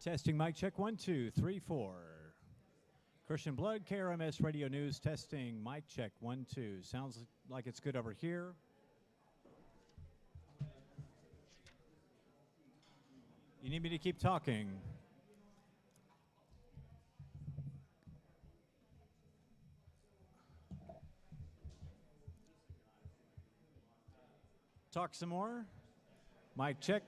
Testing mic check 1 2 3 4. Christian Blood, KRMS Radio News testing mic check 1 2. Sounds like it's good over here. You need me to keep talking? Talk some more. Mic check.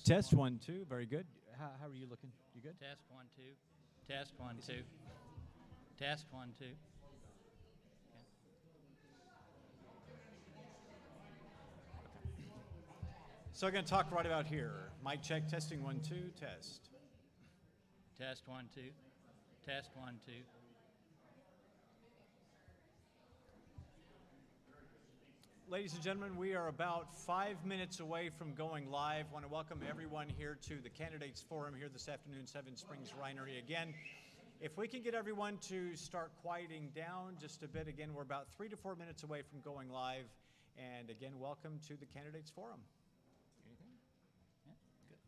Test 1 2. Very good. How are you looking? You good? Test 1 2. Test 1 2. Test 1 2. So I'm going to talk right about here. Mic check, testing 1 2, test. Test 1 2. Test 1 2. Ladies and gentlemen, we are about 5 minutes away from going live. I want to welcome everyone here to the Candidates Forum here this afternoon, Seven Springs Winery. Again, if we can get everyone to start quieting down just a bit. Again, we're about 3 to 4 minutes away from going live. And again, welcome to the Candidates Forum. Anything? Yeah, good.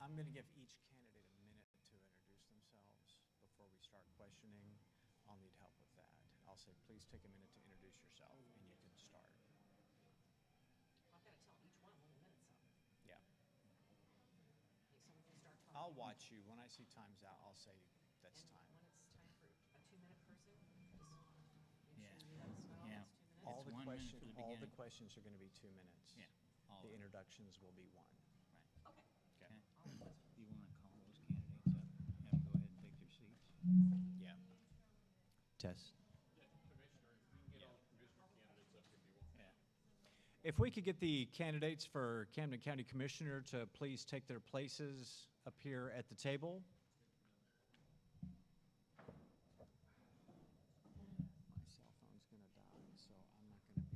I'm going to give each candidate a minute to introduce themselves before we start questioning. I'll need help with that. I'll say, please take a minute to introduce yourself, and you can start. I've got to tell each one of them in a minute something. Yeah. Hey, someone can start talking. I'll watch you. When I see time's out, I'll say that's And time. when it's time for a 2-minute person, just make Yeah. sure you let us know Yeah. it's 2 minutes. All It's the 1 minute for the all the beginning. questions are going to be 2 minutes. Yeah. All The of it. introductions will be 1. Right. Okay. Okay. You want to call those candidates up? Have them go ahead and take their seats. Yeah. Test. If we could get the candidates for Camden County Commissioner to please take their places up here at the table. My cell phone's going to die, so I'm not going to be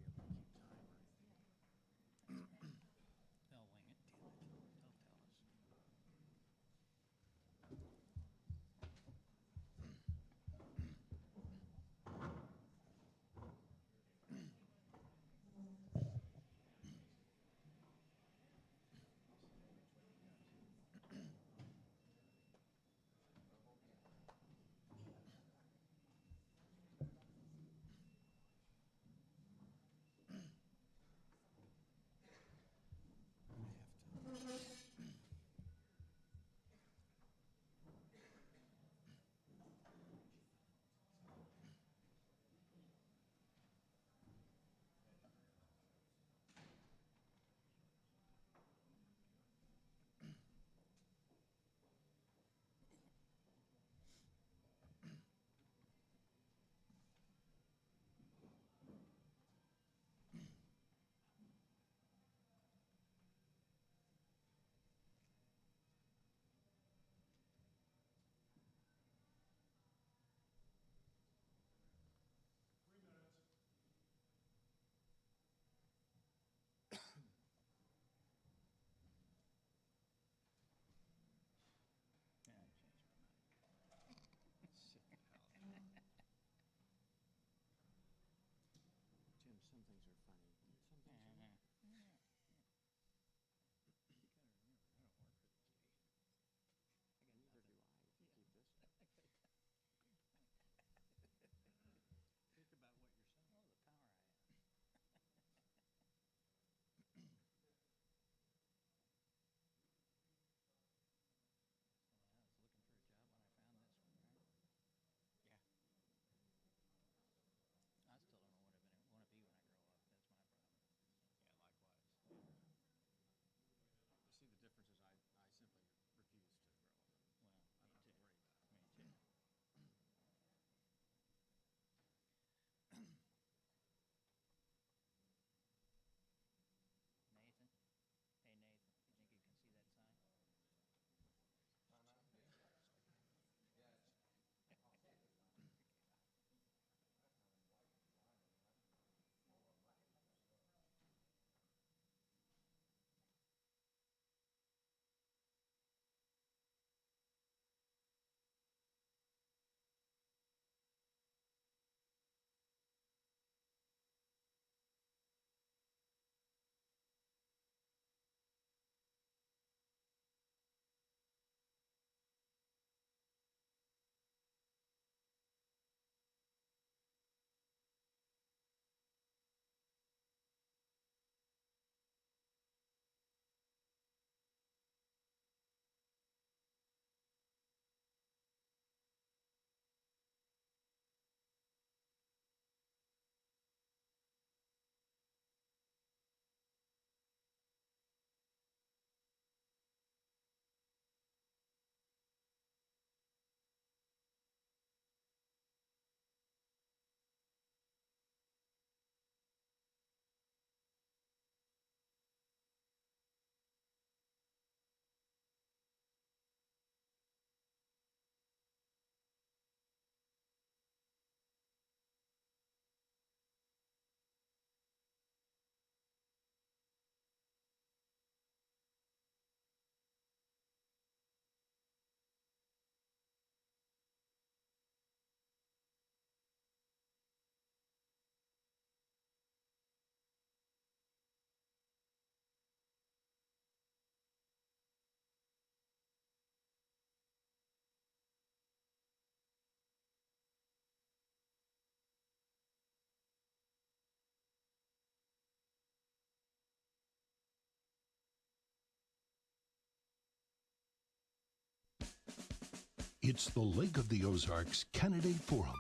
It's the Lake of the Ozarks Candidate Forum,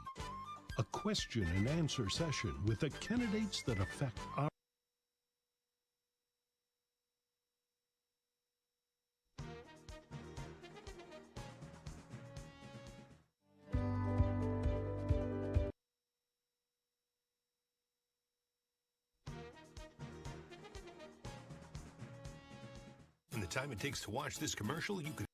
a question and answer session with the candidates that affect our In the time it takes to watch this commercial, you could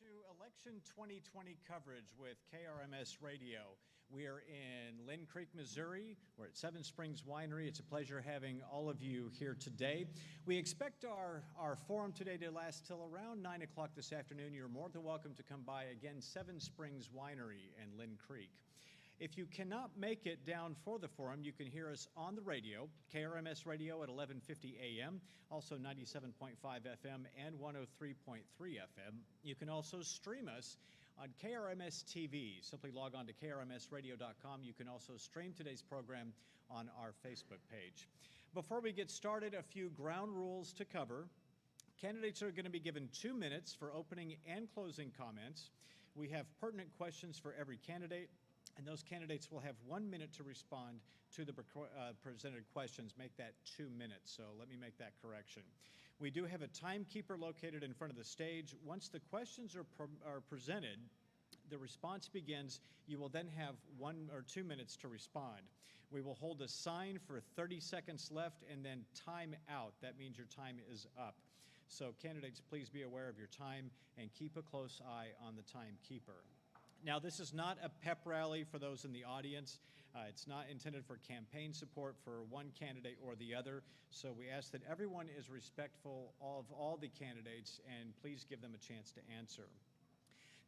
To Election 2020 coverage with KRMS Radio. We are in Lynn Creek, Missouri. We're at Seven Springs Winery. It's a pleasure having all of you here today. We expect our forum today to last till around 9 o'clock this afternoon. You're more than welcome to come by again, Seven Springs Winery in Lynn Creek. If you cannot make it down for the forum, you can hear us on the radio, KRMS Radio at 1150 a.m., also 97.5 FM and 103.3 FM. You can also stream us on KRMS TV. Simply log on to krmsradio.com. You can also stream today's program on our Facebook page. Before we get started, a few ground rules to cover. Candidates are going to be given 2 minutes for opening and closing comments. We have pertinent questions for every candidate, and those candidates will have 1 minute to respond to the presented questions. Make that 2 minutes, so let me make that correction. We do have a timekeeper located in front of the stage. Once the questions are presented, the response begins. You will then have 1 or 2 minutes to respond. We will hold a sign for 30 seconds left and then time out. That means your time is up. So candidates, please be aware of your time and keep a close eye on the timekeeper. Now, this is not a pep rally for those in the audience. It's not intended for campaign support for one candidate or the other. So we ask that everyone is respectful of all the candidates and please give them a chance to answer.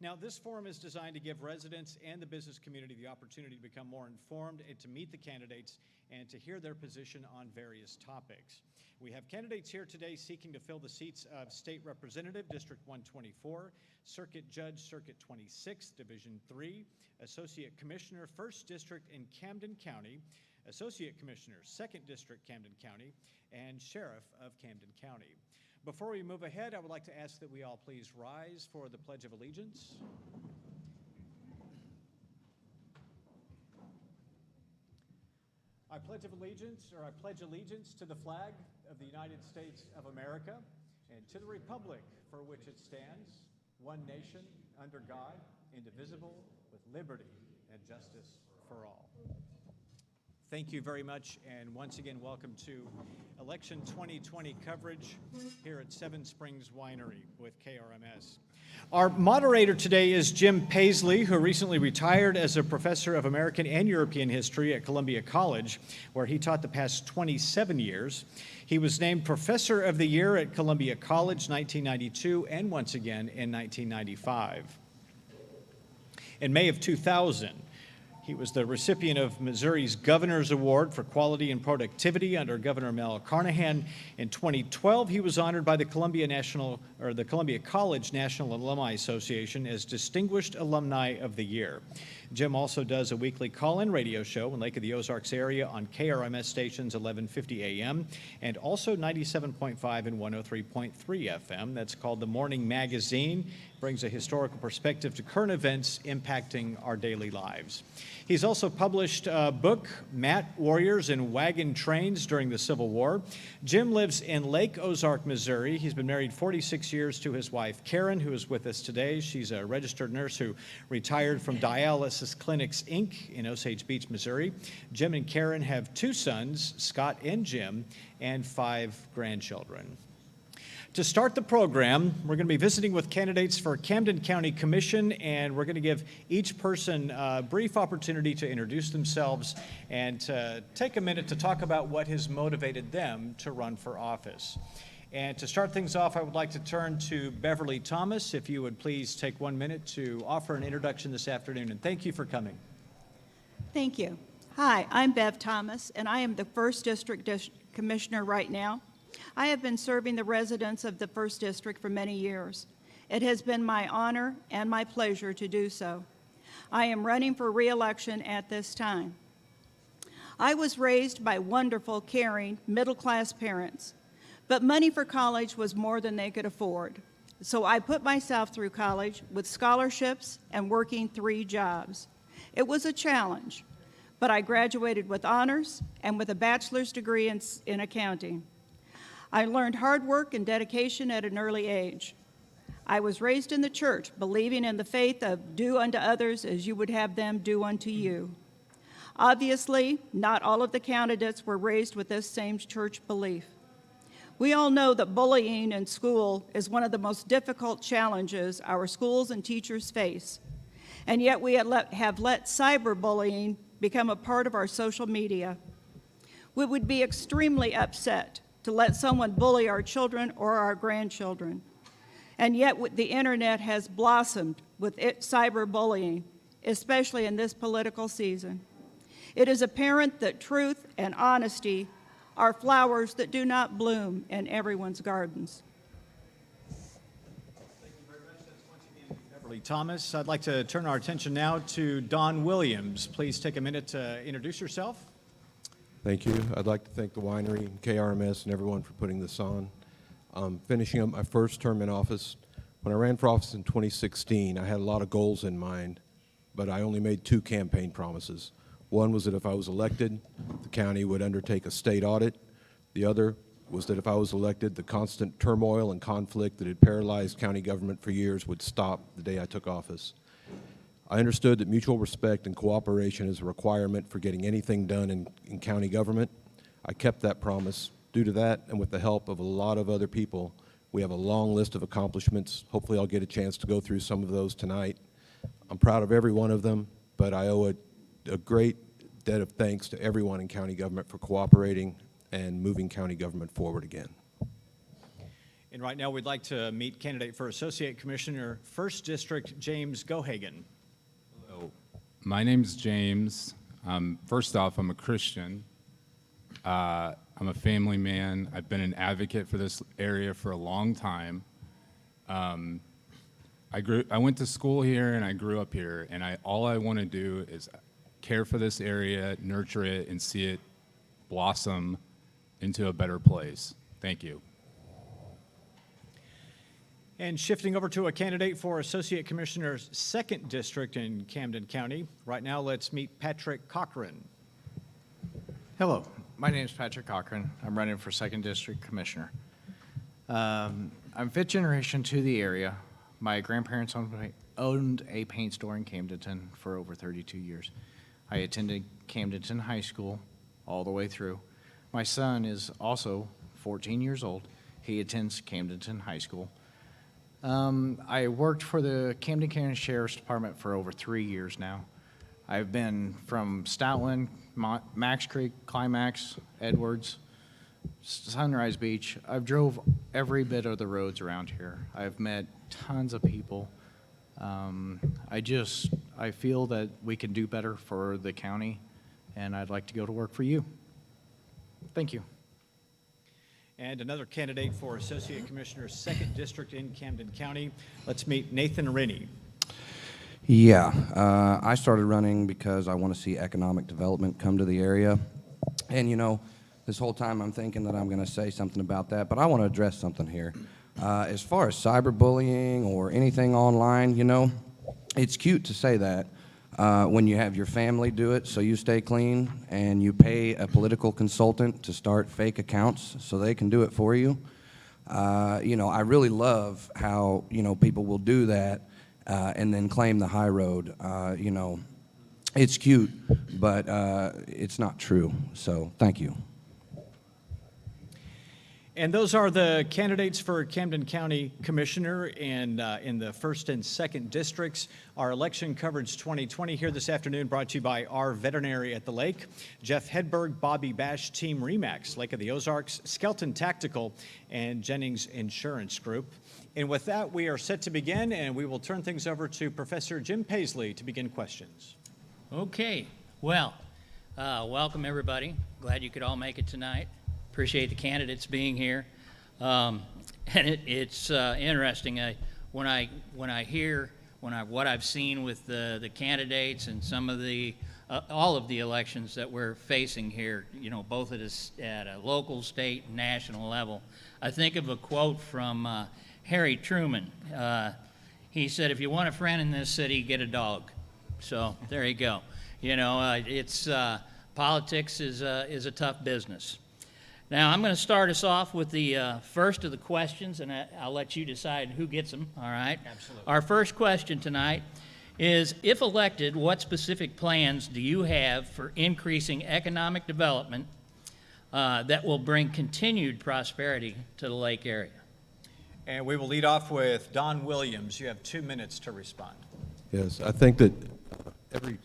Now, this forum is designed to give residents and the business community the opportunity to become more informed and to meet the candidates and to hear their position on various topics. We have candidates here today seeking to fill the seats of State Representative, District 124, Circuit Judge, Circuit 26, Division 3, Associate Commissioner, 1st District in Camden County, Associate Commissioner, 2nd District, Camden County, and Sheriff of Camden County. Before we move ahead, I would like to ask that we all please rise for the Pledge of Allegiance. I pledge allegiance to the flag of the United States of America and to the republic for which it stands, one nation, under God, indivisible, with liberty and justice for all. Thank you very much, and once again, welcome to Election 2020 coverage here at Seven Springs Winery with KRMS. Our moderator today is Jim Paisley, who recently retired as a professor of American and European history at Columbia College, where he taught the past 27 years. He was named Professor of the Year at Columbia College 1992 and once again in 1995. In May of 2000, he was the recipient of Missouri's Governor's Award for Quality and Productivity under Governor Mel Carnahan. In 2012, he was honored by the Columbia College National Alumni Association as Distinguished Alumni of the Year. Jim also does a weekly call-in radio show in Lake of the Ozarks area on KRMS stations 1150 AM and also 97.5 and 103.3 FM. That's called The Morning Magazine. Brings a historical perspective to current events impacting our daily lives. He's also published a book, Matt, Warriors and Wagon Trains During the Civil War. Jim lives in Lake Ozark, Missouri. He's been married 46 years to his wife, Karen, who is with us today. She's a registered nurse who retired from Dialysis Clinics, Inc. in Osage Beach, Missouri. Jim and Karen have 2 sons, Scott and Jim, and 5 grandchildren. To start the program, we're going to be visiting with candidates for Camden County Commission, and we're going to give each person a brief opportunity to introduce themselves and to take a minute to talk about what has motivated them to run for office. And to start things off, I would like to turn to Beverly Thomas. If you would please take 1 minute to offer an introduction this afternoon, and thank you for coming. Thank you. Hi, I'm Bev Thomas, and I am the 1st District Commissioner right now. I have been serving the residents of the 1st District for many years. It has been my honor and my pleasure to do so. I am running for re-election at this time. I was raised by wonderful, caring, middle-class parents, but money for college was more than they could afford. So I put myself through college with scholarships and working 3 jobs. It was a challenge, but I graduated with honors and with a bachelor's degree in accounting. I learned hard work and dedication at an early age. I was raised in the church, believing in the faith of do unto others as you would have them do unto you. Obviously, not all of the candidates were raised with this same church belief. We all know that bullying in school is one of the most difficult challenges our schools and teachers face, and yet we have let cyberbullying become a part of our social media. We would be extremely upset to let someone bully our children or our grandchildren, and yet the internet has blossomed with cyberbullying, especially in this political season. It is apparent that truth and honesty are flowers that do not bloom in everyone's gardens. Thank you very much. That's once again Beverly Thomas. I'd like to turn our attention now to Don Williams. Please take a minute to introduce yourself. Thank you. I'd like to thank the winery, KRMS, and everyone for putting this on. Finishing up my first term in office. When I ran for office in 2016, I had a lot of goals in mind, but I only made 2 campaign promises. One was that if I was elected, the county would undertake a state audit. The other was that if I was elected, the constant turmoil and conflict that had paralyzed county government for years would stop the day I took office. I understood that mutual respect and cooperation is a requirement for getting anything done in county government. I kept that promise. Due to that, and with the help of a lot of other people, we have a long list of accomplishments. Hopefully I'll get a chance to go through some of those tonight. I'm proud of every one of them, but I owe a great debt of thanks to everyone in county government for cooperating and moving county government forward again. And right now we'd like to meet candidate for Associate Commissioner, 1st District, James Gohagan. Hello, my name's James. First off, I'm a Christian. I'm a family man. I've been an advocate for this area for a long time. I went to school here and I grew up here, and all I want to do is care for this area, nurture it, and see it blossom into a better place. Thank you. And shifting over to a candidate for Associate Commissioner's 2nd District in Camden County. Right now, let's meet Patrick Cochran. Hello, my name is Patrick Cochran. I'm running for 2nd District Commissioner. I'm 5th generation to the area. My grandparents owned a paint store in Camdenton for over 32 years. I attended Camdenton High School all the way through. My son is also 14 years old. He attends Camdenton High School. I worked for the Camden County Sheriff's Department for over 3 years now. I've been from Stoutland, Max Creek, Climax, Edwards, Sunrise Beach. I've drove every bit of the roads around here. I've met tons of people. I feel that we can do better for the county, and I'd like to go to work for you. Thank you. And another candidate for Associate Commissioner, 2nd District in Camden County. Let's meet Nathan Rennie. Yeah, I started running because I want to see economic development come to the area. And, you know, this whole time I'm thinking that I'm going to say something about that, but I want to address something here. As far as cyberbullying or anything online, you know, it's cute to say that when you have your family do it so you stay clean and you pay a political consultant to start fake accounts so they can do it for you. You know, I really love how, you know, people will do that and then claim the high road. You know, it's cute, but it's not true. So thank you. And those are the candidates for Camden County Commissioner and in the 1st and 2nd Districts. Our election coverage 2020 here this afternoon brought to you by our Veterinary at the Lake, Jeff Hedberg, Bobby Bash, Team Remax, Lake of the Ozarks, Skelton Tactical, and Jennings Insurance Group. And with that, we are set to begin, and we will turn things over to Professor Jim Paisley to begin questions. Okay, well, welcome everybody. Glad you could all make it tonight. Appreciate the candidates being here. And it's interesting. When I hear what I've seen with the candidates and some of the all of the elections that we're facing here, you know, both at a local, state, and national level. I think of a quote from Harry Truman. He said, "If you want a friend in this city, get a dog." So there you go. You know, politics is a tough business. Now, I'm going to start us off with the first of the questions, and I'll let you decide who gets them, all right? Absolutely. Our first question tonight is, if elected, what specific plans do you have for increasing economic development that will bring continued prosperity to the lake area? And we will lead off with Don Williams. You have 2 minutes to respond. Yes, I think that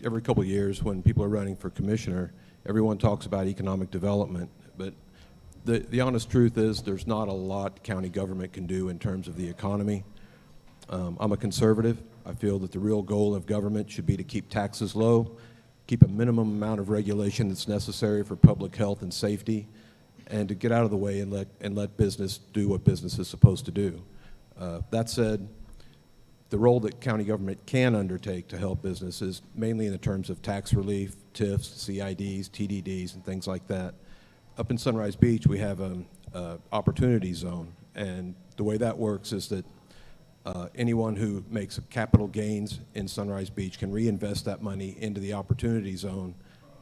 every couple of years when people are running for commissioner, everyone talks about economic development, but the honest truth is there's not a lot county government can do in terms of the economy. I'm a conservative. I feel that the real goal of government should be to keep taxes low, keep a minimum amount of regulation that's necessary for public health and safety, and to get out of the way and let business do what business is supposed to do. That said, the role that county government can undertake to help business is mainly in the terms of tax relief, TIFs, CIDs, TDDs, and things like that. Up in Sunrise Beach, we have an opportunity zone, and the way that works is that anyone who makes capital gains in Sunrise Beach can reinvest that money into the opportunity zone,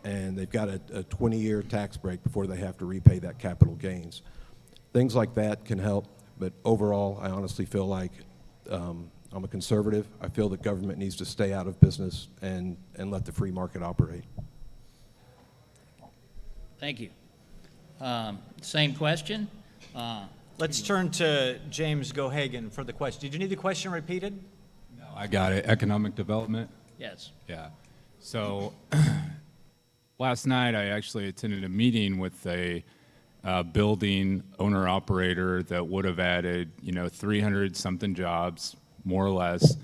and they've got a 20-year tax break before they have to repay that capital gains. Things like that can help, but overall, I honestly feel like I'm a conservative. I feel that government needs to stay out of business and let the free market operate. Thank you. Same question. Let's turn to James Gohagan for the question. Did you need the question repeated? No, I got it. Economic development? Yes. Yeah. So last night I actually attended a meeting with a building owner-operator that would have added, 300-something jobs, more or less,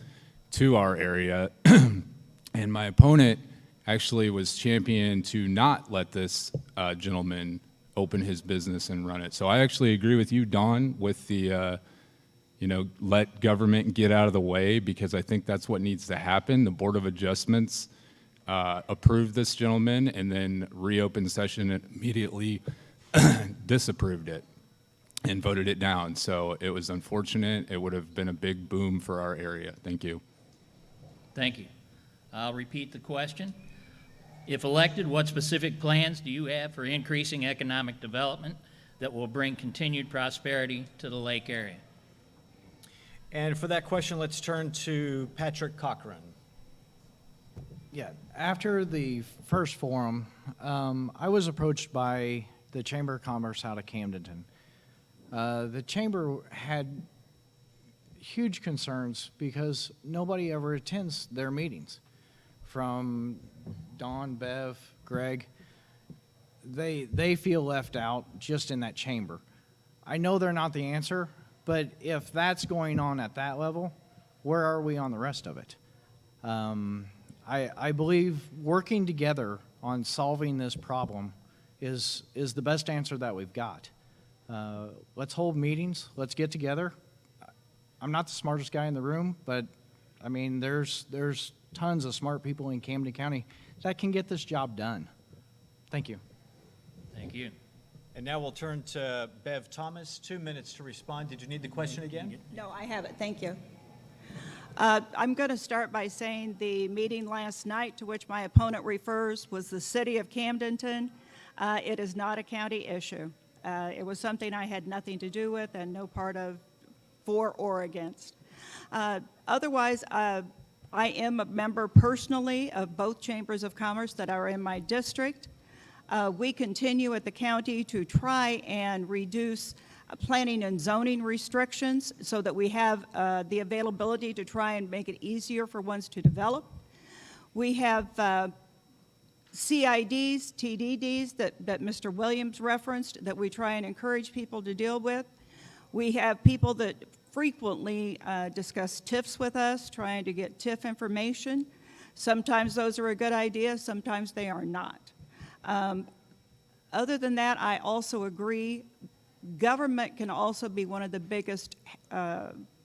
to our area. And my opponent actually was championing to not let this gentleman open his business and run it. So I actually agree with you, Don, with the, let government get out of the way, because I think that's what needs to happen. The Board of Adjustments approved this gentleman and then reopened session and immediately disapproved it and voted it down. So it was unfortunate. It would have been a big boom for our area. Thank you. Thank you. I'll repeat the question. If elected, what specific plans do you have for increasing economic development that will bring continued prosperity to the lake area? And for that question, let's turn to Patrick Cochran. Yeah, after the first forum, I was approached by the Chamber of Commerce out of Camdenton. The Chamber had huge concerns because nobody ever attends their meetings. From Don, Bev, Greg, they feel left out just in that chamber. I know they're not the answer, but if that's going on at that level, where are we on the rest of it? I believe working together on solving this problem is the best answer that we've got. Let's hold meetings. Let's get together. I'm not the smartest guy in the room, but I mean, there's tons of smart people in Camden County that can get this job done. Thank you. Thank you. And now we'll turn to Bev Thomas. 2 minutes to respond. Did you need the question again? No, I have it. Thank you. I'm going to start by saying the meeting last night to which my opponent refers was the city of Camdenton. It is not a county issue. It was something I had nothing to do with and no part of for or against. Otherwise, I am a member personally of both chambers of commerce that are in my district. We continue at the county to try and reduce planning and zoning restrictions so that we have the availability to try and make it easier for ones to develop. We have CIDs, TDDs that Mr. Williams referenced that we try and encourage people to deal with. We have people that frequently discuss TIFs with us, trying to get TIF information. Sometimes those are a good idea, sometimes they are not. Other than that, I also agree, government can also be one of the biggest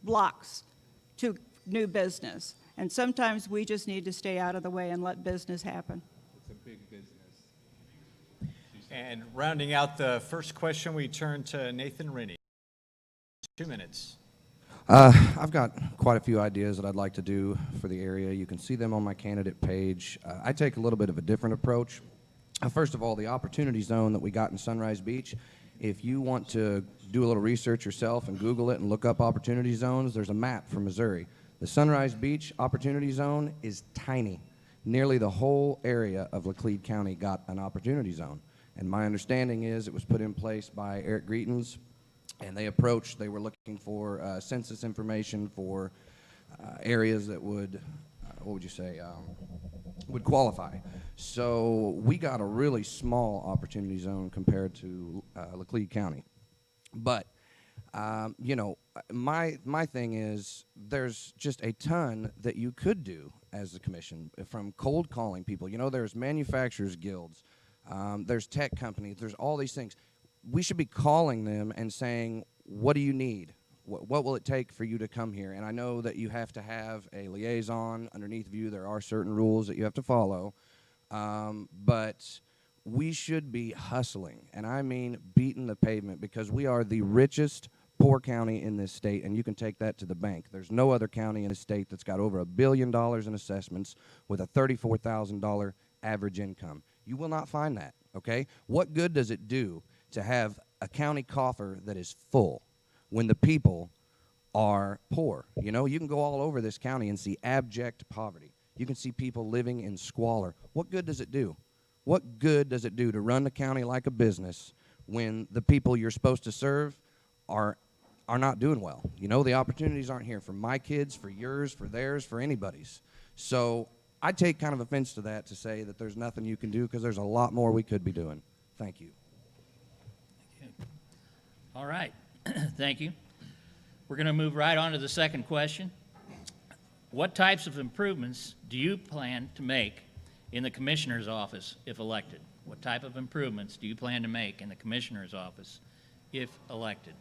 blocks to new business. And sometimes we just need to stay out of the way and let business happen. And rounding out the first question, we turn to Nathan Rennie. 2 minutes. I've got quite a few ideas that I'd like to do for the area. You can see them on my candidate page. I take a little bit of a different approach. First of all, the opportunity zone that we got in Sunrise Beach, if you want to do a little research yourself and Google it and look up opportunity zones, there's a map from Missouri. The Sunrise Beach opportunity zone is tiny. Nearly the whole area of Laclede County got an opportunity zone. And my understanding is it was put in place by Eric Greetens, and they were looking for census information for areas that would, would qualify. So we got a really small opportunity zone compared to Laclede County. But, you know, my thing is there's just a ton that you could do as the commission, from cold calling people. You know, there's manufacturers guilds, there's tech companies, there's all these things. We should be calling them and saying, what do you need? What will it take for you to come here? And I know that you have to have a liaison underneath of you. There are certain rules that you have to follow. But we should be hustling, and I mean beating the pavement, because we are the richest poor county in this state, and you can take that to the bank. There's no other county in the state that's got over $1 billion in assessments with a $34,000 average income. You will not find that, okay? What good does it do to have a county coffer that is full when the people are poor? You know, you can go all over this county and see abject poverty. You can see people living in squalor. What good does it do? What good does it do to run the county like a business when the people you're supposed to serve are not doing well? You know, the opportunities aren't here for my kids, for yours, for theirs, for anybody's. So I take kind of offense to that, to say that there's nothing you can do, because there's a lot more we could be doing. Thank you. All right. Thank you. We're going to move right on to the second question. What types of improvements do you plan to make in the commissioner's office if elected? What type of improvements do you plan to make in the commissioner's office if elected?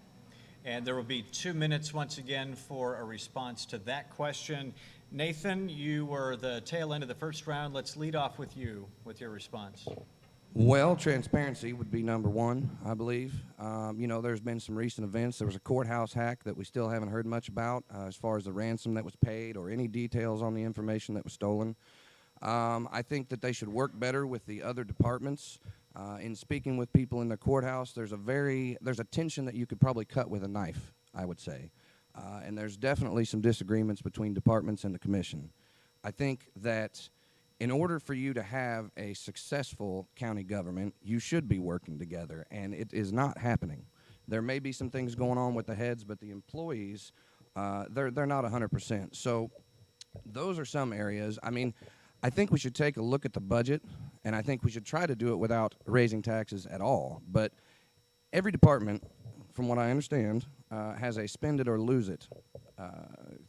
And there will be 2 minutes once again for a response to that question. Nathan, you were the tail end of the first round. Let's lead off with you with your response. Well, transparency would be number one, I believe. You know, there's been some recent events. There was a courthouse hack that we still haven't heard much about as far as the ransom that was paid or any details on the information that was stolen. I think that they should work better with the other departments. In speaking with people in the courthouse, there's a tension that you could probably cut with a knife, I would say. And there's definitely some disagreements between departments and the commission. I think that in order for you to have a successful county government, you should be working together, and it is not happening. There may be some things going on with the heads, but the employees, they're not 100%. So those are some areas. I mean, I think we should take a look at the budget, and I think we should try to do it without raising taxes at all. But every department, from what I understand, has a spend it or lose it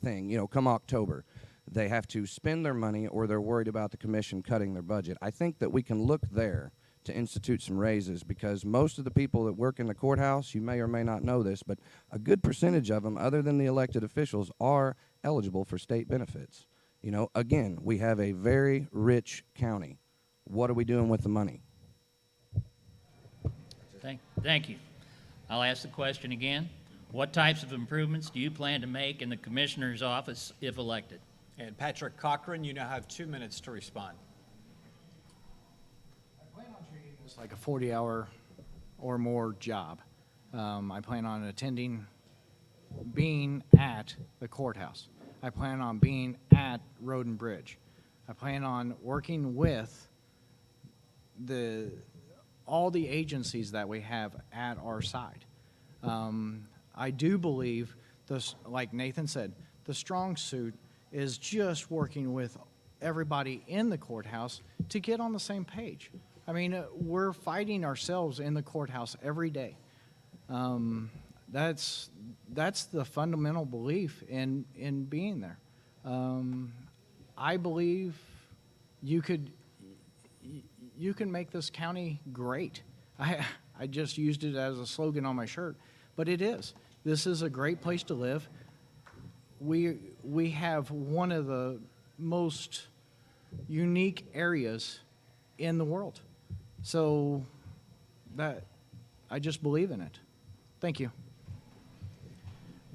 thing. You know, come October, they have to spend their money, or they're worried about the commission cutting their budget. I think that we can look there to institute some raises, because most of the people that work in the courthouse, you may or may not know this, but a good percentage of them, other than the elected officials, are eligible for state benefits. You know, again, we have a very rich county. What are we doing with the money? Thank you. I'll ask the question again. What types of improvements do you plan to make in the commissioner's office if elected? And Patrick Cochran, you now have 2 minutes to respond. I plan on treating this like a 40-hour or more job. I plan on being at the courthouse. I plan on being at Road and Bridge. I plan on working with all the agencies that we have at our side. I do believe, like Nathan said, the strong suit is just working with everybody in the courthouse to get on the same page. I mean, we're fighting ourselves in the courthouse every day. That's the fundamental belief in being there. I believe you can make this county great. I just used it as a slogan on my shirt, but it is. This is a great place to live. We have one of the most unique areas in the world. So I just believe in it. Thank you.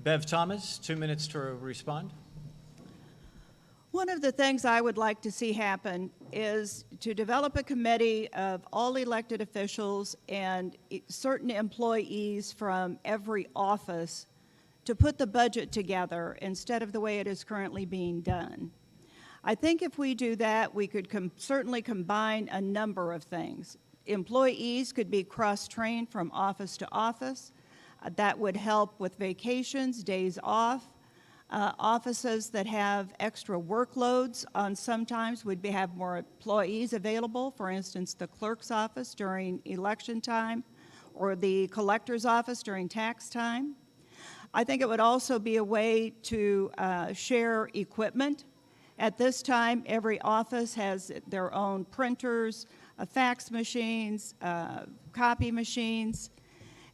Bev Thomas, 2 minutes to respond. One of the things I would like to see happen is to develop a committee of all elected officials and certain employees from every office to put the budget together instead of the way it is currently being done. I think if we do that, we could certainly combine a number of things. Employees could be cross-trained from office to office. That would help with vacations, days off. Offices that have extra workloads on sometimes would have more employees available. For instance, the clerk's office during election time or the collector's office during tax time. I think it would also be a way to share equipment. At this time, every office has their own printers, fax machines, copy machines.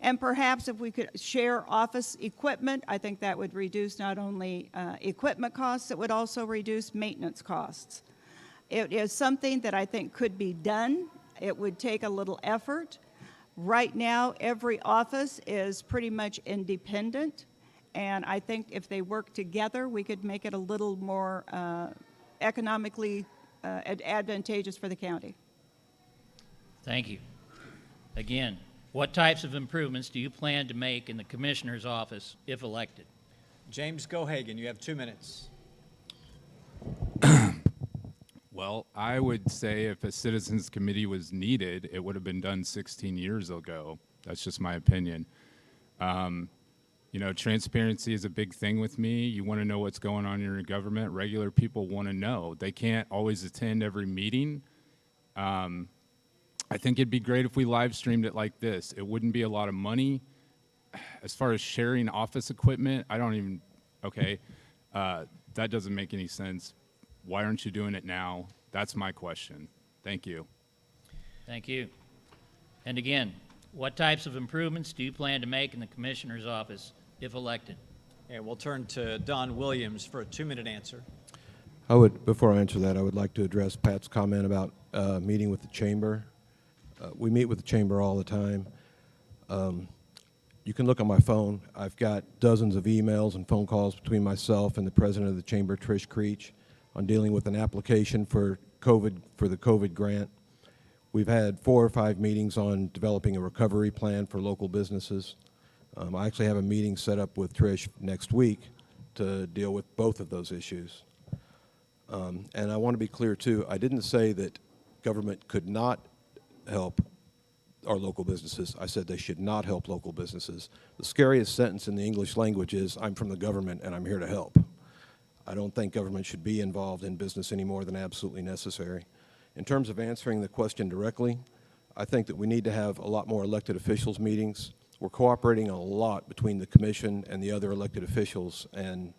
And perhaps if we could share office equipment, I think that would reduce not only equipment costs, it would also reduce maintenance costs. It is something that I think could be done. It would take a little effort. Right now, every office is pretty much independent, and I think if they work together, we could make it a little more economically advantageous for the county. Thank you. Again, what types of improvements do you plan to make in the commissioner's office if elected? James Gohagan, you have 2 minutes. Well, I would say if a citizens committee was needed, it would have been done 16 years ago. That's just my opinion. You know, transparency is a big thing with me. You want to know what's going on in your government. Regular people want to know. They can't always attend every meeting. I think it'd be great if we live streamed it like this. It wouldn't be a lot of money. As far as sharing office equipment, I don't even, okay, that doesn't make any sense. Why aren't you doing it now? That's my question. Thank you. Thank you. And again, what types of improvements do you plan to make in the commissioner's office if elected? And we'll turn to Don Williams for a 2-minute answer. Before I answer that, I would like to address Pat's comment about meeting with the chamber. We meet with the chamber all the time. You can look on my phone. I've got dozens of emails and phone calls between myself and the president of the chamber, Trish Creech, on dealing with an application for the COVID grant. We've had 4 or 5 meetings on developing a recovery plan for local businesses. I actually have a meeting set up with Trish next week to deal with both of those issues. And I want to be clear, too, I didn't say that government could not help our local businesses. I said they should not help local businesses. The scariest sentence in the English language is, I'm from the government and I'm here to help. I don't think government should be involved in business any more than absolutely necessary. In terms of answering the question directly, I think that we need to have a lot more elected officials meetings. We're cooperating a lot between the commission and the other elected officials, and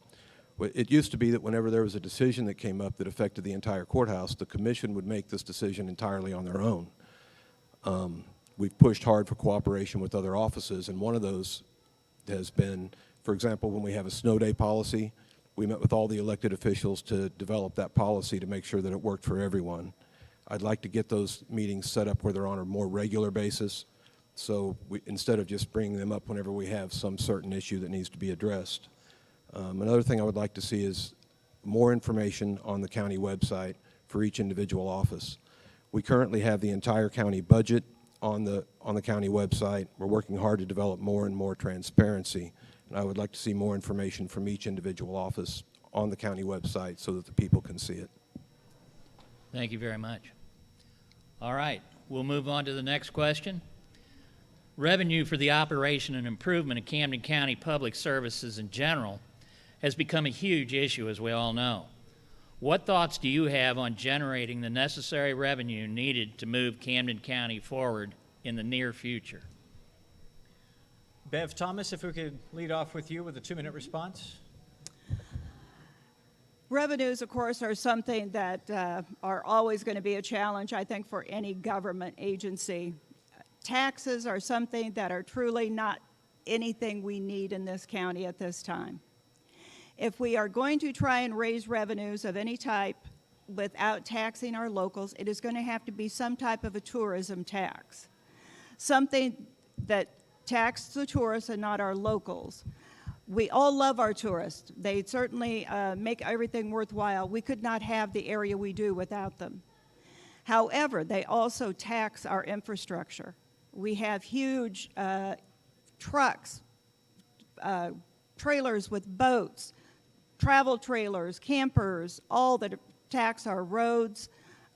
it used to be that whenever there was a decision that came up that affected the entire courthouse, the commission would make this decision entirely on their own. We've pushed hard for cooperation with other offices, and one of those has been, for example, when we have a snow day policy, we met with all the elected officials to develop that policy to make sure that it worked for everyone. I'd like to get those meetings set up where they're on a more regular basis, so instead of just bringing them up whenever we have some certain issue that needs to be addressed. Another thing I would like to see is more information on the county website for each individual office. We currently have the entire county budget on the county website. We're working hard to develop more and more transparency, and I would like to see more information from each individual office on the county website so that the people can see it. Thank you very much. All right, we'll move on to the next question. Revenue for the operation and improvement of Camden County public services in general has become a huge issue, as we all know. What thoughts do you have on generating the necessary revenue needed to move Camden County forward in the near future? Bev Thomas, if we could lead off with you with a 2-minute response. Revenues, of course, are something that are always going to be a challenge, I think, for any government agency. Taxes are something that are truly not anything we need in this county at this time. If we are going to try and raise revenues of any type without taxing our locals, it is going to have to be some type of a tourism tax. something that taxed the tourists and not our locals. We all love our tourists. They certainly make everything worthwhile. We could not have the area we do without them. However, they also tax our infrastructure. We have huge trucks, trailers with boats, travel trailers, campers, all that tax our roads,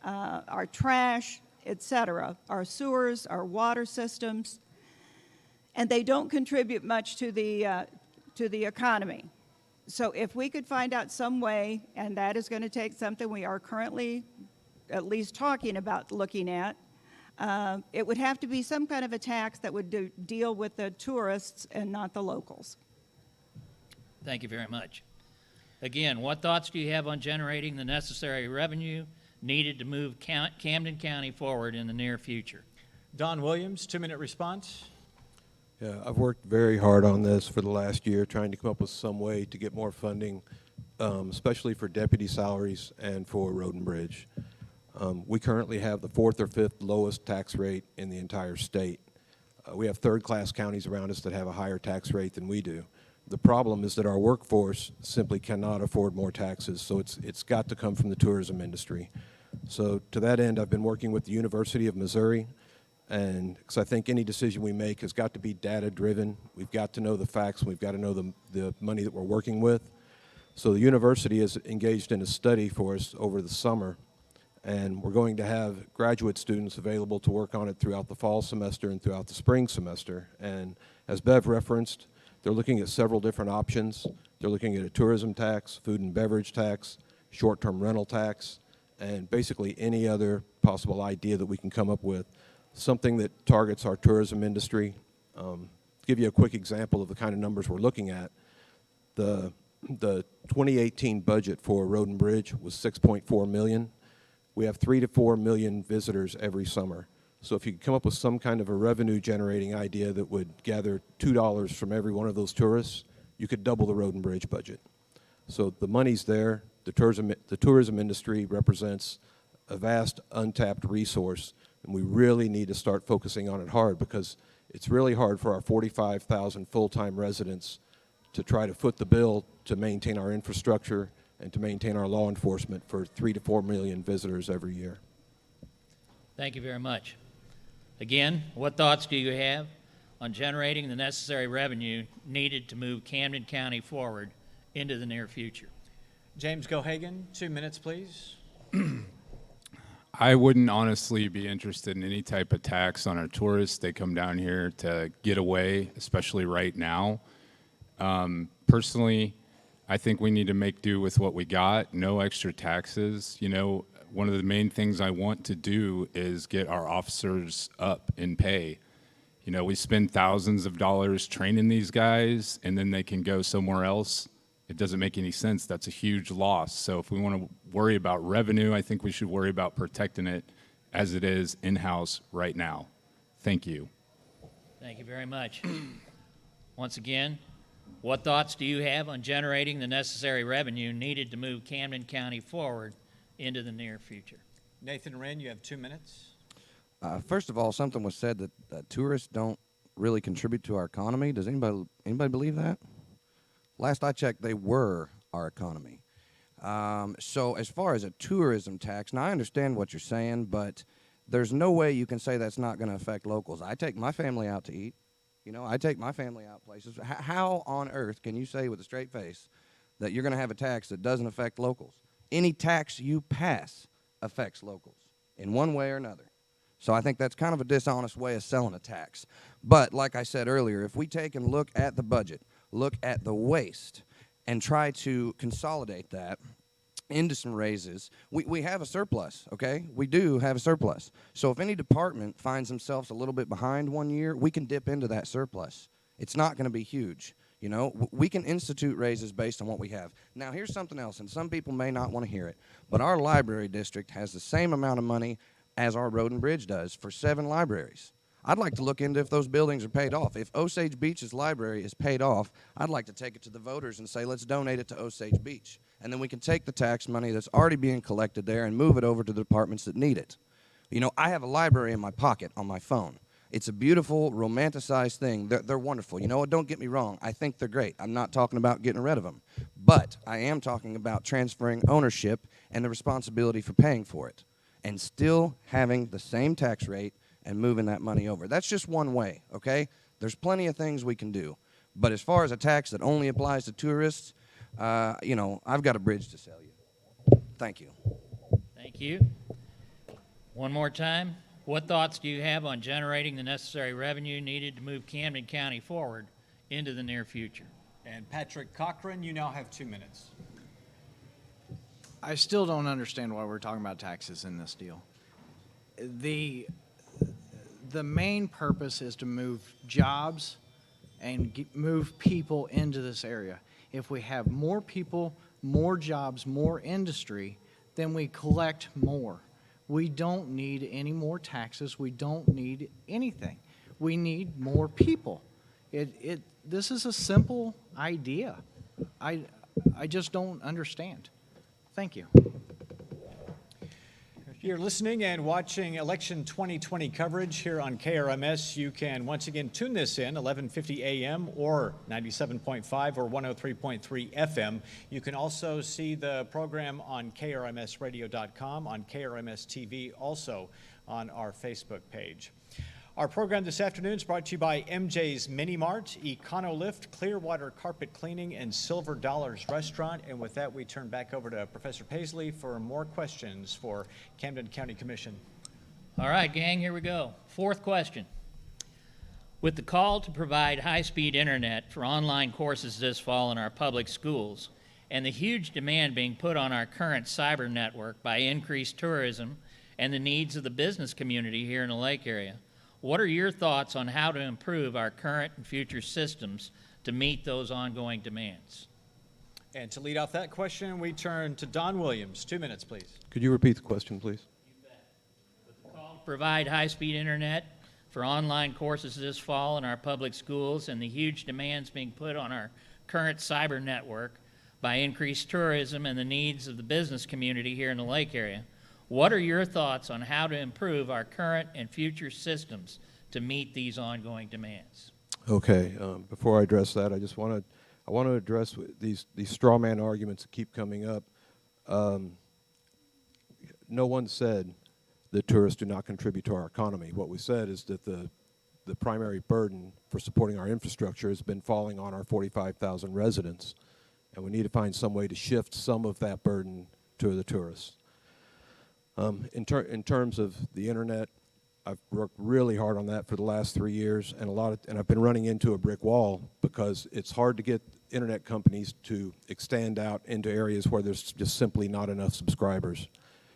our trash, etc., our sewers, our water systems, and they don't contribute much to the economy. So if we could find out some way, and that is going to take something we are currently at least talking about looking at, it would have to be some kind of a tax that would deal with the tourists and not the locals. Thank you very much. Again, what thoughts do you have on generating the necessary revenue needed to move Camden County forward in the near future? Don Williams, 2-minute response. Yeah, I've worked very hard on this for the last year, trying to come up with some way to get more funding, especially for deputy salaries and for road and bridge. We currently have the 4th or 5th lowest tax rate in the entire state. We have third-class counties around us that have a higher tax rate than we do. The problem is that our workforce simply cannot afford more taxes, so it's got to come from the tourism industry. So to that end, I've been working with the University of Missouri, and because I think any decision we make has got to be data-driven. We've got to know the facts, and we've got to know the money that we're working with. So the university is engaged in a study for us over the summer, and we're going to have graduate students available to work on it throughout the fall semester and throughout the spring semester. And as Bev referenced, they're looking at several different options. They're looking at a tourism tax, food and beverage tax, short-term rental tax, and basically any other possible idea that we can come up with, something that targets our tourism industry. To give you a quick example of the kind of numbers we're looking at, the 2018 budget for road and bridge was $6.4 million. We have 3 to 4 million visitors every summer. So if you could come up with some kind of a revenue-generating idea that would gather $2 from every one of those tourists, you could double the road and bridge budget. So the money's there. The tourism industry represents a vast untapped resource, and we really need to start focusing on it hard, because it's really hard for our 45,000 full-time residents to try to foot the bill to maintain our infrastructure and to maintain our law enforcement for 3 to 4 million visitors every year. Thank you very much. Again, what thoughts do you have on generating the necessary revenue needed to move Camden County forward into the near future? James Gohagan, 2 minutes, please. I wouldn't honestly be interested in any type of tax on our tourists. They come down here to get away, especially right now. Personally, I think we need to make do with what we got, no extra taxes. You know, one of the main things I want to do is get our officers up in pay. You know, we spend thousands of dollars training these guys, and then they can go somewhere else. It doesn't make any sense. That's a huge loss. So if we want to worry about revenue, I think we should worry about protecting it as it is in-house right now. Thank you. Thank you very much. Once again, what thoughts do you have on generating the necessary revenue needed to move Camden County forward into the near future? Nathan Wren, you have 2 minutes. First of all, something was said that tourists don't really contribute to our economy. Does anybody believe that? Last I checked, they were our economy. So as far as a tourism tax, now I understand what you're saying, but there's no way you can say that's not going to affect locals. I take my family out to eat. You know, I take my family out places. How on earth can you say with a straight face that you're going to have a tax that doesn't affect locals? Any tax you pass affects locals in one way or another. So I think that's kind of a dishonest way of selling a tax. But like I said earlier, if we take and look at the budget, look at the waste, and try to consolidate that into some raises, we have a surplus, okay? We do have a surplus. So if any department finds themselves a little bit behind one year, we can dip into that surplus. It's not going to be huge. You know, we can institute raises based on what we have. Now, here's something else, and some people may not want to hear it, but our library district has the same amount of money as our road and bridge does for 7 libraries. I'd like to look into if those buildings are paid off. If Osage Beach's library is paid off, I'd like to take it to the voters and say, let's donate it to Osage Beach. And then we can take the tax money that's already being collected there and move it over to the departments that need it. You know, I have a library in my pocket on my phone. It's a beautiful, romanticized thing. They're wonderful. You know what? Don't get me wrong. I think they're great. I'm not talking about getting rid of them. But I am talking about transferring ownership and the responsibility for paying for it and still having the same tax rate and moving that money over. That's just one way, okay? There's plenty of things we can do. But as far as a tax that only applies to tourists, you know, I've got a bridge to sell you. Thank you. Thank you. One more time. What thoughts do you have on generating the necessary revenue needed to move Camden County forward into the near future? And Patrick Cochran, you now have 2 minutes. I still don't understand why we're talking about taxes in this deal. The main purpose is to move jobs and move people into this area. If we have more people, more jobs, more industry, then we collect more. We don't need any more taxes. We don't need anything. We need more people. This is a simple idea. I just don't understand. Thank you. You're listening and watching Election 2020 coverage here on KRMS. You can once again tune this in 1150 AM or 97.5 or 103.3 FM. You can also see the program on krmsradio.com, on KRMS TV, also on our Facebook page. Our program this afternoon is brought to you by MJ's Mini Mart, EconoLift, Clearwater Carpet Cleaning, and Silver Dollars Restaurant. And with that, we turn back over to Professor Paisley for more questions for Camden County Commission. All right, gang, here we go. Fourth question. With the call to provide high-speed internet for online courses this fall in our public schools, and the huge demand being put on our current cyber network by increased tourism and the needs of the business community here in the lake area, what are your thoughts on how to improve our current and future systems to meet those ongoing demands? And to lead off that question, we turn to Don Williams. 2 minutes, please. Could you repeat the question, please? You bet. With the call to provide high-speed internet for online courses this fall in our public schools and the huge demands being put on our current cyber network by increased tourism and the needs of the business community here in the lake area, what are your thoughts on how to improve our current and future systems to meet these ongoing demands? Okay. Before I address that, I want to address these straw man arguments that keep coming up. No one said that tourists do not contribute to our economy. What we said is that the primary burden for supporting our infrastructure has been falling on our 45,000 residents, and we need to find some way to shift some of that burden to the tourists. In terms of the internet, I've worked really hard on that for the last 3 years, and I've been running into a brick wall because it's hard to get internet companies to extend out into areas where there's just simply not enough subscribers.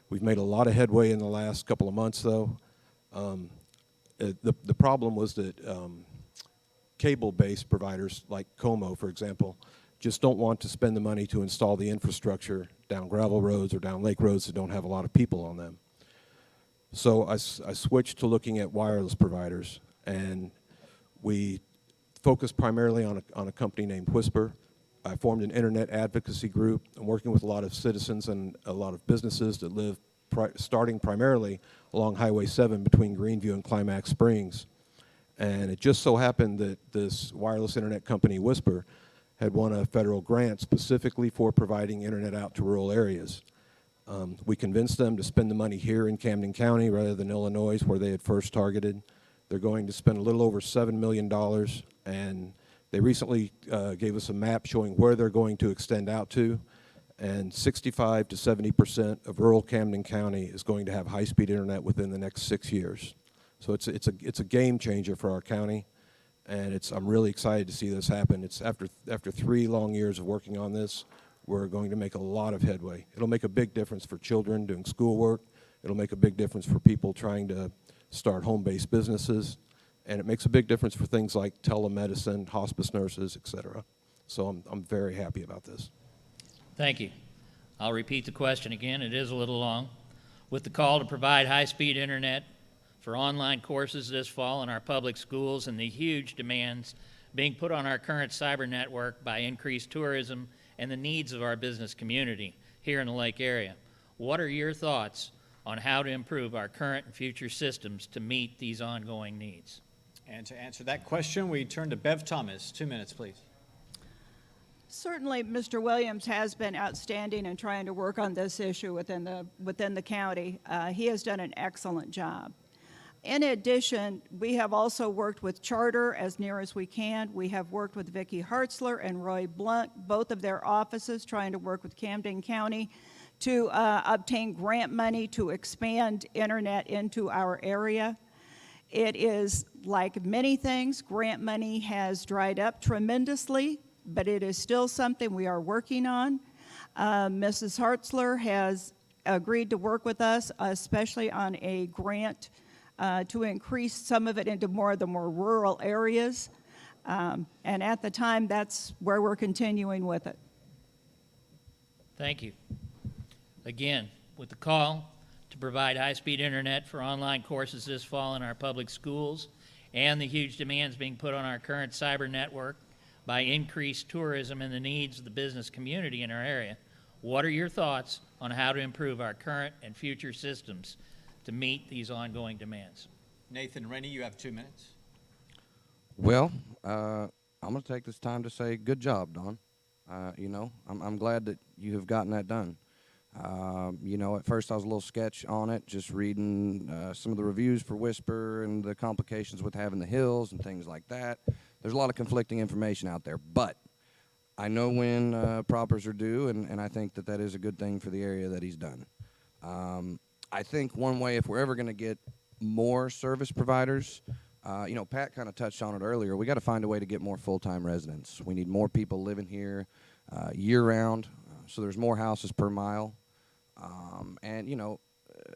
We've made a lot of headway in the last couple of months, though. The problem was that cable-based providers like Como, for example, just don't want to spend the money to install the infrastructure down gravel roads or down lake roads that don't have a lot of people on them. So I switched to looking at wireless providers, and we focused primarily on a company named Whisper. I formed an internet advocacy group. I'm working with a lot of citizens and a lot of businesses that live starting primarily along Highway 7 between Greenview and Climax Springs. And it just so happened that this wireless internet company, Whisper, had won a federal grant specifically for providing internet out to rural areas. We convinced them to spend the money here in Camden County rather than Illinois, where they had first targeted. They're going to spend a little over $7 million, and they recently gave us a map showing where they're going to extend out to, and 65 to 70% of rural Camden County is going to have high-speed internet within the next 6 years. So it's a game changer for our county. And I'm really excited to see this happen. It's after 3 long years of working on this, we're going to make a lot of headway. It'll make a big difference for children doing schoolwork. It'll make a big difference for people trying to start home-based businesses. And it makes a big difference for things like telemedicine, hospice nurses, et cetera. So I'm very happy about this. Thank you. I'll repeat the question again. It is a little long. With the call to provide high-speed internet for online courses this fall in our public schools and the huge demands being put on our current cyber network by increased tourism and the needs of our business community here in the lake area, what are your thoughts on how to improve our current and future systems to meet these ongoing needs? And to answer that question, we turn to Bev Thomas. 2 minutes, please. Certainly, Mr. Williams has been outstanding in trying to work on this issue within the county. He has done an excellent job. In addition, we have also worked with Charter as near as we can. We have worked with Vicki Hartzler and Roy Blunt, both of their offices, trying to work with Camden County to obtain grant money to expand internet into our area. It is like many things, grant money has dried up tremendously, but it is still something we are working on. Mrs. Hartzler has agreed to work with us, especially on a grant to increase some of it into more of the more rural areas. And at the time, that's where we're continuing with it. Thank you. Again, with the call to provide high-speed internet for online courses this fall in our public schools and the huge demands being put on our current cyber network by increased tourism and the needs of the business community in our area, what are your thoughts on how to improve our current and future systems to meet these ongoing demands? Nathan Rennie, you have 2 minutes. Well, I'm going to take this time to say good job, Don. I'm glad that you have gotten that done. At first I was a little sketch on it, just reading some of the reviews for Whisper and the complications with having the hills and things like that. There's a lot of conflicting information out there, but I know when propers are due, and I think that that is a good thing for the area that he's done. I think one way, if we're ever going to get more service providers, Pat kind of touched on it earlier, we got to find a way to get more full-time residents. We need more people living here year-round, so there's more houses per mile.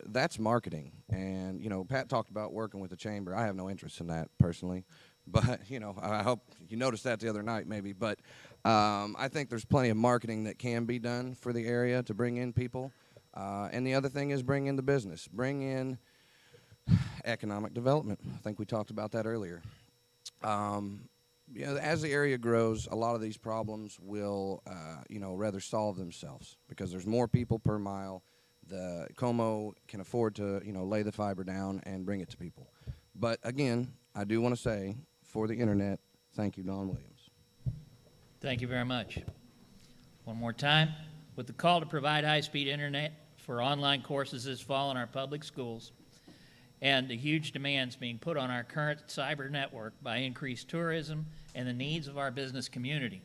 That's marketing. And, Pat talked about working with the chamber. I have no interest in that personally. But, I hope you noticed that the other night maybe. But I think there's plenty of marketing that can be done for the area to bring in people. And the other thing is bring in the business. Bring in economic development. I think we talked about that earlier. As the area grows, a lot of these problems will, rather solve themselves because there's more people per mile. The Como can afford to, lay the fiber down and bring it to people. But again, I do want to say, for the internet, thank you, Don Williams. Thank you very much. One more time, with the call to provide high-speed internet for online courses this fall in our public schools and the huge demands being put on our current cyber network by increased tourism and the needs of our business community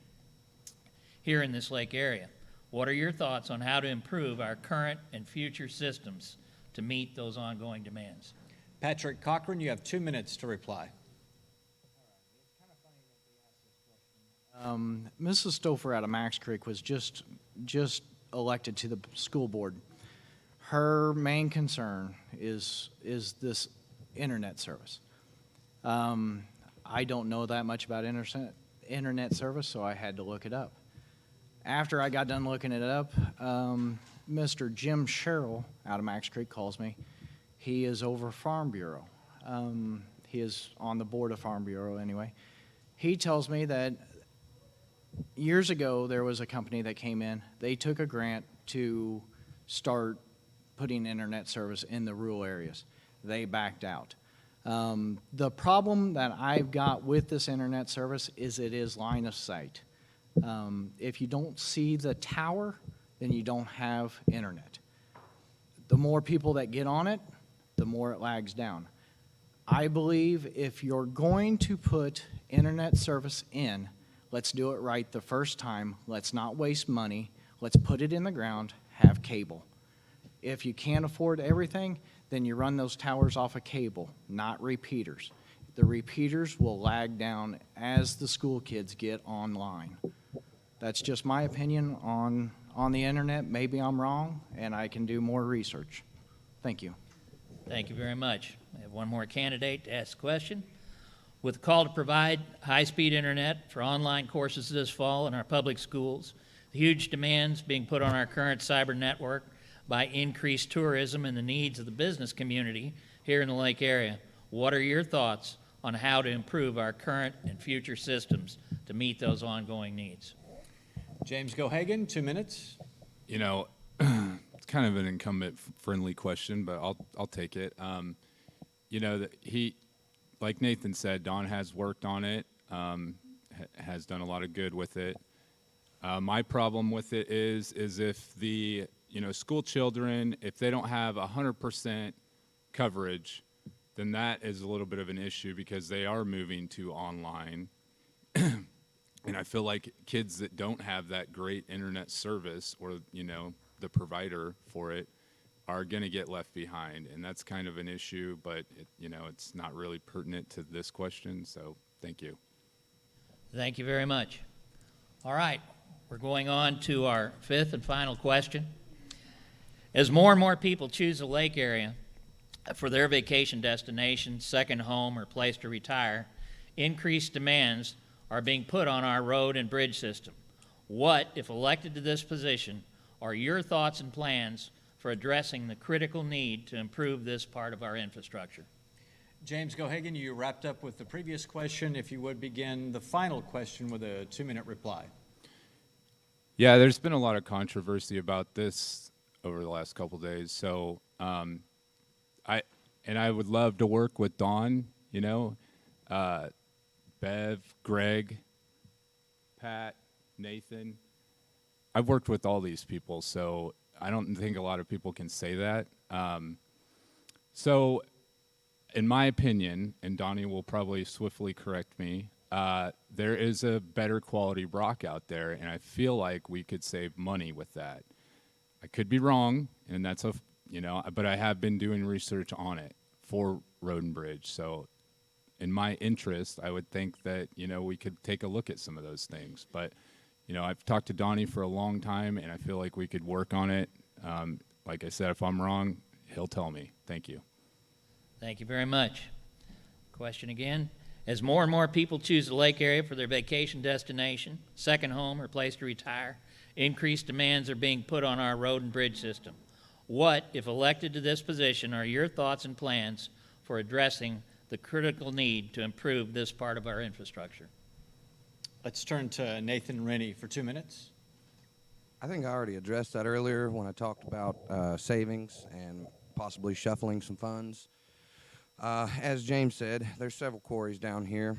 here in this lake area. What are your thoughts on how to improve our current and future systems to meet those ongoing demands? Patrick Cochran, you have 2 minutes to reply. Mrs. Stouffer out of Max Creek was just elected to the school board. Her main concern is this internet service. I don't know that much about internet service, so I had to look it up. After I got done looking it up, Mr. Jim Sherrill out of Max Creek calls me. He is over Farm Bureau. He is on the board of Farm Bureau anyway. He tells me that years ago there was a company that came in. They took a grant to start putting internet service in the rural areas. They backed out. The problem that I've got with this internet service is it is line of sight. If you don't see the tower, then you don't have internet. The more people that get on it, the more it lags down. I believe if you're going to put internet service in, let's do it right the first time. Let's not waste money. Let's put it in the ground, have cable. If you can't afford everything, then you run those towers off a cable, not repeaters. The repeaters will lag down as the school kids get online. That's just my opinion on the internet. Maybe I'm wrong, and I can do more research. Thank you. Thank you very much. I have one more candidate to ask a question. With a call to provide high-speed internet for online courses this fall in our public schools, the huge demands being put on our current cyber network by increased tourism and the needs of the business community here in the lake area, what are your thoughts on how to improve our current and future systems to meet those ongoing needs? James Gohagan, 2 minutes. It's kind of an incumbent-friendly question, but I'll take it. like Nathan said, Don has worked on it, has done a lot of good with it. My problem with it is if the school children, if they don't have 100% coverage, then that is a little bit of an issue because they are moving to online. And I feel like kids that don't have that great internet service or, the provider for it are going to get left behind. And that's kind of an issue, but, it's not really pertinent to this question. So thank you. Thank you very much. All right, we're going on to our fifth and final question. As more and more people choose the lake area for their vacation destination, second home, or place to retire, increased demands are being put on our road and bridge system. What, if elected to this position, are your thoughts and plans for addressing the critical need to improve this part of our infrastructure? James Gohagan, you wrapped up with the previous question. If you would begin the final question with a 2-minute reply. Yeah, there's been a lot of controversy about this over the last couple days. So I would love to work with Dawn, Bev, Greg, Pat, Nathan. I've worked with all these people, so I don't think a lot of people can say that. So in my opinion, and Donnie will probably swiftly correct me, there is a better quality rock out there, and I feel like we could save money with that. I could be wrong, and that's but I have been doing research on it for Road and Bridge. So in my interest, I would think that, we could take a look at some of those things. But, I've talked to Donnie for a long time, and I feel like we could work on it. Like I said, if I'm wrong, he'll tell me. Thank you. Thank you very much. Question again. As more and more people choose the lake area for their vacation destination, second home, or place to retire, increased demands are being put on our road and bridge system. What, if elected to this position, are your thoughts and plans for addressing the critical need to improve this part of our infrastructure? Let's turn to Nathan Rennie for 2 minutes. I think I already addressed that earlier when I talked about savings and possibly shuffling some funds. As James said, there's several quarries down here,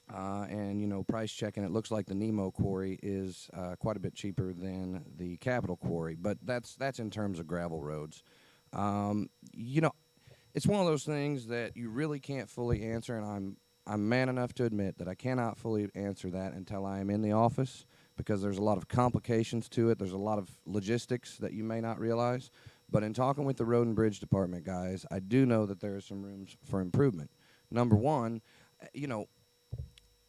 and price checking, it looks like the Nemo quarry is quite a bit cheaper than the Capitol quarry, but that's in terms of gravel roads. It's one of those things that you really can't fully answer, and I'm man enough to admit that I cannot fully answer that until I am in the office, because there's a lot of complications to it. There's a lot of logistics that you may not realize. But in talking with the Road and Bridge Department guys, I do know that there are some rooms for improvement. Number one,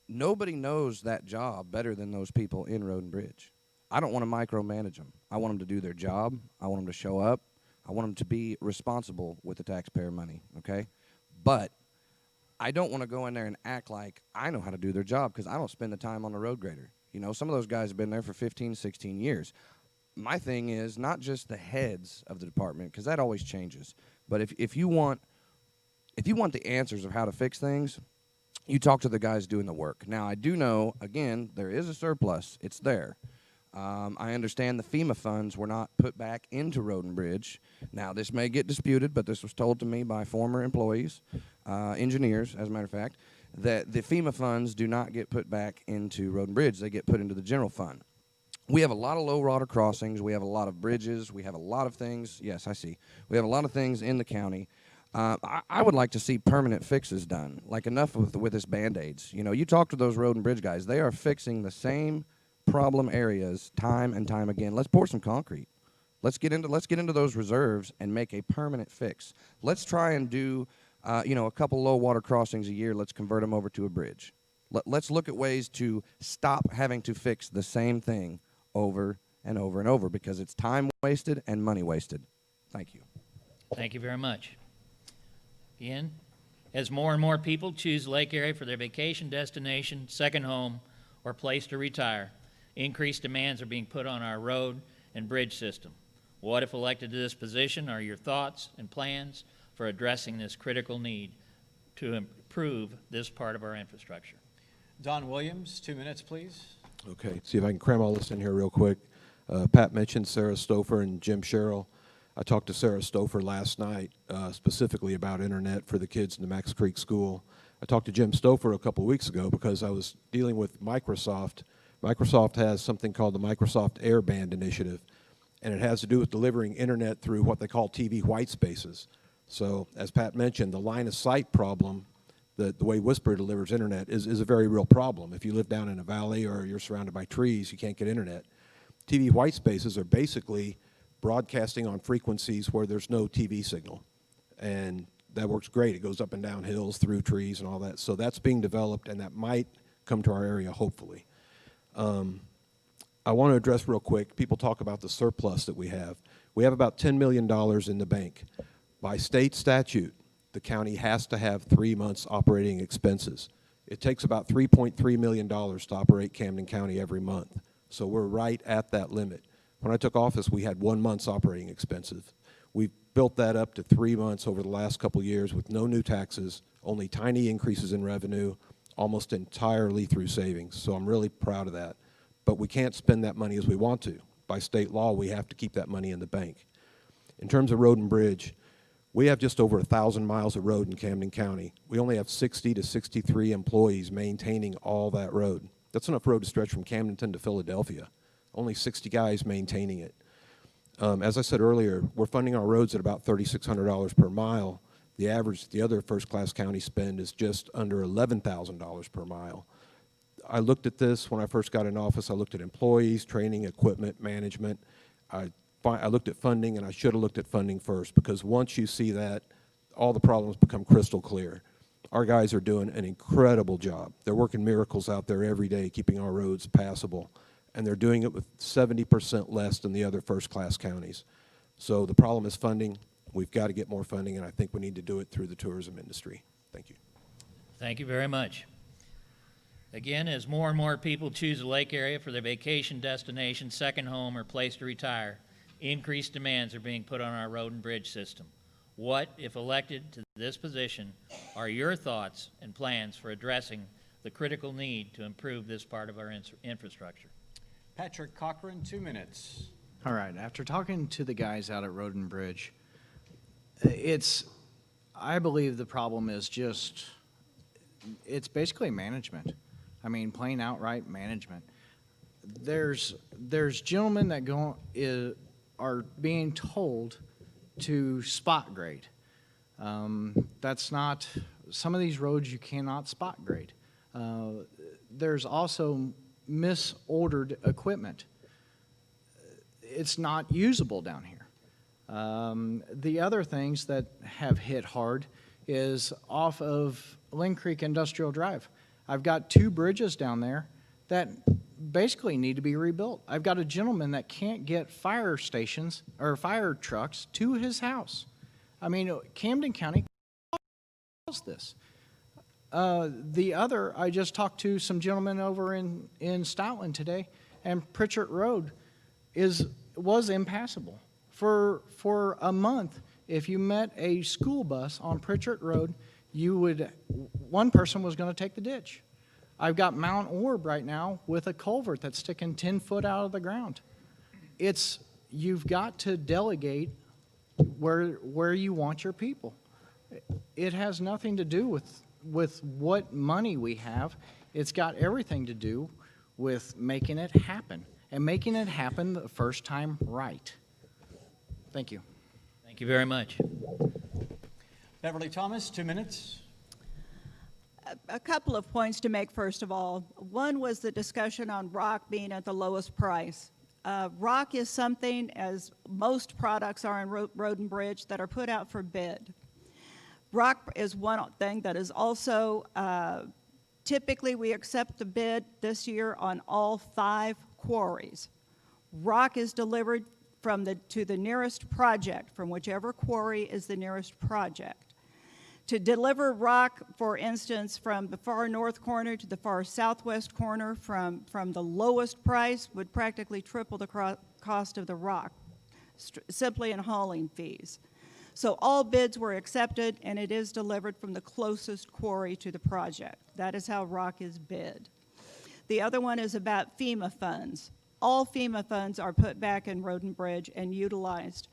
nobody knows that job better than those people in Road and Bridge. I don't want to micromanage them. I want them to do their job. I want them to show up. I want them to be responsible with the taxpayer money, okay? But I don't want to go in there and act like I know how to do their job, because I don't spend the time on the road grader. Some of those guys have been there for 15, 16 years. My thing is not just the heads of the department, because that always changes. But if you want the answers of how to fix things, you talk to the guys doing the work. Now, I do know, again, there is a surplus. It's there. I understand the FEMA funds were not put back into Road and Bridge. Now, this may get disputed, but this was told to me by former employees, engineers, as a matter of fact, that the FEMA funds do not get put back into Road and Bridge. They get put into the general fund. We have a lot of low water crossings. We have a lot of bridges. We have a lot of things. Yes, I see. We have a lot of things in the county. I would like to see permanent fixes done, like enough with this Band-Aids. You talk to those Road and Bridge guys. They are fixing the same problem areas time and time again. Let's pour some concrete. Let's get into those reserves and make a permanent fix. Let's try and do a couple low water crossings a year. Let's convert them over to a bridge. Let's look at ways to stop having to fix the same thing over and over and over, because it's time wasted and money wasted. Thank you. Thank you very much. Again, as more and more people choose the lake area for their vacation destination, second home, or place to retire, increased demands are being put on our road and bridge system. What, if elected to this position, are your thoughts and plans for addressing this critical need to improve this part of our infrastructure? Don Williams, 2 minutes, please. Okay, see if I can cram all this in here real quick. Pat mentioned Sarah Stouffer and Jim Sherrill. I talked to Sarah Stouffer last night specifically about internet for the kids in the Max Creek School. I talked to Jim Stouffer a couple weeks ago because I was dealing with Microsoft. Microsoft has something called the Microsoft Airband Initiative, and it has to do with delivering internet through what they call TV white spaces. So as Pat mentioned, the line of sight problem, the way Whisper delivers internet is a very real problem. If you live down in a valley or you're surrounded by trees, you can't get internet. TV white spaces are basically broadcasting on frequencies where there's no TV signal. And that works great. It goes up and down hills, through trees and all that. So that's being developed, and that might come to our area, hopefully. I want to address real quick, people talk about the surplus that we have. We have about $10 million in the bank. By state statute, the county has to have 3 months operating expenses. It takes about $3.3 million to operate Camden County every month. So we're right at that limit. When I took office, we had 1 month's operating expenses. We've built that up to 3 months over the last couple years with no new taxes, only tiny increases in revenue, almost entirely through savings. So I'm really proud of that. But we can't spend that money as we want to. By state law, we have to keep that money in the bank. In terms of road and bridge, we have just over 1,000 miles of road in Camden County. We only have 60 to 63 employees maintaining all that road. That's enough road to stretch from Camdenton to Philadelphia. Only 60 guys maintaining it. As I said earlier, we're funding our roads at about $3,600 per mile. The average, the other first-class county spend is just under $11,000 per mile. I looked at this when I first got in office. I looked at employees, training, equipment, management. I looked at funding, and I should have looked at funding first, because once you see that, all the problems become crystal clear. Our guys are doing an incredible job. They're working miracles out there every day, keeping our roads passable, and they're doing it with 70% less than the other first-class counties. So the problem is funding. We've got to get more funding, and I think we need to do it through the tourism industry. Thank you. Thank you very much. Again, as more and more people choose the lake area for their vacation destination, second home, or place to retire, increased demands are being put on our road and bridge system. What, if elected to this position, are your thoughts and plans for addressing the critical need to improve this part of our infrastructure? Patrick Cochran, 2 minutes. All right, after talking to the guys out at Road and Bridge, I believe the problem is it's basically management. I mean, plain outright management. There's gentlemen that are being told to spot grade. That's not, some of these roads you cannot spot grade. There's also misordered equipment. It's not usable down here. The other things that have hit hard is off of Lynn Creek Industrial Drive. I've got 2 bridges down there that basically need to be rebuilt. I've got a gentleman that can't get fire stations or fire trucks to his house. I mean, Camden County caused this. I just talked to some gentlemen over in Stoutland today, and Pritchard Road was impassable. For a month, if you met a school bus on Pritchard Road, one person was going to take the ditch. I've got Mount Orb right now with a culvert that's sticking 10 foot out of the ground. You've got to delegate where you want your people. It has nothing to do with what money we have. It's got everything to do with making it happen, and making it happen the first time right. Thank you. Thank you very much. Beverly Thomas, 2 minutes. A couple of points to make, first of all. One was the discussion on rock being at the lowest price. Rock is something, as most products are in road and bridge, that are put out for bid. Rock is one thing that is also, typically we accept the bid this year on all 5 quarries. Rock is delivered to the nearest project, from whichever quarry is the nearest project. To deliver rock, for instance, from the far north corner to the far southwest corner from the lowest price would practically triple the cost of the rock, simply in hauling fees. So all bids were accepted, and it is delivered from the closest quarry to the project. That is how rock is bid. The other one is about FEMA funds. All FEMA funds are put back in road and bridge and utilized.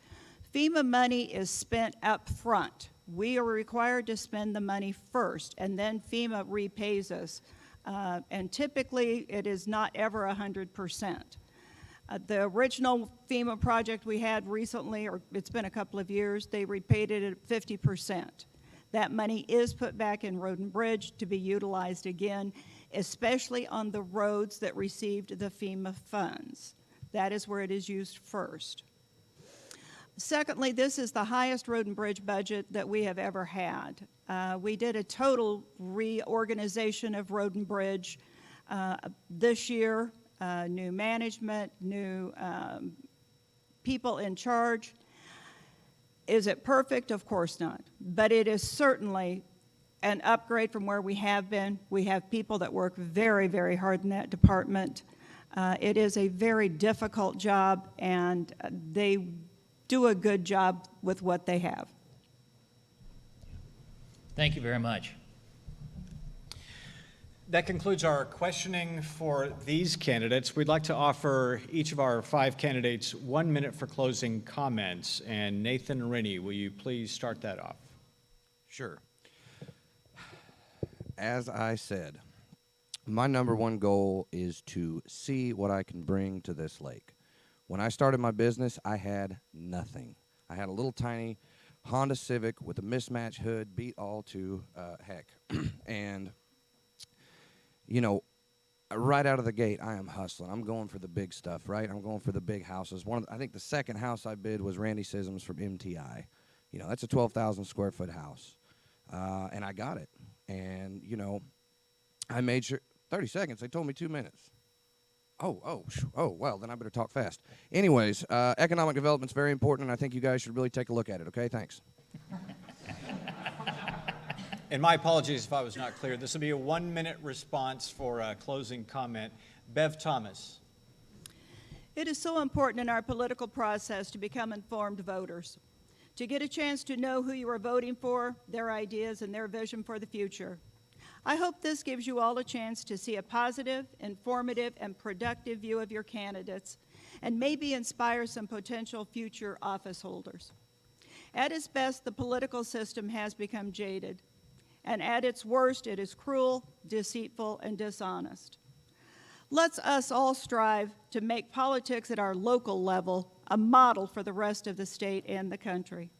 FEMA money is spent up front We are required to spend the money first, and then FEMA repays us. And typically, it is not ever 100%. The original FEMA project we had recently, or it's been a couple of years, they repaid it at 50%. That money is put back in Road and Bridge to be utilized again, especially on the roads that received the FEMA funds. That is where it is used first. Secondly, this is the highest road and bridge budget that we have ever had. We did a total reorganization of road and bridge this year, new management, new people in charge. Is it perfect? Of course not. But it is certainly an upgrade from where we have been. We have people that work very, very hard in that department. It is a very difficult job, and they do a good job with what they have. Thank you very much. That concludes our questioning for these candidates. We'd like to offer each of our 5 candidates 1 minute for closing comments. And Nathan Rennie, will you please start that off? Sure. As I said, my number one goal is to see what I can bring to this lake. When I started my business, I had nothing. I had a little tiny Honda Civic with a mismatched hood, beat all to heck. And, you know, right out of the gate, I am hustling. I'm going for the big stuff, right? I'm going for the big houses. I think the second house I bid was Randy Sisms from MTI. You know, that's a 12,000 square foot house. And I got it. And, you know, I made sure, 30 seconds, they told me 2 minutes. Oh, well, then I better talk fast. Anyways, economic development's very important, and I think you guys should really take a look at it, okay? Thanks. And my apologies if I was not clear. This will be a 1 minute response for a closing comment. Bev Thomas. It is so important in our political process to become informed voters, to get a chance to know who you are voting for, their ideas, and their vision for the future. I hope this gives you all a chance to see a positive, informative, and productive view of your candidates, and maybe inspire some potential future office holders. At its best, the political system has become jaded, and at its worst, it is cruel, deceitful, and dishonest. Let's us all strive to make politics at our local level a model for the rest of the state and the country.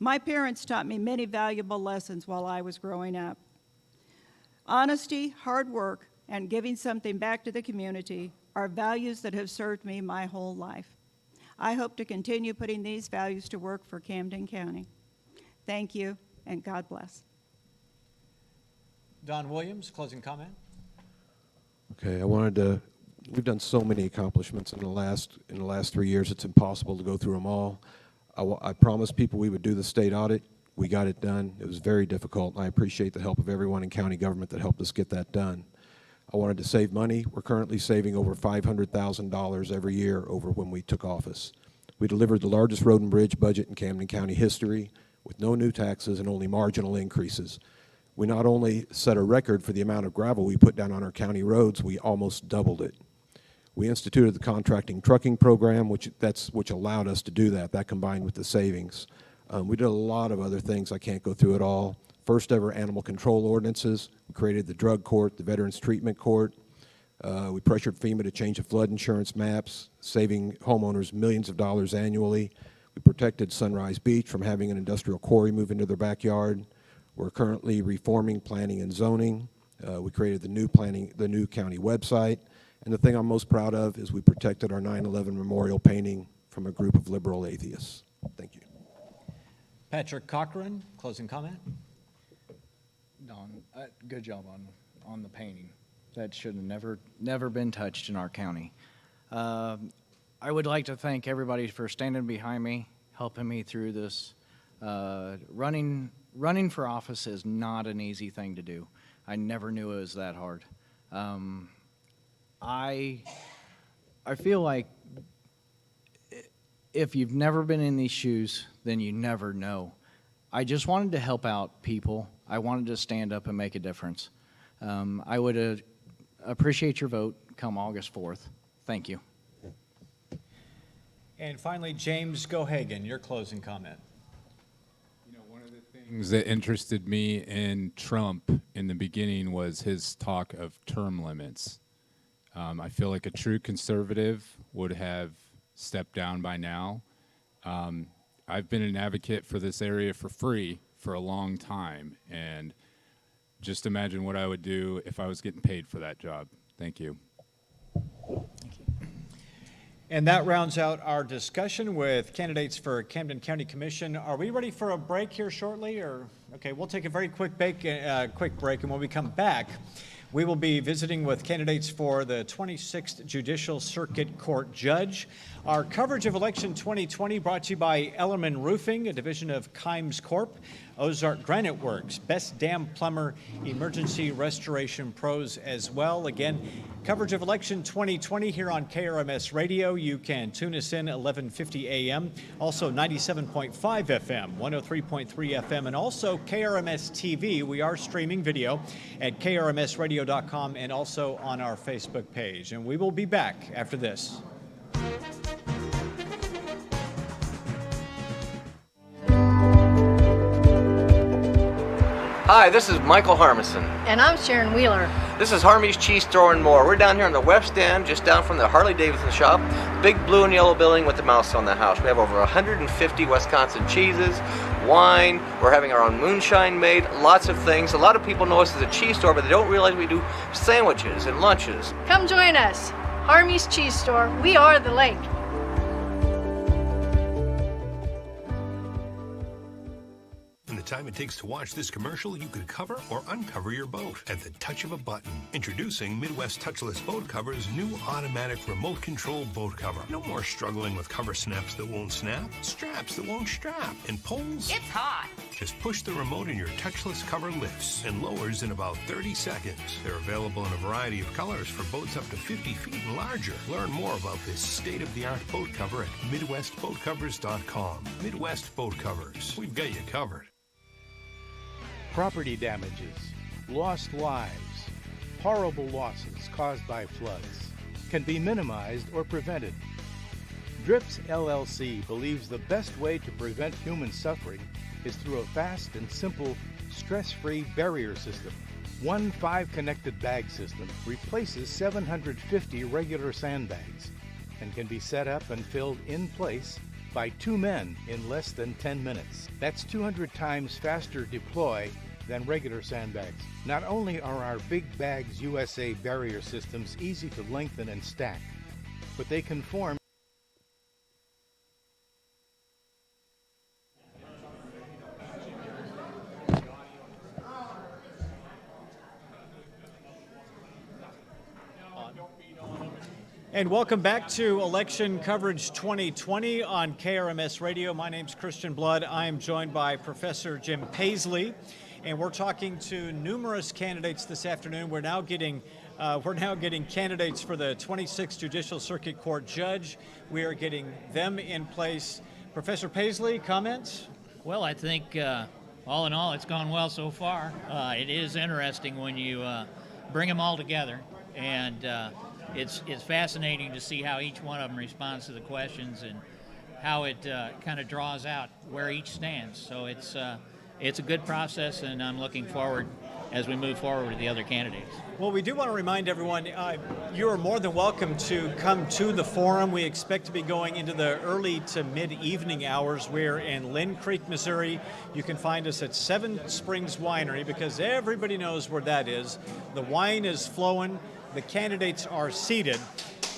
My parents taught me many valuable lessons while I was growing up. Honesty, hard work, and giving something back to the community are values that have served me my whole life. I hope to continue putting these values to work for Camden County. Thank you, and God bless. Don Williams, closing comment. Okay, we've done so many accomplishments in the last 3 years, it's impossible to go through them all. I promised people we would do the state audit. We got it done. It was very difficult, and I appreciate the help of everyone in county government that helped us get that done. I wanted to save money. We're currently saving over $500,000 every year over when we took office. We delivered the largest road and bridge budget in Camden County history with no new taxes and only marginal increases. We not only set a record for the amount of gravel we put down on our county roads, we almost doubled it. We instituted the contracting trucking program, which allowed us to do that. That combined with the savings. We did a lot of other things. I can't go through it all. First ever animal control ordinances. We created the drug court, the Veterans Treatment Court. We pressured FEMA to change the flood insurance maps, saving homeowners millions of dollars annually. We protected Sunrise Beach from having an industrial quarry move into their backyard. We're currently reforming planning and zoning. We created the new county website. And the thing I'm most proud of is we protected our 9/11 memorial painting from a group of liberal atheists. Thank you. Patrick Cochran, closing comment. Don, good job on the painting. That should have never been touched in our county. I would like to thank everybody for standing behind me, helping me through this. Running for office is not an easy thing to do. I never knew it was that hard. I feel like if you've never been in these shoes, then you never know. I just wanted to help out people. I wanted to stand up and make a difference. I would appreciate your vote come August 4th. Thank you. And finally, James Gohagan, your closing comment. You know, one of the Things that interested me in Trump in the beginning was his talk of term limits. I feel like a true conservative would have stepped down by now. I've been an advocate for this area for free for a long time, and just imagine what I would do if I was getting paid for that job. Thank you. And that rounds out our discussion with candidates for Camden County Commission. Are we ready for a break here shortly? Or okay, we'll take a very quick break, and when we come back, we will be visiting with candidates for the 26th Judicial Circuit Court Judge. Our coverage of election 2020 brought to you by Ellerman Roofing, a division of Kimes Corp., Ozarks Granite Works, Best Dam Plumber, Emergency Restoration Pros as well. Again, coverage of election 2020 here on KRMS Radio. You can tune us in 11:50 a.m., also 97.5 FM, 103.3 FM, and also KRMS TV. We are streaming video at krmsradio.com and also on our Facebook page. And we will be back after this. Hi, this is Michael Harmison. And I'm Sharon Wheeler. This is Harmy's Cheese Store and More. We're down here on the West End, just down from the Harley-Davidson shop. Big blue and yellow building with the mouse on the house. We have over 150 Wisconsin cheeses, wine. We're having our own moonshine made, lots of things. A lot of people know us as a cheese store, but they don't realize we do sandwiches and lunches. Come join us. Harmy's Cheese Store. We are the lake. In the time it takes to watch this commercial, you could cover or uncover your boat at the touch of a button. Introducing Midwest Touchless Boat Cover's new automatic remote control boat cover. No more struggling with cover snaps that won't snap, straps that won't strap, and pulls. It's hot. Just push the remote and your touchless cover lifts and lowers in about 30 seconds. They're available in a variety of colors for boats up to 50 feet and larger. Learn more about this state-of-the-art boat cover at MidwestBoatCovers.com. Midwest Boat Covers. We've got you covered. Property damages, lost lives, horrible losses caused by floods can be minimized or prevented. DRIPS LLC believes the best way to prevent human suffering is through a fast and simple, stress-free barrier system. One 5-connected bag system replaces 750 regular sandbags and can be set up and filled in place by 2 men in less than 10 minutes. That's 200 times faster deploy than regular sandbags. Not only are our Big Bags USA barrier systems easy to lengthen and stack, but they conform. And welcome back to Election Coverage 2020 on KRMS Radio. My name's Christian Blood. I am joined by Professor Jim Paisley, and we're talking to numerous candidates this afternoon. We're now getting candidates for the 26th Judicial Circuit Court Judge. We are getting them in place. Professor Paisley, comments? Well, I think all in all, it's gone well so far. It is interesting when you bring them all together, and it's fascinating to see how each one of them responds to the questions and how it kind of draws out where each stands. So it's a good process, and I'm looking forward as we move forward with the other candidates. Well, we do want to remind everyone, you are more than welcome to come to the forum. We expect to be going into the early to mid-evening hours. We're in Lynn Creek, Missouri. You can find us at Seven Springs Winery because everybody knows where that is. The wine is flowing. The candidates are seated.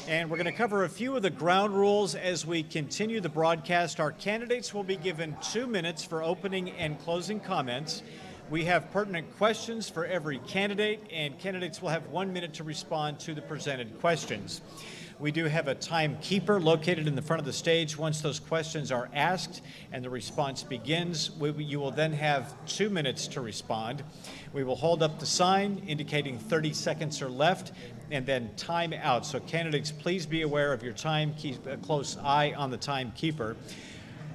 And we're going to cover a few of the ground rules as we continue the broadcast. Our candidates will be given 2 minutes for opening and closing comments. We have pertinent questions for every candidate, and candidates will have 1 minute to respond to the presented questions. We do have a timekeeper located in the front of the stage. Once those questions are asked and the response begins, you will then have 2 minutes to respond. We will hold up the sign indicating 30 seconds are left and then time out. So candidates, please be aware of your time. Keep a close eye on the timekeeper.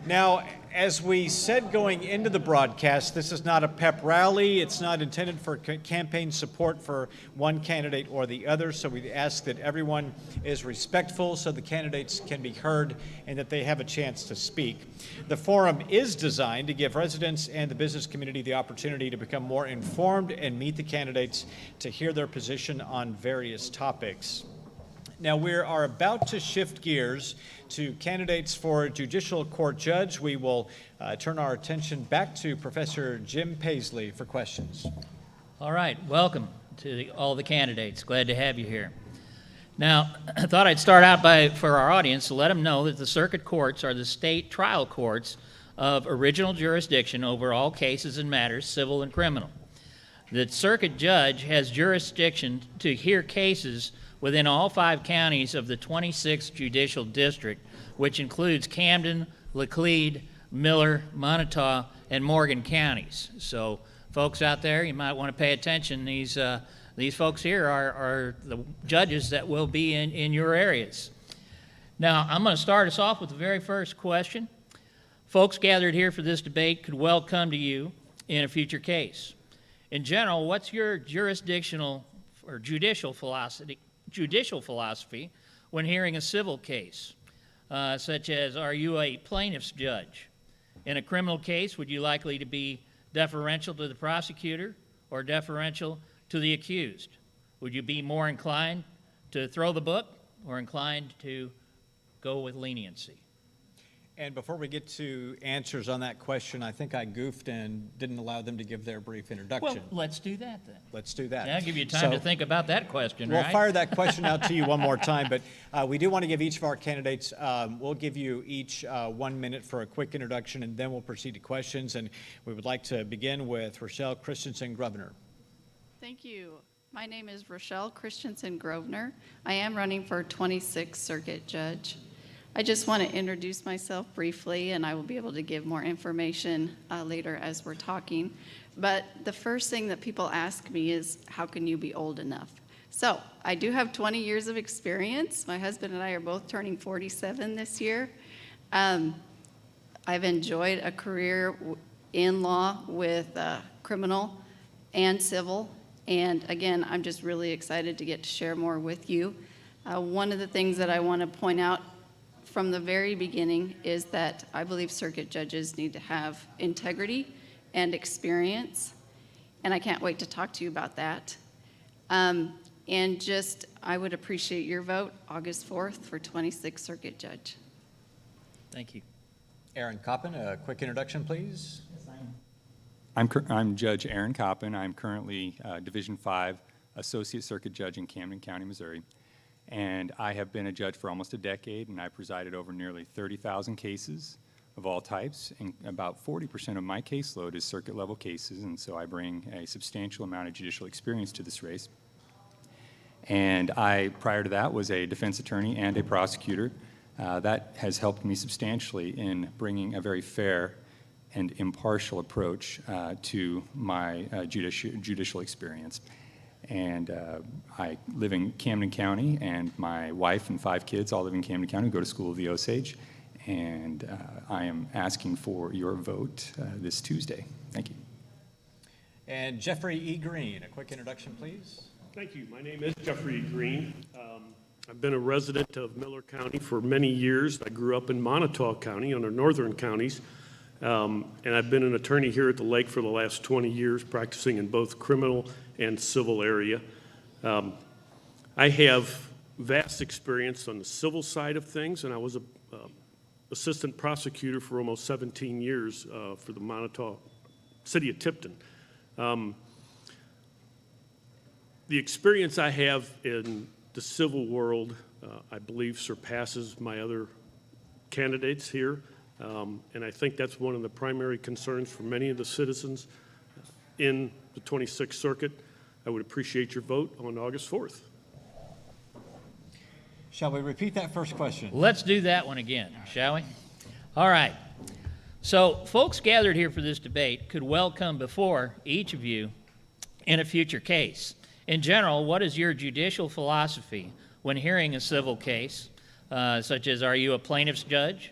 Now, as we said going into the broadcast, this is not a pep rally. It's not intended for campaign support for one candidate or the other, so we ask that everyone is respectful so the candidates can be heard and that they have a chance to speak. The forum is designed to give residents and the business community the opportunity to become more informed and meet the candidates to hear their position on various topics. Now, we are about to shift gears to candidates for judicial court judge. We will turn our attention back to Professor Jim Paisley for questions. All right, welcome to all the candidates. Glad to have you here. Now, I thought I'd start out for our audience to let them know that the circuit courts are the state trial courts of original jurisdiction over all cases and matters, civil and criminal. The circuit judge has jurisdiction to hear cases within all 5 counties of the 26th Judicial District, which includes Camden, Laclede, Miller, Montauk, and Morgan counties. So folks out there, you might want to pay attention. These folks here are the judges that will be in your areas. Now, I'm going to start us off with the very first question. Folks gathered here for this debate could well come to you in a future case. In general, what's your jurisdictional or judicial philosophy when hearing a civil case, such as, are you a plaintiff's judge? In a criminal case, would you likely to be deferential to the prosecutor or deferential to the accused? Would you be more inclined to throw the book or inclined to go with leniency? And before we get to answers on that question, I think I goofed and didn't allow them to give their brief introduction. Well, let's do that then. Let's do that. I'll give you time to think about that question, We'll right? fire that question out to you one more time, but we do want to give each of our candidates, we'll give you each 1 minute for a quick introduction, and then we'll proceed to questions. And we would like to begin with Rochelle Christensen Grosvenor. Thank you. My name is Rochelle Christensen Grosvenor. I am running for 26th Circuit Judge. I just want to introduce myself briefly, and I will be able to give more information later as we're talking. But the first thing that people ask me is, how can you be old enough? So I do have 20 years of experience. My husband and I are both turning 47 this year. I've enjoyed a career in law with criminal and civil. And again, I'm just really excited to get to share more with you. One of the things that I want to point out from the very beginning is that I believe circuit judges need to have integrity and experience, and I can't wait to talk to you about that. And just, I would appreciate your vote August 4th for 26th Circuit Judge. Thank you. Aaron Coppin, a quick introduction, please. I'm Judge Aaron Coppin. I'm currently Division 5 Associate Circuit Judge in Camden County, Missouri. And I have been a judge for almost a decade, and I presided over nearly 30,000 cases of all types, and about 40% of my caseload is circuit-level cases, and so I bring a substantial amount of judicial experience to this race. And I, prior to that, was a defense attorney and a prosecutor. That has helped me substantially in bringing a very fair and impartial approach to my judicial experience. And I live in Camden County, and my wife and 5 kids all live in Camden County, go to school at the Osage, and I am asking for your vote this Tuesday. Thank you. And Jeffrey E. Green, a quick introduction, please. Thank you. My name is Jeffrey E. Green. I've been a resident of Miller County for many years. I grew up in Montauk County, under northern counties, and I've been an attorney here at the lake for the last 20 years, practicing in both criminal and civil area. I have vast experience on the civil side of things, and I was a assistant prosecutor for almost 17 years for the Montauk City of Tipton. The experience I have in the civil world, I believe, surpasses my other candidates here, and I think that's one of the primary concerns for many of the citizens in the 26th Circuit. I would appreciate your vote on August 4th. Shall we repeat that first question? Let's do that one again, shall we? All right. So folks gathered here for this debate could well come before each of you in a future case. In general, what is your judicial philosophy when hearing a civil case, such as, are you a plaintiff's judge?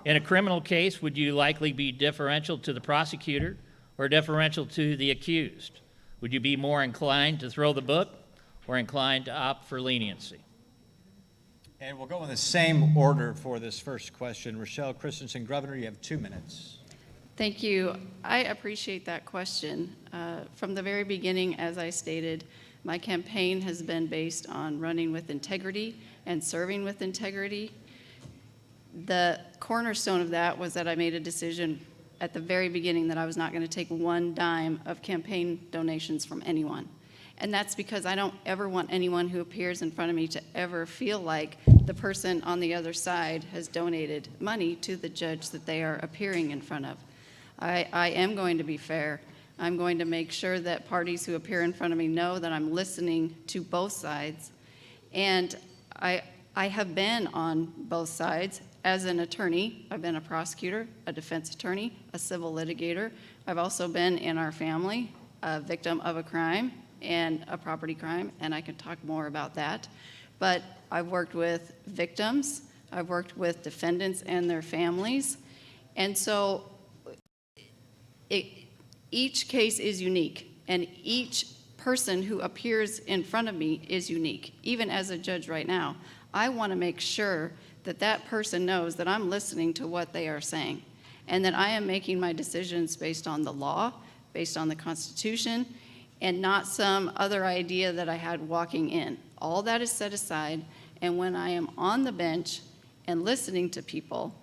In a criminal case, would you likely be deferential to the prosecutor or deferential to the accused? Would you be more inclined to throw the book or inclined to opt for leniency? And we'll go in the same order for this first question. Rochelle Christensen Grosvenor, you have 2 minutes. Thank you. I appreciate that question. From the very beginning, as I stated, my campaign has been based on running with integrity and serving with integrity. The cornerstone of that was that I made a decision at the very beginning that I was not going to take one dime of campaign donations from anyone. And that's because I don't ever want anyone who appears in front of me to ever feel like the person on the other side has donated money to the judge that they are appearing in front of. I am going to be fair. I'm going to make sure that parties who appear in front of me know that I'm listening to both sides. And I have been on both sides. As an attorney, I've been a prosecutor, a defense attorney, a civil litigator. I've also been in our family, a victim of a crime and a property crime, and I can talk more about that. But I've worked with victims, I've worked with defendants and their families, and so each case is unique, and each person who appears in front of me is unique. Even as a judge right now, I want to make sure that that person knows that I'm listening to what they are saying, and that I am making my decisions based on the law, based on the Constitution, and not some other idea that I had walking in. All that is set aside, and when I am on the bench and listening to people,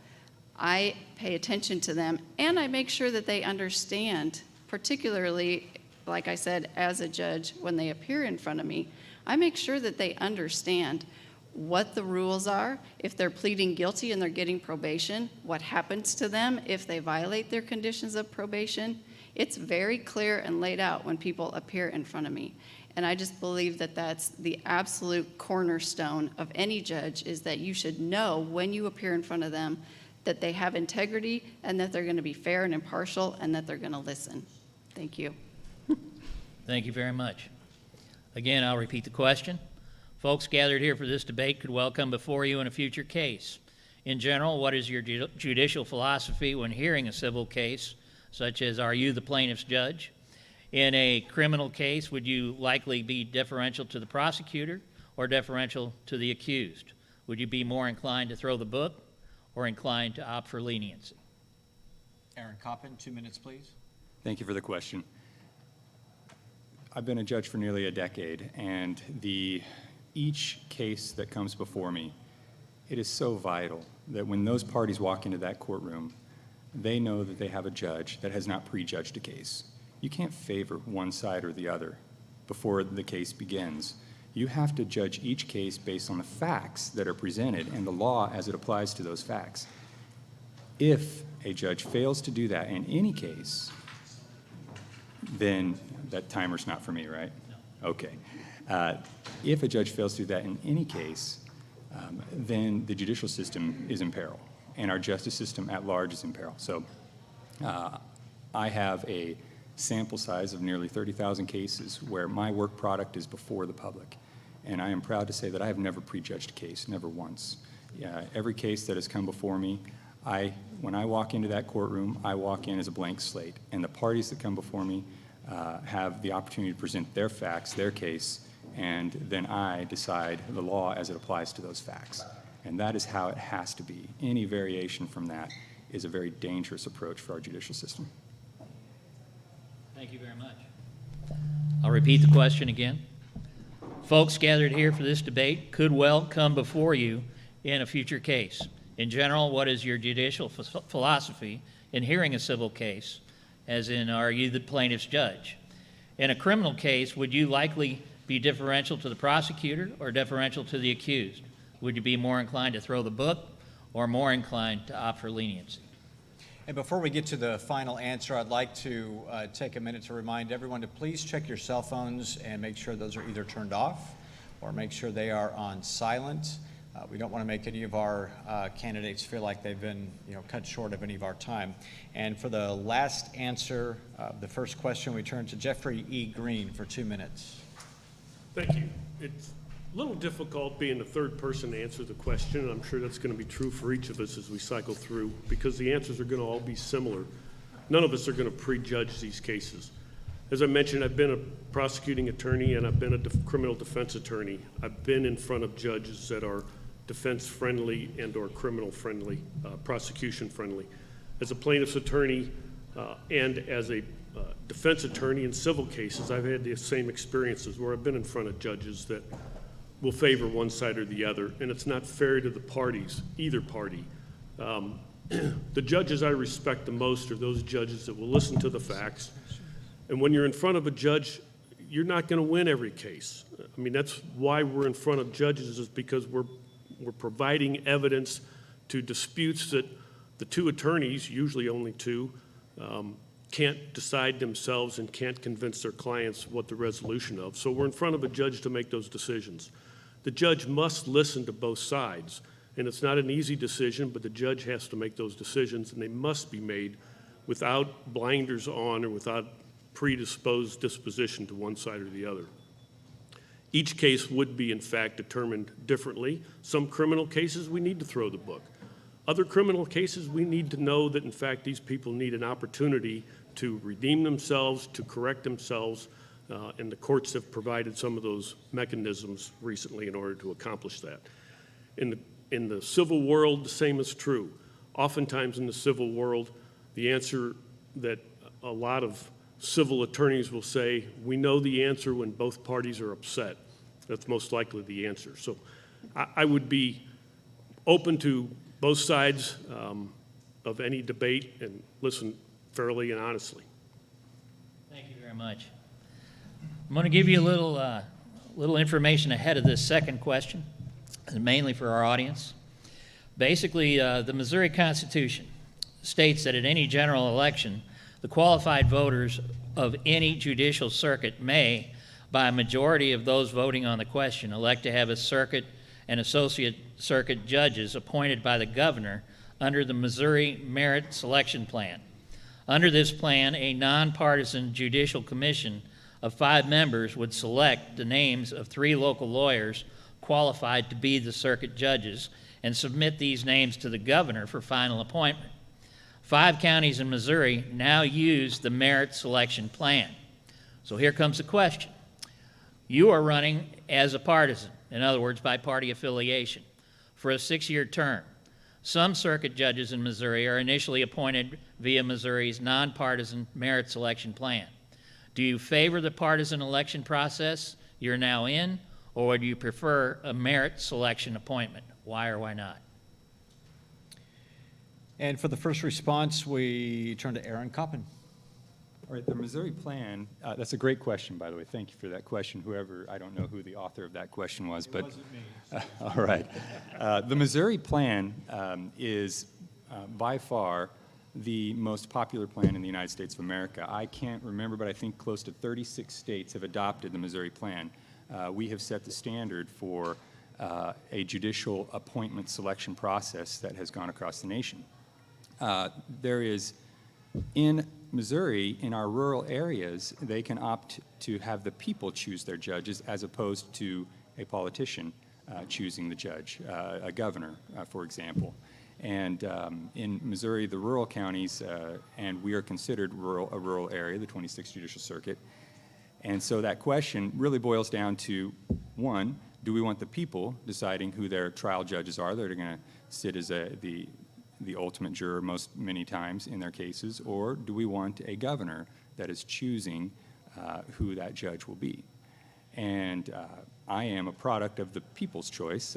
I pay attention to them, and I make sure that they understand, particularly, like I said, as a judge, when they appear in front of me, I make sure that they understand what the rules are, if they're pleading guilty and they're getting probation, what happens to them if they violate their conditions of probation. It's very clear and laid out when people appear in front of me. And I just believe that that's the absolute cornerstone of any judge, is that you should know when you appear in front of them that they have integrity and that they're going to be fair and impartial and that they're going to listen. Thank you. Thank you very much. Again, I'll repeat the question. Folks gathered here for this debate could well come before you in a future case. In general, what is your judicial philosophy when hearing a civil case, such as are you the plaintiff's judge? In a criminal case, would you likely be deferential to the prosecutor or deferential to the accused? Would you be more inclined to throw the book or inclined to opt for leniency? Aaron Coppin, 2 minutes, please. Thank you for the question. I've been a judge for nearly a decade, and each case that comes before me, it is so vital that when those parties walk into that courtroom, they know that they have a judge that has not prejudged a case. You can't favor one side or the other before the case begins. You have to judge each case based on the facts that are presented and the law as it applies to those facts. If a judge fails to do that in any case, then that timer's not for me, right? No. Okay. If a judge fails to do that in any case, then the judicial system is in peril, and our justice system at large is in peril. So I have a sample size of nearly 30,000 cases where my work product is before the public, and I am proud to say that I have never prejudged a case, never once. Every case that has come before me, when I walk into that courtroom, I walk in as a blank slate, and the parties that come before me have the opportunity to present their facts, their case, and then I decide the law as it applies to those facts. And that is how it has to be. Any variation from that is a very dangerous approach for our judicial system. Thank you very much. I'll repeat the question again. Folks gathered here for this debate could well come before you in a future case. In general, what is your judicial philosophy in hearing a civil case, as in, are you the plaintiff's judge? In a criminal case, would you likely be deferential to the prosecutor or deferential to the accused? Would you be more inclined to throw the book or more inclined to opt for leniency? And before we get to the final answer, I'd like to take a minute to remind everyone to please check your cell phones and make sure those are either turned off or make sure they are on silent. We don't want to make any of our candidates feel like they've been, cut short of any of our time. And for the last answer, the first question, we turn to Jeffrey E. Green for 2 minutes. Thank you. A little difficult being the third person to answer the question, and I'm sure that's going to be true for each of us as we cycle through, because the answers are going to all be similar. None of us are going to prejudge these cases. As I mentioned, I've been a prosecuting attorney and I've been a criminal defense attorney. I've been in front of judges that are defense-friendly and or criminal-friendly, prosecution-friendly. As a plaintiff's attorney and as a defense attorney in civil cases, I've had the same experiences where I've been in front of judges that will favor one side or the other, and it's not fair to the parties, either party. The judges I respect the most are those judges that will listen to the facts, and when you're in front of a judge, you're not going to win every case. I mean, that's why we're in front of judges, is because we're providing evidence to disputes that the two attorneys, usually only two, can't decide themselves and can't convince their clients what the resolution of. So we're in front of a judge to make those decisions. The judge must listen to both sides, and it's not an easy decision, but the judge has to make those decisions, and they must be made without blinders on or without predisposed disposition to one side or the other. Each case would be, in fact, determined differently. Some criminal cases, we need to throw the book. Other criminal cases, we need to know that, in fact, these people need an opportunity to redeem themselves, to correct themselves, and the courts have provided some of those mechanisms recently in order to accomplish that. In the civil world, the same is true. Oftentimes in the civil world, the answer that a lot of civil attorneys will say, we know the answer when both parties are upset. That's most likely the answer. So I would be open to both sides of any debate and listen fairly and honestly. Thank you very much. I'm going to give you a little information ahead of this second question, and mainly for our audience. Basically, the Missouri Constitution states that at any general election, the qualified voters of any judicial circuit may, by a majority of those voting on the question, elect to have a circuit and associate circuit judges appointed by the governor under the Missouri Merit Selection Plan. Under this plan, a nonpartisan judicial commission of 5 members would select the names of 3 local lawyers qualified to be the circuit judges and submit these names to the governor for final appointment. 5 counties in Missouri now use the Merit Selection Plan. So here comes the question. You are running as a partisan, in other words, by party affiliation, for a 6-year term. Some circuit judges in Missouri are initially appointed via Missouri's nonpartisan Merit Selection Plan. Do you favor the partisan election process you're now in, or do you prefer a merit selection appointment? Why or why not? And for the first response, we turn to Aaron Koppen. All right, the Missouri plan, that's a great question, by the way. Thank you for that question, whoever, I don't know who the author of that question was, but. It wasn't me. All right. The Missouri plan is by far the most popular plan in the United States of America. I can't remember, but I think close to 36 states have adopted the Missouri plan. We have set the standard for a judicial appointment selection process that has gone across the nation. There is, in Missouri, in our rural areas, they can opt to have the people choose their judges as opposed to a politician choosing the judge, a governor, for example. And in Missouri, the rural counties, and we are considered a rural area, the 26th Judicial Circuit. And so that question really boils down to, one, do we want the people deciding who their trial judges are that are going to sit as the ultimate juror many times in their cases, or do we want a governor that is choosing who that judge will be? And I am a product of the people's choice.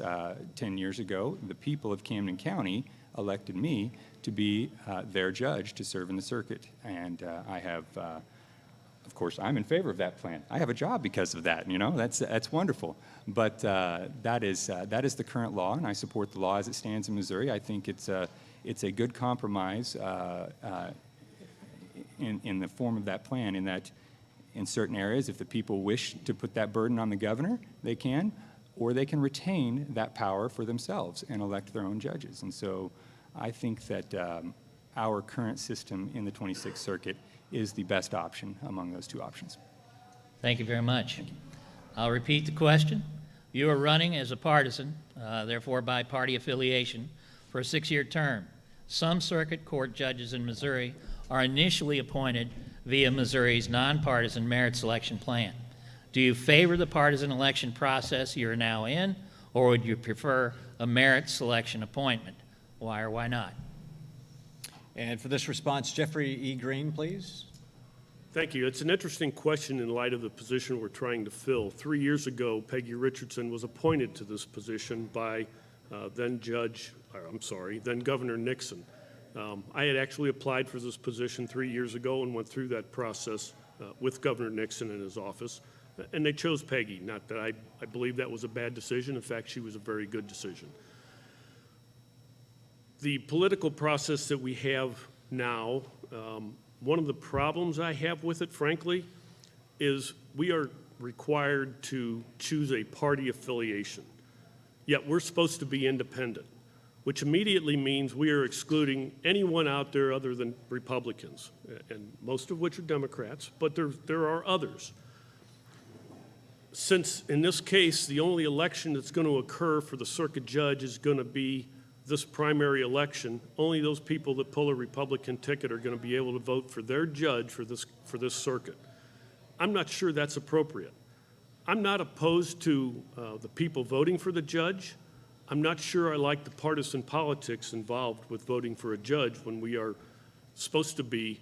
10 years ago, the people of Camden County elected me to be their judge to serve in the circuit. And I have, of course, I'm in favor of that plan. I have a job because of that, you know, that's wonderful. But that is the current law, and I support the law as it stands in Missouri. I think it's a good compromise in the form of that plan, in that in certain areas, if the people wish to put that burden on the governor, they can, or they can retain that power for themselves and elect their own judges. And so I think that our current system in the 26th Circuit is the best option among those two options. Thank you very much. I'll repeat the question. You are running as a partisan, therefore by party affiliation, for a 6-year term. Some circuit court judges in Missouri are initially appointed via Missouri's nonpartisan merit selection plan. Do you favor the partisan election process you're now in, or would you prefer a merit selection appointment? Why or why not? And for this response, Jeffrey E. Green, please. Thank you. It's an interesting question in light of the position we're trying to fill. 3 years ago, Peggy Richardson was appointed to this position by then Governor Nixon. I had actually applied for this position 3 years ago and went through that process with Governor Nixon in his office, and they chose Peggy. Not that I believe that was a bad decision. In fact, she was a very good decision. The political process that we have now, one of the problems I have with it, frankly, is we are required to choose a party affiliation, yet we're supposed to be independent, which immediately means we are excluding anyone out there other than Republicans, and most of which are Democrats, but there are others. Since, in this case, the only election that's going to occur for the circuit judge is going to be this primary election, only those people that pull a Republican ticket are going to be able to vote for their judge for this circuit. I'm not sure that's appropriate. I'm not opposed to the people voting for the judge. I'm not sure I like the partisan politics involved with voting for a judge when we are supposed to be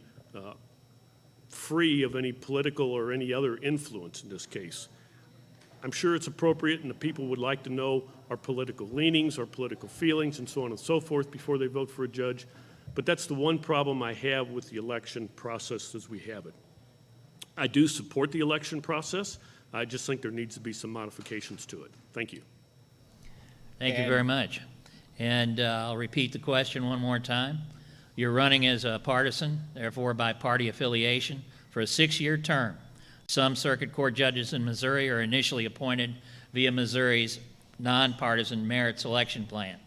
free of any political or any other influence in this case. I'm sure it's appropriate and the people would like to know our political leanings, our political feelings, and so on and so forth before they vote for a judge. But that's the one problem I have with the election process as we have it. I do support the election process. I just think there needs to be some modifications to it. Thank you. Thank you very much. And I'll repeat the question one more time. You're running as a partisan, therefore by party affiliation, for a 6-year term. Some circuit court judges in Missouri are initially appointed via Missouri's nonpartisan merit selection plan.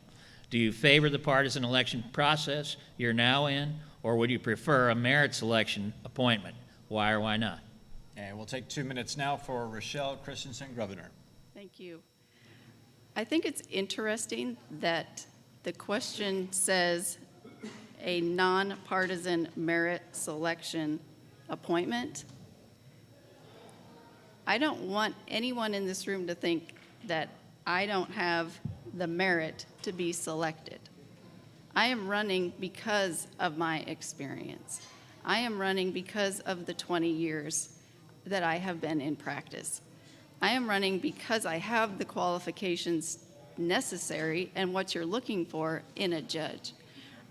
Do you favor the partisan election process you're now in, or would you prefer a merit selection appointment? Why or why not? And we'll take 2 minutes now for Rochelle Christensen Grosvenor. Thank you. I think it's interesting that the question says a nonpartisan merit selection appointment. I don't want anyone in this room to think that I don't have the merit to be selected. I am running because of my experience. I am running because of the 20 years that I have been in practice. I am running because I have the qualifications necessary and what you're looking for in a judge.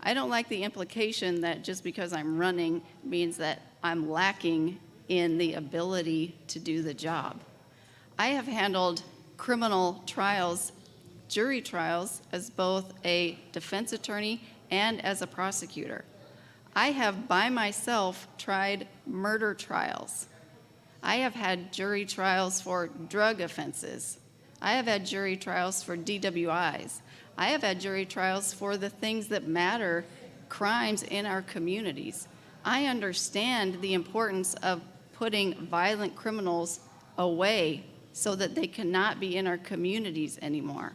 I don't like the implication that just because I'm running means that I'm lacking in the ability to do the job. I have handled criminal trials, jury trials, as both a defense attorney and as a prosecutor. I have by myself tried murder trials. I have had jury trials for drug offenses. I have had jury trials for DWIs. I have had jury trials for the things that matter, crimes in our communities. I understand the importance of putting violent criminals away so that they cannot be in our communities anymore.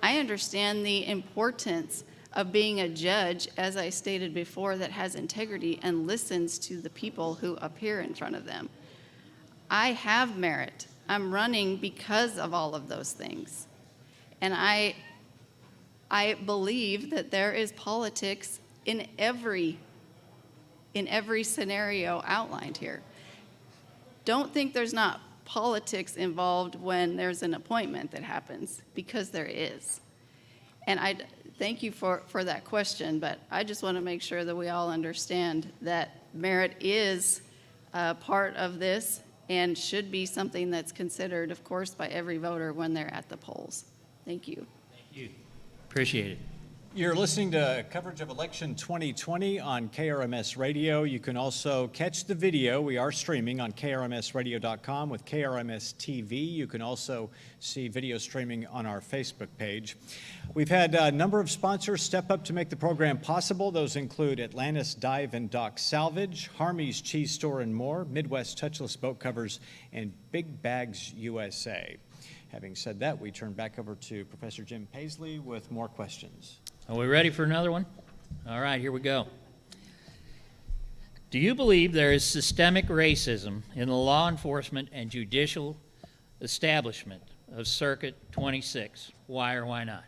I understand the importance of being a judge, as I stated before, that has integrity and listens to the people who appear in front of them. I have merit. I'm running because of all of those things. And I believe that there is politics in every scenario outlined here. Don't think there's not politics involved when there's an appointment that happens, because there is. And I thank you for that question, but I just want to make sure that we all understand that merit is part of this and should be something that's considered, of course, by every voter when they're at the polls. Thank you. Thank you. Appreciate it. You're listening to coverage of election 2020 on KRMS Radio. You can also catch the video. We are streaming on krmsradio.com with KRMS TV. You can also see video streaming on our Facebook page. We've had a number of sponsors step up to make the program possible. Those include Atlantis Dive and Dock Salvage, Harmy's Cheese Store and more, Midwest Touchless Boat Covers, and Big Bags USA. Having said that, we turn back over to Professor Jim Paisley with more questions. Are we ready for another one? All right, here we go. Do you believe there is systemic racism in the law enforcement and judicial establishment of Circuit 26? Why or why not?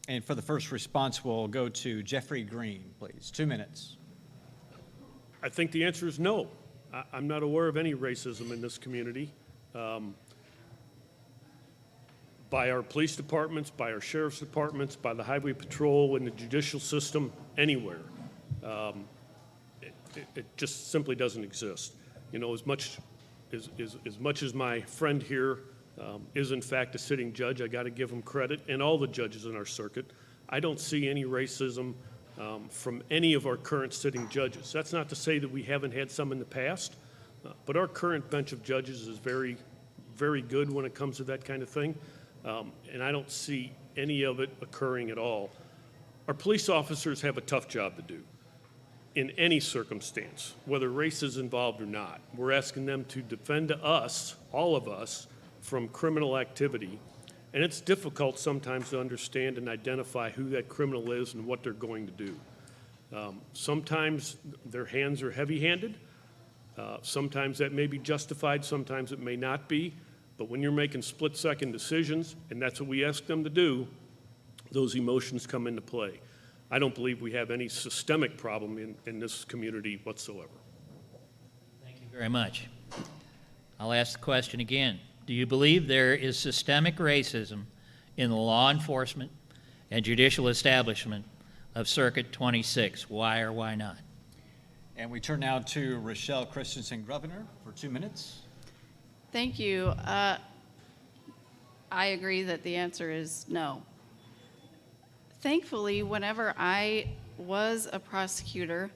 And for the first response, we'll go to Jeffrey Green, please. 2 minutes. I think the answer is no. I'm not aware of any racism in this community. By our police departments, by our sheriff's departments, by the highway patrol, in the judicial system, anywhere. It just simply doesn't exist. You know, as much as my friend here is in fact a sitting judge, I got to give him credit, and all the judges in our circuit, I don't see any racism from any of our current sitting judges. That's not to say that we haven't had some in the past, but our current bench of judges is very, very good when it comes to that kind of thing. And I don't see any of it occurring at all. Our police officers have a tough job to do in any circumstance, whether race is involved or not. We're asking them to defend us, all of us, from criminal activity. And it's difficult sometimes to understand and identify who that criminal is and what they're going to do. Sometimes their hands are heavy-handed. Sometimes that may be justified, sometimes it may not be. But when you're making split-second decisions, and that's what we ask them to do, those emotions come into play. I don't believe we have any systemic problem in this community whatsoever. Thank you very much. I'll ask the question again. Do you believe there is systemic racism in the law enforcement and judicial establishment of Circuit 26? Why or why not? And we turn now to Rochelle Christensen Grosvenor for 2 minutes. Thank you. I agree that the answer is no. Thankfully, whenever I was a prosecutor,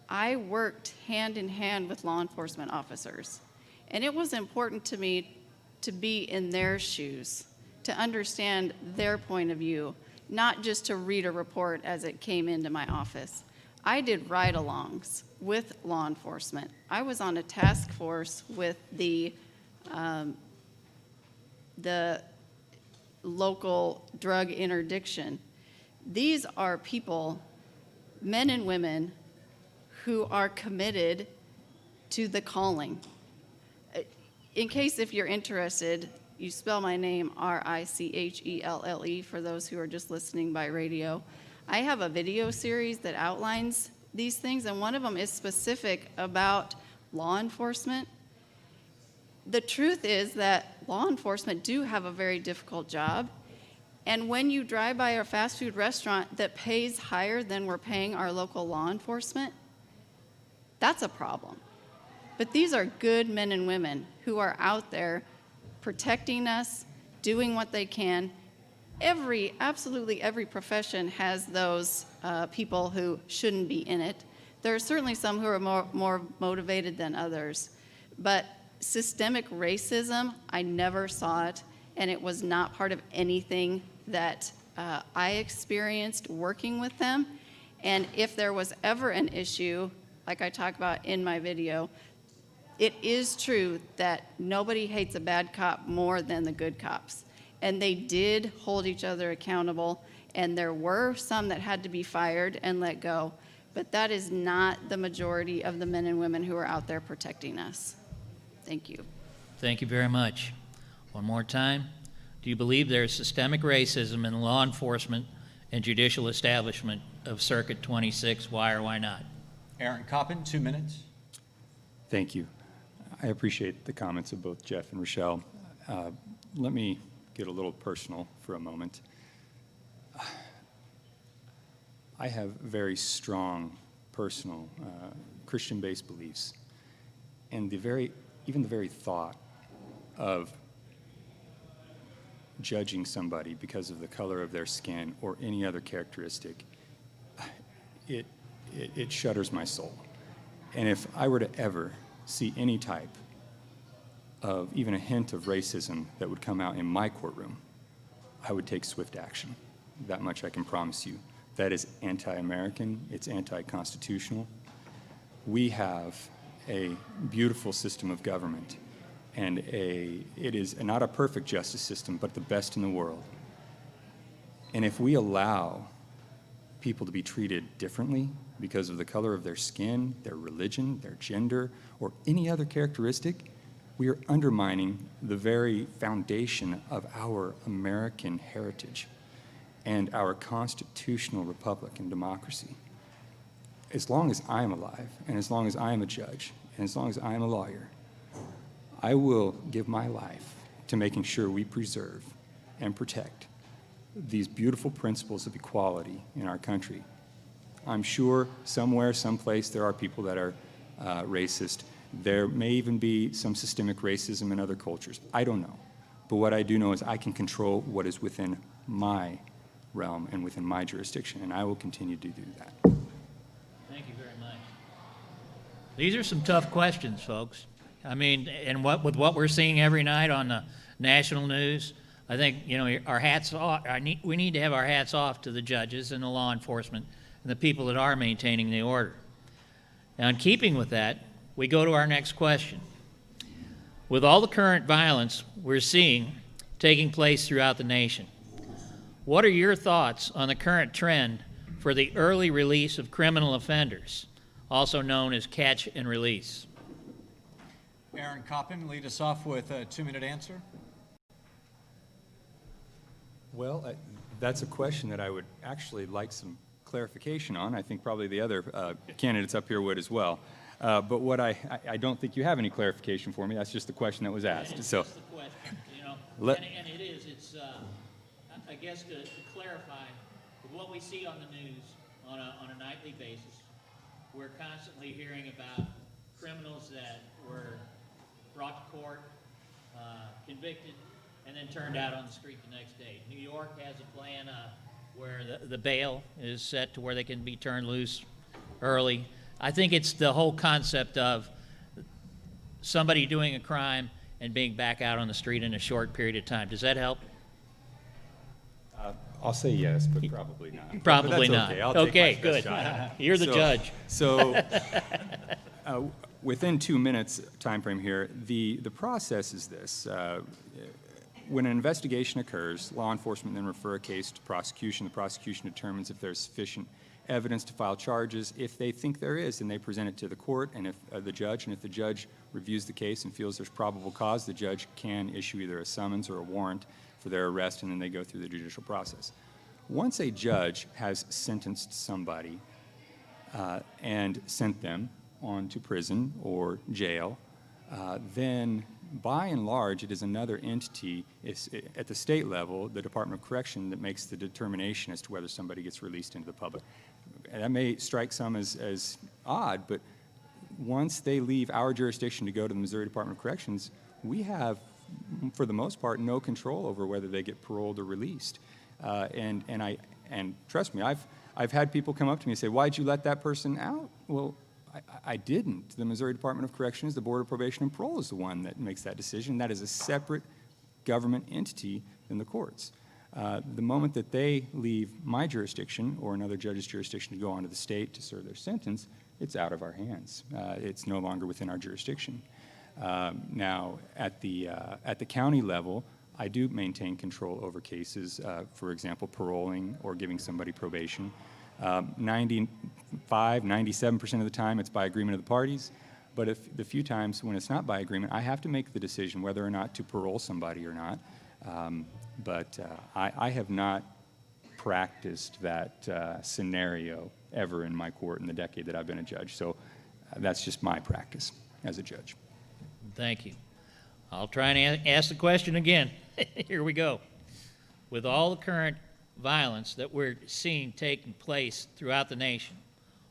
I worked hand in hand with law enforcement officers. And it was important to me to be in their shoes, to understand their point of view, not just to read a report as it came into my office. I did ride-alongs with law enforcement. I was on a task force with the local drug interdiction. These are people, men and women, who are committed to the calling. In case if you're interested, you spell my name Richelle for those who are just listening by radio. I have a video series that outlines these things, and one of them is specific about law enforcement. The truth is that law enforcement do have a very difficult job, and when you drive by a fast food restaurant that pays higher than we're paying our local law enforcement, that's a problem. But these are good men and women who are out there protecting us, doing what they can. Absolutely every profession has those people who shouldn't be in it. There are certainly some who are more motivated than others. But systemic racism, I never saw it, and it was not part of anything that I experienced working with them. And if there was ever an issue, like I talk about in my video, it is true that nobody hates a bad cop more than the good cops. And they did hold each other accountable, and there were some that had to be fired and let go. But that is not the majority of the men and women who are out there protecting us. Thank you. Thank you very much. One more time. Do you believe there is systemic racism in the law enforcement and judicial establishment of Circuit 26? Why or why not? Aaron Coppin, 2 minutes. Thank you. I appreciate the comments of both Jeff and Rochelle. Let me get a little personal for a moment. I have very strong personal Christian-based beliefs, and even the very thought of judging somebody because of the color of their skin or any other characteristic, it shudders my soul. And if I were to ever see any type of even a hint of racism that would come out in my courtroom, I would take swift action. That much I can promise you. That is anti-American, it's anti-constitutional. We have a beautiful system of government, and it is not a perfect justice system, but the best in the world. And if we allow people to be treated differently because of the color of their skin, their religion, their gender, or any other characteristic, we are undermining the very foundation of our American heritage and our constitutional republic and democracy. As long as I am alive, and as long as I am a judge, and as long as I am a lawyer, I will give my life to making sure we preserve and protect these beautiful principles of equality in our country. I'm sure somewhere, someplace, there are people that are racist. There may even be some systemic racism in other cultures. I don't know. But what I do know is I can control what is within my realm and within my jurisdiction, and I will continue to do that. Thank you very much. These are some tough questions, folks. I mean, and with what we're seeing every night on the national news, I think, you know, our hats off. We need to have our hats off to the judges and the law enforcement and the people that are maintaining the order. Now, in keeping with that, we go to our next question. With all the current violence we're seeing taking place throughout the nation, what are your thoughts on the current trend for the early release of criminal offenders, also known as catch and release? Aaron Coppin, lead us off with a 2-minute answer. Well, that's a question that I would actually like some clarification on. I think probably the other candidates up here would as well. But what I don't think you have any clarification for me. That's just the question that was asked. So, that's the question, you know, and it is. It's, I guess, to clarify, with what we see on the news on a nightly basis, we're constantly hearing about criminals that were brought to court, convicted, and then turned out on the street the next day. New York has a plan where the bail is set to where they can be turned loose early. I think it's the whole concept of somebody doing a crime and being back out on the street in a short period of time. Does that help? I'll say yes, but probably not. Probably but not. Okay, I'll take okay, my good. best shot. You're the judge. So, within 2 minutes time frame here, the process is this. When an investigation occurs, law enforcement then refer a case to prosecution. The prosecution determines if there's sufficient evidence to file charges. If they think there is, then they present it to the court and if the judge, and if the judge reviews the case and feels there's probable cause, the judge can issue either a summons or a warrant for their arrest, and then they go through the judicial process. Once a judge has sentenced somebody and sent them on to prison or jail, then by and large, it is another entity at the state level, the Department of Correction, that makes the determination as to whether somebody gets released into the public. And that may strike some as odd, but once they leave our jurisdiction to go to the Missouri Department of Corrections, we have, for the most part, no control over whether they get paroled or released. And trust me, I've had people come up to me and say, "Why'd you let that person out?" Well, I didn't. The Missouri Department of Corrections, the Board of Probation and Parole is the one that makes that decision. That is a separate government entity than the courts. The moment that they leave my jurisdiction or another judge's jurisdiction to go on to the state to serve their sentence, it's out of our hands. It's no longer within our jurisdiction. Now, at the county level, I do maintain control over cases, for example, paroling or giving somebody probation. 97% of the time it's by agreement of the parties, but if the few times when it's not by agreement, I have to make the decision whether or not to parole somebody or not. But I have not practiced that scenario ever in my court in the decade that I've been a judge, so that's just my practice as a judge. Thank you. I'll try and ask the question again. Here we go. With all the current violence that we're seeing taking place throughout the nation,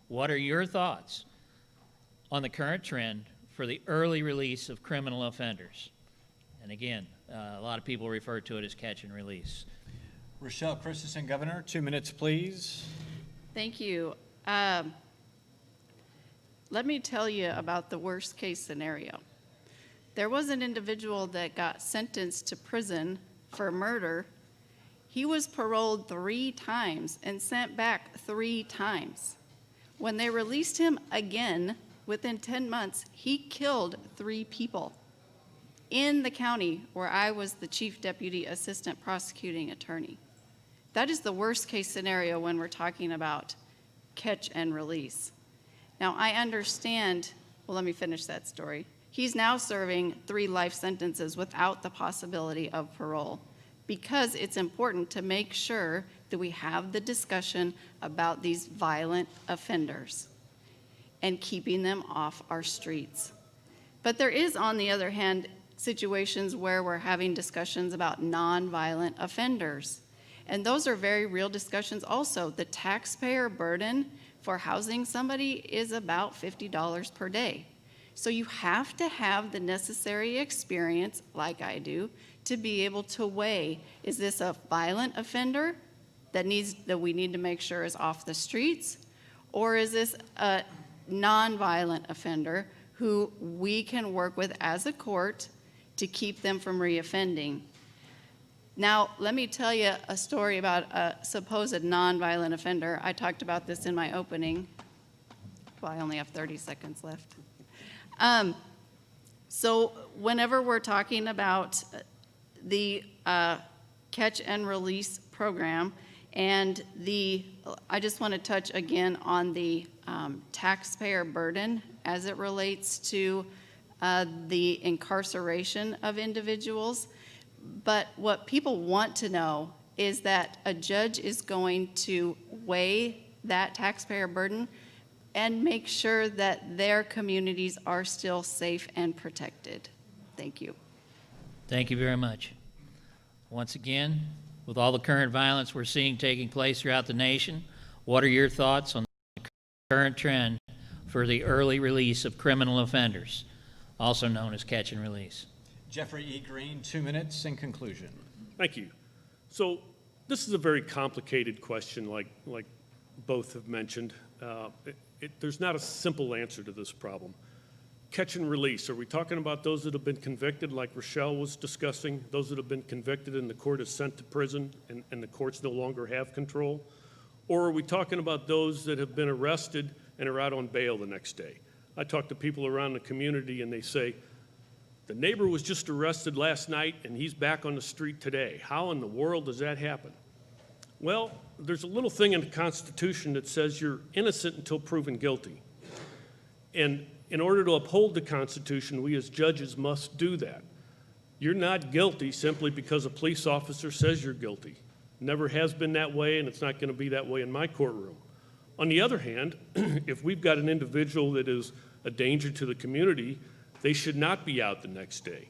what are your thoughts on the current trend for the early release of criminal offenders? And again, a lot of people refer to it as catch and release. Rochelle Christensen, Governor, 2 minutes, please. Thank you. Let me tell you about the worst case scenario. There was an individual that got sentenced to prison for murder. He was paroled 3 times and sent back 3 times. When they released him again, within 10 months, he killed 3 people in the county where I was the chief deputy assistant prosecuting attorney. That is the worst case scenario when we're talking about catch and release. Now, I understand, well, let me finish that story. He's now serving 3 life sentences without the possibility of parole because it's important to make sure that we have the discussion about these violent offenders and keeping them off our streets. But there is, on the other hand, situations where we're having discussions about nonviolent offenders. And those are very real discussions also. The taxpayer burden for housing somebody is about $50 per day. So you have to have the necessary experience, like I do, to be able to weigh, is this a violent offender that we need to make sure is off the streets? Or is this a nonviolent offender who we can work with as a court to keep them from reoffending? Now, let me tell you a story about a supposed nonviolent offender. I talked about this in my opening. Well, I only have 30 seconds left. So whenever we're talking about the catch and release program, and I just want to touch again on the taxpayer burden as it relates to the incarceration of individuals. But what people want to know is that a judge is going to weigh that taxpayer burden and make sure that their communities are still safe and protected. Thank you. Thank you very much. Once again, with all the current violence we're seeing taking place throughout the nation, what are your thoughts on the current trend for the early release of criminal offenders, also known as catch and release? Jeffrey E. Green, 2 minutes in conclusion. Thank you. So this is a very complicated question, like both have mentioned. There's not a simple answer to this problem. Catch and release, are we talking about those that have been convicted, like Rochelle was discussing, those that have been convicted and the court is sent to prison and the courts no longer have control? Or are we talking about those that have been arrested and are out on bail the next day? I talk to people around the community and they say, the neighbor was just arrested last night and he's back on the street today. How in the world does that happen? Well, there's a little thing in the Constitution that says you're innocent until proven guilty. And in order to uphold the Constitution, we as judges must do that. You're not guilty simply because a police officer says you're guilty. Never has been that way, and it's not going to be that way in my courtroom. On the other hand, if we've got an individual that is a danger to the community, they should not be out the next day.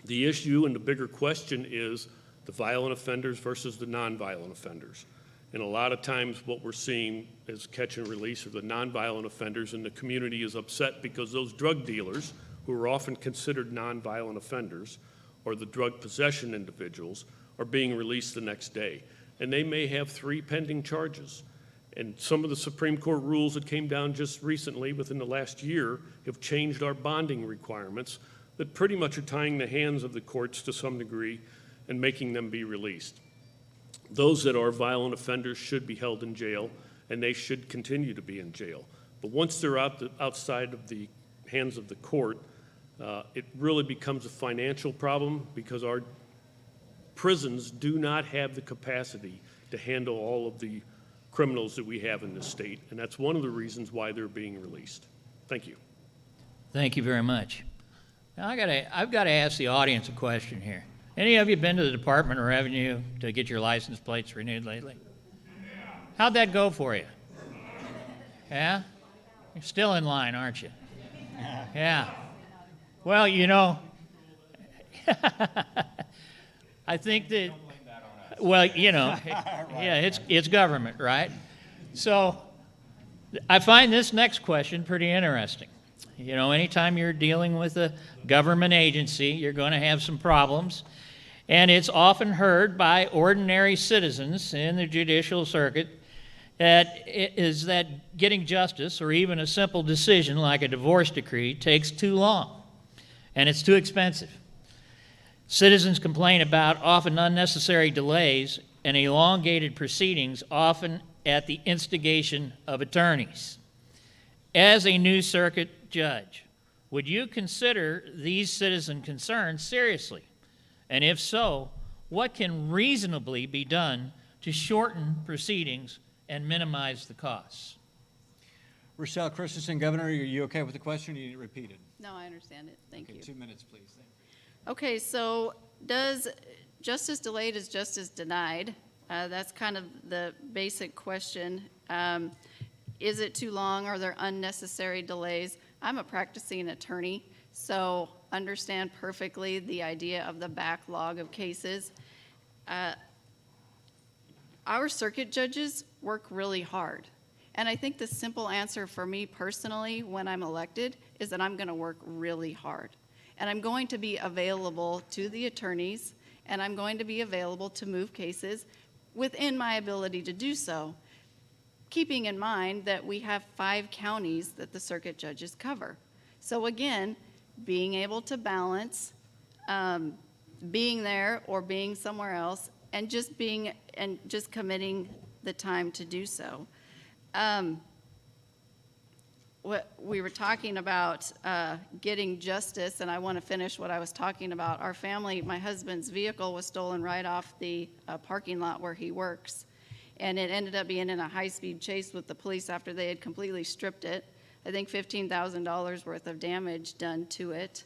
The issue and the bigger question is the violent offenders versus the nonviolent offenders. And a lot of times what we're seeing is catch and release of the nonviolent offenders, and the community is upset because those drug dealers, who are often considered nonviolent offenders, or the drug possession individuals, are being released the next day. And they may have 3 pending charges. And some of the Supreme Court rules that came down just recently, within the last year, have changed our bonding requirements that pretty much are tying the hands of the courts to some degree and making them be released. Those that are violent offenders should be held in jail, and they should continue to be in jail. But once they're outside of the hands of the court, it really becomes a financial problem because our prisons do not have the capacity to handle all of the criminals that we have in this state, and that's one of the reasons why they're being released. Thank you. Thank you very much. Now I've got to ask the audience a question here. Any of you been to the Department of Revenue to get your license plates renewed lately? How'd that go for you? Yeah? You're still in line, aren't you? Yeah. Well, you know, I think that, well, you know, yeah, it's government, right? So I find this next question pretty interesting. You know, anytime you're dealing with a government agency, you're going to have some problems. And it's often heard by ordinary citizens in the judicial circuit that getting justice or even a simple decision like a divorce decree takes too long and it's too expensive. Citizens complain about often unnecessary delays and elongated proceedings, often at the instigation of attorneys. As a new circuit judge, would you consider these citizen concerns seriously? And if so, what can reasonably be done to shorten proceedings and minimize the costs? Rochelle Christensen, Governor, are you okay with the question? Or do you need it repeated? No, I understand it. Thank you. 2 minutes, please. Thank you. Okay, so does justice delayed is justice denied? That's kind of the basic question. Is it too long? Are there unnecessary delays? I'm a practicing attorney, so understand perfectly the idea of the backlog of cases. Our circuit judges work really hard. And I think the simple answer for me personally when I'm elected is that I'm going to work really hard. And I'm going to be available to the attorneys, and I'm going to be available to move cases within my ability to do so, keeping in mind that we have 5 counties that the circuit judges cover. So again, being able to balance being there or being somewhere else and just committing the time to do so. What we were talking about getting justice, and I want to finish what I was talking about. Our family, my husband's vehicle was stolen right off the parking lot where he works, and it ended up being in a high-speed chase with the police after they had completely stripped it. I think $15,000 worth of damage done to it.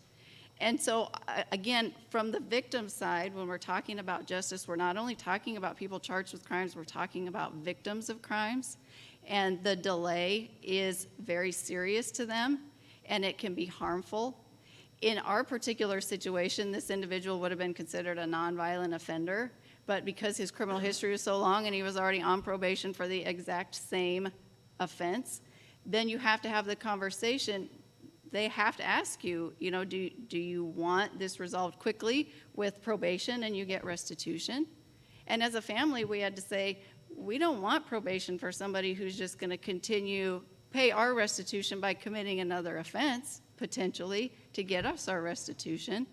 And so, again, from the victim side, when we're talking about justice, we're not only talking about people charged with crimes, we're talking about victims of crimes. And the delay is very serious to them, and it can be harmful. In our particular situation, this individual would have been considered a nonviolent offender, but because his criminal history was so long and he was already on probation for the exact same offense, then you have to have the conversation. They have to ask you, do you want this resolved quickly with probation and you get restitution? And as a family, we had to say, we don't want probation for somebody who's just going to continue pay our restitution by committing another offense, potentially, to get us our restitution.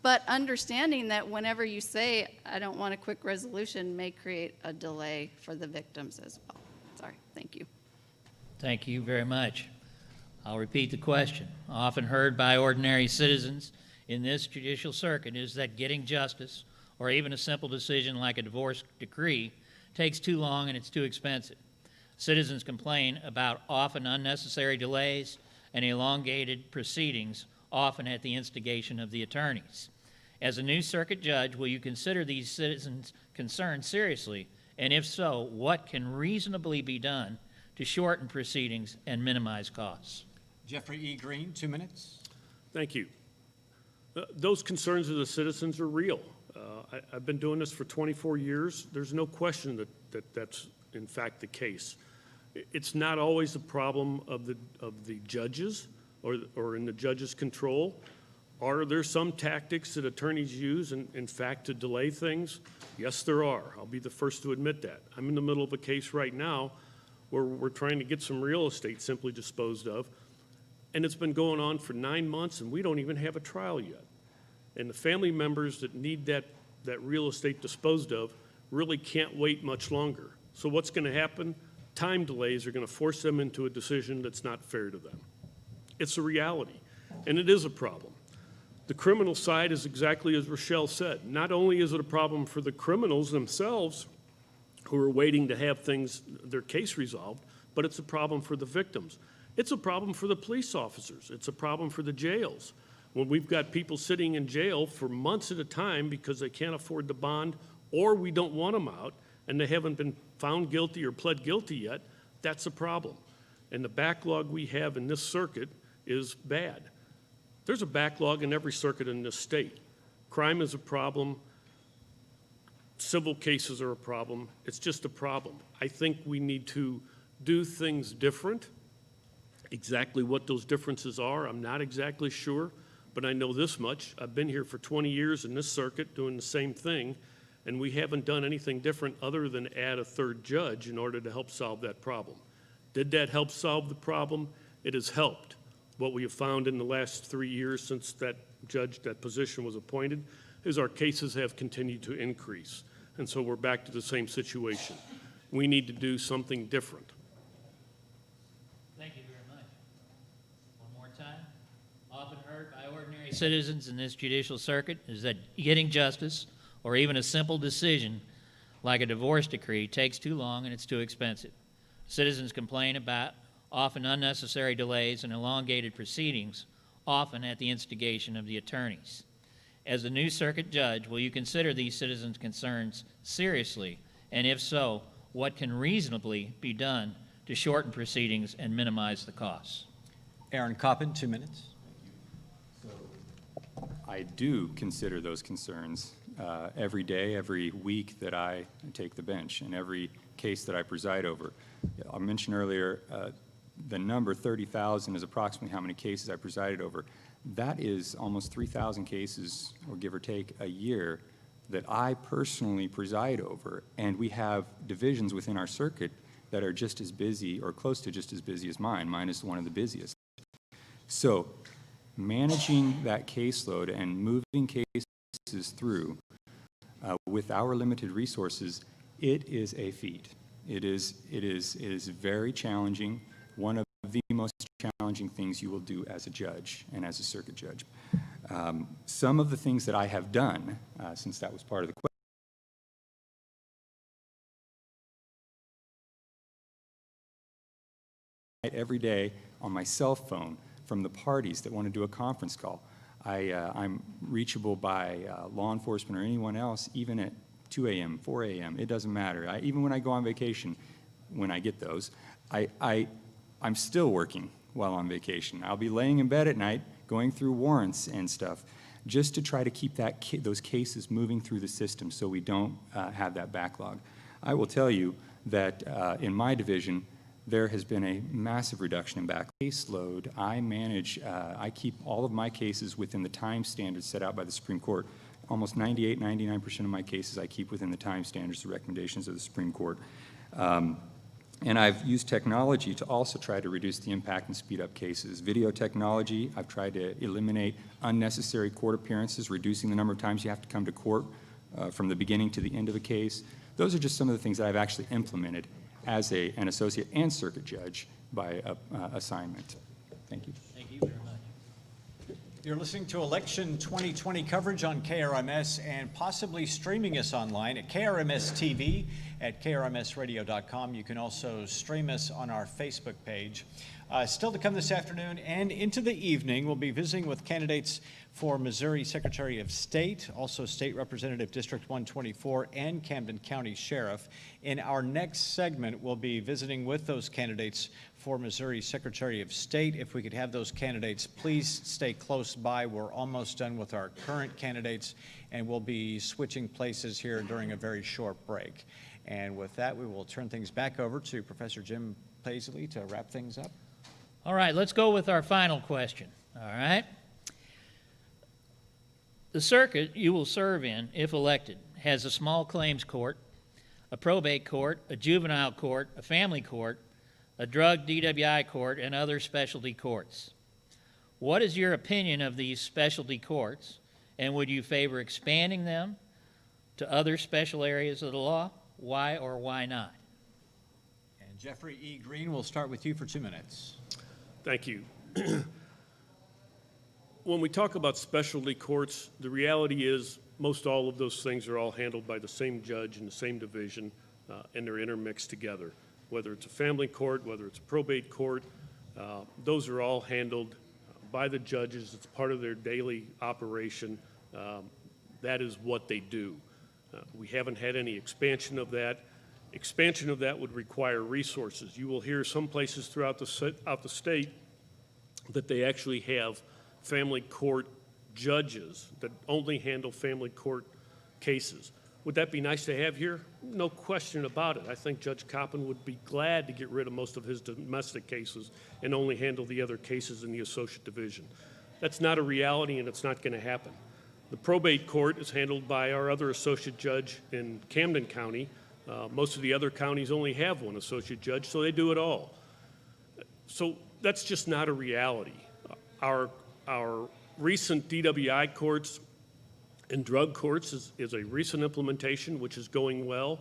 But understanding that whenever you say, I don't want a quick resolution, may create a delay for the victims as well. Sorry, thank you. Thank you very much. I'll repeat the question. Often heard by ordinary citizens in this judicial circuit is that getting justice, or even a simple decision like a divorce decree, takes too long and it's too expensive. Citizens complain about often unnecessary delays and elongated proceedings, often at the instigation of the attorneys. As a new circuit judge, will you consider these citizens' concerns seriously? And if so, what can reasonably be done to shorten proceedings and minimize costs? Jeffrey E. Green, 2 minutes. Thank you. Those concerns of the citizens are real. I've been doing this for 24 years. There's no question that that's in fact the case. It's not always a problem of the judges or in the judge's control. Are there some tactics that attorneys use, in fact, to delay things? Yes, there are. I'll be the first to admit that. I'm in the middle of a case right now where we're trying to get some real estate simply disposed of, and it's been going on for 9 months, and we don't even have a trial yet. And the family members that need that real estate disposed of really can't wait much longer. So what's going to happen? Time delays are going to force them into a decision that's not fair to them. It's a reality, and it is a problem. The criminal side is exactly as Rochelle said. Not only is it a problem for the criminals themselves who are waiting to have their case resolved, but it's a problem for the victims. It's a problem for the police officers. It's a problem for the jails. When we've got people sitting in jail for months at a time because they can't afford the bond or we don't want them out and they haven't been found guilty or pled guilty yet, that's a problem. And the backlog we have in this circuit is bad. There's a backlog in every circuit in this state. Crime is a problem. Civil cases are a problem. It's just a problem. I think we need to do things different. Exactly what those differences are, I'm not exactly sure, but I know this much. I've been here for 20 years in this circuit doing the same thing, and we haven't done anything different other than add a third judge in order to help solve that problem. Did that help solve the problem? It has helped. What we have found in the last 3 years since that position was appointed, is our cases have continued to increase. And so we're back to the same situation. We need to do something different. Thank you very much. heard by ordinary citizens in this judicial circuit is that getting justice, or even a simple decision like a divorce decree, takes too long and it's too expensive. Citizens complain about often unnecessary delays and elongated proceedings, often at the instigation of the attorneys. As the new circuit judge, will you consider these citizens' concerns seriously? And if so, what can reasonably be done to shorten proceedings and minimize the costs? Aaron Coppin, 2 minutes. I do consider those concerns every day, every week that I take the bench, and every case that I preside over. I mentioned earlier the number 30,000 is approximately how many cases I presided over. That is almost 3,000 cases, or give or take, a year that I personally preside over, and we have divisions within our circuit that are just as busy or close to just as busy as mine. Mine is one of the busiest. So managing that caseload and moving cases through with our limited resources, it is a feat. It is very challenging, one of the most challenging things you will do as a judge and as a circuit judge. Some of the things that I have done, since that was part of the question, every day on my cell phone from the parties that want to do a conference call. I'm reachable by law enforcement or anyone else, even at 2 a.m., 4 a.m., it doesn't matter. Even when I go on vacation, when I get those, I'm still working while on vacation. I'll be laying in bed at night going through warrants and stuff just to try to keep those cases moving through the system so we don't have that backlog. I will tell you that in my division, there has been a massive reduction in caseload. I keep all of my cases within the time standards set out by the Supreme Court. Almost 98, 99% of my cases I keep within the time standards, the recommendations of the Supreme Court. And I've used technology to also try to reduce the impact and speed up cases. Video technology, I've tried to eliminate unnecessary court appearances, reducing the number of times you have to come to court from the beginning to the end of a case. Those are just some of the things that I've actually implemented as an associate and circuit judge by assignment. Thank you. Thank you very much. You're listening to Election 2020 coverage on KRMS and possibly streaming us online at KRMS TV, at krmsradio.com. You can also stream us on our Facebook page. Still to come this afternoon and into the evening, we'll be visiting with candidates for Missouri Secretary of State, also State Representative District 124, and Camden County Sheriff. In our next segment, we'll be visiting with those candidates for Missouri Secretary of State. If we could have those candidates, please stay close by. We're almost done with our current candidates, and we'll be switching places here during a very short break. And with that, we will turn things back over to Professor Jim Paisley to wrap things up. All right, let's go with our final question. All right. The circuit you will serve in, if elected, has a small claims court, a probate court, a juvenile court, a family court, a drug DWI court, and other specialty courts. What is your opinion of these specialty courts, and would you favor expanding them to other special areas of the law? Why or why not? And Jeffrey E. Green, we'll start with you for 2 minutes. Thank you. When we talk about specialty courts, the reality is most all of those things are all handled by the same judge in the same division, and they're intermixed together. Whether it's a family court, whether it's a probate court, those are all handled by the judges. It's part of their daily operation. That is what they do. We haven't had any expansion of that. Expansion of that would require resources. You will hear some places throughout the state that they actually have family court judges that only handle family court cases. Would that be nice to have here? No question about it. I think Judge Coppin would be glad to get rid of most of his domestic cases and only handle the other cases in the associate division. That's not a reality, and it's not going to happen. The probate court is handled by our other associate judge in Camden County. Most of the other counties only have one associate judge, so they do it all. So that's just not a reality. Our recent DWI courts and drug courts is a recent implementation, which is going well.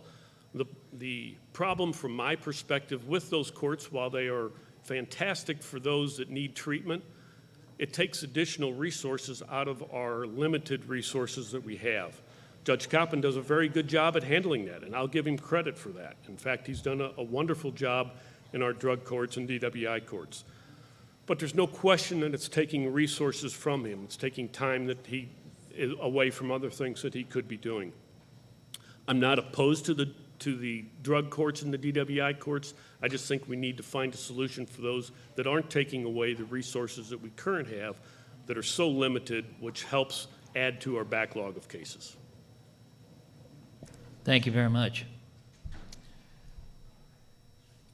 The problem from my perspective with those courts, while they are fantastic for those that need treatment, it takes additional resources out of our limited resources that we have. Judge Coppin does a very good job at handling that, and I'll give him credit for that. In fact, he's done a wonderful job in our drug courts and DWI courts. But there's no question that it's taking resources from him. It's taking time that he is away from other things that he could be doing. I'm not opposed to the drug courts and the DWI courts. I just think we need to find a solution for those that aren't taking away the resources that we currently have that are so limited, which helps add to our backlog of cases. Thank you very much.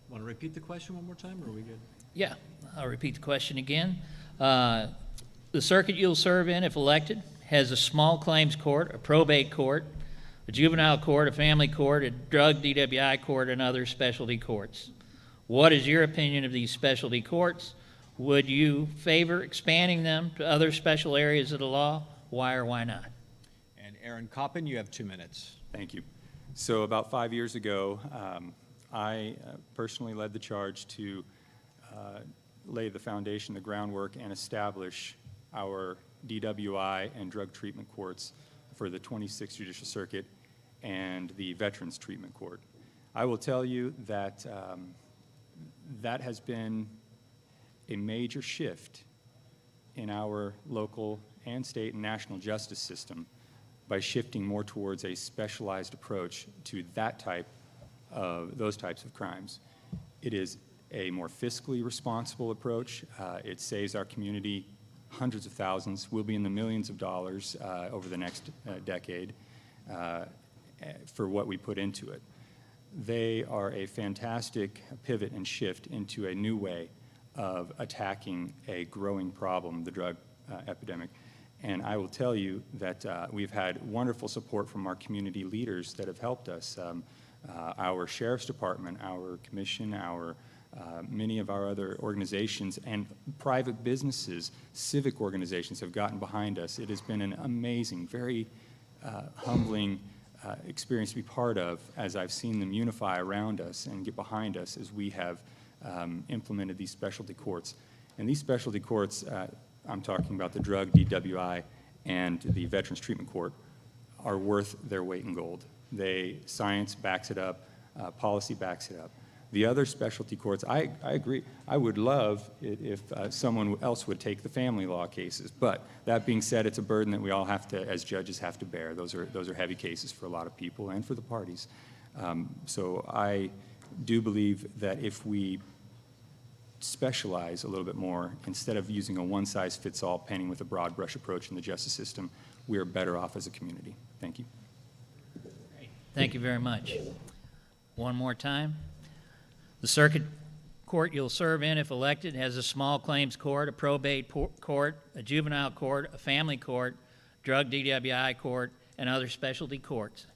Want to repeat the question one more time, or are we good? Yeah, I'll repeat the question again. The circuit you'll serve in, if elected, has a small claims court, a probate court, a juvenile court, a family court, a drug DWI court, and other specialty courts. What is your opinion of these specialty courts? Would you favor expanding them to other special areas of the law? Why or why not? And Aaron Coppin, you have 2 minutes. Thank you. So about 5 years ago, I personally led the charge to lay the foundation, the groundwork, and establish our DWI and drug treatment courts for the 26th Judicial Circuit and the Veterans Treatment Court. I will tell you that that has been a major shift in our local and state and national justice system by shifting more towards a specialized approach to those types of crimes. It is a more fiscally responsible approach. It saves our community hundreds of thousands, will be in the millions of dollars over the next decade for what we put into it. They are a fantastic pivot and shift into a new way of attacking a growing problem, the drug epidemic. And I will tell you that we've had wonderful support from our community leaders that have helped us. Our Sheriff's Department, our Commission, many of our other organizations and private businesses, civic organizations have gotten behind us. It has been an amazing, very humbling experience to be part of as I've seen them unify around us and get behind us as we have implemented these specialty courts. And these specialty courts, I'm talking about the drug, DWI, and the Veterans Treatment Court, are worth their weight in gold. Science backs it up, policy backs it up. The other specialty courts, I agree. I would love it if someone else would take the family law cases. But that being said, it's a burden that we all have to, as judges, have to bear. Those are heavy cases for a lot of people and for the parties. So I do believe that if we specialize a little bit more, instead of using a one-size-fits-all, painting with a broad brush approach in the justice system, we are better off as a community. Thank you. Thank you very much. One more time. The circuit court you'll serve in, if elected, has a small claims court, a probate court, a juvenile court, a family court, drug DWI court, and other specialty courts.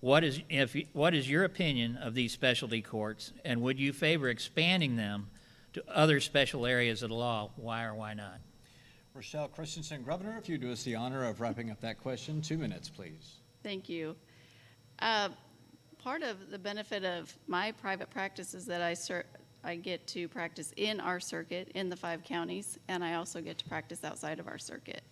What is your opinion of these specialty courts, and would you favor expanding them to other special areas of the law? Why or why not? Rochelle Christensen, Governor, if you do us the honor of wrapping up that question, 2 minutes, please. Thank you. Part of the benefit of my private practice is that I get to practice in our circuit in the 5 counties, and I also get to practice outside of our circuit.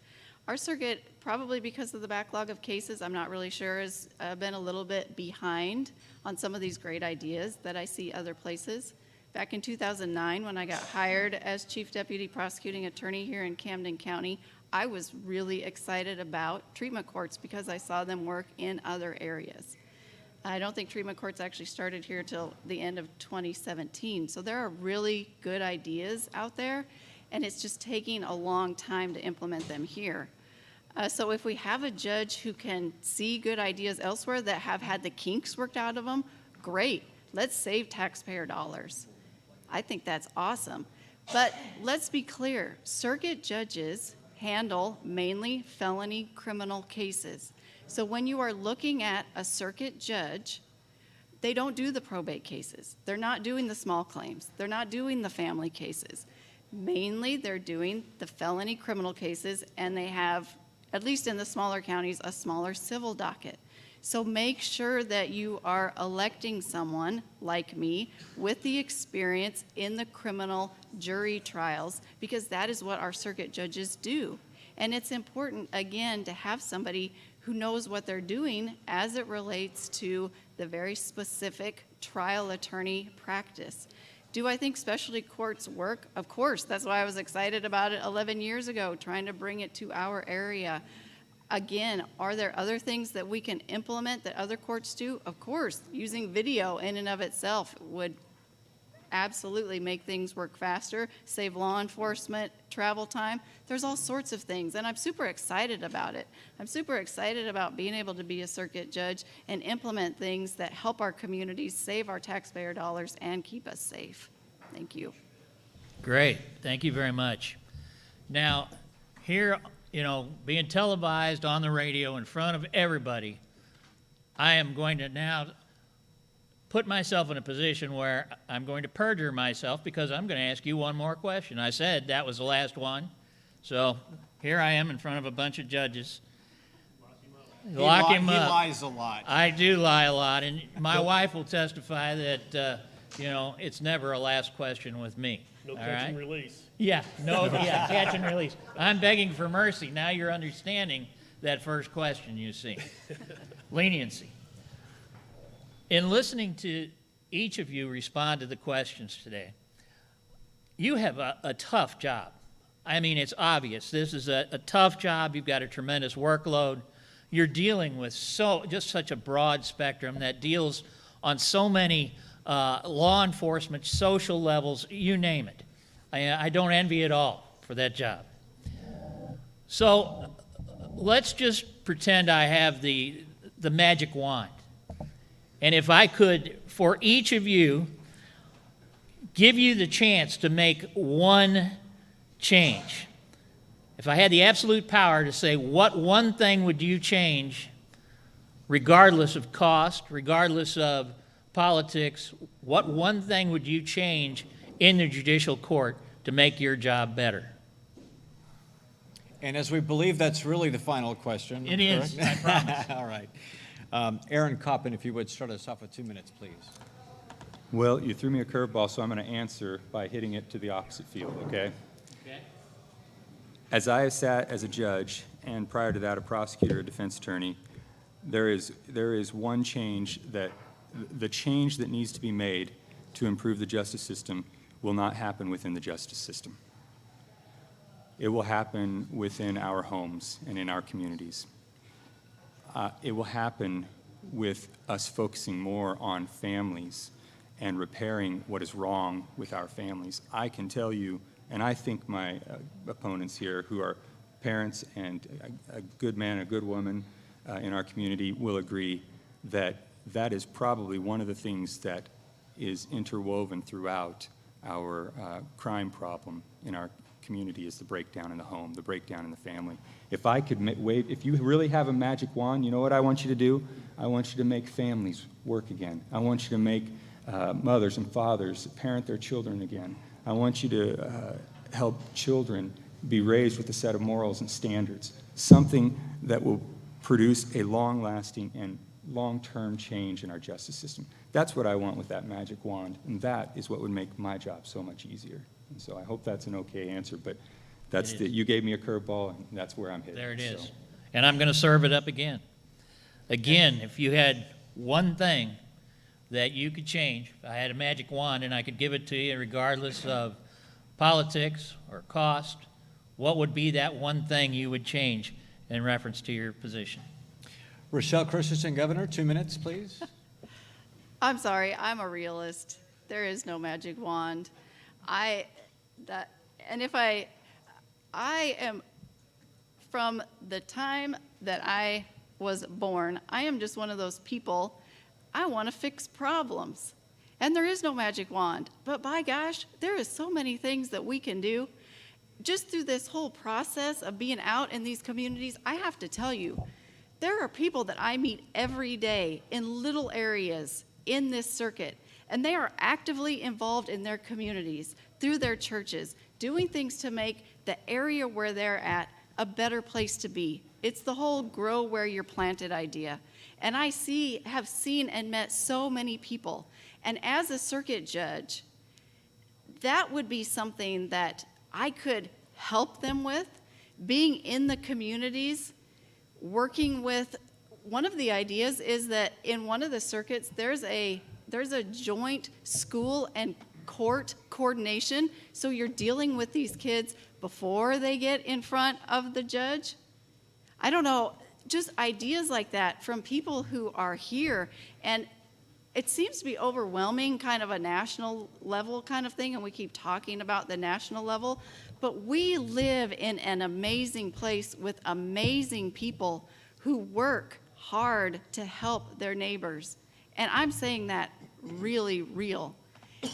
Our circuit, probably because of the backlog of cases, I'm not really sure, has been a little bit behind on some of these great ideas that I see other places. Back in 2009, when I got hired as Chief Deputy Prosecuting Attorney here in Camden County, I was really excited about treatment courts because I saw them work in other areas. I don't think treatment courts actually started here till the end of 2017. So there are really good ideas out there, and it's just taking a long time to implement them here. So if we have a judge who can see good ideas elsewhere that have had the kinks worked out of them, great. Let's save taxpayer dollars. I think that's awesome. But let's be clear, circuit judges handle mainly felony criminal cases. So when you are looking at a circuit judge, they don't do the probate cases. They're not doing the small claims. They're not doing the family cases. Mainly, they're doing the felony criminal cases, and they have, at least in the smaller counties, a smaller civil docket. So make sure that you are electing someone like me with the experience in the criminal jury trials, because that is what our circuit judges do. And it's important, again, to have somebody who knows what they're doing as it relates to the very specific trial attorney practice. Do I think specialty courts work? Of course. That's why I was excited about it 11 years ago, trying to bring it to our area. Again, are there other things that we can implement that other courts do? Of course. Using video in and of itself would absolutely make things work faster, save law enforcement travel time. There's all sorts of things, and I'm super excited about it. I'm super excited about being able to be a circuit judge and implement things that help our communities, save our taxpayer dollars, and keep us safe. Thank you. Great. Thank you very much. Now, here, being televised on the radio in front of everybody, I am going to now put myself in a position where I'm going to perjure myself, because I'm going to ask you one more question. I said that was the last one. So here I am in front of a bunch of judges. Lock him up. He lies a lot. I do lie a lot, and my wife will testify that, it's never a last question with me. No All catch right? and release. Yeah, catch and release. I'm begging for mercy. Now you're understanding that first question, you see. Leniency. In listening to each of you respond to the questions today, you have a tough job. I mean, it's obvious. This is a tough job. You've got a tremendous workload. You're dealing with just such a broad spectrum that deals on so many law enforcement, social levels, you name it. I don't envy it all for that job. So let's just pretend I have the magic wand. And if I could, for each of you, give you the chance to make one change. If I had the absolute power to say, what one thing would you change, regardless of cost, regardless of politics, what one thing would you change in the judicial court to make your job better? And as we believe that's really the final question. It is, I promise. All right. Aaron Coppin, if you would start us off with 2 minutes, please. Well, you threw me a curveball, so I'm going to answer by hitting it to the opposite field, okay? Okay. As I have sat as a judge, and prior to that a prosecutor, a defense attorney, there is one change that, the change that needs to be made to improve the justice system will not happen within the justice system. It will happen within our homes and in our communities. It will happen with us focusing more on families and repairing what is wrong with our families. I can tell you, and I think my opponents here, who are parents and a good man, a good woman in our community, will agree that that is probably one of the things that is interwoven throughout our crime problem in our community, is the breakdown in the home, the breakdown in the family. If I could if you really have a magic wand, you know what I want you to do? I want you to make families work again. I want you to make mothers and fathers parent their children again. I want you to help children be raised with a set of morals and standards, something that will produce a long-lasting and long-term change in our justice system. That's what I want with that magic wand, and that is what would make my job so much easier. And so I hope that's an okay answer, but you gave me a curveball, and that's where I'm headed. There it is. So. And I'm going to serve it up again. Again, if you had one thing that you could change, if I had a magic wand and I could give it to you regardless of politics or cost, what would be that one thing you would change in reference to your position? Rochelle Christensen, Governor, 2 minutes, please. I'm sorry, I'm a realist. There is no magic wand. I am, from the time that I was born, I am just one of those people, I want to fix problems. And there is no magic wand. But by gosh, there is so many things that we can do. Just through this whole process of being out in these communities, I have to tell you, there are people that I meet every day in little areas in this circuit, and they are actively involved in their communities, through their churches, doing things to make the area where they're at a better place to be. It's the whole grow where you're planted idea. And I have seen and met so many people. And as a circuit judge, that would be something that I could help them with, being in the communities, working with. One of the ideas is that in one of the circuits, there's a joint school and court coordination, so you're dealing with these kids before they get in front of the judge. I don't know, just ideas like that from people who are here. And it seems to be overwhelming, kind of a national level kind of thing, and we keep talking about the national level, but we live in an amazing place with amazing people who work hard to help their neighbors. And I'm saying that really real.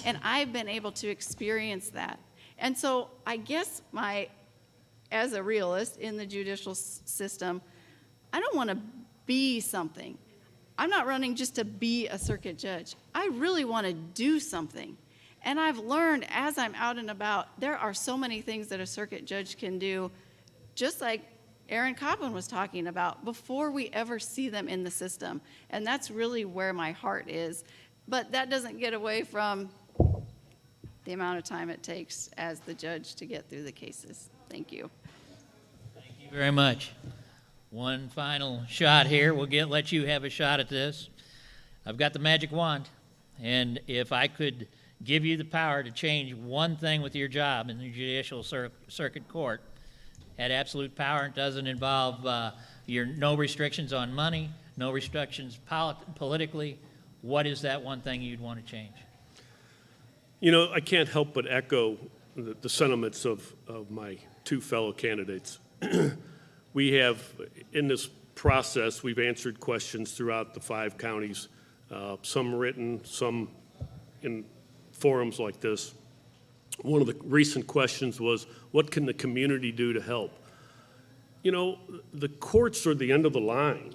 And I've been able to experience that. And so I guess as a realist in the judicial system, I don't want to be something. I'm not running just to be a circuit judge. I really want to do something. And I've learned as I'm out and about, there are so many things that a circuit judge can do, just like Aaron Coppin was talking about, before we ever see them in the system. And that's really where my heart is. But that doesn't get away from the amount of time it takes as the judge to get through the cases. Thank you. Thank you very much. One final shot here. We'll let you have a shot at this. I've got the magic wand, and if I could give you the power to change one thing with your job in the judicial circuit court, had absolute power. It doesn't involve no restrictions on money, no restrictions politically. What is that one thing you'd want to change? You know, I can't help but echo the sentiments of my two fellow candidates. We have, in this process, we've answered questions throughout the 5 counties, some written, some in forums like this. One of the recent questions was, what can the community do to help? You know, the courts are the end of the line.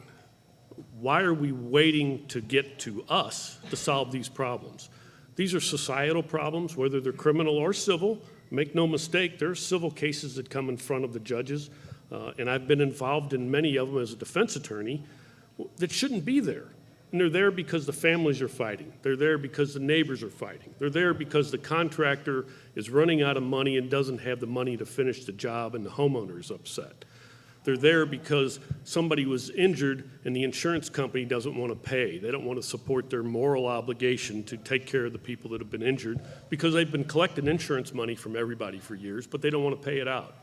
Why are we waiting to get to us to solve these problems? These are societal problems, whether they're criminal or civil. Make no mistake, there are civil cases that come in front of the judges, and I've been involved in many of them as a defense attorney that shouldn't be there. And they're there because the families are fighting. They're there because the neighbors are fighting. They're there because the contractor is running out of money and doesn't have the money to finish the job, and the homeowner is upset. They're there because somebody was injured and the insurance company doesn't want to pay. They don't want to support their moral obligation to take care of the people that have been injured because they've been collecting insurance money from everybody for years, but they don't want to pay it out.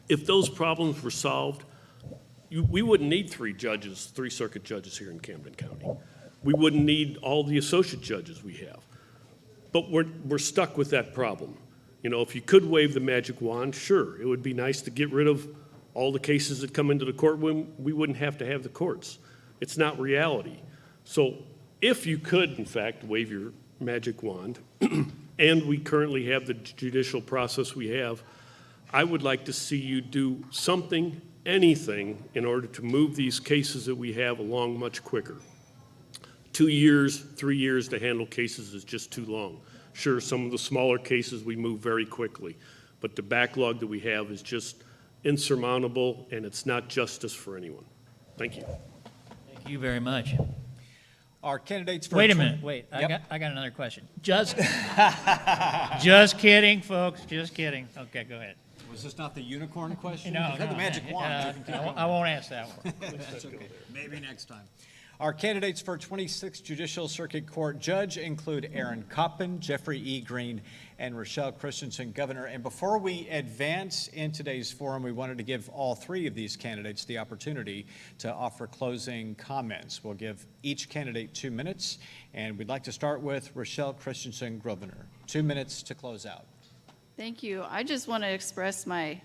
If those problems were solved, we wouldn't need 3 circuit judges here in Camden County. We wouldn't need all the associate judges we have. But we're stuck with that problem. You know, if you could wave the magic wand, sure, it would be nice to get rid of all the cases that come into the courtroom. We wouldn't have to have the courts. It's not reality. So if you could, in fact, wave your magic wand, and we currently have the judicial process we have, I would like to see you do something, anything, in order to move these cases that we have along much quicker. 2 years, 3 years to handle cases is just too long. Sure, some of the smaller cases we move very quickly, but the backlog that we have is just insurmountable, and it's not justice for anyone. Thank you. Thank you very much. Our candidates for Wait a minute. Wait, Yep. I got another question. Just kidding, folks. Just kidding. Okay, go ahead. Was this not the unicorn question? No, You've had the magic wand. I won't ask that one. That's okay. Maybe next time. Our candidates for 26th Judicial Circuit Court Judge include Aaron Coppin, Jeffrey E. Green, and Rochelle Christensen, Governor. And before we advance in today's forum, we wanted to give all 3 of these candidates the opportunity to offer closing comments. We'll give each candidate 2 minutes, and we'd like to start with Rochelle Christensen, Governor. 2 minutes to close out. Thank you. I just want to express my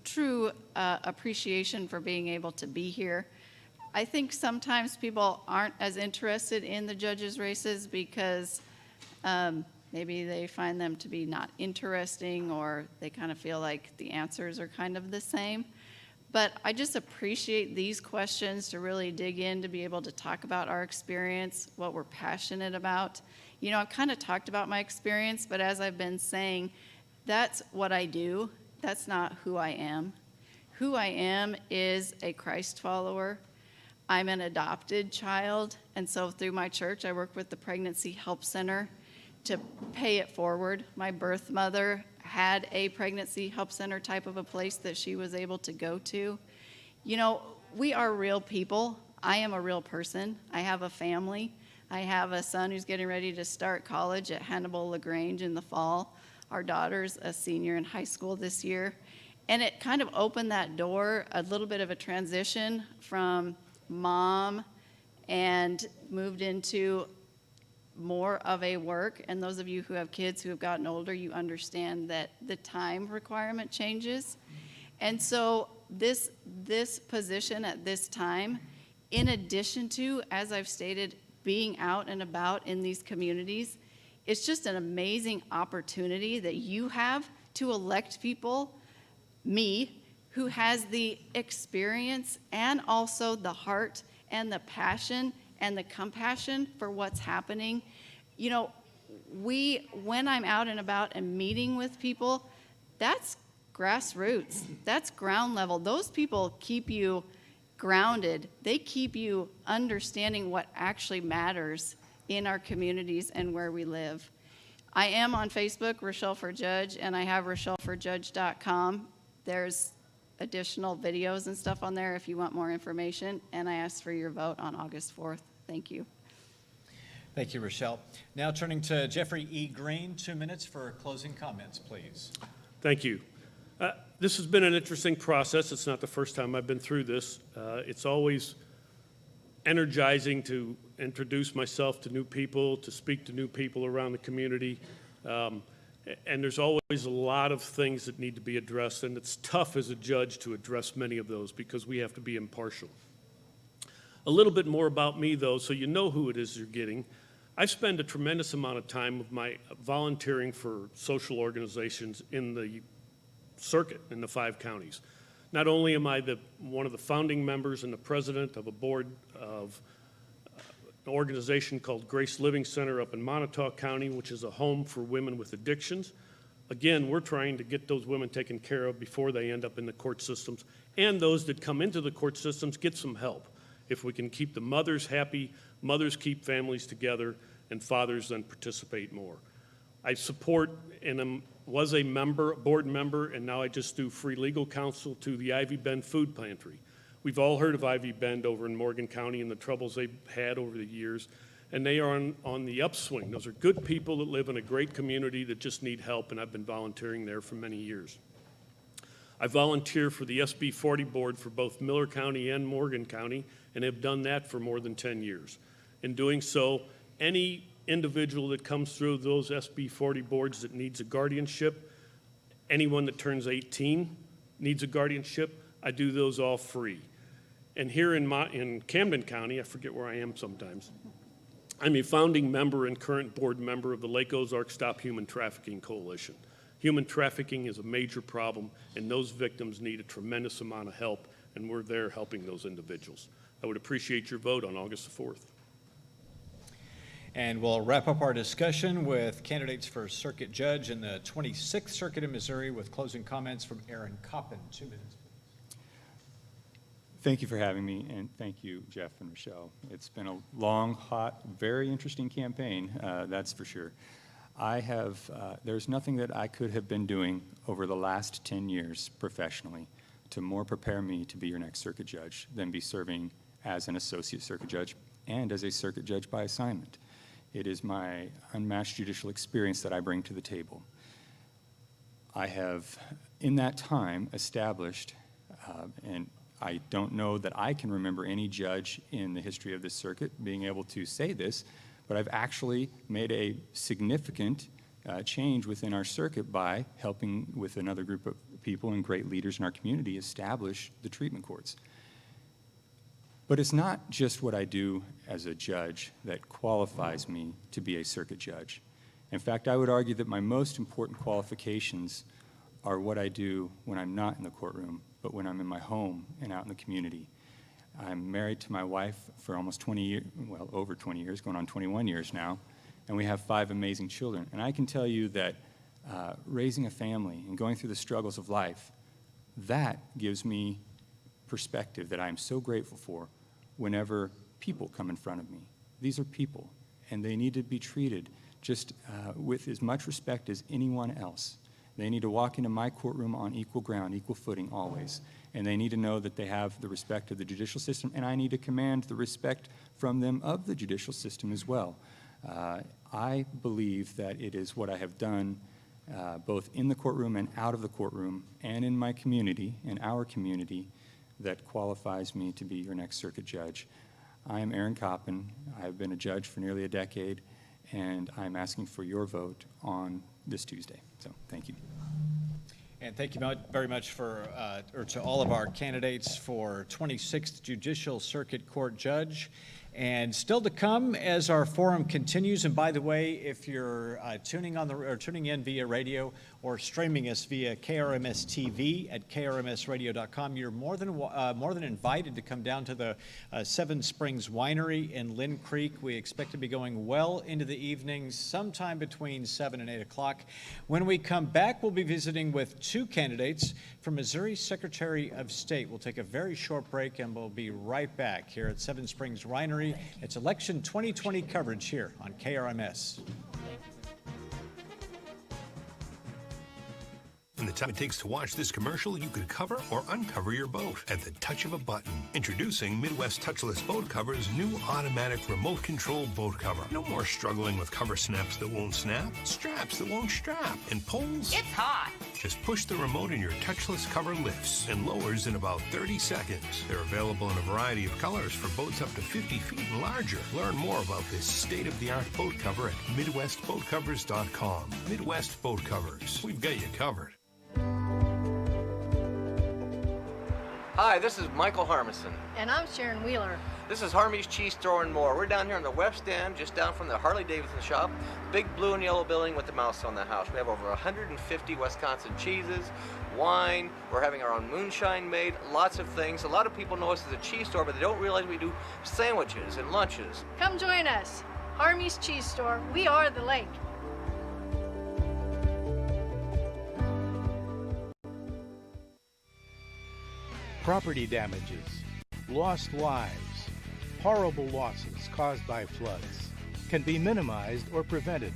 true appreciation for being able to be here. I think sometimes people aren't as interested in the judges' races because maybe they find them to be not interesting, or they kind of feel like the answers are kind of the same. But I just appreciate these questions to really dig in, to be able to talk about our experience, what we're passionate about. You know, I've kind of talked about my experience, but as I've been saying, that's what I do. That's not who I am. Who I am is a Christ follower. I'm an adopted child, and so through my church, I work with the Pregnancy Help Center to pay it forward. My birth mother had a pregnancy help center type of a place that she was able to go to. You know, we are real people. I am a real person. I have a family. I have a son who's getting ready to start college at Hannibal LaGrange in the fall. Our daughter's a senior in high school this year. And it kind of opened that door, a little bit of a transition from mom and moved into more of a work. And those of you who have kids who have gotten older, you understand that the time requirement changes. And so this position at this time, in addition to, as I've stated, being out and about in these communities, it's just an amazing opportunity that you have to elect people, me, who has the experience and also the heart and the passion and the compassion for what's happening. You know, when I'm out and about and meeting with people, that's grassroots, that's ground level. Those people keep you grounded. They keep you understanding what actually matters in our communities and where we live. I am on Facebook, Rochelle for Judge, and I have RochelleForJudge.com. There's additional videos and stuff on there if you want more information, and I ask for your vote on August 4th. Thank you. Thank you, Rochelle. Now turning to Jeffrey E. Green, 2 minutes for closing comments, please. Thank you. This has been an interesting process. It's not the first time I've been through this. It's always energizing to introduce myself to new people, to speak to new people around the community. And there's always a lot of things that need to be addressed, and it's tough as a judge to address many of those because we have to be impartial. A little bit more about me, though, so you know who it is you're getting. I spend a tremendous amount of time of my volunteering for social organizations in the circuit in the 5 counties. Not only am I one of the founding members and the president of a board of an organization called Grace Living Center up in Montauk County, which is a home for women with addictions. Again, we're trying to get those women taken care of before they end up in the court systems, and those that come into the court systems get some help. If we can keep the mothers happy, mothers keep families together, and fathers then participate more. I support and was a board member, and now I just do free legal counsel to the Ivy Bend Food Pantry. We've all heard of Ivy Bend over in Morgan County and the troubles they've had over the years, and they are on the upswing. Those are good people that live in a great community that just need help, and I've been volunteering there for many years. I volunteer for the SB 40 board for both Miller County and Morgan County, and have done that for more than 10 years. In doing so, any individual that comes through those SB 40 boards that needs a guardianship, anyone that turns 18 needs a guardianship, I do those all free. And here in Camden County, I forget where I am sometimes, I'm a founding member and current board member of the Lake Ozarks Stop Human Trafficking Coalition. Human trafficking is a major problem, and those victims need a tremendous amount of help, and we're there helping those individuals. I would appreciate your vote on August the 4th. And we'll wrap up our discussion with candidates for Circuit Judge in the 26th Circuit in Missouri with closing comments from Aaron Coppin. 2 minutes. Thank you for having me, and thank you, Jeff and Rochelle. It's been a long, hot, very interesting campaign, that's for sure. There's nothing that I could have been doing over the last 10 years professionally to more prepare me to be your next circuit judge than be serving as an associate circuit judge and as a circuit judge by assignment. It is my unmatched judicial experience that I bring to the table. I have, in that time, established, and I don't know that I can remember any judge in the history of this circuit being able to say this, but I've actually made a significant change within our circuit by helping with another group of people and great leaders in our community establish the treatment courts. But it's not just what I do as a judge that qualifies me to be a circuit judge. In fact, I would argue that my most important qualifications are what I do when I'm not in the courtroom, but when I'm in my home and out in the community. I'm married to my wife for almost 20 years, well, over 20 years, going on 21 years now, and we have 5 amazing children. And I can tell you that raising a family and going through the struggles of life, that gives me perspective that I'm so grateful for whenever people come in front of me. These are people, and they need to be treated just with as much respect as anyone else. They need to walk into my courtroom on equal ground, equal footing always. And they need to know that they have the respect of the judicial system, and I need to command the respect from them of the judicial system as well. I believe that it is what I have done both in the courtroom and out of the courtroom and in my community, in our community, that qualifies me to be your next circuit judge. I am Aaron Coppin. I have been a judge for nearly a decade, and I'm asking for your vote on this Tuesday. So thank you. And thank you very much to all of our candidates for 26th Judicial Circuit Court Judge. And still to come as our forum continues. And by the way, if you're tuning in via radio or streaming us via KRMS TV at krmsradio.com, you're more than invited to come down to the Seven Springs Winery in Lynn Creek. We expect to be going well into the evening, sometime between 7 and 8 o'clock. When we come back, we'll be visiting with two candidates for Missouri Secretary of State. We'll take a very short break, and we'll be right back here at Seven Springs Winery. It's election 2020 coverage here on KRMS. In the time it takes to watch this commercial, you could cover or uncover your boat at the touch of a button. Introducing Midwest Touchless Boat Cover's new automatic remote control boat cover. No more struggling with cover snaps that won't snap, straps that won't strap, and pulls. It's hot. Just push the remote and your touchless cover lifts and lowers in about 30 seconds. They're available in a variety of colors for boats up to 50 feet and larger. Learn more about this state-of-the-art boat cover at MidwestBoatCovers.com. Midwest Boat Covers. We've got you covered. Hi, this is Michael Harmison. And I'm Sharon Wheeler. This is Harmy's Cheese Store and More. We're down here in the West End, just down from the Harley Davidson shop. Big blue and yellow building with the mouse on the house. We have over 150 Wisconsin cheeses, wine. We're having our own moonshine made, lots of things. A lot of people know us as a cheese store, but they don't realize we do sandwiches and lunches. Come join us. Harmy's Cheese Store. We are the lake. Property damages, lost lives, horrible losses caused by floods can be minimized or prevented.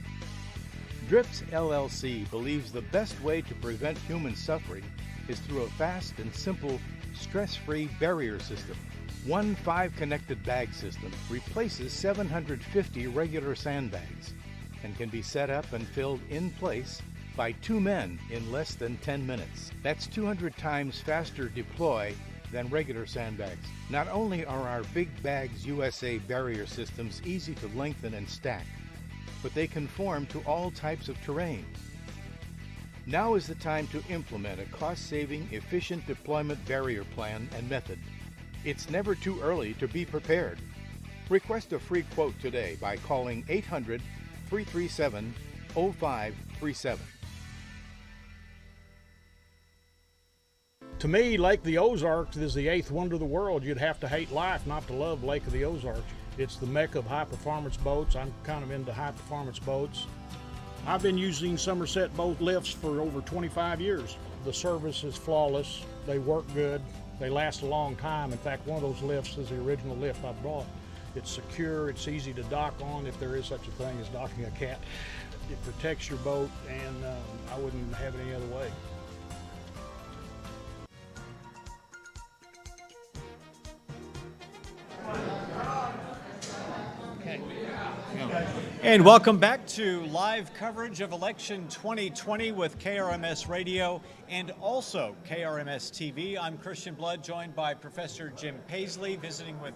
Drips LLC believes the best way to prevent human suffering is through a fast and simple, stress-free barrier system. One 5-connected bag system replaces 750 regular sandbags and can be set up and filled in place by 2 men in less than 10 minutes. That's 200 times faster deploy than regular sandbags. Not only are our Big Bags USA barrier systems easy to lengthen and stack, but they conform to all types of terrain. Now is the time to implement a cost-saving, efficient deployment barrier plan and method. It's never too early to be prepared. Request a free quote today by calling 800-337-0537. To me, Lake of the Ozarks is the 8th wonder of the world. You'd have to hate life not to love Lake of the Ozarks. It's the mecca of high-performance boats. I'm kind of into high-performance boats. I've been using Somerset boat lifts for over 25 years. The service is flawless. They work good. They last a long time. In fact, one of those lifts is the original lift I brought. It's secure. It's easy to dock on if there is such a thing as docking a cat. It protects your boat, and I wouldn't have it any other way. And welcome back to live coverage of election 2020 with KRMS Radio and also KRMS TV. I'm Christian Blood, joined by Professor Jim Paisley, visiting with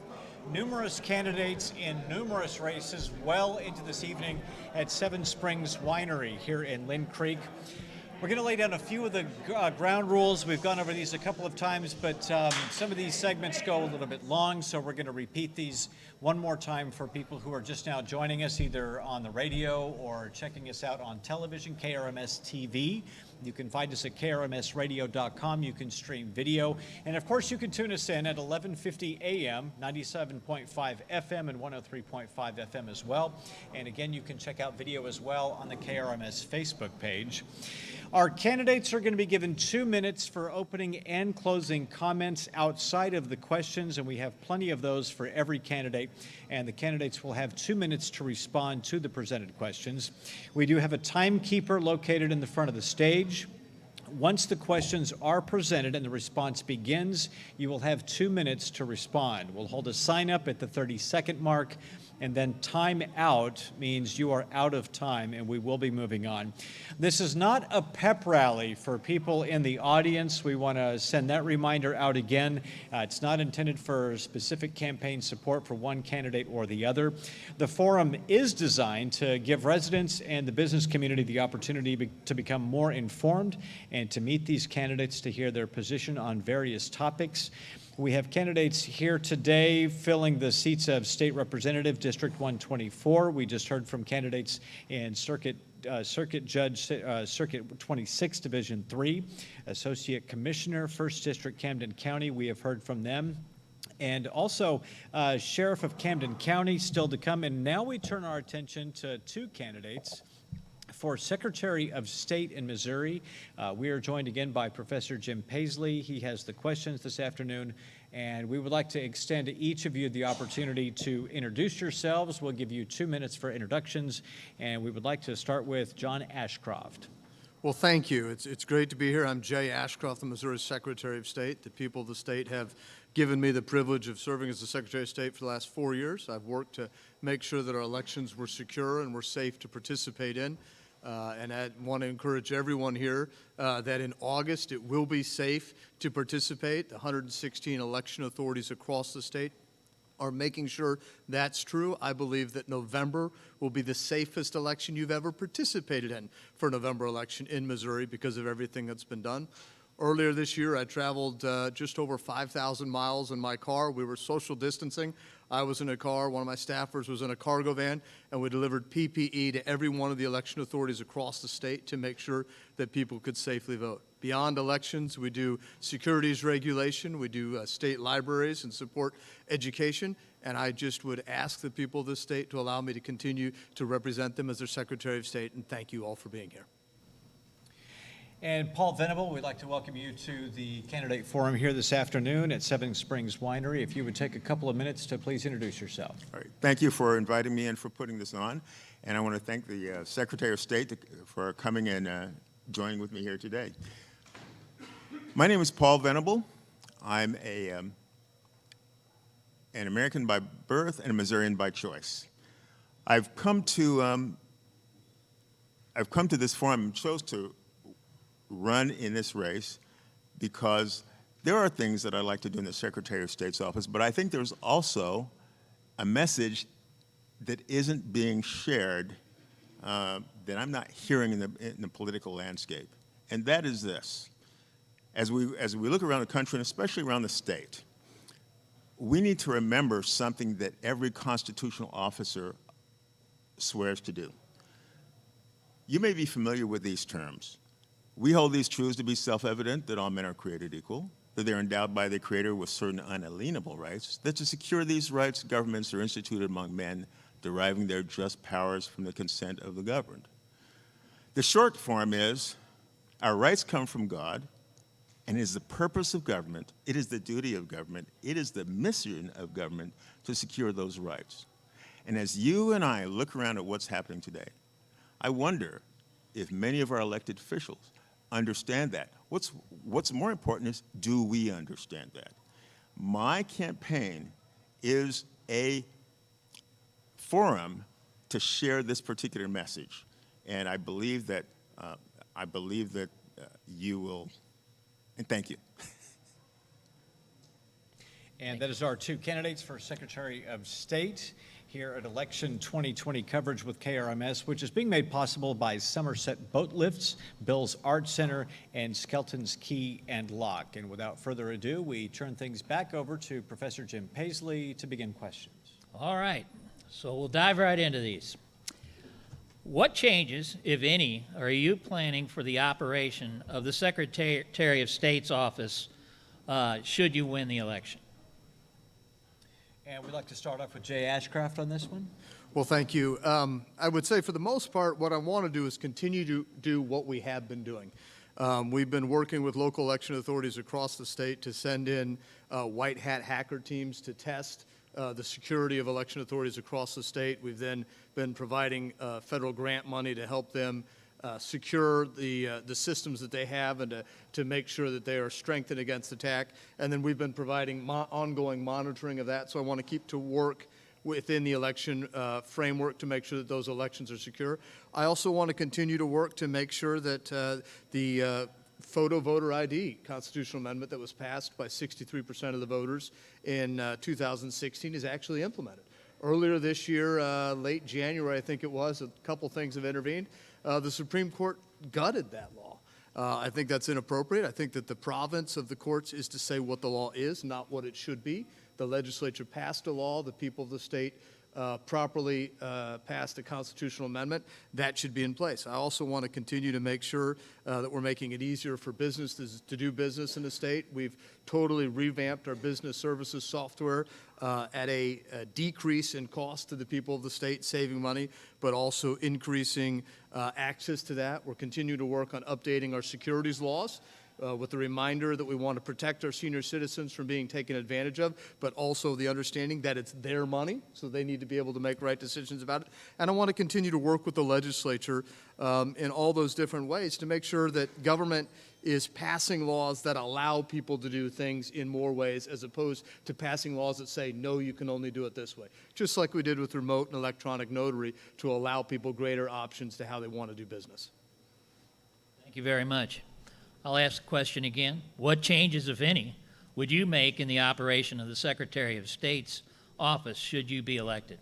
numerous candidates in numerous races well into this evening at Seven Springs Winery here in Lynn Creek. We're going to lay down a few of the ground rules. We've gone over these a couple of times, but some of these segments go a little bit long, so we're going to repeat these one more time for people who are just now joining us, either on the radio or checking us out on television, KRMS TV You can find us at krmsradio.com. You can stream video. And of course, you can tune us in at 11:50 a.m., 97.5 FM and 103.5 FM as well. And again, you can check out video as well on the KRMS Facebook page. Our candidates are going to be given 2 minutes for opening and closing comments outside of the questions, and we have plenty of those for every candidate. And the candidates will have 2 minutes to respond to the presented questions. We do have a timekeeper located in the front of the stage. Once the questions are presented and the response begins, you will have 2 minutes to respond. We'll hold a sign up at the 30-second mark, and then time out means you are out of time, and we will be moving on. This is not a pep rally for people in the audience. We want to send that reminder out again. It's not intended for specific campaign support for one candidate or the other. The forum is designed to give residents and the business community the opportunity to become more informed and to meet these candidates to hear their position on various topics. We have candidates here today filling the seats of State Representative District 124. We just heard from candidates in Circuit 26, Division 3, Associate Commissioner, 1st District, Camden County. We have heard from them. And also Sheriff of Camden County still to come. And now we turn our attention to 2 candidates. For Secretary of State in Missouri, we are joined again by Professor Jim Paisley. He has the questions this afternoon, and we would like to extend to each of you the opportunity to introduce yourselves. We'll give you 2 minutes for introductions, and we would like to start with John Ashcroft. Well, thank you. It's great to be here. I'm Jay Ashcroft, the Missouri Secretary of State. The people of the state have given me the privilege of serving as the Secretary of State for the last 4 years. I've worked to make sure that our elections were secure and were safe to participate in. And I want to encourage everyone here that in August it will be safe to participate. The 116 election authorities across the state are making sure that's true. I believe that November will be the safest election you've ever participated in for a November election in Missouri because of everything that's been done. Earlier this year, I traveled just over 5,000 miles in my car. We were social distancing. I was in a car, one of my staffers was in a cargo van, and we delivered PPE to every one of the election authorities across the state to make sure that people could safely vote. Beyond elections, we do securities regulation, we do state libraries and support education, and I just would ask the people of this state to allow me to continue to represent them as their Secretary of State, and thank you all for being here. And Paul Venable, we'd like to welcome you to the candidate forum here this afternoon at Seven Springs Winery. If you would take a couple of minutes to please introduce yourself. All right. Thank you for inviting me and for putting this on. And I want to thank the Secretary of State for coming and joining with me here today. My name is Paul Venable. I'm an American by birth and a Missourian by choice. I've come to this forum and chose to run in this race because there are things that I'd like to do in the Secretary of State's office, but I think there's also a message that isn't being shared that I'm not hearing in the political landscape, and that is this. As we look around the country, and especially around the state, we need to remember something that every constitutional officer swears to do. You may be familiar with these terms. We hold these truths to be self-evident, that all men are created equal, that they're endowed by the Creator with certain unalienable rights, that to secure these rights, governments are instituted among men, deriving their just powers from the consent of the governed. The short form is, our rights come from God, and it is the purpose of government, it is the duty of government, it is the mission of government to secure those rights. And as you and I look around at what's happening today, I wonder if many of our elected officials understand that. What's more important is, do we understand that? My campaign is a forum to share this particular message, and I believe that you will. And thank you. And that is our 2 candidates for Secretary of State here at Election 2020 coverage with KRMS, which is being made possible by Somerset Boat Lifts, Bill's Art Center, and Skelton's Key and Lock. And without further ado, we turn things back over to Professor Jim Paisley to begin questions. All right, so we'll dive right into these. What changes, if any, are you planning for the operation of the Secretary of State's office should you win the election? And we'd like to start off with Jay Ashcraft on this one. Well, thank you. I would say for the most part, what I want to do is continue to do what we have been doing. We've been working with local election authorities across the state to send in white hat hacker teams to test the security of election authorities across the state. We've then been providing federal grant money to help them secure the systems that they have and to make sure that they are strengthened against attack. And then we've been providing ongoing monitoring of that. So I want to keep to work within the election framework to make sure that those elections are secure. I also want to continue to work to make sure that the photo voter ID constitutional amendment that was passed by 63% of the voters in 2016 is actually implemented. Earlier this year, late January, I think it was, a couple things have intervened. The Supreme Court gutted that law. I think that's inappropriate. I think that the province of the courts is to say what the law is, not what it should be. The legislature passed a law. The people of the state properly passed a constitutional amendment. That should be in place. I also want to continue to make sure that we're making it easier for businesses to do business in the state. We've totally revamped our business services software at a decrease in cost to the people of the state, saving money, but also increasing access to that. We're continuing to work on updating our securities laws. With the reminder that we want to protect our senior citizens from being taken advantage of, but also the understanding that it's their money, so they need to be able to make right decisions about it. And I want to continue to work with the legislature in all those different ways to make sure that government is passing laws that allow people to do things in more ways as opposed to passing laws that say, no, you can only do it this way. Just like we did with remote and electronic notary to allow people greater options to how they want to do business. Thank you very much. I'll ask the question again. What changes, if any, would you make in the operation of the Secretary of State's office should you be elected?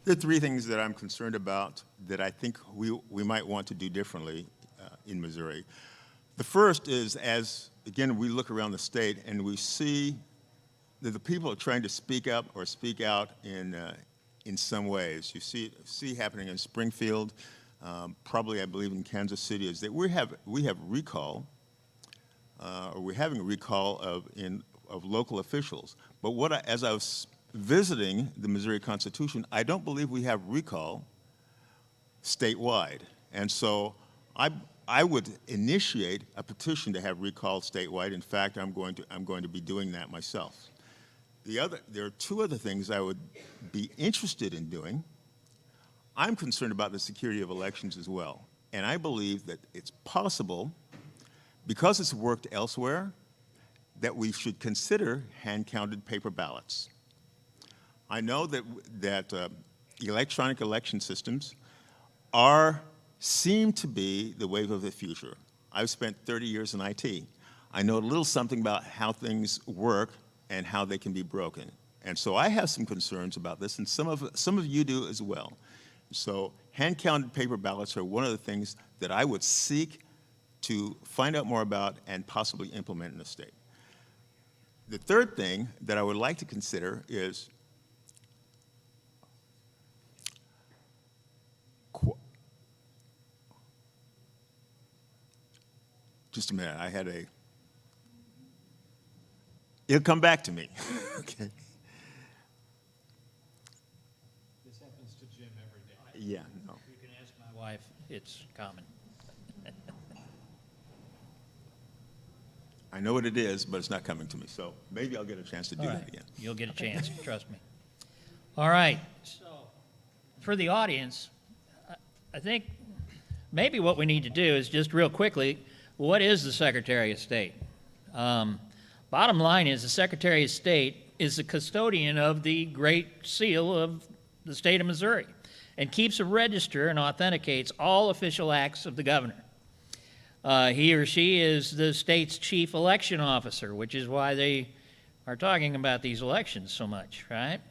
There are three things that I'm concerned about that I think we might want to do differently in Missouri. The first is, as, again, we look around the state and we see that the people are trying to speak up or speak out in some ways. You see happening in Springfield, probably I believe in Kansas City, is that we have recall, or we're having a recall of local officials. But as I was visiting the Missouri Constitution, I don't believe we have recall statewide. And so I would initiate a petition to have recall statewide. In fact, I'm going to be doing that myself. There are two other things I would be interested in doing. I'm concerned about the security of elections as well. And I believe that it's possible, because it's worked elsewhere, that we should consider hand-counted paper ballots. I know that electronic election systems seem to be the wave of the future. I've spent 30 years in IT. I know a little something about how things work and how they can be broken. And so I have some concerns about this, and some of you do as well. So hand-counted paper ballots are one of the things that I would seek to find out more about and possibly implement in the state. The third thing that I would like to consider is just a minute, it'll come back to me. Okay. This happens to Jim every day. Yeah, no. You can ask my wife, it's common. I know what it is, but it's not coming to me, so maybe I'll get a chance to do that again. You'll get a chance, trust me. All right, so for the audience, I think maybe what we need to do is just real quickly, what is the Secretary of State? Bottom line is the Secretary of State is the custodian of the Great Seal of the state of Missouri and keeps a register and authenticates all official acts of the governor. He or she is the state's chief election officer, which is why they are talking about these elections so much, right?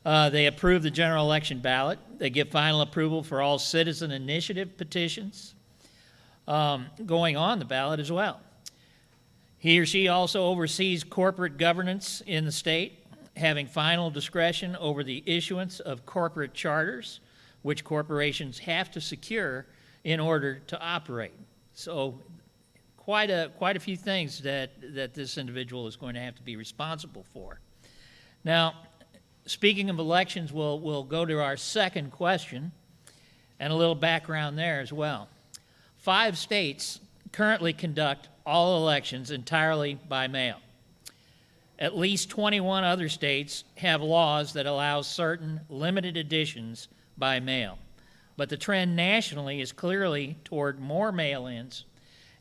They approve the general election ballot. They give final approval for all citizen initiative petitions going on the ballot as well. He or she also oversees corporate governance in the state, having final discretion over the issuance of corporate charters, which corporations have to secure in order to operate. So quite a few things that this individual is going to have to be responsible for. Now, speaking of elections, we'll go to our second question and a little background there as well. 5 states currently conduct all elections entirely by mail. At least 21 other states have laws that allow certain limited editions by mail. But the trend nationally is clearly toward more mail-ins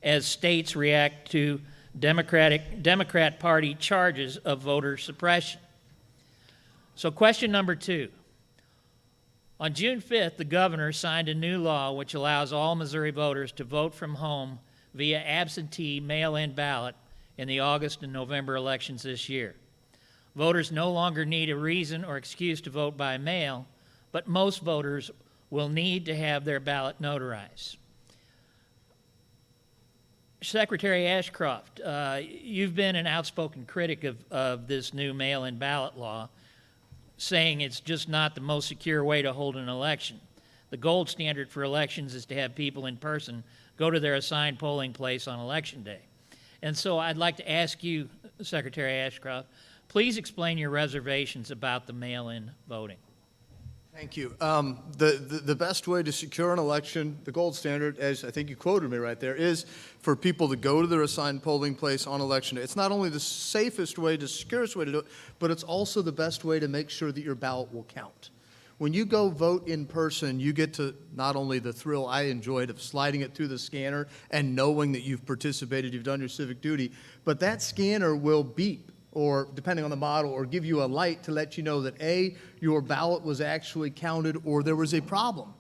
as states react to Democrat Party charges of voter suppression. So question number 2. On June 5th, the governor signed a new law which allows all Missouri voters to vote from home via absentee mail-in ballot in the August and November elections this year. Voters no longer need a reason or excuse to vote by mail, but most voters will need to have their ballot notarized. Secretary Ashcroft, you've been an outspoken critic of this new mail-in ballot law, saying it's just not the most secure way to hold an election. The gold standard for elections is to have people in person go to their assigned polling place on Election Day. And so I'd like to ask you, Secretary Ashcroft, please explain your reservations about the mail-in voting. Thank you. The best way to secure an election, the gold standard, as I think you quoted me right there, is for people to go to their assigned polling place on Election Day. It's not only the safest way, the securest way to do it, but it's also the best way to make sure that your ballot will count. When you go vote in person, you get to not only the thrill I enjoyed of sliding it through the scanner and knowing that you've participated, you've done your civic duty, but that scanner will beep, or depending on the model, or give you a light to let you know that A, your ballot was actually counted or there was a problem.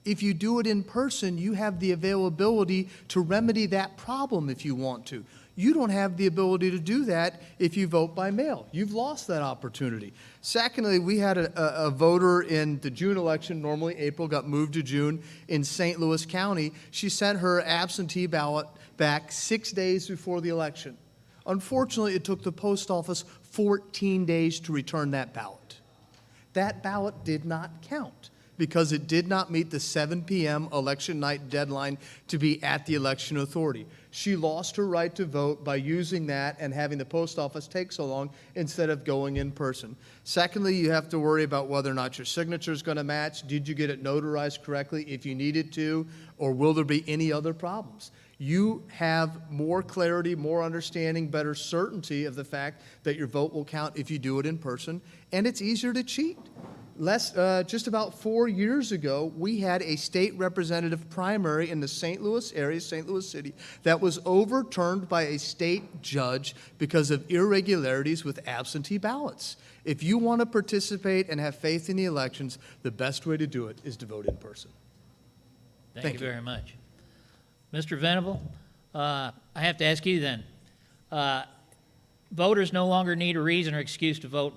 If you do it in person, you have the availability to remedy that problem if you want to. You don't have the ability to do that if you vote by mail. You've lost that opportunity. Secondly, we had a voter in the June election, normally April, got moved to June, in St. Louis County. She sent her absentee ballot back 6 days before the election. Unfortunately, it took the post office 14 days to return that ballot. That ballot did not count because it did not meet the 7 p.m. election night deadline to be at the election authority. She lost her right to vote by using that and having the post office take so long instead of going in person. Secondly, you have to worry about whether or not your signature is going to match. Did you get it notarized correctly if you needed to, or will there be any other problems? You have more clarity, more understanding, better certainty of the fact that your vote will count if you do it in person, and it's easier to cheat. Just about 4 years ago, we had a state representative primary in the St. Louis area, St. Louis City, that was overturned by a state judge because of irregularities with absentee ballots. If you want to participate and have faith in the elections, the best way to do it is to vote in person. Thank you very much. Mr. Venable, I have to ask you then. Voters no longer need a reason or excuse to vote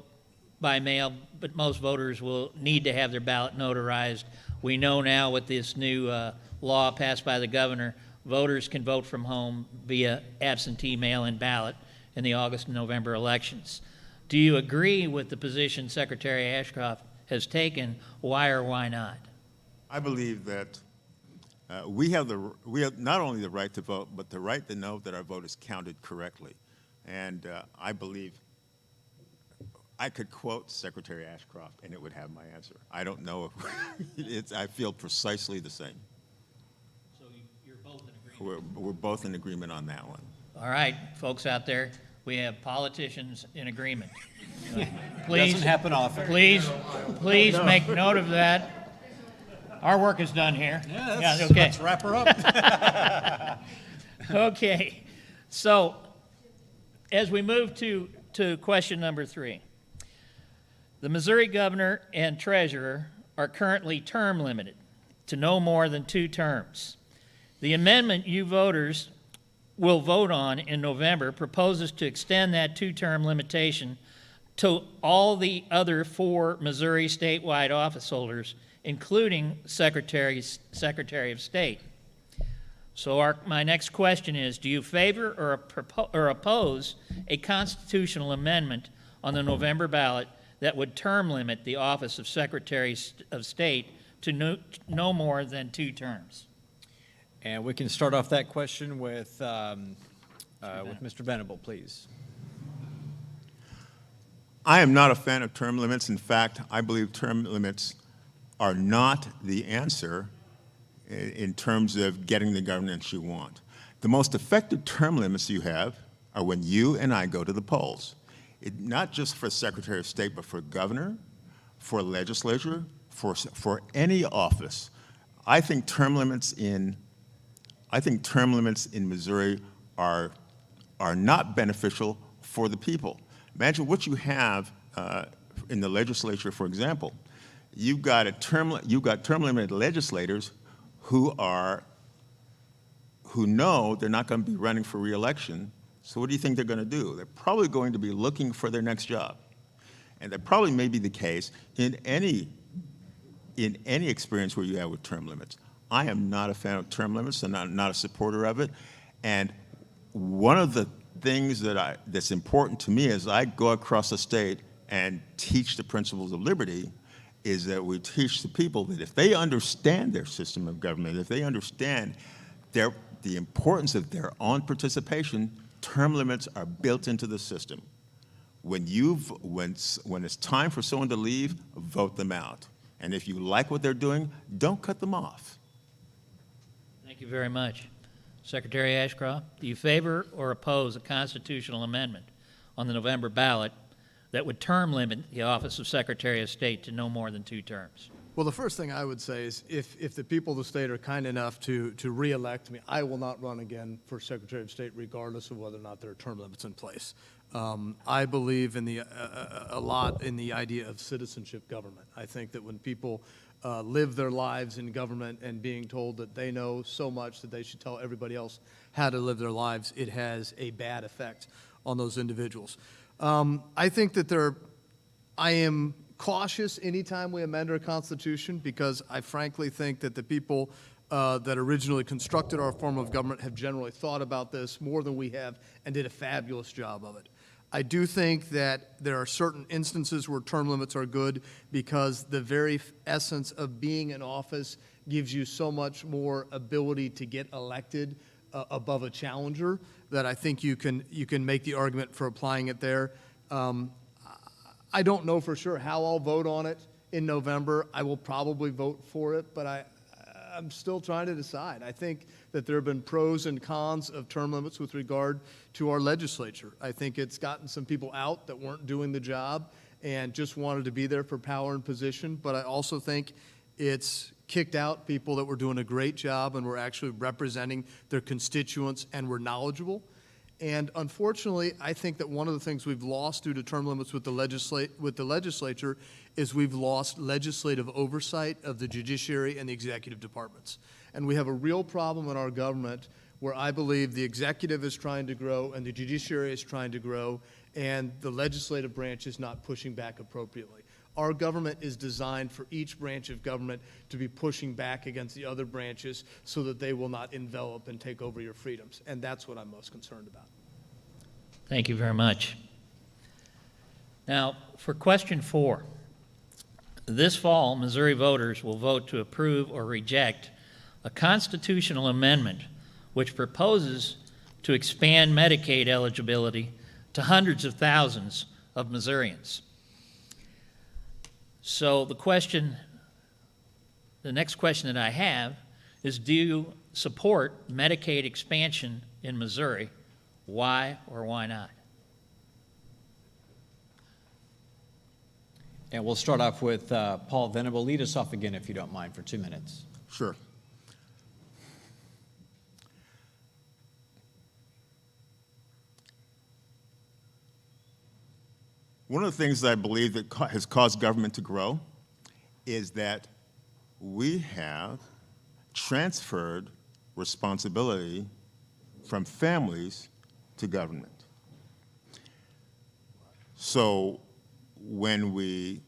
by mail, but most voters will need to have their ballot notarized. We know now with this new law passed by the governor, voters can vote from home via absentee mail-in ballot in the August and November elections. Do you agree with the position Secretary Ashcroft has taken? Why or why not? I believe that we have not only the right to vote, but the right to know that our vote is counted correctly. And I believe I could quote Secretary Ashcroft and it would have my answer. I don't know if I feel precisely the same. So you're both in agreement? We're both in agreement on that one. All right, folks out there, we have politicians in agreement. Please, doesn't happen often. Please make note of that. Our work is done here. Yeah, okay. Let's wrap her up. Okay, so as we move to question number 3, the Missouri governor and treasurer are currently term limited to no more than 2 terms. The amendment you voters will vote on in November proposes to extend that 2-term limitation to all the other 4 Missouri statewide office holders, including Secretary of State. So my next question is, do you favor or oppose a constitutional amendment on the November ballot that would term limit the office of Secretary of State to no more than 2 terms? And we can start off that question with Mr. Venable, please. I am not a fan of term limits. In fact, I believe term limits are not the answer in terms of getting the governance you want. The most effective term limits you have are when you and I go to the polls. Not just for Secretary of State, but for governor, for legislature, for any office. I think term limits in Missouri are not beneficial for the people. Imagine what you have in the legislature, for example. You've got term limited legislators who know they're not going to be running for re-election. So what do you think they're going to do? They're probably going to be looking for their next job. And that probably may be the case in any experience where you have with term limits. I am not a fan of term limits and not a supporter of it. And one of the things that's important to me as I go across the state and teach the principles of liberty is that we teach the people that if they understand their system of government, if they understand the importance of their own participation, term limits are built into the system. When it's time for someone to leave, vote them out. And if you like what they're doing, don't cut them off. Thank you very much. Secretary Ashcroft, do you favor or oppose a constitutional amendment on the November ballot that would term limit the office of Secretary of State to no more than 2 terms? Well, the first thing I would say is if the people of the state are kind enough to re-elect me, I will not run again for Secretary of State regardless of whether or not there are term limits in place. I believe in a lot in the idea of citizenship government. I think that when people live their lives in government and being told that they know so much that they should tell everybody else how to live their lives, it has a bad effect on those individuals. I think that I am cautious anytime we amend our Constitution because I frankly think that the people that originally constructed our form of government have generally thought about this more than we have and did a fabulous job of it. I do think that there are certain instances where term limits are good because the very essence of being in office gives you so much more ability to get elected above a challenger that I think you can make the argument for applying it there. I don't know for sure how I'll vote on it in November. I will probably vote for it, but I'm still trying to decide. I think that there have been pros and cons of term limits with regard to our legislature. I think it's gotten some people out that weren't doing the job and just wanted to be there for power and position, but I also think it's kicked out people that were doing a great job and were actually representing their constituents and were knowledgeable. And unfortunately, I think that one of the things we've lost due to term limits with the legislature is we've lost legislative oversight of the judiciary and the executive departments. And we have a real problem in our government where I believe the executive is trying to grow and the judiciary is trying to grow and the legislative branch is not pushing back appropriately. Our government is designed for each branch of government to be pushing back against the other branches so that they will not envelop and take over your freedoms. And that's what I'm most concerned about. Thank you very much. Now, for question 4, this fall, Missouri voters will vote to approve or reject a constitutional amendment which proposes to expand Medicaid eligibility to hundreds of thousands of Missourians. So the next question that I have is, do you support Medicaid expansion in Missouri? Why or why not? And we'll start off with Paul Venable. Lead us off again, if you don't mind, for 2 minutes. Sure. One of the things that I believe that has caused government to grow is that we have transferred responsibility from families to government. So the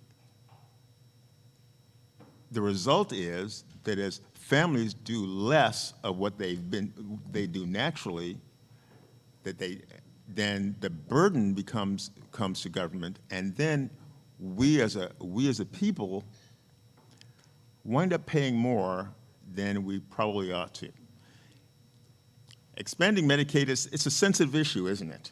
result is that as families do less of what they do naturally, then the burden comes to government, and then we as a people, wind up paying more than we probably ought to. Expanding Medicaid it's a sensitive issue, isn't it?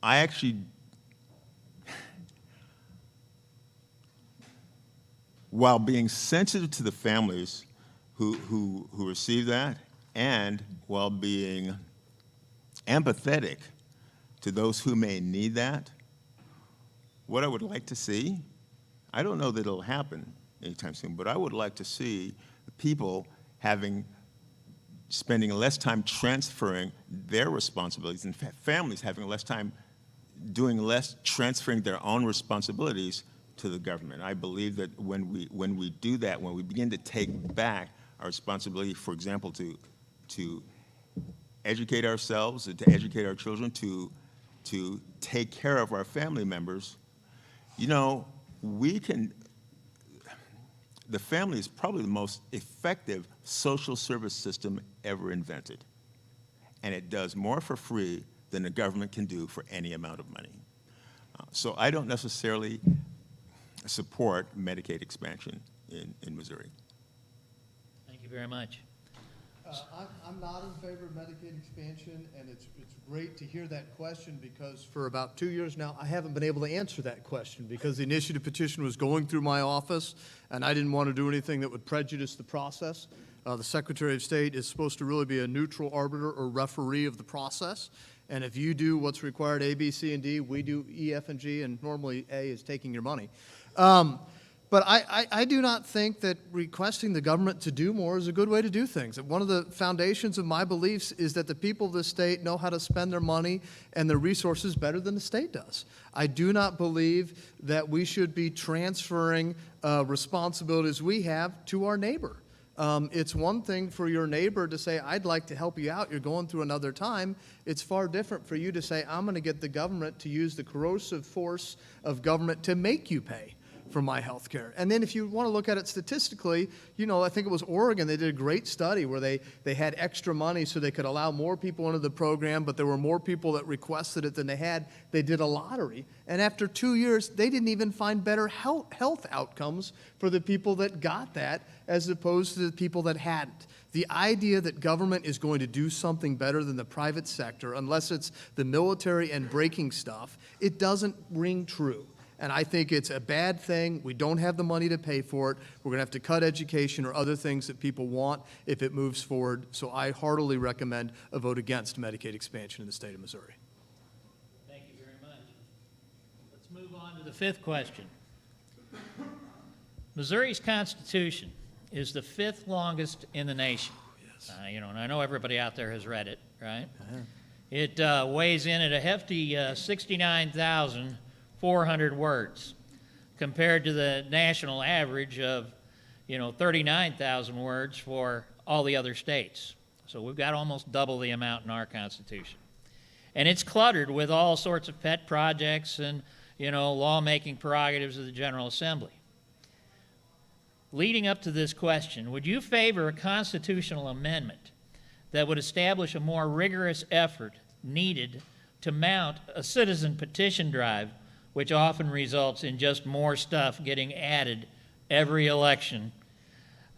I actually, while being sensitive to the families who receive that, and while being empathetic to those who may need that, what I would like to see, I don't know that it'll happen anytime soon, but I would like to see people spending less time transferring their responsibilities, and families having less time doing less transferring their own responsibilities to the government. I believe that when we do that, when we begin to take back our responsibility, for example, to educate ourselves and to educate our children, to take care of our family members, you know, the family is probably the most effective social service system ever invented. And it does more for free than the government can do for any amount of money. So I don't necessarily support Medicaid expansion in Missouri. Thank you very much. I'm not in favor of Medicaid expansion, and it's great to hear that question, because for about 2 years now, I haven't been able to answer that question because the initiative petition was going through my office, and I didn't want to do anything that would prejudice the process. The Secretary of State is supposed to really be a neutral arbiter or referee of the process, and if you do what's required A, B, C, and D, we do E, F, and G, and normally A is taking your money. But I do not think that requesting the government to do more is a good way to do things. One of the foundations of my beliefs is that the people of the state know how to spend their money and their resources better than the state does. I do not believe that we should be transferring responsibilities we have to our neighbor. It's one thing for your neighbor to say, I'd like to help you out, you're going through another time. It's far different for you to say, I'm going to get the government to use the corrosive force of government to make you pay for my health care. And then if you want to look at it statistically, you know, I think it was Oregon, they did a great study where they had extra money so they could allow more people into the program, but there were more people that requested it than they had. They did a lottery. And after 2 years, they didn't even find better health outcomes for the people that got that as opposed to the people that hadn't. The idea that government is going to do something better than the private sector, unless it's the military and breaking stuff, it doesn't ring true. And I think it's a bad thing. We don't have the money to pay for it. We're going to have to cut education or other things that people want if it moves forward. So I heartily recommend a vote against Medicaid expansion in the state of Missouri. Thank you very much. Let's move on to the fifth question. Missouri's Constitution is the fifth longest in the nation. Yes. You know, and I know everybody out there has read it, right? It weighs in at a hefty 69,400 words compared to the national average of, 39,000 words for all the other states. So we've got almost double the amount in our Constitution. And it's cluttered with all sorts of pet projects and, lawmaking prerogatives of the General Assembly. Leading up to this question, would you favor a constitutional amendment that would establish a more rigorous effort needed to mount a citizen petition drive, which often results in just more stuff getting added every election,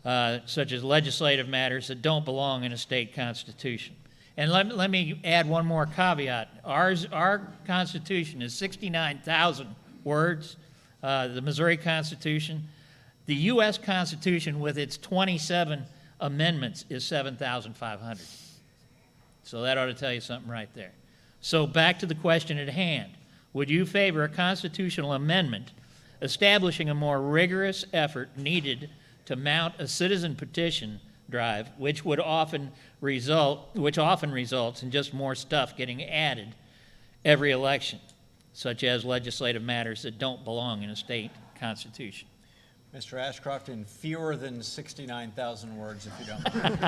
such as legislative matters that don't belong in a state constitution? And let me add one more caveat. Our Constitution is 69,000 words, the Missouri Constitution. The U.S. Constitution, with its 27 amendments, is 7,500. So that ought to tell you something right there. So back to the question at hand. Would you favor a constitutional amendment establishing a more rigorous effort needed to mount a citizen petition drive, which often results in just more stuff getting added every election, such as legislative matters that don't belong in a state constitution? Mr. Ashcroft, in fewer than 69,000 words, if you don't mind.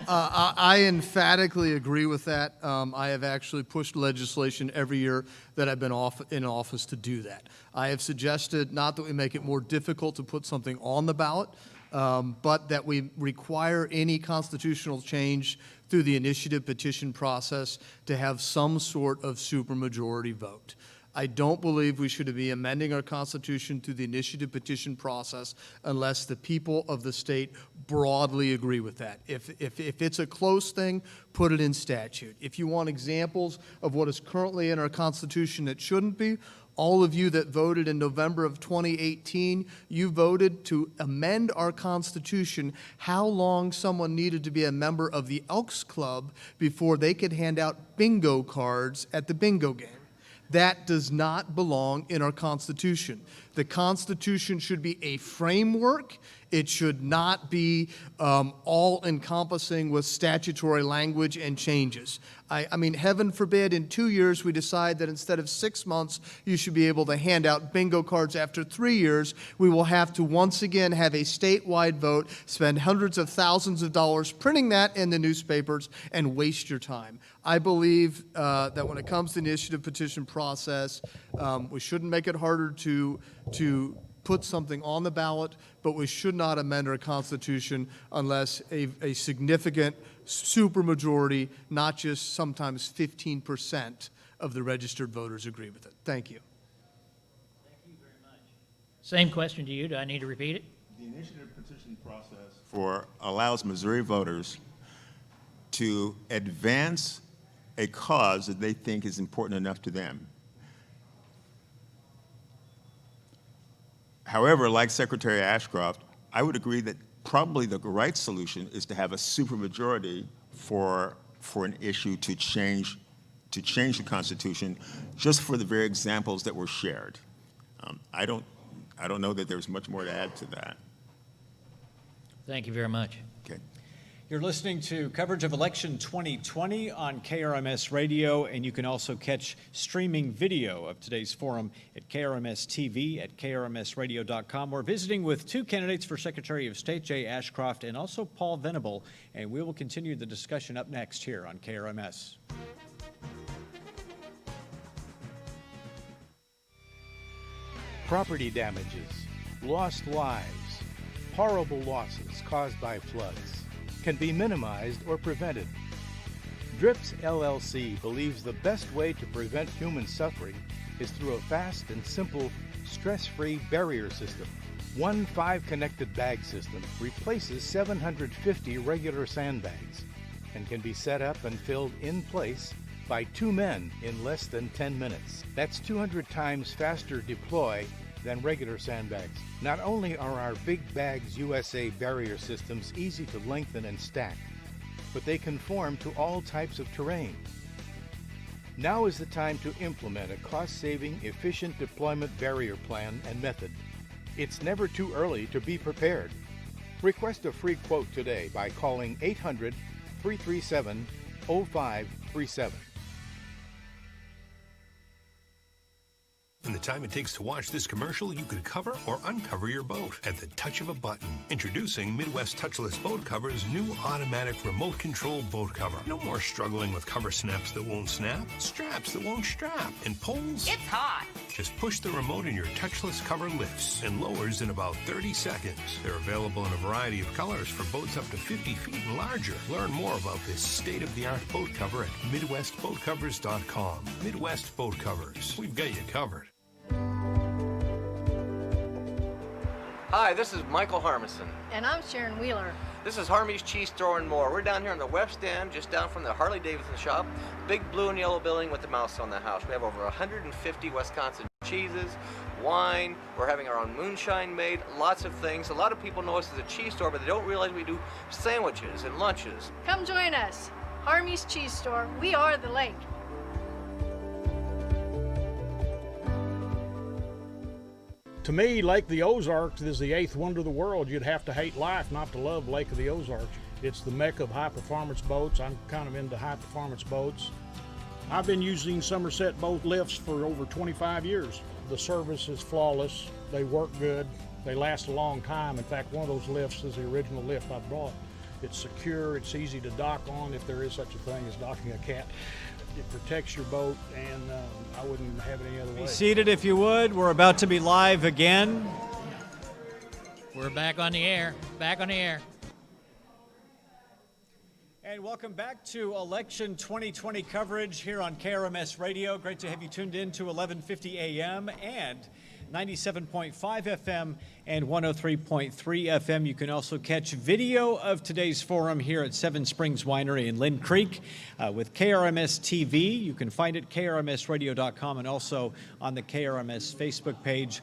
I emphatically agree with that. I have actually pushed legislation every year that I've been in office to do that. I have suggested not that we make it more difficult to put something on the ballot, but that we require any constitutional change through the initiative petition process to have some sort of supermajority vote. I don't believe we should be amending our Constitution through the initiative petition process unless the people of the state broadly agree with that. If it's a close thing, put it in statute. If you want examples of what is currently in our Constitution that shouldn't be, all of you that voted in November of 2018, you voted to amend our Constitution how long someone needed to be a member of the Elks Club before they could hand out bingo cards at the bingo game. That does not belong in our Constitution. The Constitution should be a framework. It should not be all-encompassing with statutory language and changes. I mean, heaven forbid, in 2 years we decide that instead of 6 months, you should be able to hand out bingo cards after 3 years. We will have to once again have a statewide vote, spend hundreds of thousands of dollars printing that in the newspapers, and waste your time. I believe that when it comes to the initiative petition process, we shouldn't make it harder to put something on the ballot, but we should not amend our Constitution unless a significant supermajority, not just sometimes 15% of the registered voters agree with it. Thank you. Thank you very much. Same question to you. Do I need to repeat it? The initiative petition process allows Missouri voters to advance a cause that they think is important enough to them. However, like Secretary Ashcroft, I would agree that probably the right solution is to have a supermajority for an issue to change the Constitution, just for the very examples that were shared. I don't know that there's much more to add to that. Thank you very much. Okay. You're listening to coverage of election 2020 on KRMS Radio, and you can also catch streaming video of today's forum at KRMS TV at krmsradio.com. We're visiting with two candidates for Secretary of State, Jay Ashcroft and also Paul Venable, and we will continue the discussion up next here on KRMS. Property damages, lost lives, horrible losses caused by floods can be minimized or prevented. DRIPS LLC believes the best way to prevent human suffering is through a fast and simple, stress-free barrier system. One 5-connected bag system replaces 750 regular sandbags and can be set up and filled in place by 2 men in less than 10 minutes. That's 200 times faster deploy than regular sandbags. Not only are our Big Bags USA barrier systems easy to lengthen and stack, but they conform to all types of terrain. Now is the time to implement a cost-saving, efficient deployment barrier plan and method. It's never too early to be prepared. Request a free quote today by calling 800-337-0537. In the time it takes to watch this commercial, you could cover or uncover your boat at the touch of a button. Introducing Midwest Touchless Boat Cover's new automatic remote control boat cover. No more struggling with cover snaps that won't snap, straps that won't strap, and poles. It's hot. Just push the remote and your touchless cover lifts and lowers in about 30 seconds. They're available in a variety of colors for boats up to 50 feet and larger. Learn more about this state-of-the-art boat cover at MidwestBoatCovers.com. Midwest Boat Covers. We've got you covered. Hi, this is Michael Harmison. And I'm Sharon Wheeler. This is Harmy's Cheese Store and More. We're down here on the West End, just down from the Harley Davidson shop. Big blue and yellow building with the mouse on the house. We have over 150 Wisconsin cheeses, wine. We're having our own moonshine made, lots of things. A lot of people know us as a cheese store, but they don't realize we do sandwiches and lunches. Come join us. Harmy's Cheese Store. We are the lake. To me, Lake of the Ozarks is the 8th wonder of the world. You'd have to hate life not to love Lake of the Ozarks. It's the mecca of high-performance boats. I'm kind of into high-performance boats. I've been using Somerset boat lifts for over 25 years. The service is flawless. They work good. They last a long time. In fact, one of those lifts is the original lift I brought. It's secure. It's easy to dock on, if there is such a thing as docking a cat. It protects your boat, and I wouldn't have it any other way. Be seated if you would. We're about to be live again. We're back on the air. Back on the air. And welcome back to Election 2020 coverage here on KRMS Radio. Great to have you tuned in to 1150 AM and 97.5 FM and 103.3 FM. You can also catch video of today's forum here at Seven Springs Winery in Lynn Creek with KRMS TV. You can find it krmsradio.com and also on the KRMS Facebook page.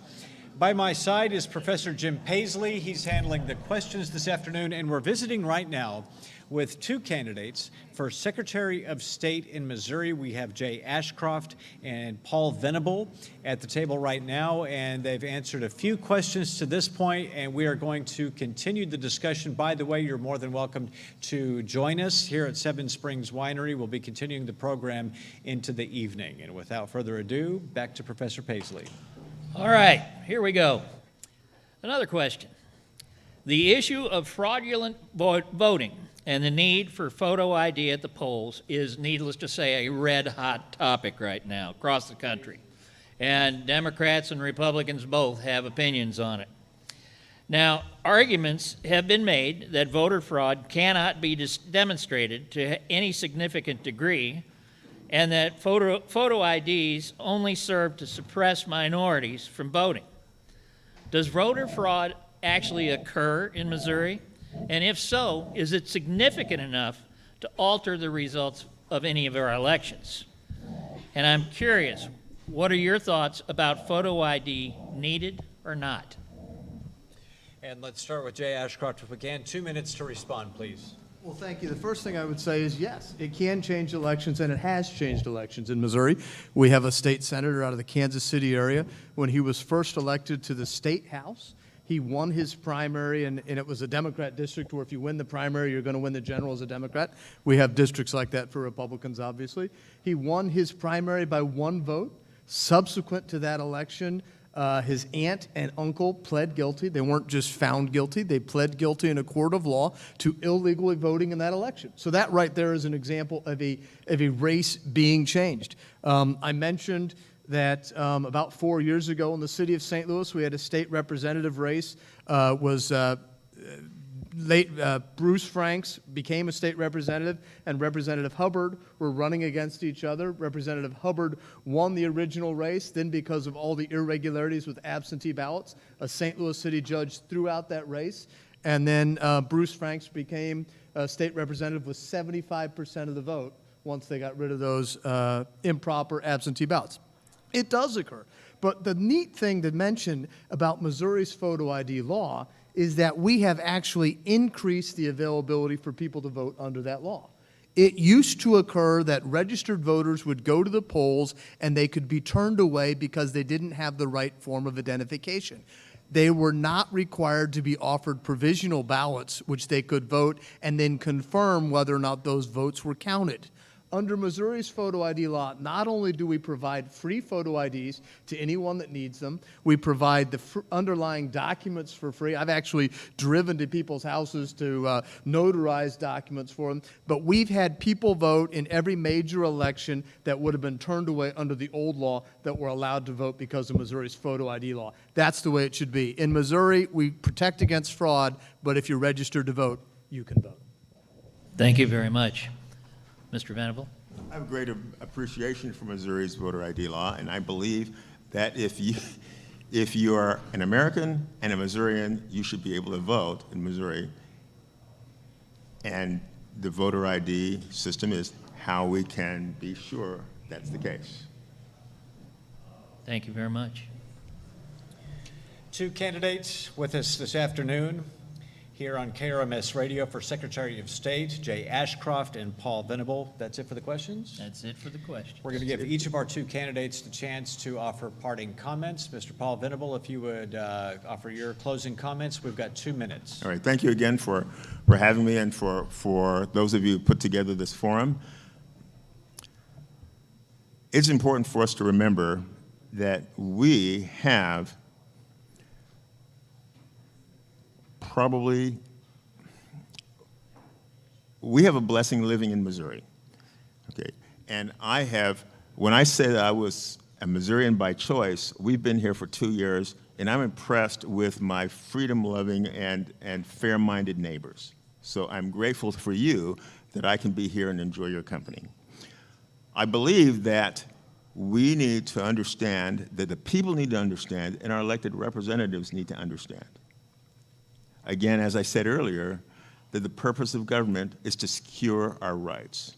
By my side is Professor Jim Paisley. He's handling the questions this afternoon, and we're visiting right now with two candidates for Secretary of State in Missouri. We have Jay Ashcroft and Paul Venable at the table right now, and they've answered a few questions to this point, and we are going to continue the discussion. By the way, you're more than welcome to join us here at Seven Springs Winery. We'll be continuing the program into the evening. And without further ado, back to Professor Paisley. All right, here we go. Another question. The issue of fraudulent voting and the need for photo ID at the polls is, needless to say, a red-hot topic right now across the country. And Democrats and Republicans both have opinions on it. Now, arguments have been made that voter fraud cannot be demonstrated to any significant degree, and that photo IDs only serve to suppress minorities from voting. Does voter fraud actually occur in Missouri? And if so, is it significant enough to alter the results of any of our elections? And I'm curious, what are your thoughts about photo ID needed or not? And let's start with Jay Ashcroft if we can. 2 minutes to respond, please. Well, thank you. The first thing I would say is yes, it can change elections, and it has changed elections in Missouri. We have a state senator out of the Kansas City area. When he was first elected to the state house, he won his primary, and it was a Democrat district where if you win the primary, you're going to win the general as a Democrat. We have districts like that for Republicans, obviously. He won his primary by 1 vote. Subsequent to that election, his aunt and uncle pled guilty. They weren't just found guilty. They pled guilty in a court of law to illegally voting in that election. So that right there is an example of a race being changed. I mentioned that about 4 years ago in the city of St. Louis, we had a state representative race. Bruce Franks became a state representative, and Representative Hubbard were running against each other. Representative Hubbard won the original race. Then, because of all the irregularities with absentee ballots, a St. Louis city judge threw out that race. And then Bruce Franks became a state representative with 75% of the vote once they got rid of those improper absentee ballots. It does occur. But the neat thing to mention about Missouri's photo ID law is that we have actually increased the availability for people to vote under that law. It used to occur that registered voters would go to the polls and they could be turned away because they didn't have the right form of identification. They were not required to be offered provisional ballots, which they could vote and then confirm whether or not those votes were counted. Under Missouri's photo ID law, not only do we provide free photo IDs to anyone that needs them, we provide the underlying documents for free. I've actually driven to people's houses to notarize documents for them. But we've had people vote in every major election that would have been turned away under the old law that were allowed to vote because of Missouri's photo ID law. That's the way it should be. In Missouri, we protect against fraud, but if you're registered to vote, you can vote. Thank you very much. Mr. Venable? I have great appreciation for Missouri's voter ID law, and I believe that if you are an American and a Missourian, you should be able to vote in Missouri. And the voter ID system is how we can be sure that's the case. Thank you very much. Two candidates with us this afternoon here on KRMS Radio for Secretary of State, Jay Ashcroft and Paul Venable. That's it for the questions? That's it for the questions. We're going to give each of our two candidates the chance to offer parting comments. Mr. Paul Venable, if you would offer your closing comments. We've got 2 minutes. All right, thank you again for having me and for those of you who put together this forum. It's important for us to remember that we have we have a blessing living in Missouri, okay? And when I say that I was a Missourian by choice, we've been here for 2 years, and I'm impressed with my freedom-loving and fair-minded neighbors. So I'm grateful for you that I can be here and enjoy your company. I believe that we need to understand, that the people need to understand, and our elected representatives need to understand. Again, as I said earlier, that the purpose of government is to secure our rights.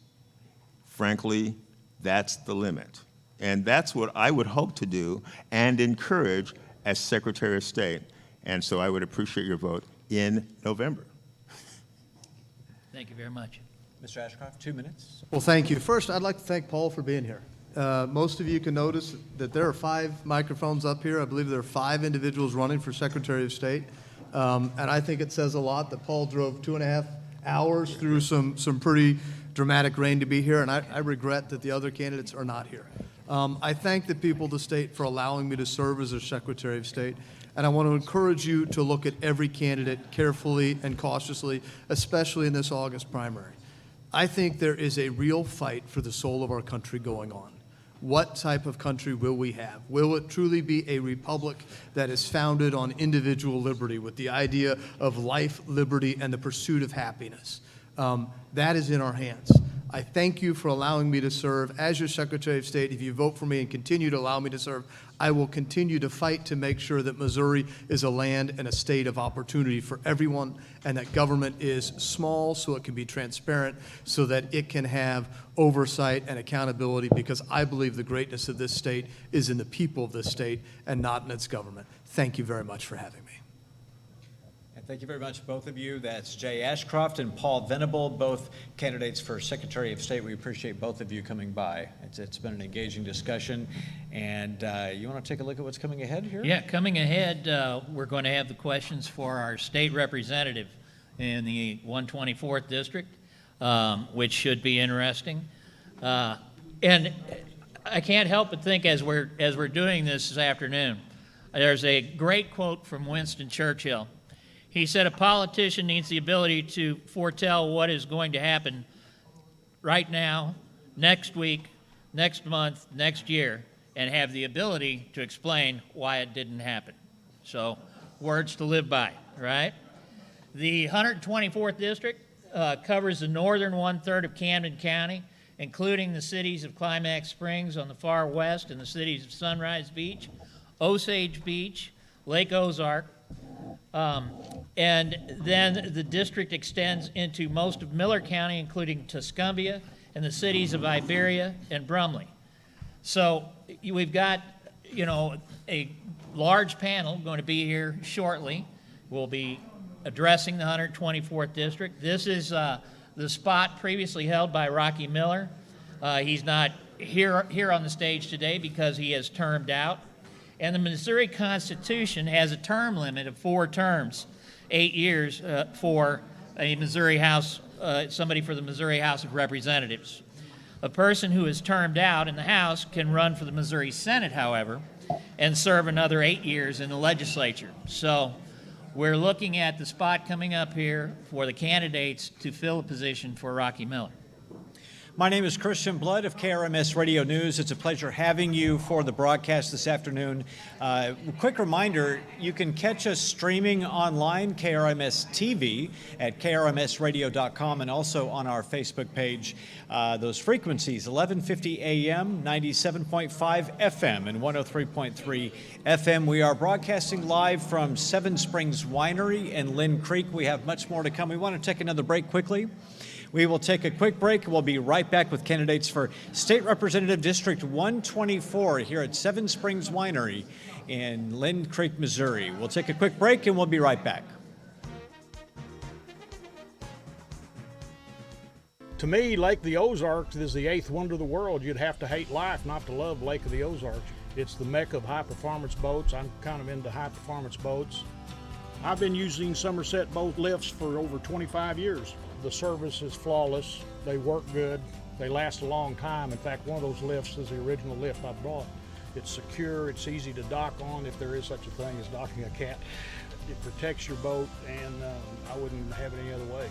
Frankly, that's the limit. And that's what I would hope to do and encourage as Secretary of State. And so I would appreciate your vote in November. Thank you very much. Mr. Ashcroft, 2 minutes. Well, thank you. First, I'd like to thank Paul for being here. Most of you can notice that there are 5 microphones up here. I believe there are 5 individuals running for Secretary of State. And I think it says a lot that Paul drove 2.5 hours through some pretty dramatic rain to be here, and I regret that the other candidates are not here. I thank the people of the state for allowing me to serve as their Secretary of State, and I want to encourage you to look at every candidate carefully and cautiously, especially in this August primary. I think there is a real fight for the soul of our country going on. What type of country will we have? Will it truly be a republic that is founded on individual liberty with the idea of life, liberty, and the pursuit of happiness? That is in our hands. I thank you for allowing me to serve as your Secretary of State. If you vote for me and continue to allow me to serve, I will continue to fight to make sure that Missouri is a land and a state of opportunity for everyone, and that government is small so it can be transparent, so that it can have oversight and accountability, because I believe the greatness of this state is in the people of this state and not in its government. Thank you very much for having me. And thank you very much, both of you. That's Jay Ashcroft and Paul Venable, both candidates for Secretary of State. We appreciate both of you coming by. It's been an engaging discussion. And you want to take a look at what's coming ahead here? Yeah, coming ahead, we're going to have the questions for our state representative in the 124th District, which should be interesting. And I can't help but think as we're doing this afternoon, there's a great quote from Winston Churchill. He said, "A politician needs the ability to foretell what is going to happen right now, next week, next month, next year, and have the ability to explain why it didn't happen." So, words to live by, right? The 124th District covers the northern one-third of Camden County, including the cities of Climax Springs on the far west and the cities of Sunrise Beach, Osage Beach, Lake Ozark, and then the district extends into most of Miller County, including Tuscumbia and the cities of Iberia and Brumley. So we've got, a large panel going to be here shortly. We'll be addressing the 124th District. This is the spot previously held by Rocky Miller. He's not here on the stage today because he has termed out. And the Missouri Constitution has a term limit of 4 terms, 8 years for a Missouri House, somebody for the Missouri House of Representatives. A person who is termed out in the House can run for the Missouri Senate, however, and serve another 8 years in the legislature. So we're looking at the spot coming up here for the candidates to fill a position for Rocky Miller. My name is Christian Blood of KRMS Radio News. It's a pleasure having you for the broadcast this afternoon. Quick reminder, you can catch us streaming online, KRMS TV, at krmsradio.com, and also on our Facebook page. Those frequencies, 1150 AM, 97.5 FM, and 103.3 FM. We are broadcasting live from Seven Springs Winery in Lynn Creek. We have much more to come. We want to take another break quickly. We will take a quick break. We'll be right back with candidates for State Representative District 124 here at Seven Springs Winery in Lynn Creek, Missouri. We'll take a quick break and we'll be right back. To me, Lake of the Ozarks is the 8th wonder of the world. You'd have to hate life not to love Lake of the Ozarks. It's the mecca of high-performance boats. I'm kind of into high-performance boats. I've been using Somerset boat lifts for over 25 years. The service is flawless. They work good. They last a long time. In fact, one of those lifts is the original lift I bought. It's secure. It's easy to dock on if there is such a thing as docking a cat. It protects your boat, and I wouldn't have it any other way.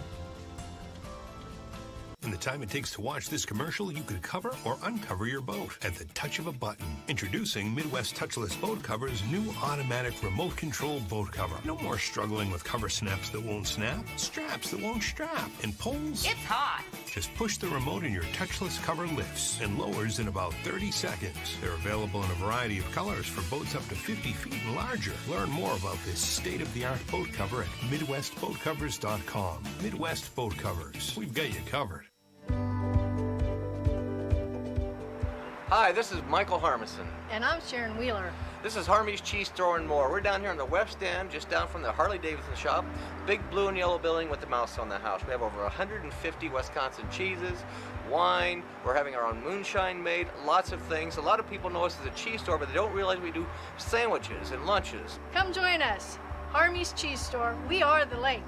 In the time it takes to watch this commercial, you could cover or uncover your boat at the touch of a button. Introducing Midwest Touchless Boat Cover's new automatic remote control boat cover. No more struggling with cover snaps that won't snap, straps that won't strap, and poles. It's hot. Just push the remote and your touchless cover lifts and lowers in about 30 seconds. They're available in a variety of colors for boats up to 50 feet and larger. Learn more about this state-of-the-art boat cover at MidwestBoatCovers.com. Midwest Boat Covers. We've got you covered. Hi, this is Michael Harmison. And I'm Sharon Wheeler. This is Harmy's Cheese Store and More. We're down here on the West End, just down from the Harley Davidson shop. Big blue and yellow building with the mouse on the house. We have over 150 Wisconsin cheeses, wine. We're having our own moonshine made, lots of things. A lot of people know us as a cheese store, but they don't realize we do sandwiches and lunches. Come join us. Harmy's Cheese Store. We are the lake.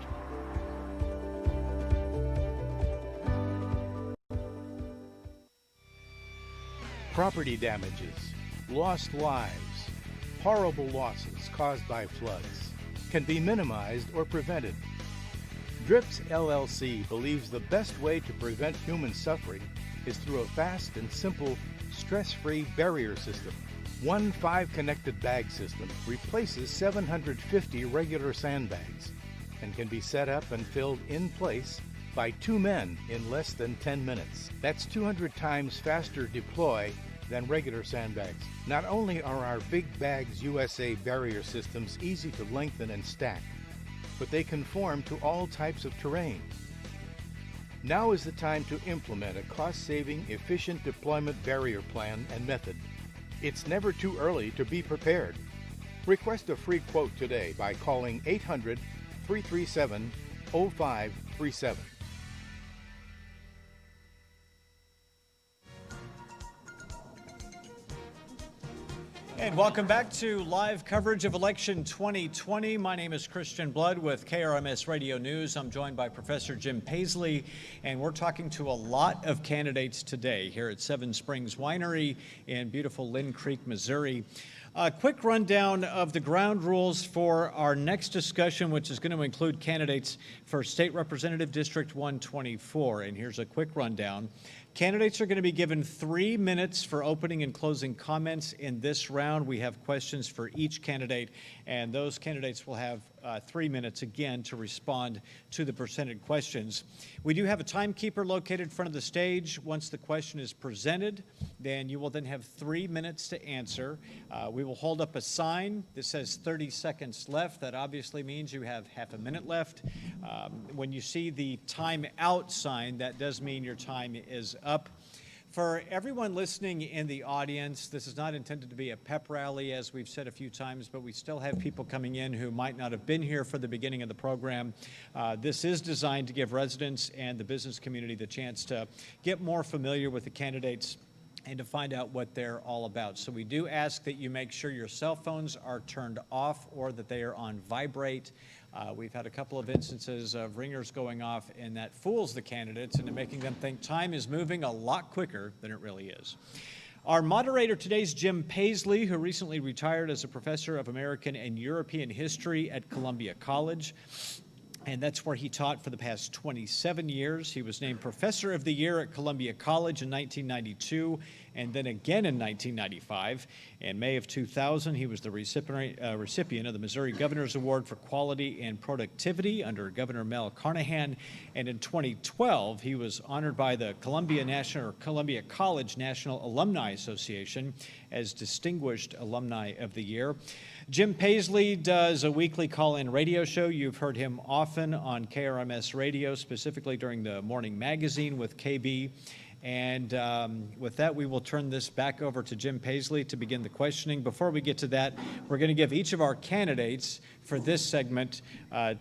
Property damages, lost lives, horrible losses caused by floods can be minimized or prevented. DRIPS LLC believes the best way to prevent human suffering is through a fast and simple, stress-free barrier system. One 5-connected bag system replaces 750 regular sandbags and can be set up and filled in place by 2 men in less than 10 minutes. That's 200 times faster deploy than regular sandbags. Not only are our Big Bags USA barrier systems easy to lengthen and stack, but they conform to all types of terrain. Now is the time to implement a cost-saving, efficient deployment barrier plan and method. It's never too early to be prepared. Request a free quote today by calling 800-337-0537. And welcome back to live coverage of election 2020. My name is Christian Blood with KRMS Radio News. I'm joined by Professor Jim Paisley, and we're talking to a lot of candidates today here at Seven Springs Winery in beautiful Lynn Creek, Missouri. A quick rundown of the ground rules for our next discussion, which is going to include candidates for State Representative District 124. And here's a quick rundown. Candidates are going to be given 3 minutes for opening and closing comments in this round. We have questions for each candidate, and those candidates will have 3 minutes again to respond to the presented questions. We do have a timekeeper located in front of the stage. Once the question is presented, then you will then have 3 minutes to answer. We will hold up a sign that says 30 seconds left. That obviously means you have half a minute left. When you see the time out sign, that does mean your time is up. For everyone listening in the audience, this is not intended to be a pep rally, as we've said a few times, but we still have people coming in who might not have been here for the beginning of the program. This is designed to give residents and the business community the chance to get more familiar with the candidates and to find out what they're all about. So we do ask that you make sure your cell phones are turned off or that they are on vibrate. We've had a couple of instances of ringers going off, and that fools the candidates into making them think time is moving a lot quicker than it really is. Our moderator today is Jim Paisley, who recently retired as a professor of American and European history at Columbia College. And that's where he taught for the past 27 years. He was named Professor of the Year at Columbia College in 1992, and then again in 1995. In May of 2000, he was the recipient of the Missouri Governor's Award for Quality and Productivity under Governor Mel Carnahan. And in 2012, he was honored by the Columbia College National Alumni Association as Distinguished Alumni of the Year. Jim Paisley does a weekly call-in radio show. You've heard him often on KRMS radio, specifically during the morning magazine with KB. And with that, we will turn this back over to Jim Paisley to begin the questioning. Before we get to that, we're going to give each of our candidates for this segment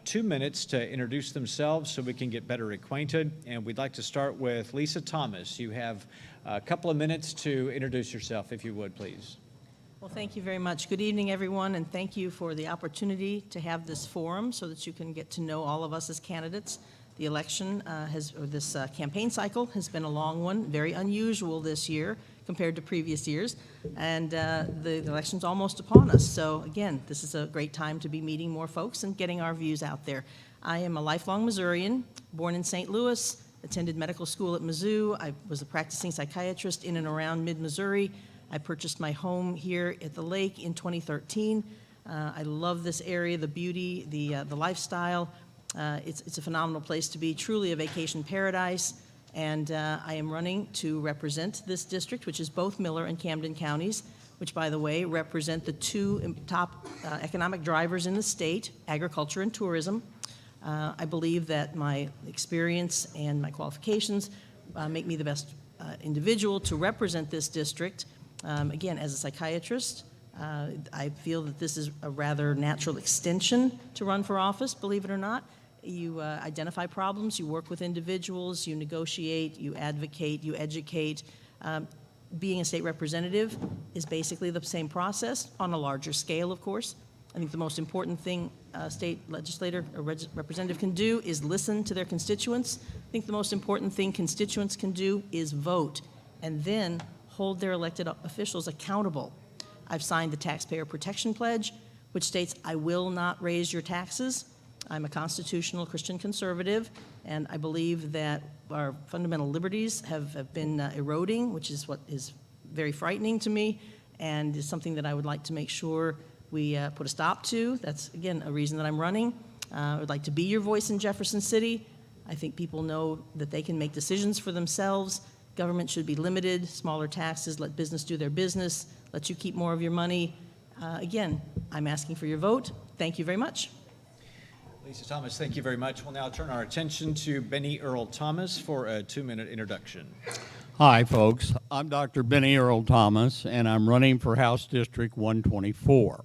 2 minutes to introduce themselves so we can get better acquainted. And we'd like to start with Lisa Thomas. You have a couple of minutes to introduce yourself, if you would, please. Well, thank you very much. Good evening, everyone, and thank you for the opportunity to have this forum so that you can get to know all of us as candidates. The election this campaign cycle has been a long one, very unusual this year compared to previous years, and the election's almost upon us. So again, this is a great time to be meeting more folks and getting our views out there. I am a lifelong Missourian, born in St. Louis, attended medical school at Mizzou. I was a practicing psychiatrist in and around mid-Missouri. I purchased my home here at the lake in 2013. I love this area, the beauty, the lifestyle. It's a phenomenal place to be, truly a vacation paradise. And I am running to represent this district, which is both Miller and Camden counties, which, by the way, represent the two top economic drivers in the state, agriculture and tourism. I believe that my experience and my qualifications make me the best individual to represent this district. Again, as a psychiatrist, I feel that this is a rather natural extension to run for office, believe it or not. You identify problems, you work with individuals, you negotiate, you advocate, you educate. Being a state representative is basically the same process on a larger scale, of course. I think the most important thing a state legislator or representative can do is listen to their constituents. I think the most important thing constituents can do is vote and then hold their elected officials accountable. I've signed the Taxpayer Protection Pledge, which states I will not raise your taxes. I'm a constitutional Christian conservative, and I believe that our fundamental liberties have been eroding, which is what is very frightening to me, and is something that I would like to make sure we put a stop to. That's, again, a reason that I'm running. I would like to be your voice in Jefferson City. I think people know that they can make decisions for themselves. Government should be limited, smaller taxes, let business do their business, let you keep more of your money. Again, I'm asking for your vote. Thank you very much. Lisa Thomas, thank you very much. We'll now turn our attention to Benny Earl Thomas for a 2-minute introduction. Hi, folks. I'm Dr. Benny Earl Thomas, and I'm running for House District 124.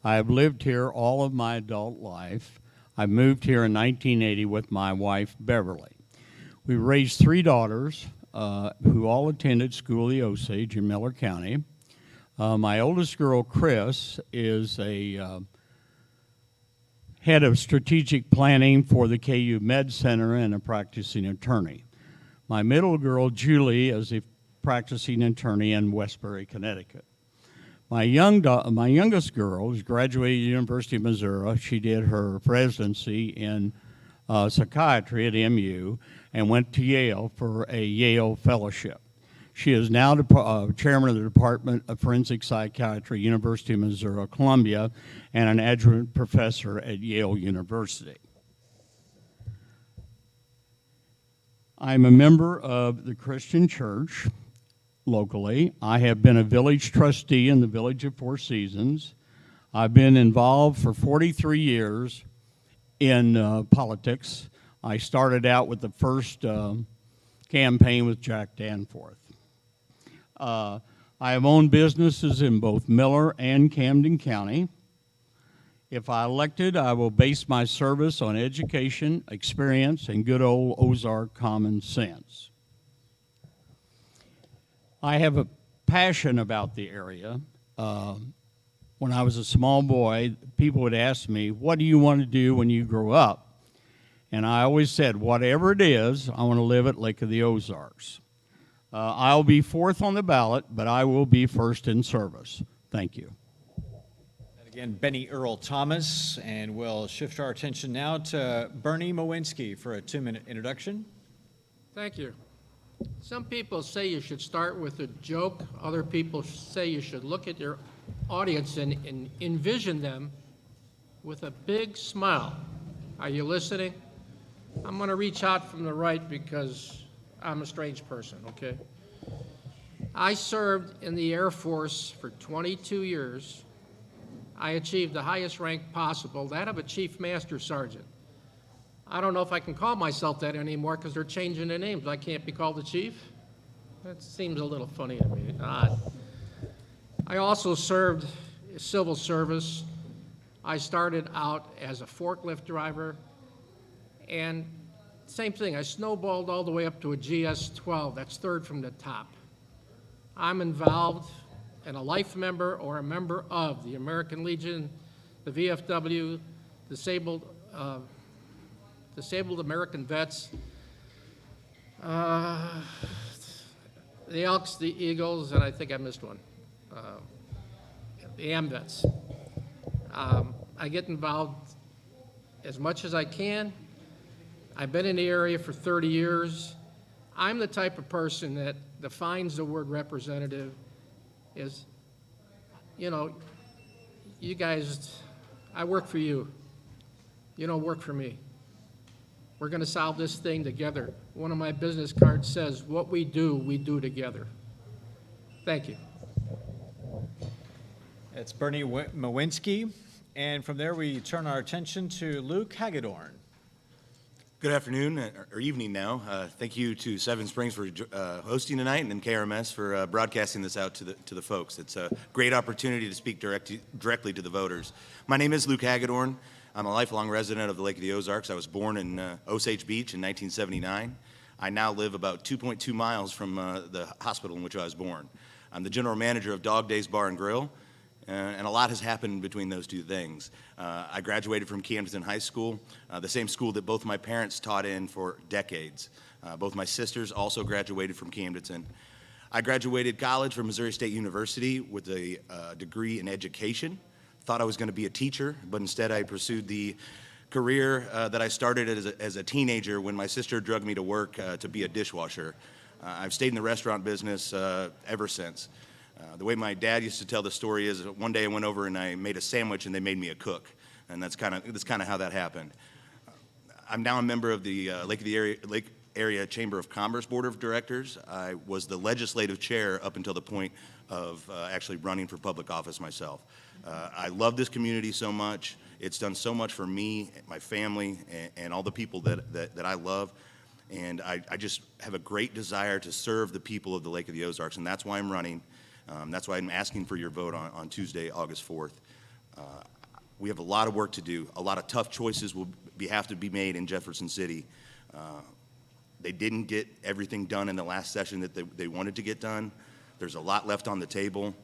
I have lived here all of my adult life. I moved here in 1980 with my wife, Beverly. We raised 3 daughters who all attended school at the Osage in Miller County. My oldest girl, Chris, is a head of strategic planning for the KU Med Center and a practicing attorney. My middle girl, Julie, is a practicing attorney in Westbury, Connecticut. My youngest girl is graduated at the University of Missouri. She did her residency in psychiatry at MU and went to Yale for a Yale fellowship. She is now chairman of the Department of Forensic Psychiatry, University of Missouri, Columbia, and an adjunct professor at Yale University. I'm a member of the Christian Church locally. I have been a village trustee in the Village of Four Seasons. I've been involved for 43 years in politics. I started out with the first campaign with Jack Danforth. I have owned businesses in both Miller and Camden County. If I elected, I will base my service on education, experience, and good old Ozark common sense. I have a passion about the area. When I was a small boy, people would ask me, what do you want to do when you grow up? And I always said, whatever it is, I want to live at Lake of the Ozarks. I'll be 4th on the ballot, but I will be first in service. Thank you. And again, Benny Earl Thomas, and we'll shift our attention now to Bernie Mowinski for a 2-minute introduction. Thank you. Some people say you should start with a joke. Other people say you should look at your audience and envision them with a big smile. Are you listening? I'm going to reach out from the right because I'm a strange person, okay? I served in the Air Force for 22 years. I achieved the highest rank possible, that of a Chief Master Sergeant. I don't know if I can call myself that anymore because they're changing the names. I can't be called the Chief? That seems a little funny to me, odd. I also served civil service. I started out as a forklift driver, and same thing, I snowballed all the way up to a GS-12. That's 3rd from the top. I'm involved and a life member or a member of the American Legion, the VFW, Disabled American Vets, the Elks, the Eagles, and I think I missed one, the AMVETS. I get involved as much as I can. I've been in the area for 30 years. I'm the type of person that defines the word representative as, you know, you guys, I work for you. You don't work for me. We're going to solve this thing together. One of my business cards says, what we do together. Thank you. It's Bernie Mawinski. And from there, we turn our attention to Luke Hagedorn. Good afternoon, or evening now. Thank you to Seven Springs for hosting tonight, and then KRMS for broadcasting this out to the folks. It's a great opportunity to speak directly to the voters. My name is Luke Hagedorn. I'm a lifelong resident of the Lake of the Ozarks. I was born in Osage Beach in 1979. I now live about 2.2 miles from the hospital in which I was born. I'm the general manager of Dog Days Bar and Grill, and a lot has happened between those two things. I graduated from Camden High School, the same school that both my parents taught in for decades. Both my sisters also graduated from Camden. I graduated college from Missouri State University with a degree in education. Thought I was going to be a teacher, but instead I pursued the career that I started as a teenager when my sister drugged me to work to be a dishwasher. I've stayed in the restaurant business ever since. The way my dad used to tell the story is one day I went over and I made a sandwich and they made me a cook, and that's kind of how that happened. I'm now a member of the Lake Area Chamber of Commerce Board of Directors. I was the legislative chair up until the point of actually running for public office myself. I love this community so much. It's done so much for me, my family, and all the people that I love. And I just have a great desire to serve the people of the Lake of the Ozarks, and that's why I'm running. That's why I'm asking for your vote on Tuesday, August 4th. We have a lot of work to do. A lot of tough choices will have to be made in Jefferson City. They didn't get everything done in the last session that they wanted to get done. There's a lot left on the table.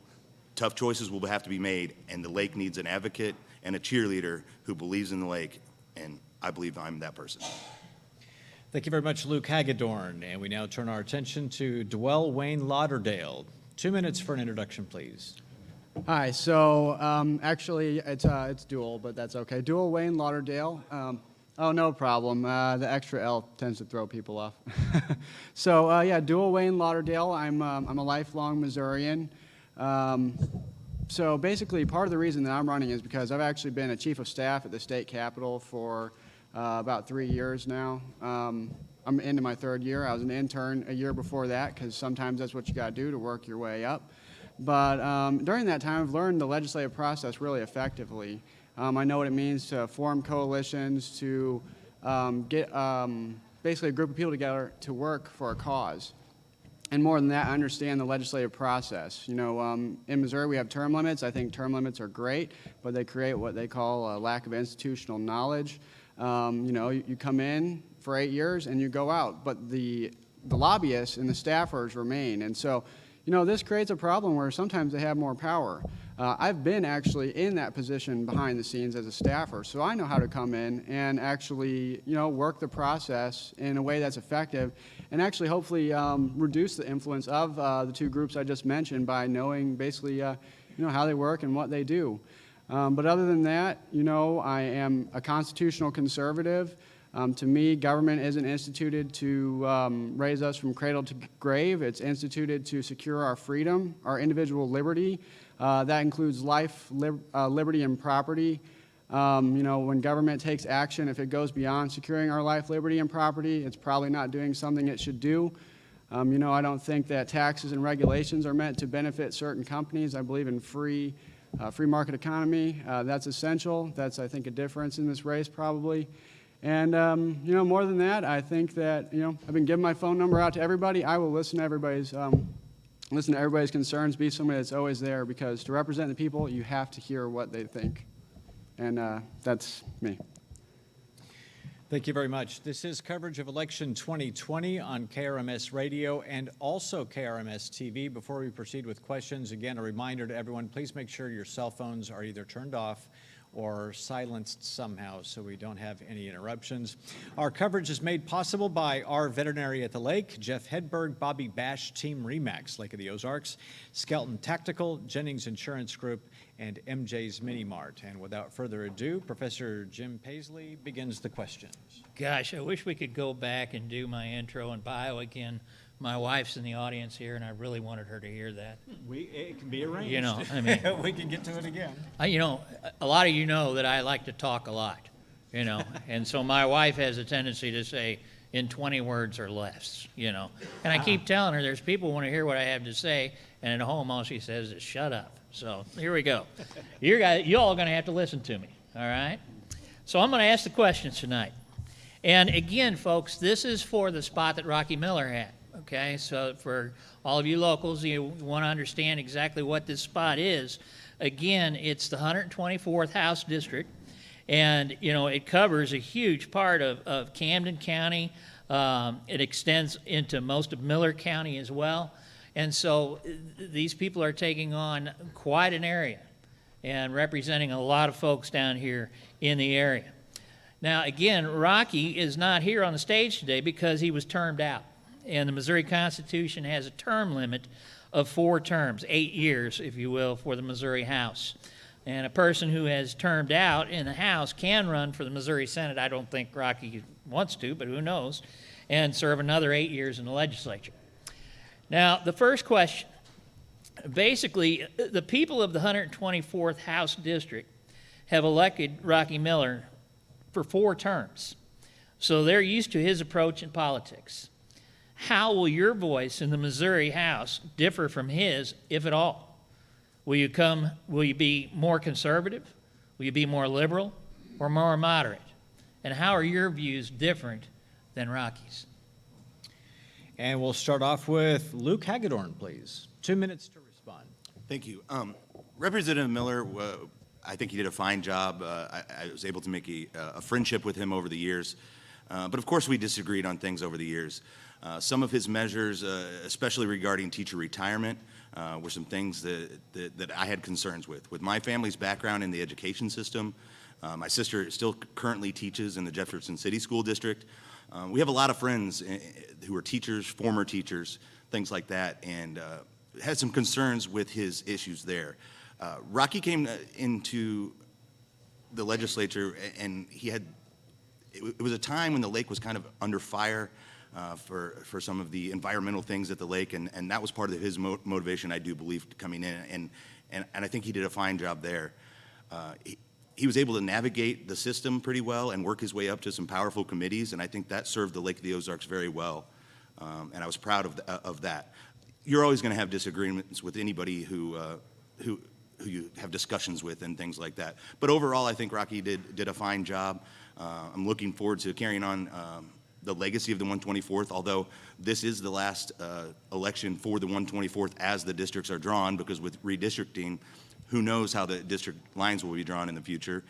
Tough choices will have to be made, and the lake needs an advocate and a cheerleader who believes in the lake, and I believe I'm that person. Thank you very much, Luke Hagedorn. And we now turn our attention to Dwell Wayne Lauderdale. 2 minutes for an introduction, please. Hi, so actually it's dual, but that's okay. Dual Wayne Lauderdale. Oh, no problem. The extra L tends to throw people off. So yeah, Dual Wayne Lauderdale. I'm a lifelong Missourian. So basically, part of the reason that I'm running is because I've actually been a chief of staff at the state capitol for about 3 years now. I'm into my third year. I was an intern a year before that because sometimes that's what you got to do to work your way up. But during that time, I've learned the legislative process really effectively. I know what it means to form coalitions, to get basically a group of people together to work for a cause. And more than that, I understand the legislative process. You know, in Missouri, we have term limits. I think term limits are great, but they create what they call a lack of institutional knowledge. You know, you come in for 8 years and you go out, but the lobbyists and the staffers remain. And so, you know, this creates a problem where sometimes they have more power. I've been actually in that position behind the scenes as a staffer, so I know how to come in and actually, you know, work the process in a way that's effective and actually hopefully reduce the influence of the two groups I just mentioned by knowing basically, you know, how they work and what they do. But other than that, you know, I am a constitutional conservative. To me, government isn't instituted to raise us from cradle to grave. It's instituted to secure our freedom, our individual liberty. That includes life, liberty, and property. You know, when government takes action, if it goes beyond securing our life, liberty, and property, it's probably not doing something it should do. You know, I don't think that taxes and regulations are meant to benefit certain companies. I believe in free market economy. That's essential. That's, I think, a difference in this race probably. And, you know, more than that, I think that, you know, I've been giving my phone number out to everybody. I will listen to everybody's concerns, be somebody that's always there, because to represent the people, you have to hear what they think. And that's me. Thank you very much. This is coverage of election 2020 on KRMS Radio and also KRMS TV. Before we proceed with questions, again, a reminder to everyone, please make sure your cell phones are either turned off or silenced somehow so we don't have any interruptions. Our coverage is made possible by our veterinary at the lake, Jeff Hedberg, Bobby Bash, Team Remax, Lake of the Ozarks, Skelton Tactical, Jennings Insurance Group, and MJ's Mini Mart. And without further ado, Professor Jim Paisley begins the questions. Gosh, I wish we could go back and do my intro and bio again. My wife's in the audience here, and I really wanted her to hear that. It can be arranged. You know, I mean, we can get to it again. You know, a lot of you know that I like to talk a lot, you know, and so my wife has a tendency to say in 20 words or less, you know. And I keep telling her there's people who want to hear what I have to say, and at home all she says is shut up. So here we go. You all are going to have to listen to me, all right? So I'm going to ask the questions tonight. And again, folks, this is for the spot that Rocky Miller had. Okay, so for all of you locals, you want to understand exactly what this spot is. Again, it's the 124th House District, and you know it covers a huge part of Camden County. It extends into most of Miller County as well, and so these people are taking on quite an area and representing a lot of folks down here in the area. Now, again, Rocky is not here on the stage today because he was termed out. And the Missouri Constitution has a term limit of 4 terms, 8 years, if you will, for the Missouri House. And a person who has termed out in the House can run for the Missouri Senate. I don't think Rocky wants to, but who knows, and serve another 8 years in the legislature. Now, the first question, basically, the people of the 124th House District have elected Rocky Miller for 4 terms. So they're used to his approach in politics. How will your voice in the Missouri House differ from his, if at all? Will you be more conservative? Will you be more liberal or more moderate? And how are your views different than Rocky's? And we'll start off with Luke Hagedorn, please. 2 minutes to respond. Thank you. Representative Miller, I think he did a fine job. I was able to make a friendship with him over the years. But of course, we disagreed on things over the years. Some of his measures, especially regarding teacher retirement, were some things that I had concerns with. With my family's background in the education system, my sister still currently teaches in the Jefferson City School District. We have a lot of friends who are teachers, former teachers, things like that, and had some concerns with his issues there. Rocky came into the legislature, and it was a time when the lake was kind of under fire for some of the environmental things at the lake, and that was part of his motivation, I do believe, coming in, and I think he did a fine job there. He was able to navigate the system pretty well and work his way up to some powerful committees, and I think that served the Lake of the Ozarks very well, and I was proud of that. You're always going to have disagreements with anybody who you have discussions with and things like that, but overall, I think Rocky did a fine job. I'm looking forward to carrying on the legacy of the 124th, although this is the last election for the 124th as the districts are drawn, because with redistricting, who knows how the district lines will be drawn in the future.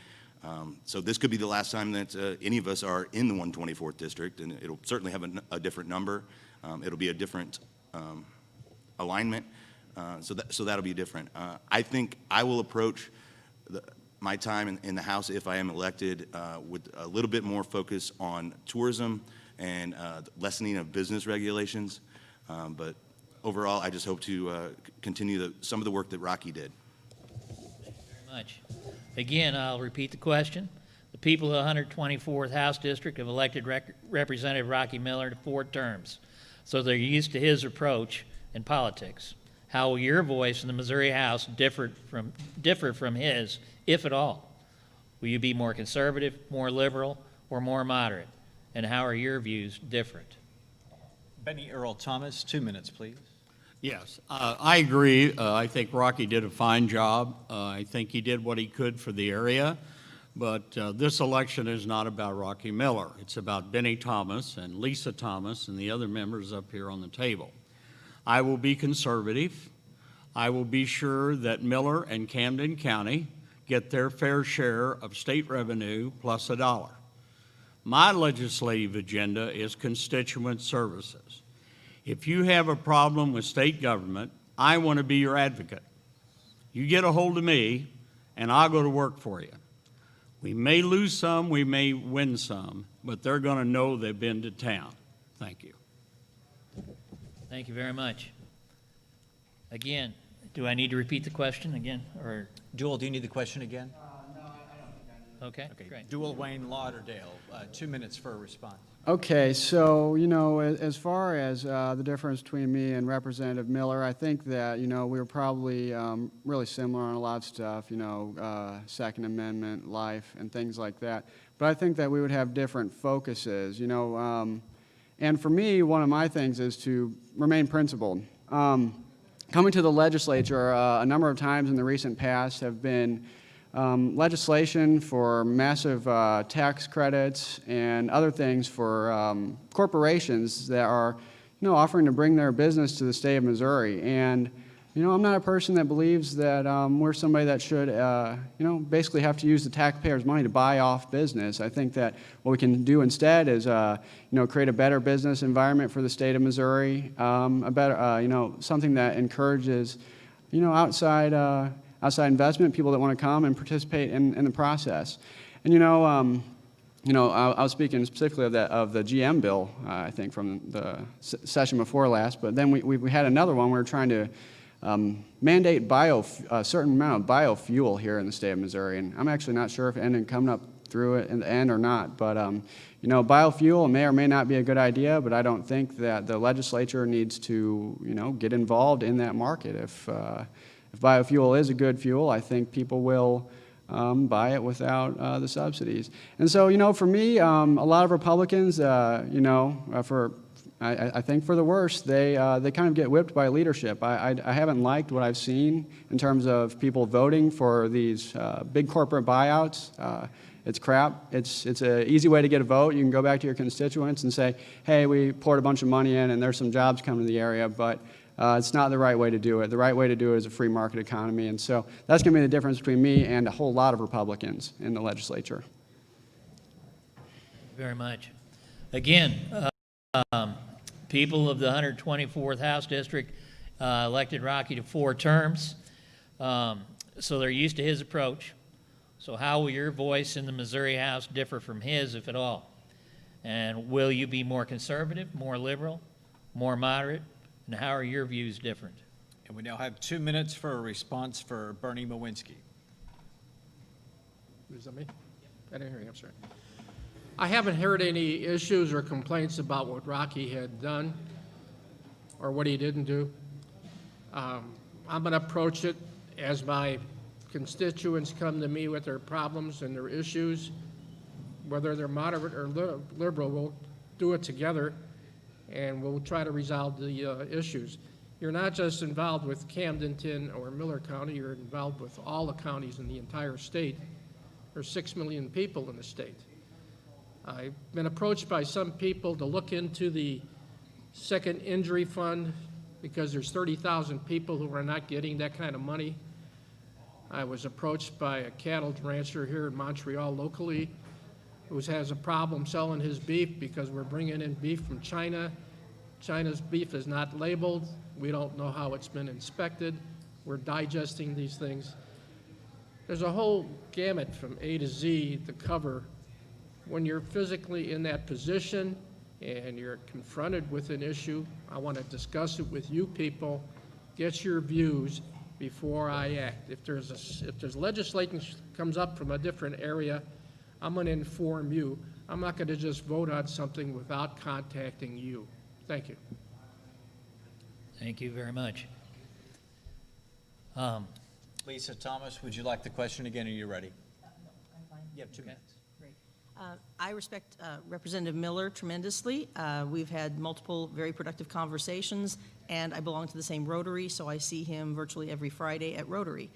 So this could be the last time that any of us are in the 124th district, and it'll certainly have a different number. It'll be a different alignment, so that'll be different. I think I will approach my time in the House, if I am elected, with a little bit more focus on tourism and lessening of business regulations. But overall, I just hope to continue some of the work that Rocky did. Thank you very much. Again, I'll repeat the question. The people of the 124th House District have elected Representative Rocky Miller to 4 terms. So they're used to his approach in politics. How will your voice in the Missouri House differ from his, if at all? Will you be more conservative, more liberal, or more moderate? And how are your views different? Benny Earl Thomas, 2 minutes, please. Yes, I agree. I think Rocky did a fine job. I think he did what he could for the area. But this election is not about Rocky Miller. It's about Benny Thomas and Lisa Thomas and the other members up here on the table. I will be conservative. I will be sure that Miller and Camden County get their fair share of state revenue plus $1. My legislative agenda is constituent services. If you have a problem with state government, I want to be your advocate. You get a hold of me, and I'll go to work for you. We may lose some, we may win some, but they're going to know they've been to town. Thank you. Thank you very much. Again, do I need to repeat the question again, or? Jewel, do you need the question again? No, I don't think I need. Okay, great. Jewel Wayne Lauderdale, 2 minutes for a response. Okay, so, you know, as far as the difference between me and Representative Miller, I think that, you know, we were probably really similar on a lot of stuff, you know, Second Amendment, life, and things like that. But I think that we would have different focuses, you know. And for me, one of my things is to remain principled. Coming to the legislature a number of times in the recent past have been legislation for massive tax credits and other things for corporations that are, you know, offering to bring their business to the state of Missouri. And, you know, I'm not a person that believes that we're somebody that should, you know, basically have to use the taxpayers' money to buy off business. I think that what we can do instead is, you know, create a better business environment for the state of Missouri, a better, you know, something that encourages, you know, outside investment, people that want to come and participate in the process. And, you know, I was speaking specifically of the GM bill, I think, from the session before last, but then we had another one. We were trying to mandate a certain amount of biofuel here in the state of Missouri, and I'm actually not sure if it ended up coming up through it in the end or not, but you know, biofuel may or may not be a good idea, but I don't think that the legislature needs to, you know, get involved in that market. If biofuel is a good fuel, I think people will buy it without the subsidies. And so, you know, for me, a lot of Republicans, you know, I think for the worst, they kind of get whipped by leadership. I haven't liked what I've seen in terms of people voting for these big corporate buyouts. It's crap. It's an easy way to get a vote. You can go back to your constituents and say, hey, we poured a bunch of money in and there's some jobs coming to the area, but it's not the right way to do it. The right way to do it is a free market economy. And so that's going to be the difference between me and a whole lot of Republicans in the legislature. Very much. Again, people of the 124th House District elected Rocky to 4 terms, so they're used to his approach. So how will your voice in the Missouri House differ from his, if at all? And will you be more conservative, more liberal, more moderate? And how are your views different? And we now have 2 minutes for a response for Bernie Mowinski. Is that me? I didn't hear you, I'm sorry. I haven't heard any issues or complaints about what Rocky had done or what he didn't do. I'm going to approach it as my constituents come to me with their problems and their issues, whether they're moderate or liberal, we'll do it together and we'll try to resolve the issues. You're not just involved with Camdenton or Miller County, you're involved with all the counties in the entire state. There's 6 million people in the state. I've been approached by some people to look into the second injury fund because there's 30,000 people who are not getting that kind of money. I was approached by a cattle rancher here in Montreal locally who has a problem selling his beef because we're bringing in beef from China. China's beef is not labeled. We don't know how it's been inspected. We're digesting these things. There's a whole gamut from A to Z to cover. When you're physically in that position and you're confronted with an issue, I want to discuss it with you people, get your views before I act. If there's legislation comes up from a different area, I'm going to inform you. I'm not going to just vote on something without contacting you. Thank you. Thank you very much. Lisa Thomas, would you like the question again, or are you ready? No, I'm fine. You have 2 minutes. Great. I respect Representative Miller tremendously. We've had multiple very productive conversations, and I belong to the same Rotary, so I see him virtually every Friday at Rotary.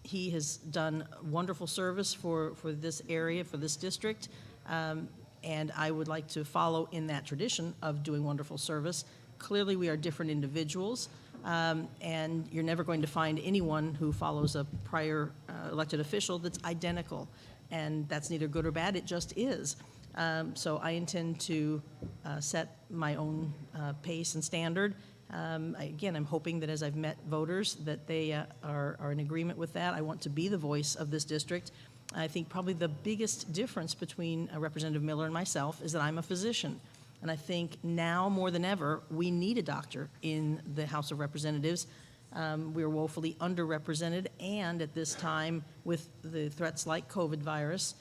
He has done wonderful service for this area, for this district, and I would like to follow in that tradition of doing wonderful service. Clearly, we are different individuals, and you're never going to find anyone who follows a prior elected official that's identical, and that's neither good or bad, it just is. So I intend to set my own pace and standard. Again, I'm hoping that as I've met voters that they are in agreement with that. I want to be the voice of this district, I think probably the biggest difference between Representative Miller and myself is that I'm a physician. And I think now more than ever, we need a doctor in the House of Representatives. We're woefully underrepresented, and at this time, with the threats like COVID virus,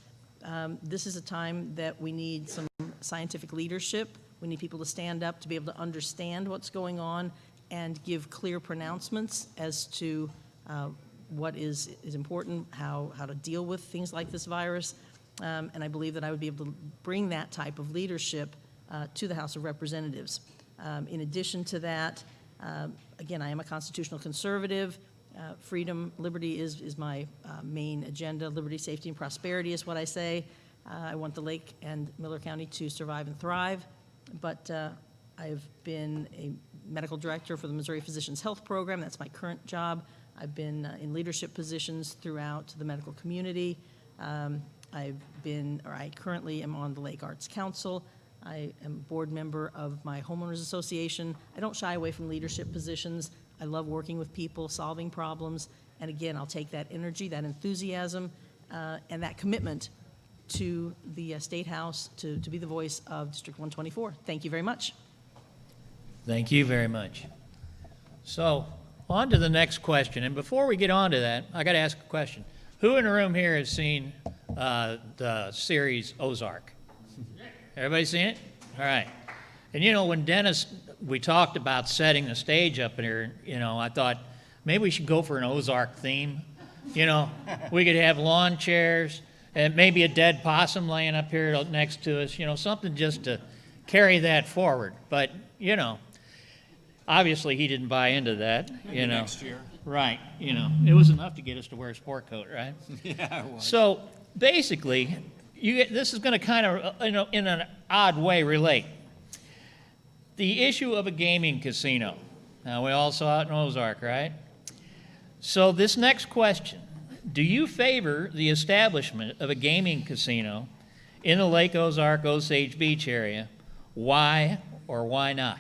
this is a time that we need some scientific leadership. We need people to stand up to be able to understand what's going on and give clear pronouncements as to what is important, how to deal with things like this virus. And I believe that I would be able to bring that type of leadership to the House of Representatives. In addition to that, again, I am a constitutional conservative. Freedom, liberty is my main agenda. Liberty, safety, and prosperity is what I say. I want the Lake and Miller County to survive and thrive. But I've been a medical director for the Missouri Physicians Health Program. That's my current job. I've been in leadership positions throughout the medical community. I currently am on the Lake Arts Council. I am a board member of my homeowners association. I don't shy away from leadership positions. I love working with people, solving problems. And again, I'll take that energy, that enthusiasm, and that commitment to the State House to be the voice of District 124. Thank you very much. Thank you very much. So, on to the next question. And before we get on to that, I got to ask a question. Who in the room here has seen the series Ozark? Everybody seen it? All right. And you know, when Dennis, we talked about setting the stage up here, you know, I thought maybe we should go for an Ozark theme. You know, we could have lawn chairs and maybe a dead possum laying up here next to us, you know, something just to carry that forward. But, you know, obviously he didn't buy into that, Maybe you know. next year. Right, you know, it was enough to get us to wear a sport coat, right? Yeah, it was. So basically, this is going to kind of, you know, in an odd way relate. The issue of a gaming casino. Now, we all saw it in Ozark, right? So this next question, do you favor the establishment of a gaming casino in the Lake Ozark, Osage Beach area? Why or why not?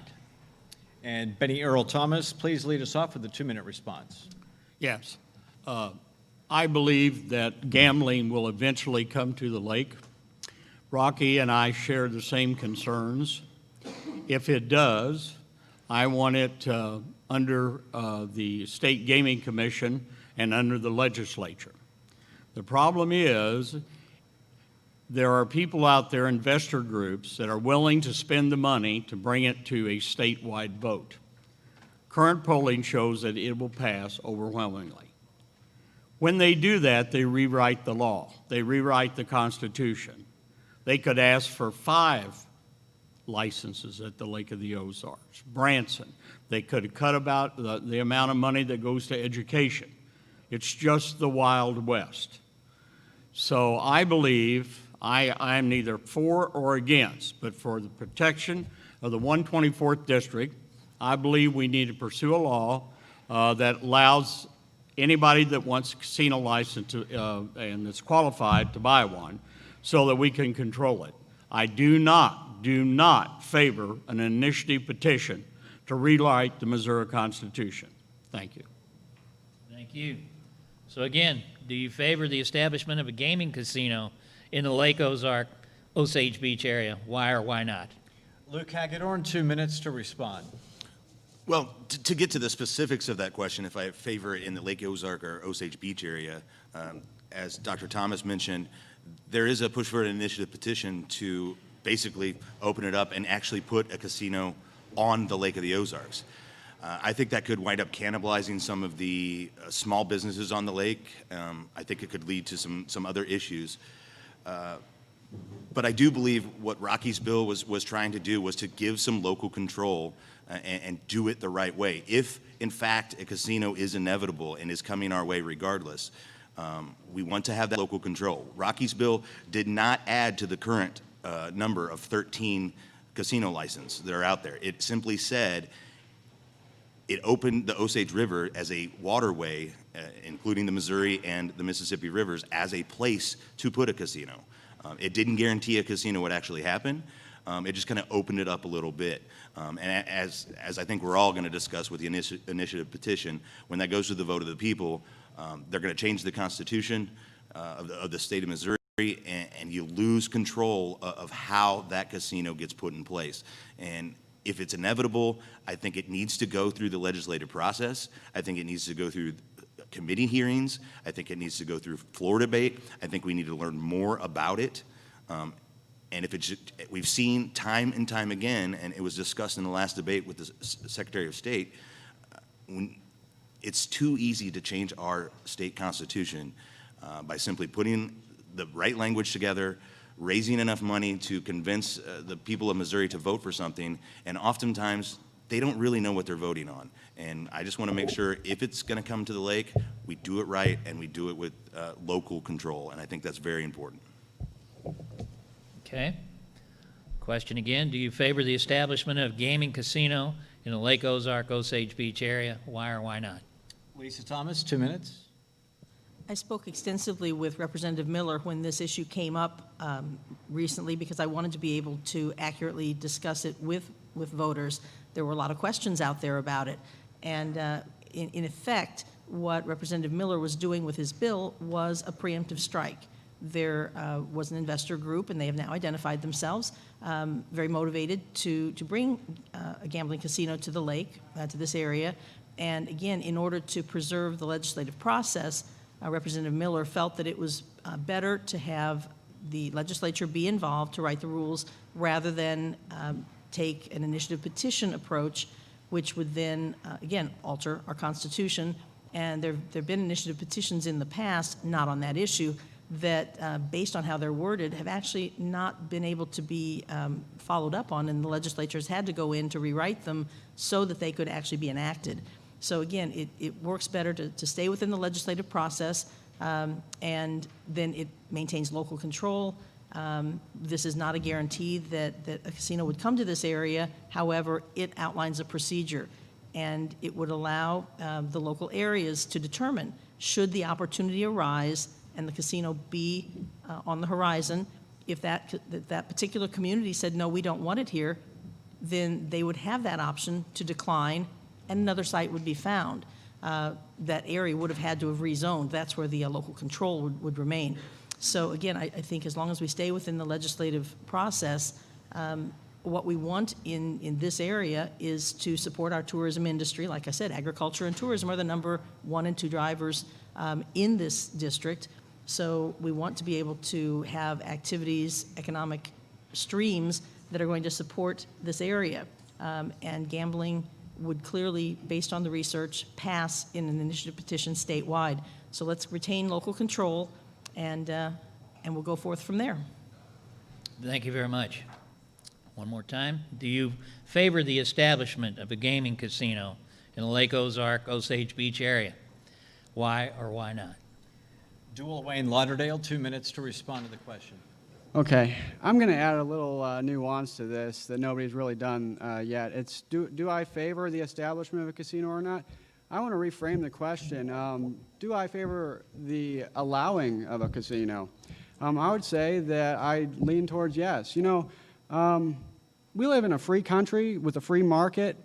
And Benny Earl Thomas, please lead us off with a 2-minute response. Yes. I believe that gambling will eventually come to the lake. Rocky and I share the same concerns. If it does, I want it under the State Gaming Commission and under the legislature. The problem is there are people out there, investor groups, that are willing to spend the money to bring it to a statewide vote. Current polling shows that it will pass overwhelmingly. When they do that, they rewrite the law. They rewrite the Constitution. They could ask for 5 licenses at the Lake of the Ozarks. Branson, they could cut about the amount of money that goes to education. It's just the Wild West. So I believe I'm neither for or against, but for the protection of the 124th District, I believe we need to pursue a law that allows anybody that wants a casino license and is qualified to buy one so that we can control it. I do not favor an initiative petition to rewrite the Missouri Constitution. Thank you. Thank you. So again, do you favor the establishment of a gaming casino in the Lake Ozark, Osage Beach area? Why or why not? Luke Hagedorn, 2 minutes to respond. Well, to get to the specifics of that question, if I favor it in the Lake Ozark or Osage Beach area, as Dr. Thomas mentioned, there is a push for an initiative petition to basically open it up and actually put a casino on the Lake of the Ozarks. I think that could wind up cannibalizing some of the small businesses on the lake. I think it could lead to some other issues. But I do believe what Rocky's bill was trying to do was to give some local control and do it the right way. If, in fact, a casino is inevitable and is coming our way regardless, we want to have that local control. Rocky's bill did not add to the current number of 13 casino licenses that are out there. It simply said it opened the Osage River as a waterway, including the Missouri and the Mississippi rivers, as a place to put a casino. It didn't guarantee a casino would actually happen. It just kind of opened it up a little bit. And as I think we're all going to discuss with the initiative petition, when that goes to the vote of the people, they're going to change the Constitution. of the state of Missouri, and you lose control of how that casino gets put in place. And if it's inevitable, I think it needs to go through the legislative process. I think it needs to go through committee hearings. I think it needs to go through floor debate. I think we need to learn more about it. And if it's, we've seen time and time again, and it was discussed in the last debate with the Secretary of State, when it's too easy to change our state constitution by simply putting the right language together, raising enough money to convince the people of Missouri to vote for something, and oftentimes they don't really know what they're voting on. And I just want to make sure if it's going to come to the lake, we do it right and we do it with local control, and I think that's very important. Okay. Question again, do you favor the establishment of gaming casino in the Lake Ozark, Osage Beach area? Why or why not? Lisa Thomas, 2 minutes. I spoke extensively with Representative Miller when this issue came up recently because I wanted to be able to accurately discuss it with voters. There were a lot of questions out there about it. And in effect, what Representative Miller was doing with his bill was a preemptive strike. There was an investor group, and they have now identified themselves, very motivated to bring a gambling casino to the lake, to this area. And again, in order to preserve the legislative process, Representative Miller felt that it was better to have the legislature be involved to write the rules rather than take an initiative petition approach, which would then, again, alter our Constitution. And there have been initiative petitions in the past, not on that issue, that based on how they're worded, have actually not been able to be followed up on, and the legislatures had to go in to rewrite them so that they could actually be enacted. So again, it works better to stay within the legislative process, and then it maintains local control. This is not a guarantee that a casino would come to this area. However, it outlines a procedure, and it would allow the local areas to determine, should the opportunity arise and the casino be on the horizon, if that particular community said, no, we don't want it here, then they would have that option to decline, and another site would be found. That area would have had to have rezoned. That's where the local control would remain. So again, I think as long as we stay within the legislative process, what we want in this area is to support our tourism industry. Like I said, agriculture and tourism are the number 1 and 2 drivers in this district. So we want to be able to have activities, economic streams that are going to support this area. And gambling would clearly, based on the research, pass in an initiative petition statewide. So let's retain local control, and we'll go forth from there. Thank you very much. One more time. Do you favor the establishment of a gaming casino in the Lake Ozark, Osage Beach area? Why or why not? Jewel Wayne Lauderdale, 2 minutes to respond to the question. Okay, I'm going to add a little nuance to this that nobody's really done yet. It's do I favor the establishment of a casino or not? I want to reframe the question. Do I favor the allowing of a casino? I would say that I lean towards yes. You know, we live in a free country with a free market.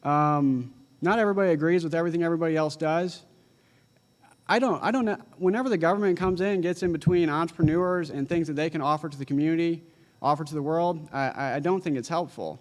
Not everybody agrees with everything everybody else does. I don't know, whenever the government comes in and gets in between entrepreneurs and things that they can offer to the community, offer to the world, I don't think it's helpful.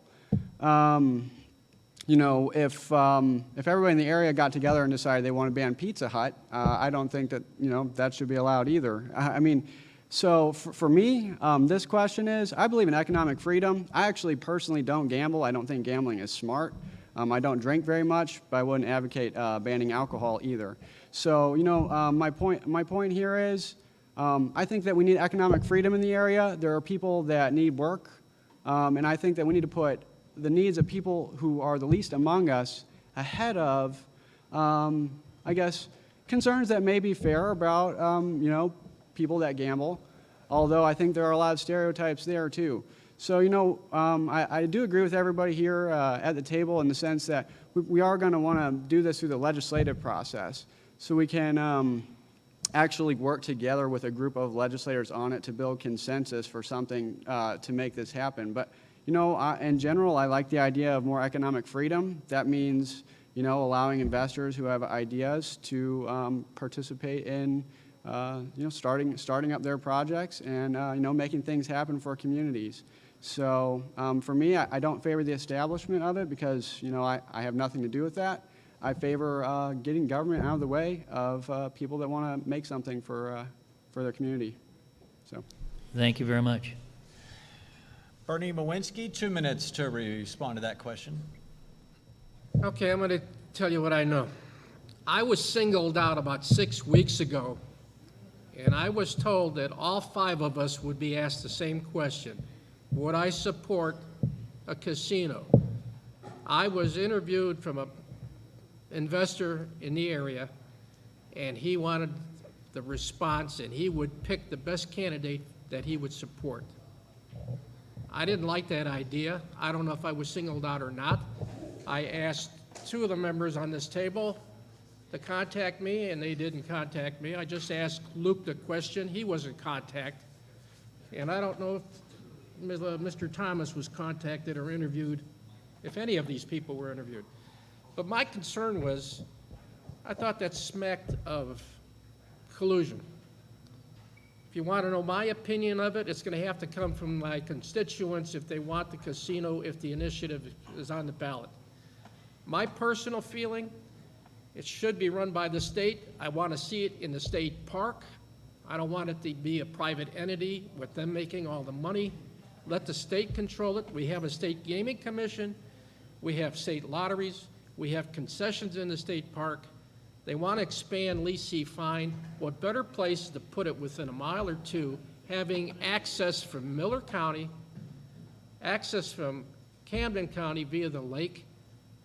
You know, if everybody in the area got together and decided they want to ban Pizza Hut, I don't think that, you know, that should be allowed either. I mean, so for me, this question is, I believe in economic freedom. I actually personally don't gamble. I don't think gambling is smart. I don't drink very much, but I wouldn't advocate banning alcohol either. So, you know, my point here is, I think that we need economic freedom in the area. There are people that need work, and I think that we need to put the needs of people who are the least among us ahead of, I guess, concerns that may be fair about, you know, people that gamble, although I think there are a lot of stereotypes there too. So, you know, I do agree with everybody here at the table in the sense that we are going to want to do this through the legislative process so we can actually work together with a group of legislators on it to build consensus for something to make this happen. But, you know, in general, I like the idea of more economic freedom. That means, you know, allowing investors who have ideas to participate in starting up their projects and, making things happen for communities. So for me, I don't favor the establishment of it because, I have nothing to do with that. I favor getting government out of the way of people that want to make something for their community. So, Thank you very much. Bernie Mawinski, 2 minutes to respond to that question. Okay, I'm going to tell you what I know. I was singled out about 6 weeks ago, and I was told that all 5 of us would be asked the same question. Would I support a casino? I was interviewed from an investor in the area, and he wanted the response, and he would pick the best candidate that he would support. I didn't like that idea. I don't know if I was singled out or not. I asked 2 of the members on this table to contact me, and they didn't contact me. I just asked Luke the question. He was in contact. And I don't know if Mr. Thomas was contacted or interviewed, if any of these people were interviewed. But my concern was, I thought that smacked of collusion. If you want to know my opinion of it, it's going to have to come from my constituents if they want the casino, if the initiative is on the ballot. My personal feeling, it should be run by the state. I want to see it in the state park. I don't want it to be a private entity with them making all the money. Let the state control it. We have a state gaming commission. We have state lotteries. We have concessions in the state park. They want to expand lease fine. What better place to put it within a mile or 2, having access from Miller County, access from Camden County via the lake.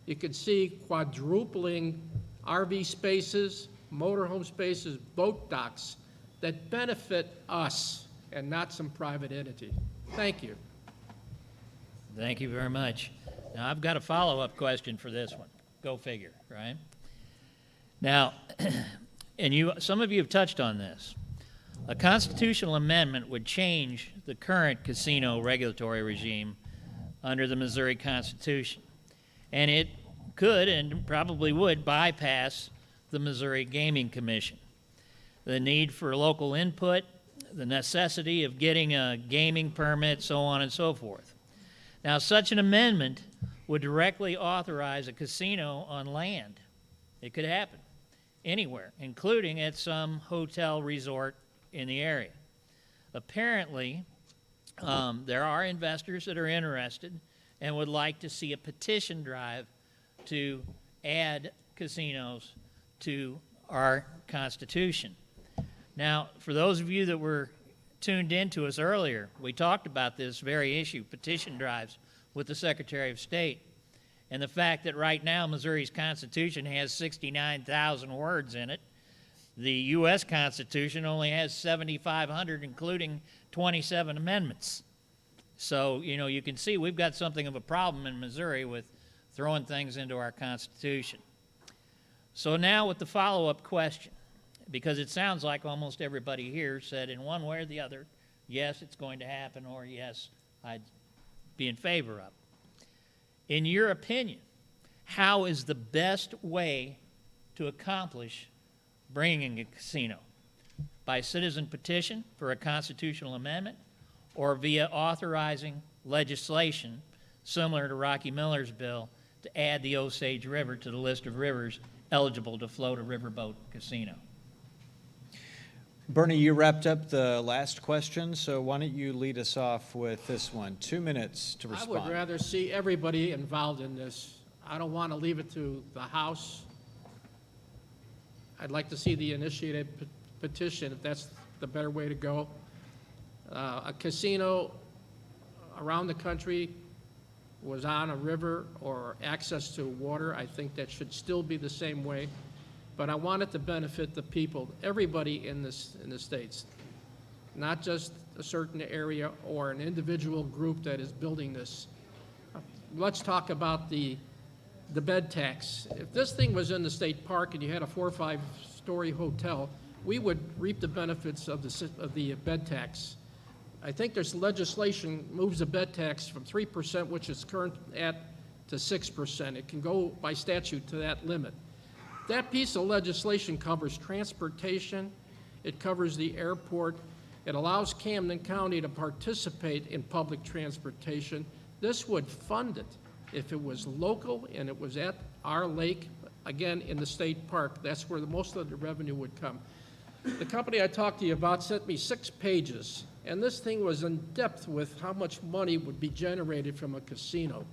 You could see quadrupling RV spaces, motorhome spaces, boat docks that benefit us and not some private entity. Thank you. Thank you very much. Now, I've got a follow-up question for this one. Go figure, right? Now, and some of you have touched on this. A constitutional amendment would change the current casino regulatory regime under the Missouri Constitution. And it could and probably would bypass the Missouri Gaming Commission. The need for local input, the necessity of getting a gaming permit, so on and so forth. Now, such an amendment would directly authorize a casino on land. It could happen anywhere, including at some hotel resort in the area. Apparently, there are investors that are interested and would like to see a petition drive to add casinos to our Constitution. Now, for those of you that were tuned in to us earlier, we talked about this very issue, petition drives, with the Secretary of State, and the fact that right now Missouri's Constitution has 69,000 words in it. The U.S. Constitution only has 7,500, including 27 amendments. So, you can see we've got something of a problem in Missouri with throwing things into our Constitution. So now with the follow-up question, because it sounds like almost everybody here said in one way or the other, yes, it's going to happen, or yes, I'd be in favor of it. In your opinion, how is the best way to accomplish bringing a casino? By citizen petition for a constitutional amendment, or via authorizing legislation similar to Rocky Miller's bill to add the Osage River to the list of rivers eligible to float a riverboat casino? Bernie, you wrapped up the last question, so why don't you lead us off with this one? 2 minutes to respond. I would rather see everybody involved in this. I don't want to leave it to the House. I'd like to see the initiated petition, if that's the better way to go. A casino around the country was on a river or access to water. I think that should still be the same way. But I want it to benefit the people, everybody in the states, not just a certain area or an individual group that is building this. Let's talk about the bed tax. If this thing was in the state park and you had a 4 or 5 story hotel, we would reap the benefits of the bed tax. I think there's legislation moves the bed tax from 3%, which is current at, to 6%. It can go by statute to that limit. That piece of legislation covers transportation It covers the airport. It allows Camden County to participate in public transportation. This would fund it if it was local and it was at our lake, again, in the state park. That's where most of the revenue would come. The company I talked to you about sent me 6 pages, and this thing was in depth with how much money would be generated from a casino.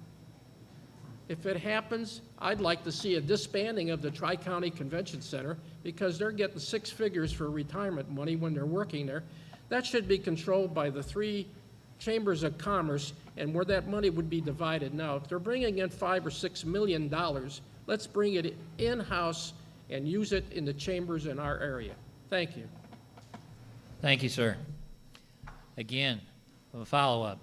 If it happens, I'd like to see a disbanding of the Tri-County Convention Center because they're getting 6 figures for retirement money when they're working there. That should be controlled by the 3 chambers of commerce and where that money would be divided. Now, if they're bringing in $5 or $6 million, let's bring it in-house and use it in the chambers in our area. Thank you. Thank you, sir. Again, a follow-up.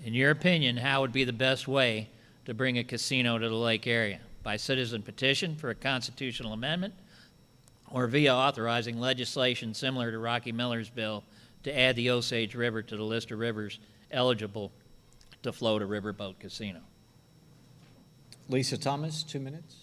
In your opinion, how would be the best way to bring a casino to the lake area? By citizen petition for a constitutional amendment, or via authorizing legislation similar to Rocky Miller's bill to add the Osage River to the list of rivers eligible to float a riverboat casino? Lisa Thomas, 2 minutes.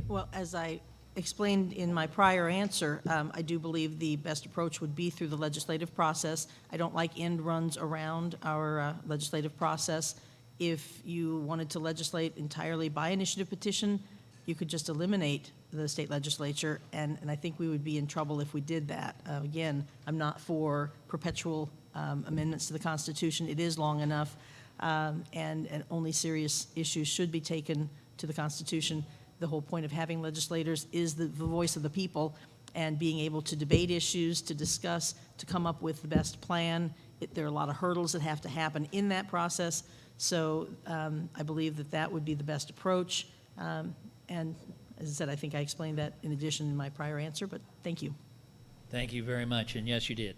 Well, as I explained in my prior answer, I do believe the best approach would be through the legislative process. I don't like end runs around our legislative process. If you wanted to legislate entirely by initiative petition, you could just eliminate the state legislature, and I think we would be in trouble if we did that. Again, I'm not for perpetual amendments to the Constitution. It is long enough, and only serious issues should be taken to the Constitution. The whole point of having legislators is the voice of the people and being able to debate issues, to discuss, to come up with the best plan. There are a lot of hurdles that have to happen in that process, so I believe that that would be the best approach. And as I said, I think I explained that in addition in my prior answer, but thank you. Thank you very much, and yes, you did.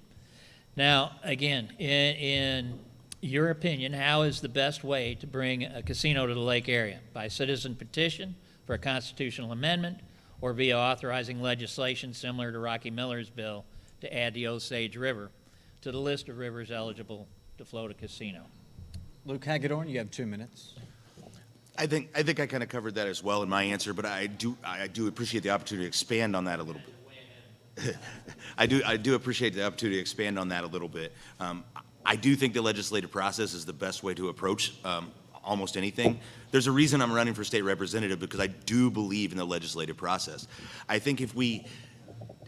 Now, again, in your opinion, how is the best way to bring a casino to the lake area? By citizen petition for a constitutional amendment, or via authorizing legislation similar to Rocky Miller's bill to add the Osage River to the list of rivers eligible to float a casino? Luke Hagedorn, you have 2 minutes. I think I kind of covered that as well in my answer, but I do appreciate the opportunity to expand on that a little bit. I do appreciate the opportunity to expand on that a little bit. I do think the legislative process is the best way to approach almost anything. There's a reason I'm running for state representative, because I do believe in the legislative process. I think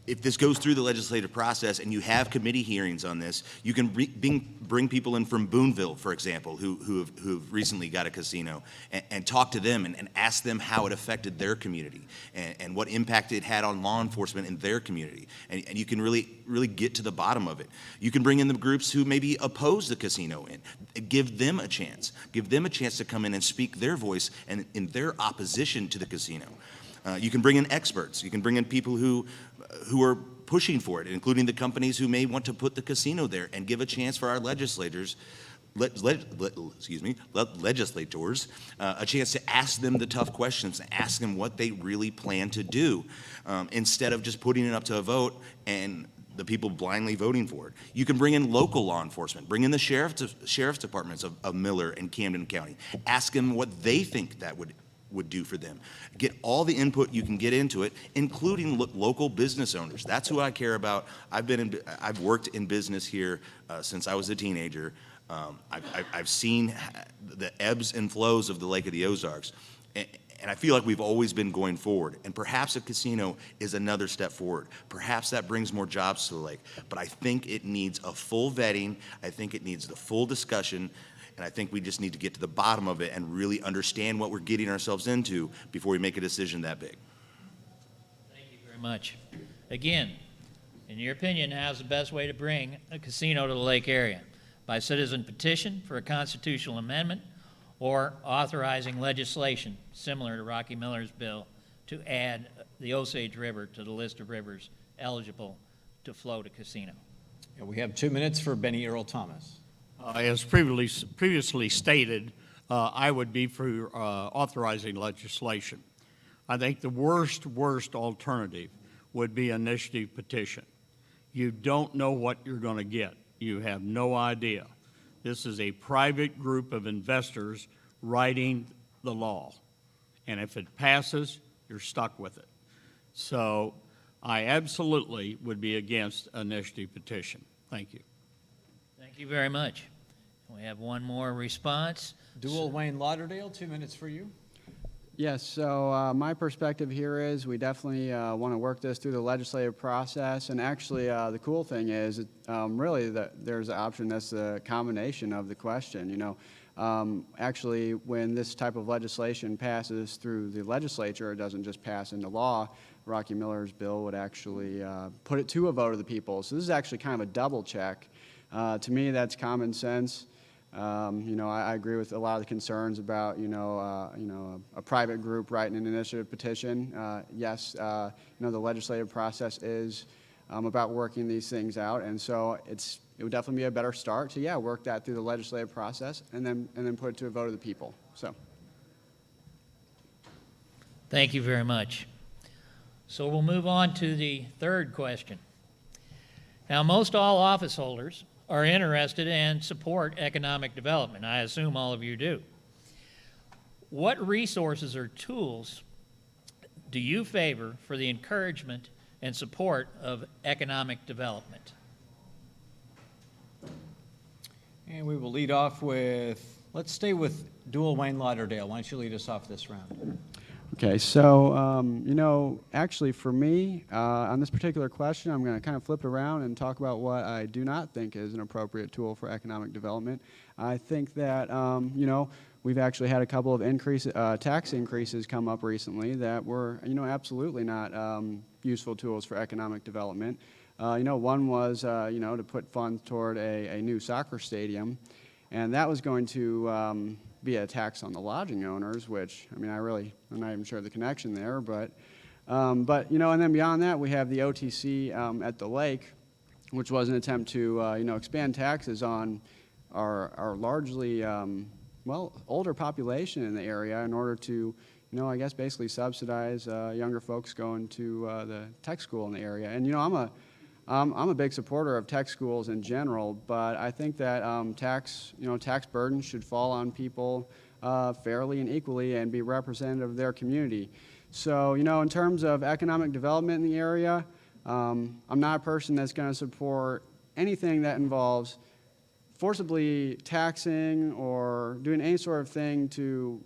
if this goes through the legislative process and you have committee hearings on this, you can bring people in from Boonville, for example, who've recently got a casino, and talk to them and ask them how it affected their community and what impact it had on law enforcement in their community. And you can really get to the bottom of it. You can bring in the groups who maybe oppose the casino in. Give them a chance. Give them a chance to come in and speak their voice and in their opposition to the casino. You can bring in experts. You can bring in people who are pushing for it, including the companies who may want to put the casino there, and give a chance for our legislators, a chance to ask them the tough questions, and ask them what they really plan to do, instead of just putting it up to a vote and the people blindly voting for it. You can bring in local law enforcement, bring in the sheriff's departments of Miller and Camden County, ask them what they think that would do for them. Get all the input you can get into it, including local business owners. That's who I care about. I've worked in business here since I was a teenager. I've seen the ebbs and flows of the Lake of the Ozarks, and I feel like we've always been going forward. And perhaps a casino is another step forward. Perhaps that brings more jobs to the lake. But I think it needs a full vetting. I think it needs the full discussion. And I think we just need to get to the bottom of it and really understand what we're getting ourselves into before we make a decision that big. Thank you very much. Again, in your opinion, how's the best way to bring a casino to the lake area? By citizen petition for a constitutional amendment, or authorizing legislation similar to Rocky Miller's bill to add the Osage River to the list of rivers eligible to float a casino? Yeah, we have 2 minutes for Benny Earl Thomas. As previously stated, I would be for authorizing legislation. I think the worst alternative would be initiative petition. You don't know what you're going to get. You have no idea. This is a private group of investors writing the law. And if it passes, you're stuck with it. So I absolutely would be against an initiative petition. Thank you. Thank you very much. We have one more response. Dual Wayne Lauderdale, 2 minutes for you. Yes, so my perspective here is we definitely want to work this through the legislative process. And actually, the cool thing is, really, there's an option that's a combination of the question. You know, actually, when this type of legislation passes through the legislature, it doesn't just pass into law. Rocky Miller's bill would actually put it to a vote of the people. So this is actually kind of a double check. To me, that's common sense. You know, I agree with a lot of the concerns about, a private group writing an initiative petition. Yes, the legislative process is about working these things out, and so it would definitely be a better start to, work that through the legislative process and then put it to a vote of the people. So. Thank you very much. So we'll move on to the third question. Now, most all office holders are interested and support economic development. I assume all of you do. What resources or tools do you favor for the encouragement and support of economic development? And we will lead off with, let's stay with Dual Wayne Lauderdale. Why don't you lead us off this round? Okay, so, actually for me, on this particular question, I'm going to kind of flip it around and talk about what I do not think is an appropriate tool for economic development. I think that, we've actually had a couple of tax increases come up recently that were, absolutely not useful tools for economic development. One was, to put funds toward a new soccer stadium, and that was going to be a tax on the lodging owners, which, I'm not even sure of the connection there, but and then beyond that, we have the OTC at the lake, which was an attempt to, expand taxes on our largely, older population in the area in order to, I guess basically subsidize younger folks going to the tech school in the area. And, I'm a big supporter of tech schools in general, but I think that tax burden should fall on people fairly and equally and be representative of their community. So, in terms of economic development in the area, I'm not a person that's going to support anything that involves forcibly taxing or doing any sort of thing to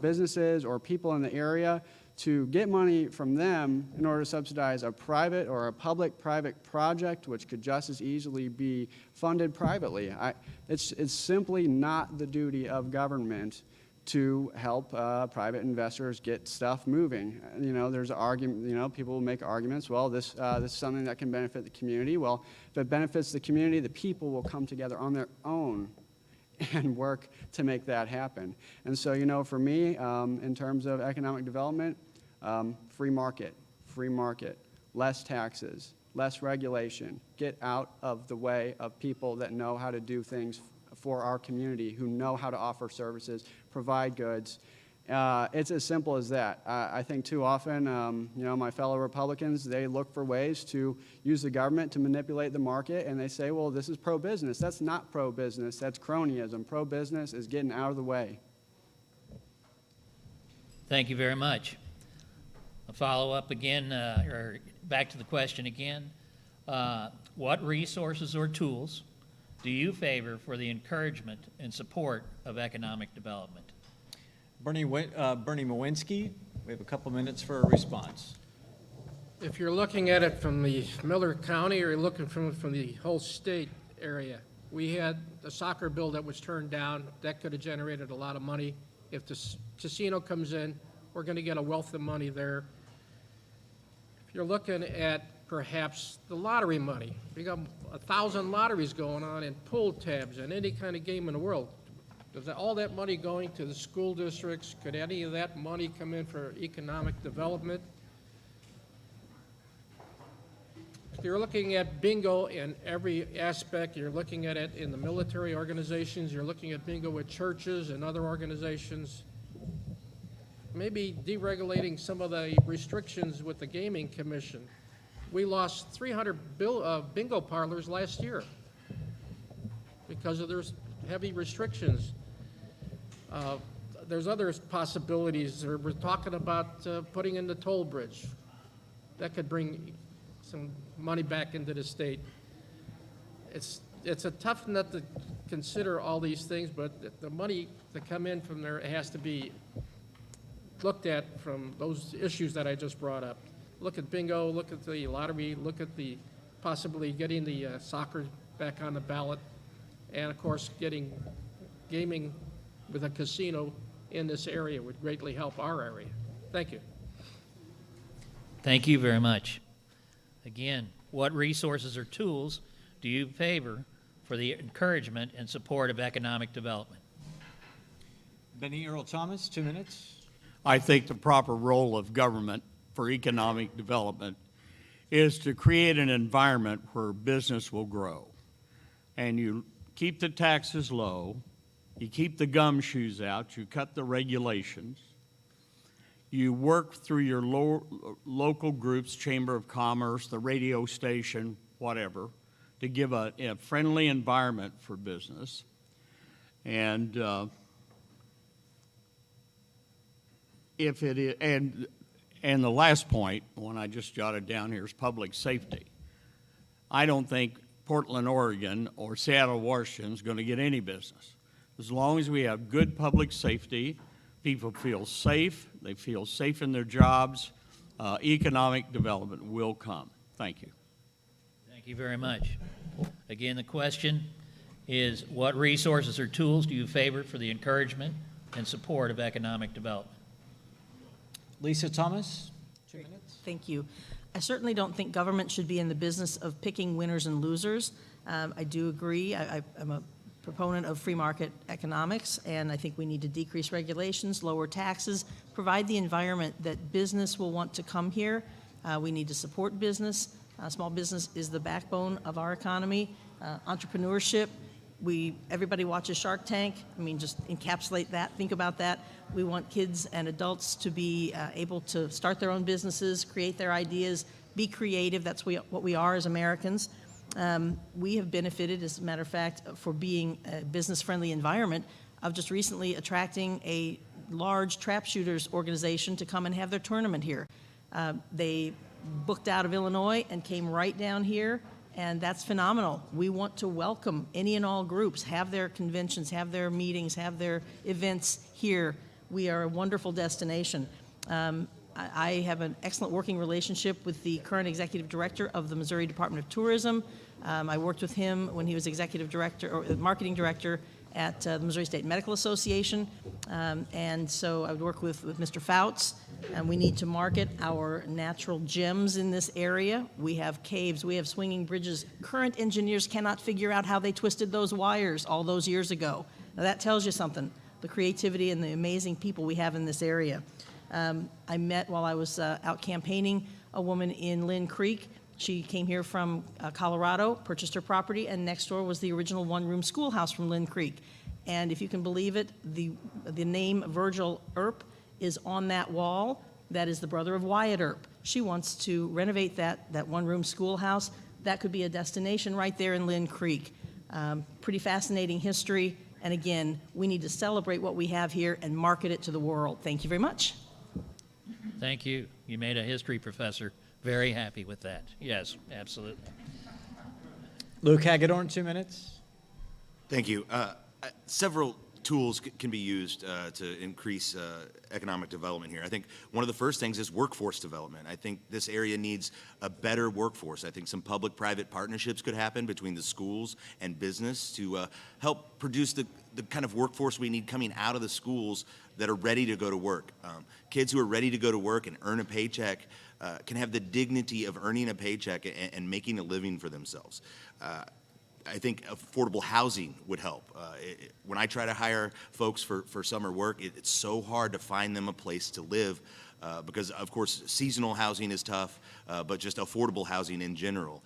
businesses or people in the area to get money from them in order to subsidize a private or a public-private project, which could just as easily be funded privately. It's simply not the duty of government to help private investors get stuff moving. There's an argument, people will make arguments, well, this is something that can benefit the community. Well, if it benefits the community, the people will come together on their own and work to make that happen. And so, for me, in terms of economic development, free market, less taxes, less regulation, get out of the way of people that know how to do things for our community, who know how to offer services, provide goods. It's as simple as that. I think too often, my fellow Republicans, they look for ways to use the government to manipulate the market, and they say, well, this is pro-business. That's not pro-business. That's cronyism. Pro-business is getting out of the way. Thank you very much. A follow-up again, or back to the question again. What resources or tools do you favor for the encouragement and support of economic development? Bernie Mowinski, we have a couple minutes for a response. If you're looking at it from the Miller County or you're looking from the whole state area, we had a soccer bill that was turned down. That could have generated a lot of money. If the casino comes in, we're going to get a wealth of money there. If you're looking at perhaps the lottery money, we got 1,000 lotteries going on and pull tabs and any kind of game in the world. Is all that money going to the school districts? Could any of that money come in for economic development? If you're looking at bingo in every aspect, you're looking at it in the military organizations, you're looking at bingo with churches and other organizations, maybe deregulating some of the restrictions with the Gaming Commission. We lost 300 bingo parlors last year because of their heavy restrictions. There's other possibilities. We're talking about putting in the toll bridge. That could bring some money back into the state. It's a tough nut to consider all these things, but the money that come in from there has to be looked at from those issues that I just brought up. Look at bingo, look at the lottery, look at the possibly getting the soccer back on the ballot, and of course getting gaming with a casino in this area would greatly help our area. Thank you. Thank you very much. Again, what resources or tools do you favor for the encouragement and support of economic development? Benny Earl Thomas, 2 minutes. I think the proper role of government for economic development is to create an environment where business will grow. And you keep the taxes low, you keep the gumshoes out, you cut the regulations, you work through your local groups, Chamber of Commerce, the radio station, whatever, to give a friendly environment for business. And if it is, and the last point, one I just jotted down here, is public safety. I don't think Portland, Oregon, or Seattle, Washington is going to get any business. As long as we have good public safety, people feel safe, they feel safe in their jobs, economic development will come. Thank you. Thank you very much. Again, the question is, what resources or tools do you favor for the encouragement and support of economic development? Lisa Thomas, 2 minutes. Thank you. I certainly don't think government should be in the business of picking winners and losers. I do agree. I'm a proponent of free market economics, and I think we need to decrease regulations, lower taxes, provide the environment that business will want to come here. We need to support business. Small business is the backbone of our economy. Entrepreneurship, everybody watches Shark Tank. I mean, just encapsulate that, think about that. We want kids and adults to be able to start their own businesses, create their ideas, be creative. That's what we are as Americans. We have benefited, as a matter of fact, for being a business-friendly environment, of just recently attracting a large trap shooters organization to come and have their tournament here. They booked out of Illinois and came right down here, and that's phenomenal. We want to welcome any and all groups, have their conventions, have their meetings, have their events here. We are a wonderful destination. I have an excellent working relationship with the current executive director of the Missouri Department of Tourism. I worked with him when he was executive director or marketing director at the Missouri State Medical Association. And so I would work with Mr. Fouts, and we need to market our natural gems in this area. We have caves, we have swinging bridges. Current engineers cannot figure out how they twisted those wires all those years ago. Now that tells you something, the creativity and the amazing people we have in this area. I met, while I was out campaigning, a woman in Lynn Creek. She came here from Colorado, purchased her property, and next door was the original one-room schoolhouse from Lynn Creek. And if you can believe it, the name Virgil Earp is on that wall. That is the brother of Wyatt Earp. She wants to renovate that one-room schoolhouse. That could be a destination right there in Lynn Creek. Pretty fascinating history. And again, we need to celebrate what we have here and market it to the world. Thank you very much. Thank you. You made a history professor very happy with that. Yes, absolutely. Luke Hagedorn, 2 minutes. Thank you. Several tools can be used to increase economic development here. I think one of the first things is workforce development. I think this area needs a better workforce. I think some public-private partnerships could happen between the schools and business to help produce the kind of workforce we need coming out of the schools that are ready to go to work. Kids who are ready to go to work and earn a paycheck can have the dignity of earning a paycheck and making a living for themselves. I think affordable housing would help. When I try to hire folks for summer work, it's so hard to find them a place to live because, of course, seasonal housing is tough, but just affordable housing in general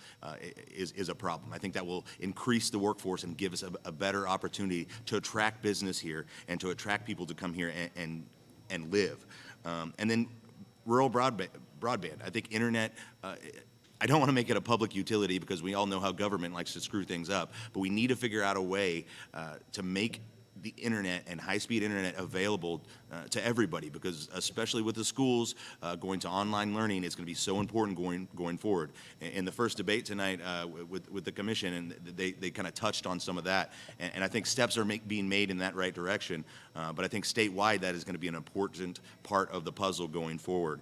is a problem. I think that will increase the workforce and give us a better opportunity to attract business here and to attract people to come here and live. And then rural broadband. I think internet, I don't want to make it a public utility because we all know how government likes to screw things up, but we need to figure out a way to make the internet and high-speed internet available to everybody, because especially with the schools going to online learning, it's going to be so important going forward. In the first debate tonight with the commission, and they kind of touched on some of that, and I think steps are being made in that right direction, but I think statewide that is going to be an important part of the puzzle going forward.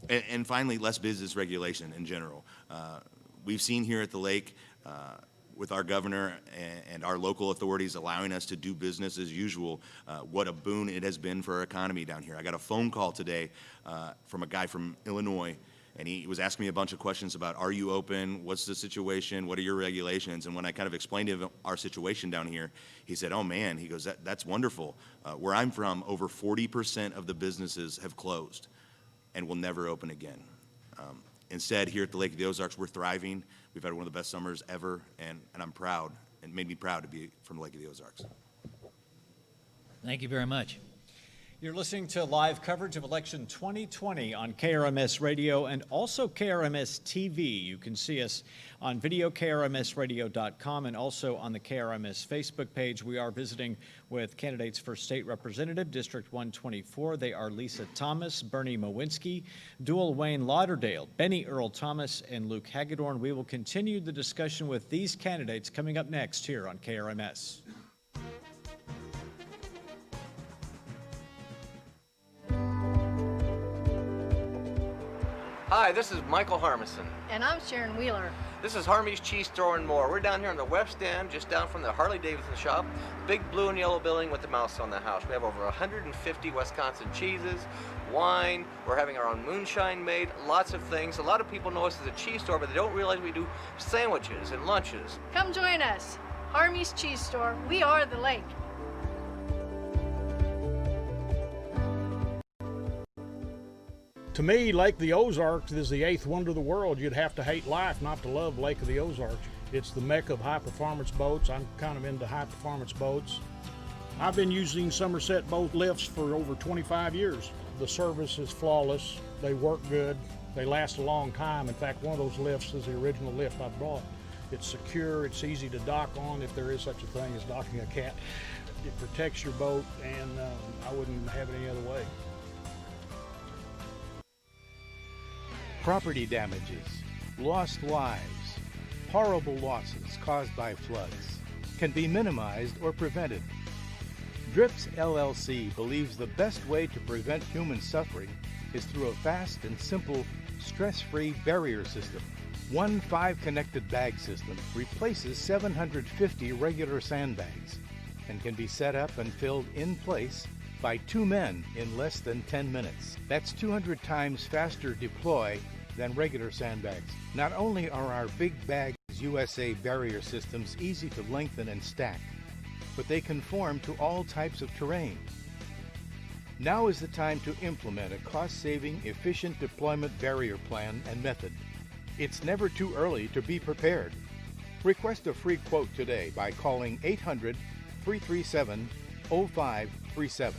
And finally, less business regulation in general. We've seen here at the lake with our governor and our local authorities allowing us to do business as usual, what a boon it has been for our economy down here. I got a phone call today from a guy from Illinois, and he was asking me a bunch of questions about, are you open? What's the situation? What are your regulations? And when I kind of explained to him our situation down here, he said, oh man, he goes, that's wonderful. Where I'm from, over 40% of the businesses have closed and will never open again. Instead, here at the Lake of the Ozarks, we're thriving. We've had one of the best summers ever, and I'm proud, and it made me proud to be from the Lake of the Ozarks. Thank you very much. You're listening to live coverage of election 2020 on KRMS Radio and also KRMS TV. You can see us on video, krmsradio.com, and also on the KRMS Facebook page. We are visiting with candidates for state representative, District 124. They are Lisa Thomas, Bernie Mowinski, Dual Wayne Lauderdale, Benny Earl Thomas, and Luke Hagedorn. We will continue the discussion with these candidates coming up next here on KRMS. Hi, this is Michael Harmison. And I'm Sharon Wheeler. This is Harmy's Cheese Store and More. We're down here on the West End, just down from the Harley Davidson shop. Big blue and yellow building with the mouse on the house. We have over 150 Wisconsin cheeses, wine. We're having our own moonshine made, lots of things. A lot of people know us as a cheese store, but they don't realize we do sandwiches and lunches. Come join us. Harmy's Cheese Store. We are the lake. To me, Lake of the Ozarks is the eighth wonder of the world. You'd have to hate life not to love Lake of the Ozarks. It's the mecca of high-performance boats. I'm kind of into high-performance boats. I've been using Somerset boat lifts for over 25 years. The service is flawless. They work good. They last a long time. In fact, one of those lifts is the original lift I brought. It's secure. It's easy to dock on if there is such a thing as docking a cat. It protects your boat, and I wouldn't have it any other way. Property damages, lost lives, horrible losses caused by floods can be minimized or prevented. DRIPS LLC believes the best way to prevent human suffering is through a fast and simple, stress-free barrier system. One 5-connected bag system replaces 750 regular sandbags and can be set up and filled in place by 2 men in less than 10 minutes. That's 200 times faster deploy than regular sandbags. Not only are our Big Bags USA barrier systems easy to lengthen and stack, but they conform to all types of terrain. Now is the time to implement a cost-saving, efficient deployment barrier plan and method. It's never too early to be prepared. Request a free quote today by calling 800-337-0537.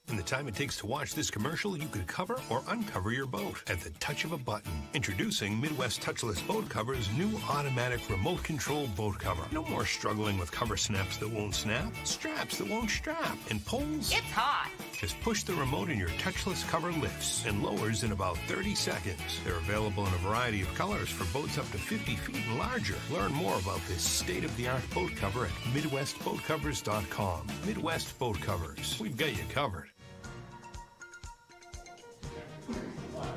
In the time it takes to watch this commercial, you could cover or uncover your boat at the touch of a button. Introducing Midwest Touchless Boat Cover's new automatic remote control boat cover. No more struggling with cover snaps that won't snap, straps that won't strap, and pulls. It's hot. Just push the remote and your touchless cover lifts and lowers in about 30 seconds. They're available in a variety of colors for boats up to 50 feet and larger. Learn more about this state-of-the-art boat cover at MidwestBoatCovers.com. Midwest Boat Covers. We've got you covered.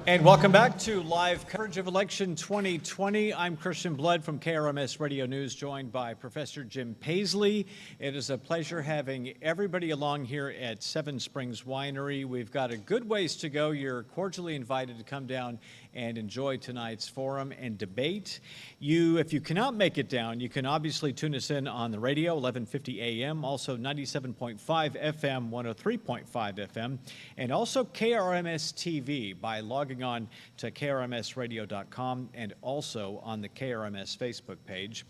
And welcome back to live coverage of election 2020. I'm Christian Blood from KRMS Radio News, joined by Professor Jim Paisley. It is a pleasure having everybody along here at Seven Springs Winery. We've got a good ways to go. You're cordially invited to come down and enjoy tonight's forum and debate. If you cannot make it down, you can obviously tune us in on the radio, 1150 AM, also 97.5 FM, 103.5 FM, and also KRMS TV by logging on to krmsradio.com and also on the KRMS Facebook page.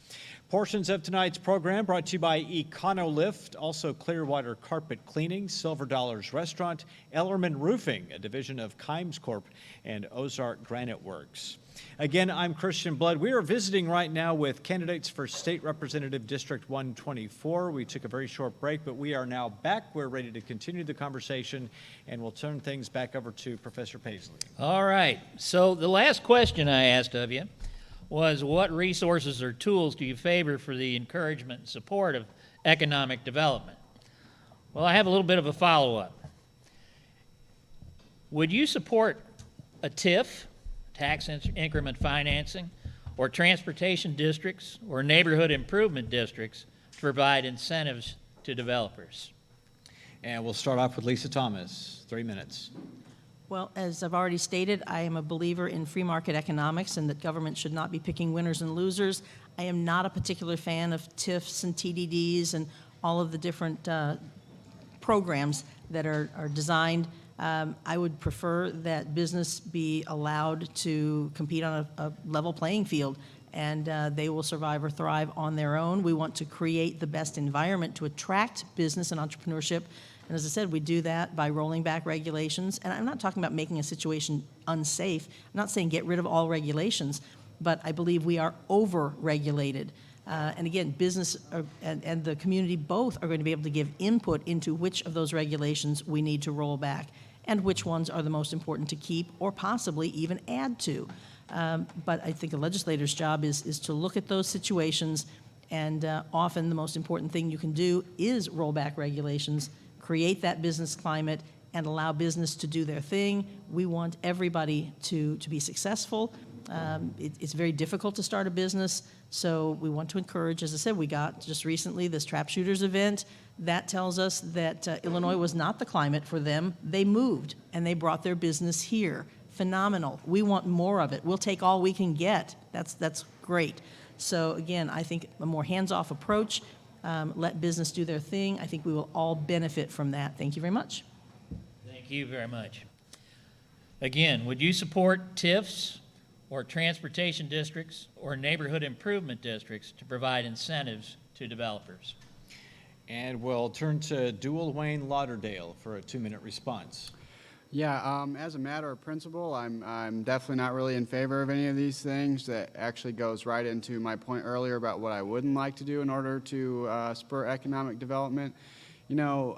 Portions of tonight's program brought to you by EconoLift, also Clearwater Carpet Cleaning, Silver Dollars Restaurant, Ellerman Roofing, a division of Kimes Corp, and Ozark Granite Works. Again, I'm Christian Blood. We are visiting right now with candidates for State Representative District 124. We took a very short break, but we are now back. We're ready to continue the conversation, and we'll turn things back over to Professor Paisley. All right. So the last question I asked of you was, what resources or tools do you favor for the encouragement and support of economic development? Well, I have a little bit of a follow-up. Would you support a TIF, tax increment financing, or transportation districts or neighborhood improvement districts to provide incentives to developers? And we'll start off with Lisa Thomas, 3 minutes. Well, as I've already stated, I am a believer in free market economics and that government should not be picking winners and losers. I am not a particular fan of TIFs and TDDs and all of the different programs that are designed. I would prefer that business be allowed to compete on a level playing field, and they will survive or thrive on their own. We want to create the best environment to attract business and entrepreneurship. And as I said, we do that by rolling back regulations. And I'm not talking about making a situation unsafe. I'm not saying get rid of all regulations, but I believe we are over-regulated. And again, business and the community both are going to be able to give input into which of those regulations we need to roll back and which ones are the most important to keep or possibly even add to. But I think a legislator's job is to look at those situations, and often the most important thing you can do is roll back regulations, create that business climate, and allow business to do their thing. We want everybody to be successful. It's very difficult to start a business, so we want to encourage. As I said, we got just recently this trap shooters event. That tells us that Illinois was not the climate for them. They moved, and they brought their business here. Phenomenal. We want more of it. We'll take all we can get. That's great. So again, I think a more hands-off approach, let business do their thing. I think we will all benefit from that. Thank you very much. Thank you very much. Again, would you support TIFs or transportation districts or neighborhood improvement districts to provide incentives to developers? And we'll turn to Dual Wayne Lauderdale for a 2-minute response. Yeah, as a matter of principle, I'm definitely not really in favor of any of these things. That actually goes right into my point earlier about what I wouldn't like to do in order to spur economic development. You know,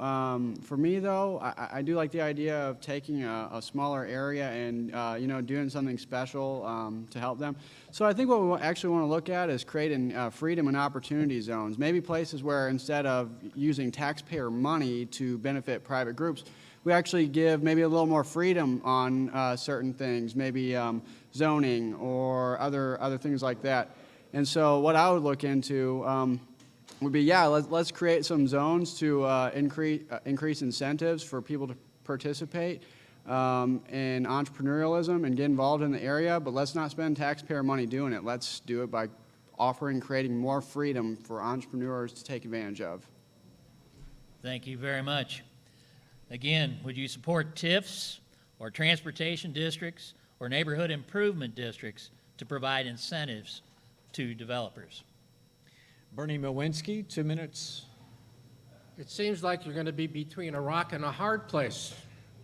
for me though, I do like the idea of taking a smaller area and, you know, doing something special to help them. So I think what we actually want to look at is creating freedom and opportunity zones, maybe places where instead of using taxpayer money to benefit private groups, we actually give maybe a little more freedom on certain things, maybe zoning or other things like that. And so what I would look into would be, yeah, let's create some zones to increase incentives for people to participate in entrepreneurialism and get involved in the area, but let's not spend taxpayer money doing it. Let's do it by creating more freedom for entrepreneurs to take advantage of. Thank you very much. Again, would you support TIFs or transportation districts or neighborhood improvement districts to provide incentives to developers? Bernie Mowinski, 2 minutes. It seems like you're going to be between a rock and a hard place.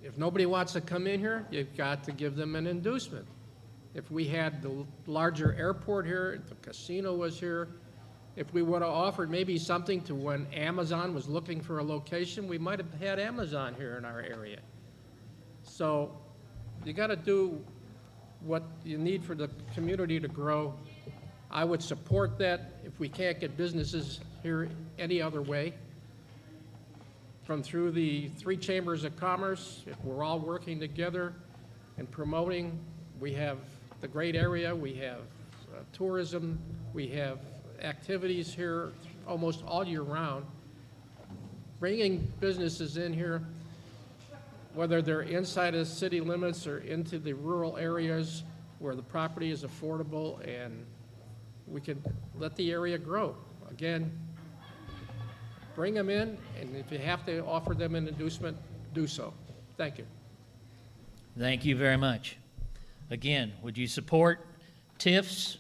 If nobody wants to come in here, you've got to give them an inducement. If we had the larger airport here, if the casino was here, if we would have offered maybe something to when Amazon was looking for a location, we might have had Amazon here in our area. So you got to do what you need for the community to grow. I would support that if we can't get businesses here any other way. From through the 3 chambers of commerce, if we're all working together and promoting, we have the great area, we have tourism, we have activities here almost all year round. Bringing businesses in here, whether they're inside of city limits or into the rural areas where the property is affordable, and we can let the area grow. Again, bring them in, and if you have to offer them an inducement, do so. Thank you. Thank you very much. Again, would you support TIFs,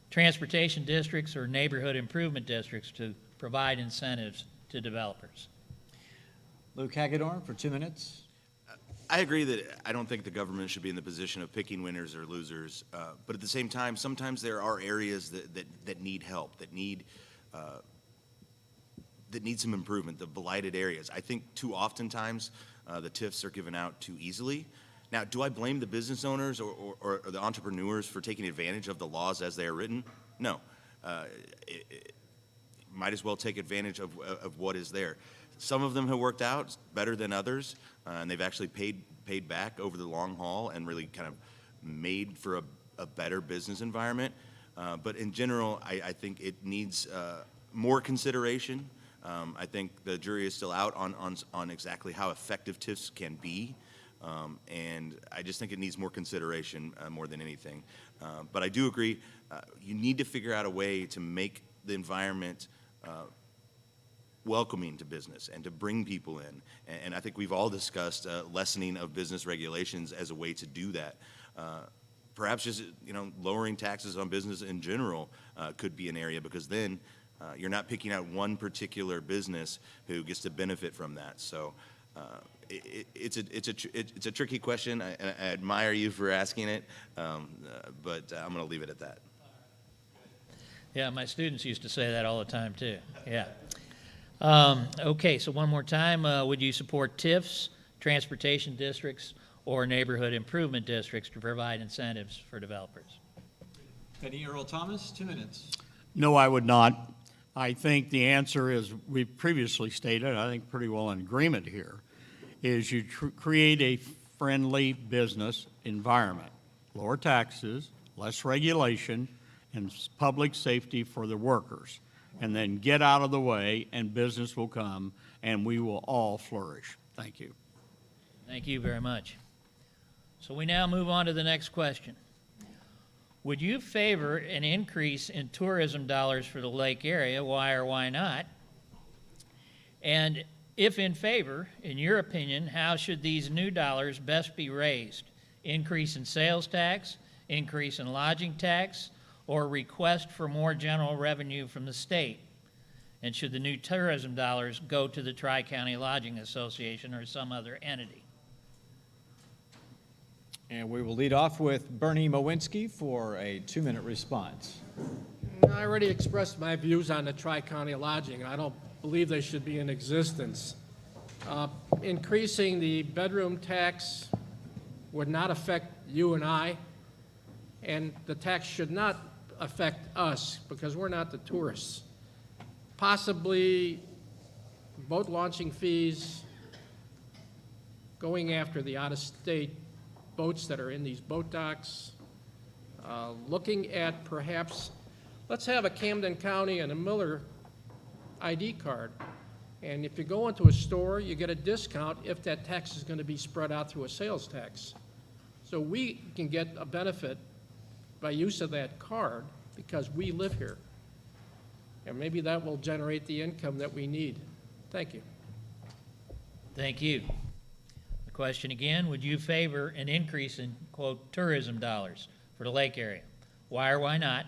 transportation districts, or neighborhood improvement districts to provide incentives to developers? Luke Hagedorn for 2 minutes. I agree that I don't think the government should be in the position of picking winners or losers, but at the same time, sometimes there are areas that need help, that need some improvement, the blighted areas. I think too oftentimes the TIFs are given out too easily. Now, do I blame the business owners or the entrepreneurs for taking advantage of the laws as they are written? No. Might as well take advantage of what is there. Some of them have worked out better than others, and they've actually paid back over the long haul and really kind of made for a better business environment. But in general, I think it needs more consideration. I think the jury is still out on exactly how effective TIFs can be, and I just think it needs more consideration more than anything. But I do agree, you need to figure out a way to make the environment welcoming to business and to bring people in. And I think we've all discussed lessening of business regulations as a way to do that. Perhaps just lowering taxes on business in general could be an area, because then you're not picking out one particular business who gets to benefit from that. So it's a tricky question. I admire you for asking it, but I'm going to leave it at that. Yeah, my students used to say that all the time too. Yeah. Okay, so one more time, would you support TIFs, transportation districts, or neighborhood improvement districts to provide incentives for developers? Benny Earl Thomas, 2 minutes. No, I would not. I think the answer is, we previously stated, I think pretty well in agreement here, is you create a friendly business environment. Lower taxes, less regulation, and public safety for the workers. And then get out of the way, and business will come, and we will all flourish. Thank you. Thank you very much. So we now move on to the next question. Would you favor an increase in tourism dollars for the lake area? Why or why not? And if in favor, in your opinion, how should these new dollars best be raised? Increase in sales tax, increase in lodging tax, or request for more general revenue from the state? And should the new tourism dollars go to the Tri-County Lodging Association or some other entity? And we will lead off with Bernie Mowinski for a 2-minute response. I already expressed my views on the Tri-County Lodging. I don't believe they should be in existence. Increasing the bedroom tax would not affect you and I, and the tax should not affect us because we're not the tourists. Possibly boat launching fees, going after the out-of-state boats that are in these boat docks, looking at perhaps, let's have a Camden County and a Miller ID card. And if you go into a store, you get a discount if that tax is going to be spread out through a sales tax. So we can get a benefit by use of that card because we live here. And maybe that will generate the income that we need. Thank you. Thank you. The question again, would you favor an increase in, quote, tourism dollars for the lake area? Why or why not?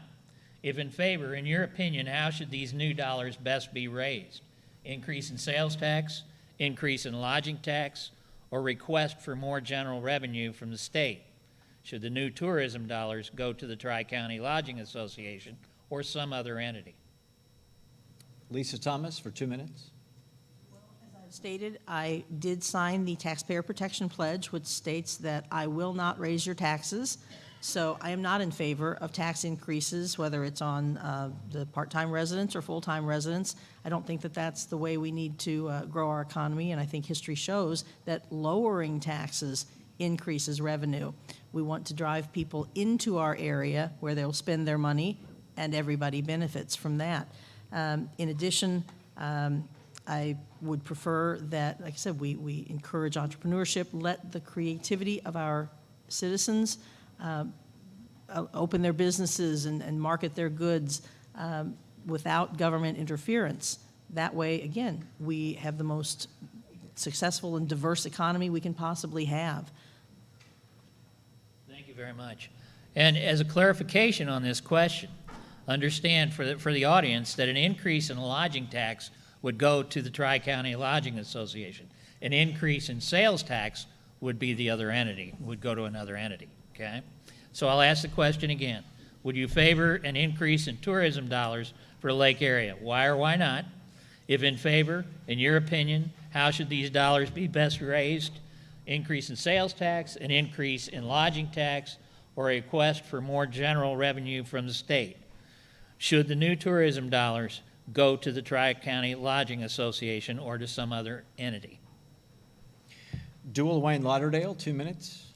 If in favor, in your opinion, how should these new dollars best be raised? Increase in sales tax, increase in lodging tax, or request for more general revenue from the state? Should the new tourism dollars go to the Tri-County Lodging Association or some other entity? Lisa Thomas for 2 minutes. Stated, I did sign the Taxpayer Protection Pledge, which states that I will not raise your taxes. So I am not in favor of tax increases, whether it's on the part-time residents or full-time residents. I don't think that that's the way we need to grow our economy, and I think history shows that lowering taxes increases revenue. We want to drive people into our area where they'll spend their money, and everybody benefits from that. In addition, I would prefer that, like I said, we encourage entrepreneurship, let the creativity of our citizens open their businesses and market their goods without government interference. That way, again, we have the most successful and diverse economy we can possibly have. Thank you very much. And as a clarification on this question, understand for the audience that an increase in the lodging tax would go to the Tri-County Lodging Association. An increase in sales tax would be the other entity, would go to another entity, okay? So I'll ask the question again. Would you favor an increase in tourism dollars for the lake area? Why or why not? If in favor, in your opinion, how should these dollars be best raised? Increase in sales tax, an increase in lodging tax, or a request for more general revenue from the state? Should the new tourism dollars go to the Tri-County Lodging Association or to some other entity? Dual Wayne Lauderdale, 2 minutes.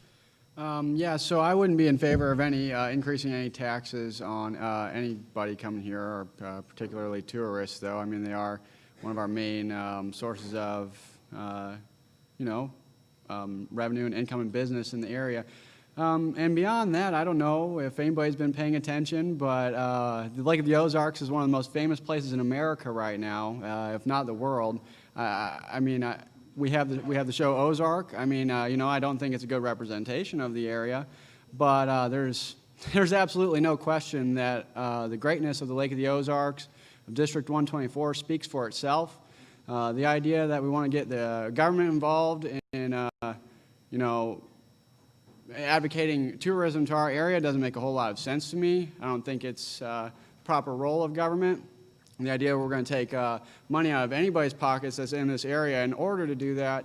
Yeah, so I wouldn't be in favor of any increasing any taxes on anybody coming here, or particularly tourists, though. I mean, they are one of our main sources of, revenue and income and business in the area. And beyond that, I don't know if anybody's been paying attention, but the Lake of the Ozarks is one of the most famous places in America right now, if not the world. We have the show Ozark. I mean, I don't think it's a good representation of the area, but there's absolutely no question that the greatness of the Lake of the Ozarks, of District 124, speaks for itself. The idea that we want to get the government involved in, advocating tourism to our area doesn't make a whole lot of sense to me. I don't think it's a proper role of government. And the idea we're going to take money out of anybody's pockets that's in this area in order to do that,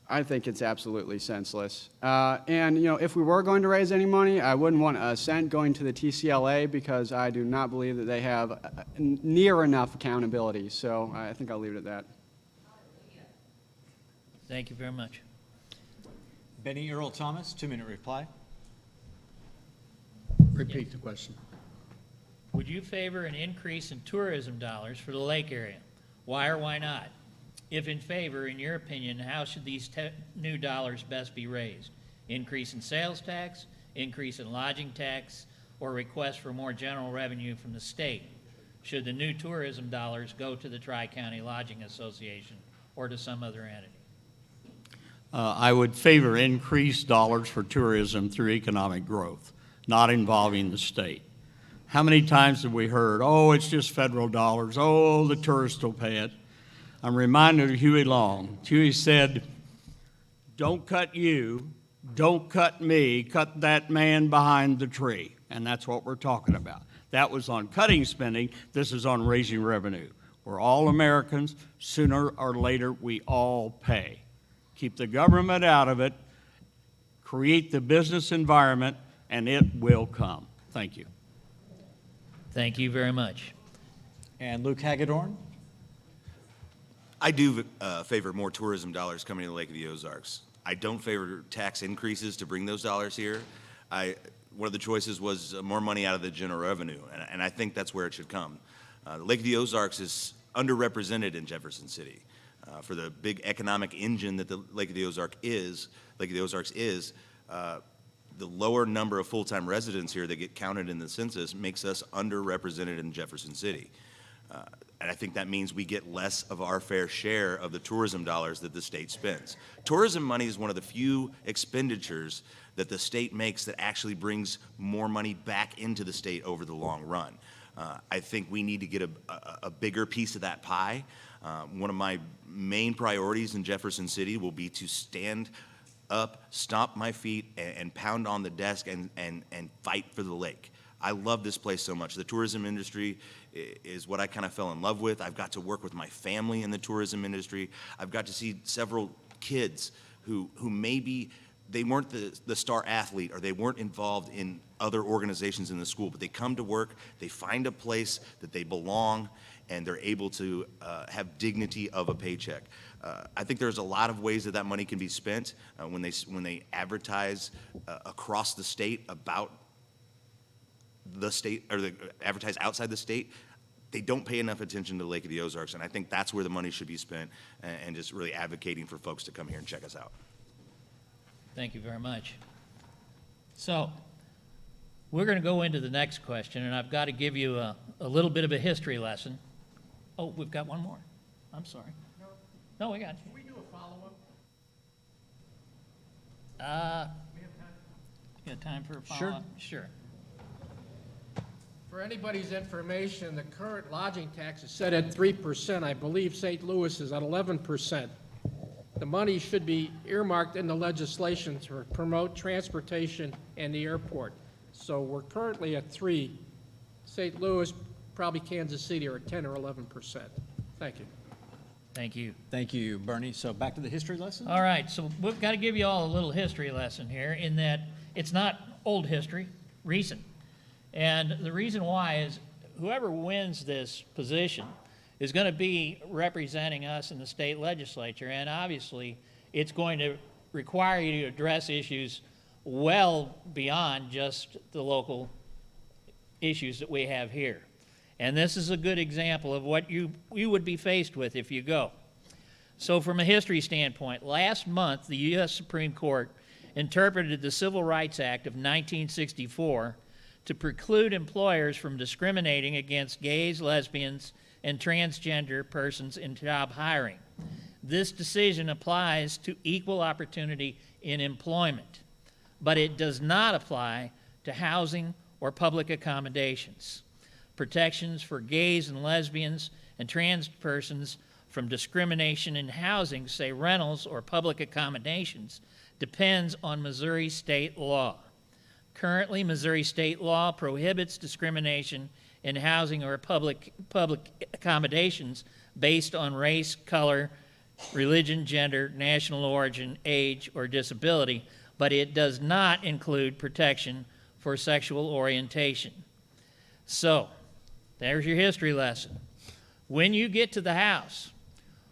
I think it's absolutely senseless. If we were going to raise any money, I wouldn't want a cent going to the TCLA because I do not believe that they have near enough accountability. So I think I'll leave it at that. Thank you very much. Benny Earl Thomas, 2-minute reply. Repeat the question. Would you favor an increase in tourism dollars for the lake area? Why or why not? If in favor, in your opinion, how should these new dollars best be raised? Increase in sales tax, increase in lodging tax, or request for more general revenue from the state? Should the new tourism dollars go to the Tri-County Lodging Association or to some other entity? I would favor increased dollars for tourism through economic growth, not involving the state. How many times have we heard, oh, it's just federal dollars, oh, the tourists will pay it? I'm reminded of Huey Long. Huey said, don't cut you, don't cut me, cut that man behind the tree. And that's what we're talking about. That was on cutting spending. This is on raising revenue. We're all Americans. Sooner or later, we all pay. Keep the government out of it, create the business environment, and it will come. Thank you. Thank you very much. And Luke Hagedorn. I do favor more tourism dollars coming to the Lake of the Ozarks. I don't favor tax increases to bring those dollars here. One of the choices was more money out of the general revenue, and I think that's where it should come. The Lake of the Ozarks is underrepresented in Jefferson City. For the big economic engine that the Lake of the Ozarks is, the lower number of full-time residents here that get counted in the census makes us underrepresented in Jefferson City. And I think that means we get less of our fair share of the tourism dollars that the state spends. Tourism money is one of the few expenditures that the state makes that actually brings more money back into the state over the long run. I think we need to get a bigger piece of that pie. One of my main priorities in Jefferson City will be to stand up, stomp my feet, and pound on the desk and fight for the lake. I love this place so much. The tourism industry is what I kind of fell in love with. I've got to work with my family in the tourism industry. I've got to see several kids who maybe they weren't the star athlete or they weren't involved in other organizations in the school, but they come to work, they find a place that they belong, and they're able to have dignity of a paycheck. I think there's a lot of ways that money can be spent when they advertise across the state about the state, or they advertise outside the state. They don't pay enough attention to the Lake of the Ozarks, and I think that's where the money should be spent, and just really advocating for folks to come here and check us out. Thank you very much. So we're going to go into the next question, and I've got to give you a little bit of a history lesson. Oh, we've got one more. I'm sorry. No, we got you. Can we do a follow-up? We have time? You got time for a follow-up? Sure. For anybody's information, the current lodging tax is set at 3%. I believe St. Louis is at 11%. the money should be earmarked in the legislation to promote transportation and the airport. So we're currently at 3. St. Louis, probably Kansas City are at 10 or 11%. Thank you. Thank you. Thank you, Bernie. So back to the history lesson? All right, so we've got to give you all a little history lesson here in that it's not old history, recent. And the reason why is whoever wins this position is going to be representing us in the state legislature, and obviously it's going to require you to address issues well beyond just the local issues that we have here. And this is a good example of what you would be faced with if you go. So from a history standpoint, last month the U.S. Supreme Court interpreted the Civil Rights Act of 1964 to preclude employers from discriminating against gays, lesbians, and transgender persons in job hiring. This decision applies to equal opportunity in employment, but it does not apply to housing or public accommodations. Protections for gays and lesbians and trans persons from discrimination in housing, say rentals or public accommodations, depends on Missouri state law. Currently, Missouri state law prohibits discrimination in housing or public accommodations based on race, color, religion, gender, national origin, age, or disability, but it does not include protection for sexual orientation. So, there's your history lesson. When you get to the House,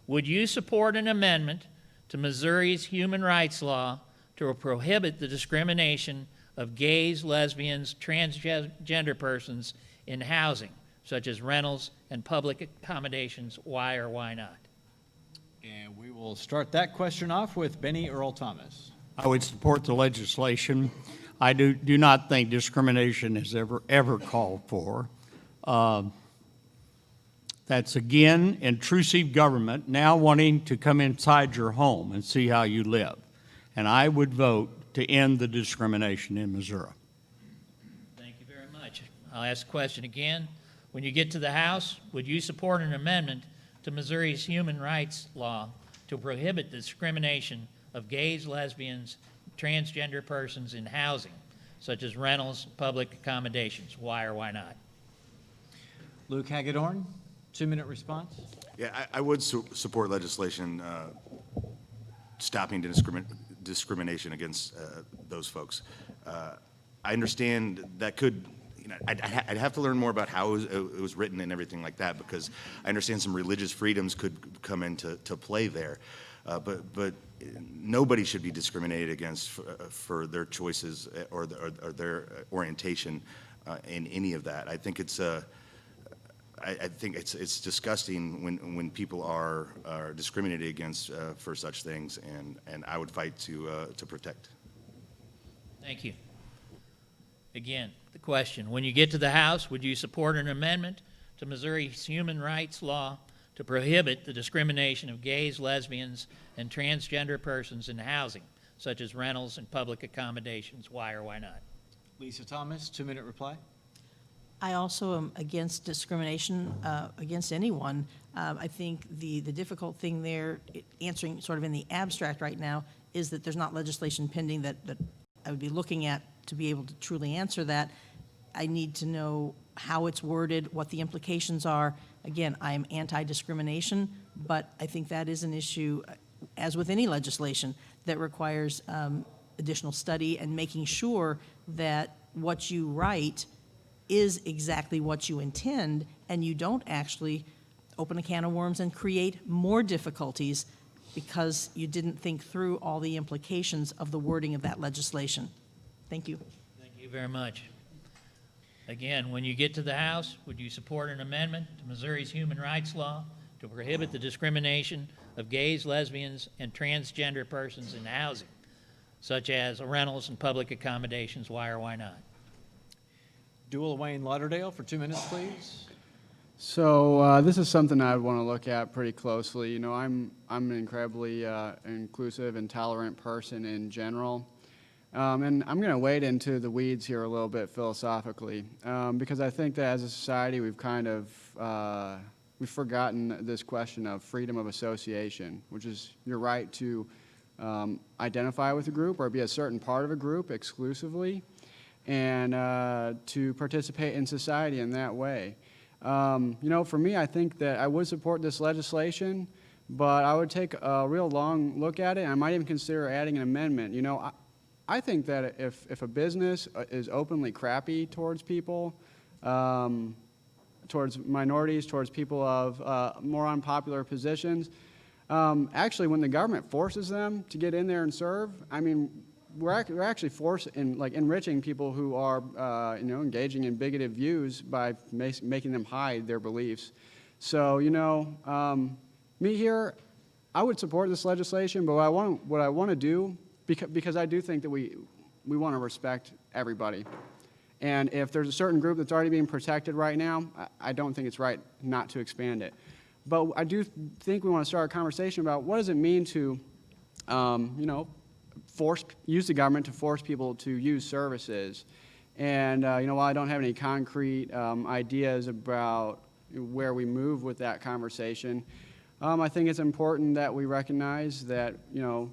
would you support an amendment to Missouri's human rights law to prohibit the discrimination of gays, lesbians, transgender persons in housing, such as rentals and public accommodations? Why or why not? And we will start that question off with Benny Earl Thomas. I would support the legislation. I do not think discrimination is ever called for. That's, again, intrusive government now wanting to come inside your home and see how you live. And I would vote to end the discrimination in Missouri. Thank you very much. I'll ask the question again. When you get to the House, would you support an amendment to Missouri's human rights law to prohibit the discrimination of gays, lesbians, transgender persons in housing, such as rentals, public accommodations? Why or why not? Luke Hagedorn, 2-minute response. Yeah, I would support legislation stopping discrimination against those folks. I understand that could, I'd have to learn more about how it was written and everything like that, because I understand some religious freedoms could come into play there. But nobody should be discriminated against for their choices or their orientation in any of that. I think it's it's disgusting when people are discriminated against for such things, and I would fight to protect. Thank you. Again, the question, when you get to the House, would you support an amendment to Missouri's human rights law to prohibit the discrimination of gays, lesbians, and transgender persons in housing, such as rentals and public accommodations? Why or why not? Lisa Thomas, 2-minute reply. I also am against discrimination against anyone. I think the difficult thing there, answering sort of in the abstract right now, is that there's not legislation pending that I would be looking at to be able to truly answer that. I need to know how it's worded, what the implications are. Again, I am anti-discrimination, but I think that is an issue, as with any legislation, that requires additional study and making sure that what you write is exactly what you intend, and you don't actually open a can of worms and create more difficulties because you didn't think through all the implications of the wording of that legislation. Thank you. Thank you very much. Again, when you get to the House, would you support an amendment to Missouri's human rights law to prohibit the discrimination of gays, lesbians, and transgender persons in housing, such as rentals and public accommodations? Why or why not? Dual Wayne Lauderdale for 2 minutes, please. So this is something I want to look at pretty closely. You know, I'm an incredibly inclusive and tolerant person in general. And I'm going to wade into the weeds here a little bit philosophically, because I think that as a society we've kind of we've forgotten this question of freedom of association, which is your right to identify with a group or be a certain part of a group exclusively, and to participate in society in that way. You know, for me, I think that I would support this legislation, but I would take a real long look at it, and I might even consider adding an amendment. You know, I think that if a business is openly crappy towards people, towards minorities, towards people of more unpopular positions, actually when the government forces them to get in there and serve, I mean, we're actually enriching people who are, you know, engaging in bigoted views by making them hide their beliefs. So, you know, me here, I would support this legislation, but what I want to do, because I do think that we want to respect everybody. And if there's a certain group that's already being protected right now, I don't think it's right not to expand it. But I do think we want to start a conversation about what does it mean to, you know, use the government to force people to use services. And, you know, while I don't have any concrete ideas about where we move with that conversation, I think it's important that we recognize that, you know,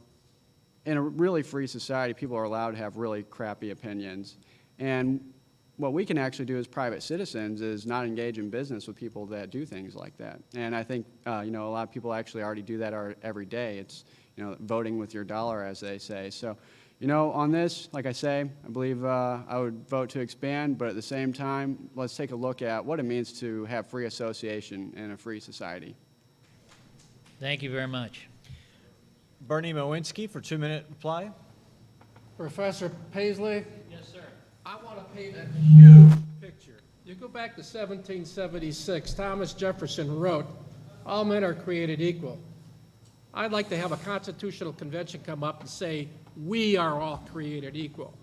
in a really free society, people are allowed to have really crappy opinions. And what we can actually do as private citizens is not engage in business with people that do things like that. And I think, you know, a lot of people actually already do that every day. It's, you know, voting with your dollar, as they say. So, you know, on this, like I say, I believe I would vote to expand, but at the same time, let's take a look at what it means to have free association in a free society. Thank you very much. Bernie Mowinski for 2-minute reply. Professor Paisley? Yes, sir. I want to paint a huge picture. You go back to 1776, Thomas Jefferson wrote, "All men are created equal." I'd like to have a constitutional convention come up and say, we are all created equal.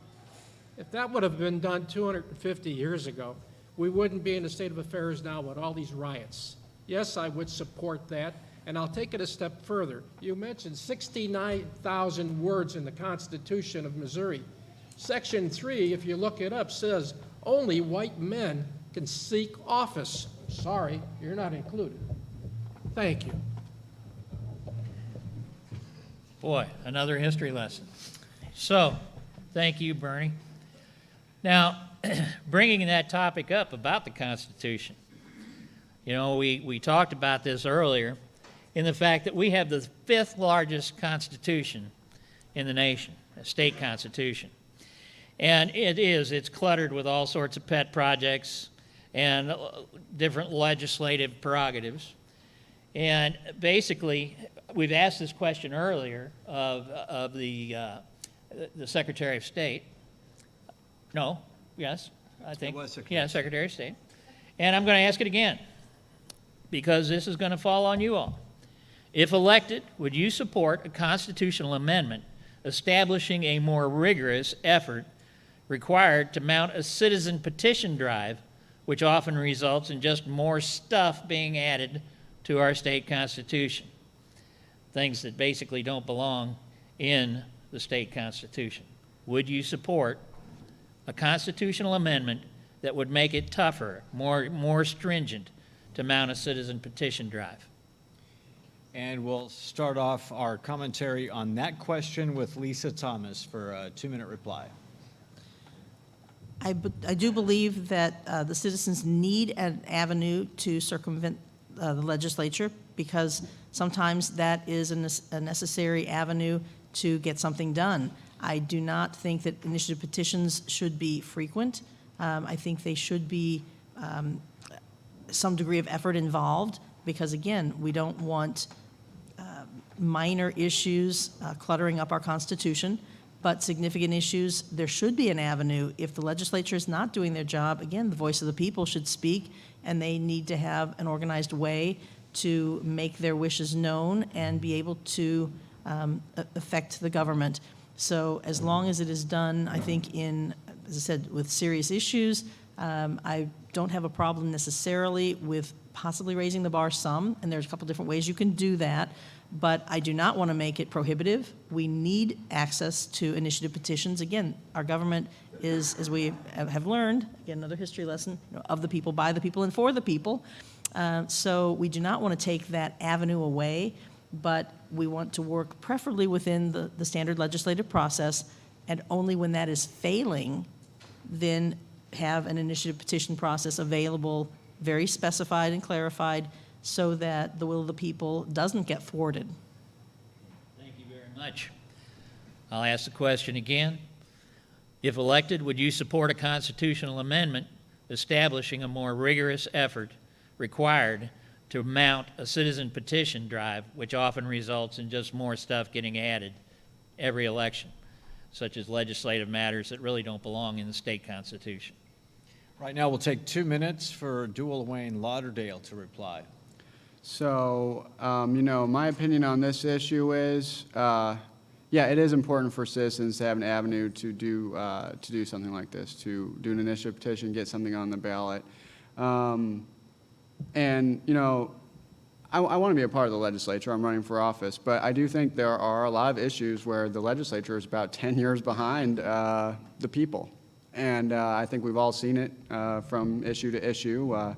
If that would have been done 250 years ago, we wouldn't be in the state of affairs now with all these riots. Yes, I would support that, and I'll take it a step further. You mentioned 69,000 words in the Constitution of Missouri. Section 3, if you look it up, says only white men can seek office. Sorry, you're not included. Thank you. Boy, another history lesson. So, thank you, Bernie. Now, bringing that topic up about the Constitution, you know, we talked about this earlier in the fact that we have the 5th largest constitution in the nation, a state constitution. And it's cluttered with all sorts of pet projects and different legislative prerogatives. And basically, we've asked this question earlier of the Secretary of State. No, yes, I think. It was Secretary. Yeah, Secretary of State. And I'm going to ask it again, because this is going to fall on you all. If elected, would you support a constitutional amendment establishing a more rigorous effort required to mount a citizen petition drive, which often results in just more stuff being added to our state constitution? Things that basically don't belong in the state constitution. Would you support a constitutional amendment that would make it tougher, more stringent to mount a citizen petition drive? And we'll start off our commentary on that question with Lisa Thomas for a 2-minute reply. I do believe that the citizens need an avenue to circumvent the legislature, because sometimes that is a necessary avenue to get something done. I do not think that initiative petitions should be frequent. I think they should be some degree of effort involved, because again, we don't want minor issues cluttering up our Constitution, but significant issues, there should be an avenue. If the legislature is not doing their job, again, the voice of the people should speak, and they need to have an organized way to make their wishes known and be able to affect the government. So as long as it is done, I think in, as I said, with serious issues, I don't have a problem necessarily with possibly raising the bar some, and there's a couple different ways you can do that, but I do not want to make it prohibitive. We need access to initiative petitions. Again, our government is, as we have learned, again, another history lesson, of the people, by the people, and for the people. So we do not want to take that avenue away, but we want to work preferably within the standard legislative process, and only when that is failing, then have an initiative petition process available, very specified and clarified, so that the will of the people doesn't get thwarted. Thank you very much. I'll ask the question again. If elected, would you support a constitutional amendment establishing a more rigorous effort required to mount a citizen petition drive, which often results in just more stuff getting added every election, such as legislative matters that really don't belong in the state constitution? Right now, we'll take 2 minutes for Dual Wayne Lauderdale to reply. So, my opinion on this issue is, yeah, it is important for citizens to have an avenue to do something like this, to do an initiative petition, get something on the ballot. I want to be a part of the legislature. I'm running for office, but I do think there are a lot of issues where the legislature is about 10 years behind the people. And I think we've all seen it from issue to issue.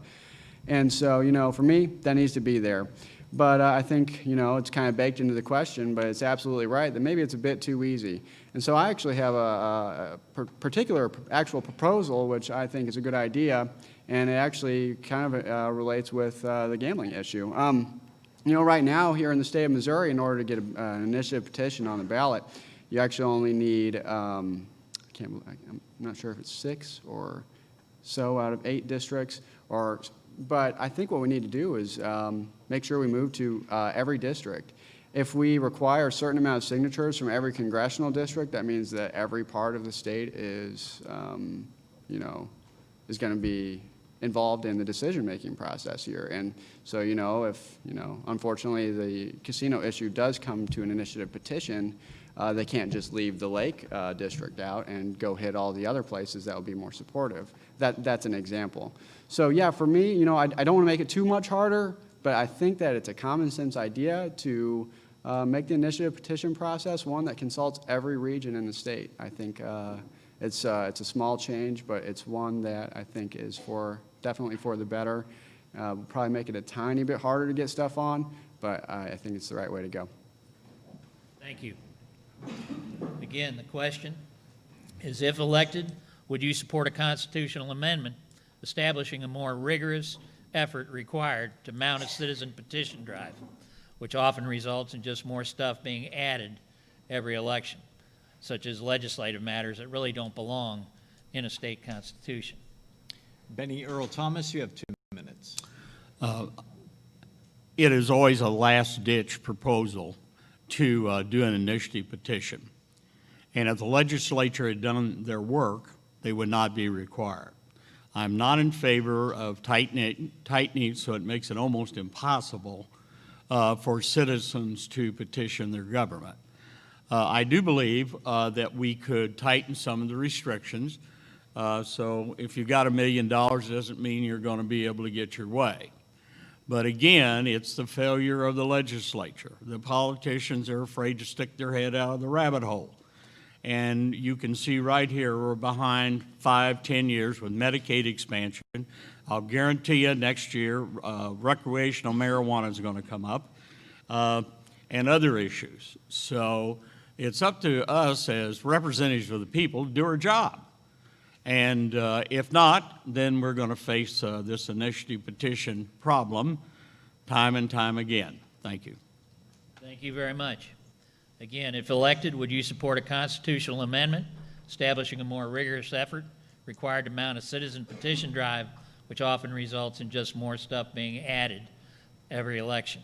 And so, for me, that needs to be there. But I think, it's kind of baked into the question, but it's absolutely right that maybe it's a bit too easy. And so I actually have a particular actual proposal, which I think is a good idea, and it actually kind of relates with the gambling issue. Right now here in the state of Missouri, in order to get an initiative petition on the ballot, you actually only need, I'm not sure if it's 6 or so out of 8 districts, but I think what we need to do is make sure we move to every district. If we require a certain amount of signatures from every congressional district, that means that every part of the state is, is going to be involved in the decision-making process here. And so, if, unfortunately the casino issue does come to an initiative petition, they can't just leave the Lake district out and go hit all the other places that would be more supportive. That's an example. So yeah, for me, I don't want to make it too much harder, but I think that it's a common sense idea to make the initiative petition process one that consults every region in the state. I think it's a small change, but it's one that I think is definitely for the better. We'll probably make it a tiny bit harder to get stuff on, but I think it's the right way to go. Thank you. Again, the question is, if elected, would you support a constitutional amendment establishing a more rigorous effort required to mount a citizen petition drive, which often results in just more stuff being added every election, such as legislative matters that really don't belong in a state constitution? Benny Earl Thomas, you have 2 minutes. It is always a last-ditch proposal to do an initiative petition. And if the legislature had done their work, they would not be required. I'm not in favor of tightening so it makes it almost impossible for citizens to petition their government. I do believe that we could tighten some of the restrictions. So if you've got $1 million, it doesn't mean you're going to be able to get your way. But again, it's the failure of the legislature. The politicians are afraid to stick their head out of the rabbit hole. And you can see right here, we're behind 5-10 years with Medicaid expansion. I'll guarantee you next year, recreational marijuana is going to come up, and other issues. So it's up to us as representatives of the people to do our job. And if not, then we're going to face this initiative petition problem time and time again. Thank you. Thank you very much. Again, if elected, would you support a constitutional amendment establishing a more rigorous effort required to mount a citizen petition drive, which often results in just more stuff being added every election,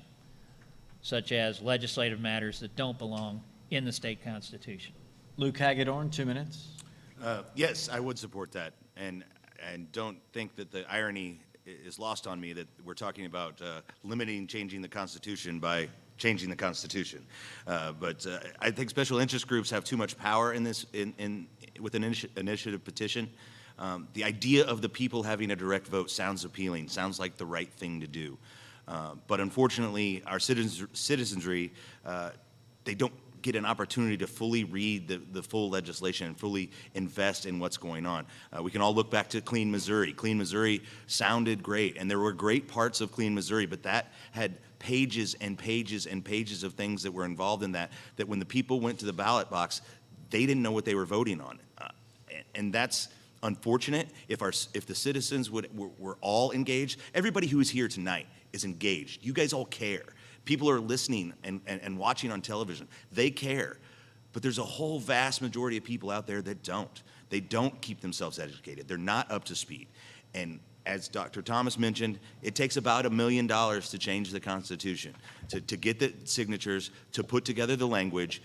such as legislative matters that don't belong in the state constitution? Luke Hagedorn, 2 minutes. Yes, I would support that, and don't think that the irony is lost on me that we're talking about changing the Constitution by changing the Constitution. But I think special interest groups have too much power in this with an initiative petition. The idea of the people having a direct vote sounds appealing, sounds like the right thing to do. But unfortunately, our citizenry, they don't get an opportunity to fully read the full legislation and fully invest in what's going on. We can all look back to Clean Missouri. Clean Missouri sounded great, and there were great parts of Clean Missouri, but that had pages and pages and pages of things that were involved in that when the people went to the ballot box, they didn't know what they were voting on. And that's unfortunate. If the citizens were all engaged, everybody who is here tonight is engaged. You guys all care. People are listening and watching on television. They care. But there's a whole vast majority of people out there that don't. They don't keep themselves educated. They're not up to speed. And as Dr. Thomas mentioned, it takes about $1 million to change the Constitution, to get the signatures, to put together the language,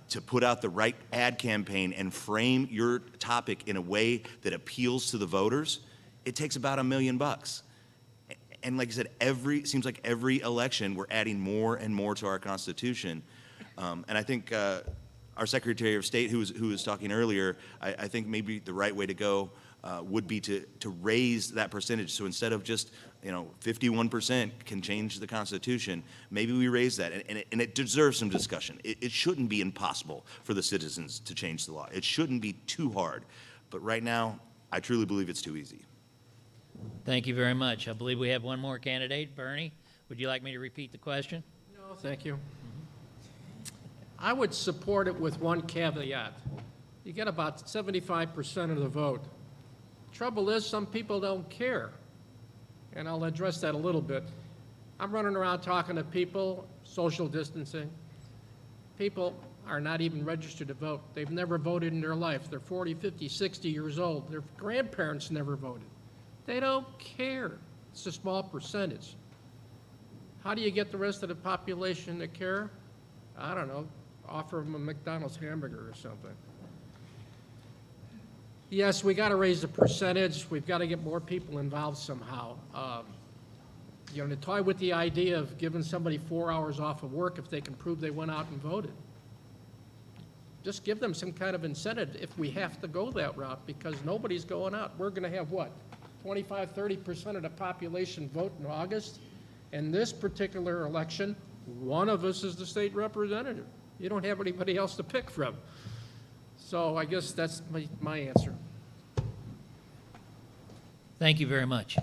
to put out the right ad campaign and frame your topic in a way that appeals to the voters. It takes about $1 million. And like I said, it seems like every election we're adding more and more to our Constitution. And I think our Secretary of State, who was talking earlier, I think maybe the right way to go would be to raise that percentage. So instead of just 51% can change the Constitution, maybe we raise that. And it deserves some discussion. It shouldn't be impossible for the citizens to change the law. It shouldn't be too hard. But right now, I truly believe it's too easy. Thank you very much. I believe we have one more candidate. Bernie, would you like me to repeat the question? No, thank you. I would support it with one caveat. You get about 75% of the vote. Trouble is, some people don't care. And I'll address that a little bit. I'm running around talking to people, social distancing. People are not even registered to vote. They've never voted in their life. They're 40, 50, 60 years old. Their grandparents never voted. They don't care. It's a small percentage. How do you get the rest of the population to care? I don't know, offer them a McDonald's hamburger or something. Yes, we got to raise the percentage. We've got to get more people involved somehow. To toy with the idea of giving somebody 4 hours off of work if they can prove they went out and voted. Just give them some kind of incentive if we have to go that route, because nobody's going out. We're going to have what? 25, 30% of the population vote in August. And this particular election, one of us is the state representative. You don't have anybody else to pick from. So I guess that's my answer. Thank you very much.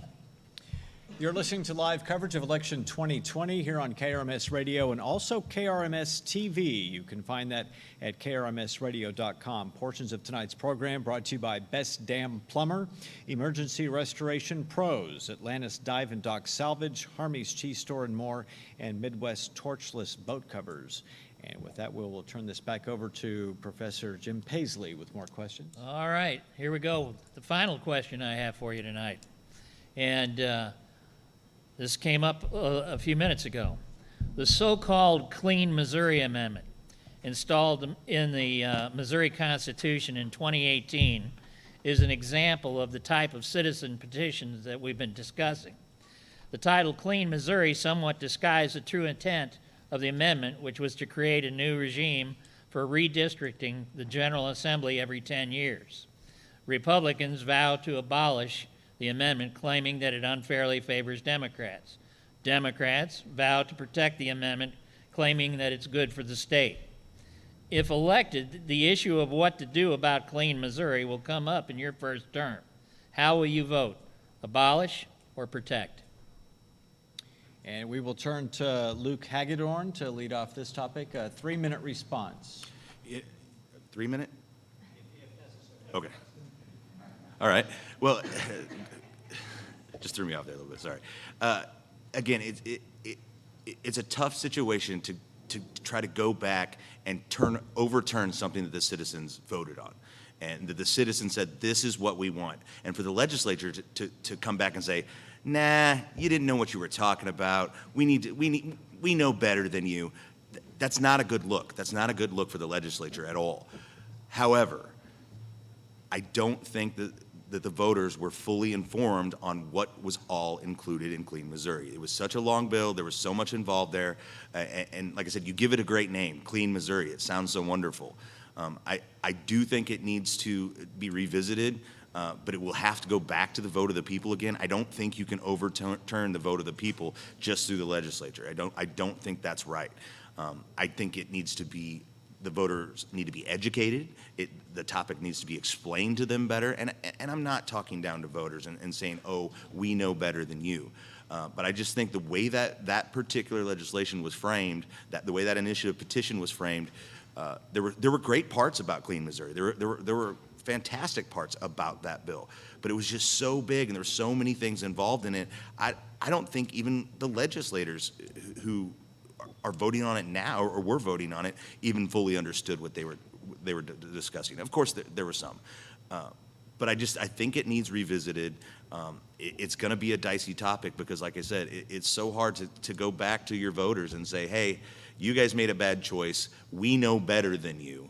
You're listening to live coverage of election 2020 here on KRMS Radio and also KRMS TV. You can find that at krmsradio.com. Portions of tonight's program brought to you by Best Dam Plumber, Emergency Restoration Pros, Atlantis Dive and Dock Salvage, Harmy's Cheese Store and more, and Midwest Torchless Boat Covers. And with that, we'll turn this back over to Professor Jim Paisley with more questions. All right, here we go. The final question I have for you tonight. And this came up a few minutes ago. The so-called Clean Missouri Amendment, installed in the Missouri Constitution in 2018, is an example of the type of citizen petitions that we've been discussing. The title Clean Missouri somewhat disguised the true intent of the amendment, which was to create a new regime for redistricting the General Assembly every 10 years. Republicans vow to abolish the amendment, claiming that it unfairly favors Democrats. Democrats vow to protect the amendment, claiming that it's good for the state. If elected, the issue of what to do about Clean Missouri will come up in your first term. How will you vote? Abolish or protect? And we will turn to Luke Hagedorn to lead off this topic. A 3-minute response. 3 minute? Okay. All right. Well, just threw me off there a little bit. Sorry. Again, it's a tough situation to try to go back and overturn something that the citizens voted on, and that the citizens said this is what we want, and for the legislature to come back and say, nah, you didn't know what you were talking about. We know better than you. That's not a good look. That's not a good look for the legislature at all. However, I don't think that the voters were fully informed on what was all included in Clean Missouri. It was such a long bill. There was so much involved there. And like I said, you give it a great name, Clean Missouri. It sounds so wonderful. I do think it needs to be revisited, but it will have to go back to the vote of the people again. I don't think you can overturn the vote of the people just through the legislature. I don't think that's right. I think it needs to be the voters need to be educated. The topic needs to be explained to them better. And I'm not talking down to voters and saying, oh, we know better than you. But I just think the way that particular legislation was framed, the way that initiative petition was framed, there were great parts about Clean Missouri. There were fantastic parts about that bill, but it was just so big and there were so many things involved in it. I don't think even the legislators who are voting on it now or were voting on it even fully understood what they were discussing. Of course, there were some, but I think it needs revisited. It's going to be a dicey topic because, like I said, it's so hard to go back to your voters and say, hey, you guys made a bad choice. We know better than you.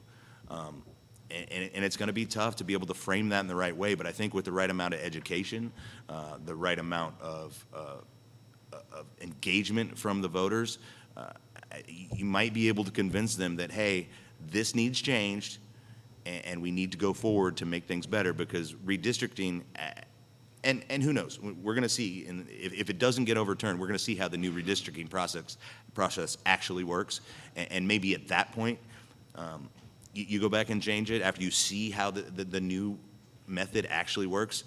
And it's going to be tough to be able to frame that in the right way. But I think with the right amount of education, the right amount of engagement from the voters, you might be able to convince them that, hey, this needs changed, and we need to go forward to make things better because redistricting, and who knows, we're going to see, and if it doesn't get overturned, we're going to see how the new redistricting process actually works. And maybe at that point, you go back and change it after you see how the new method actually works.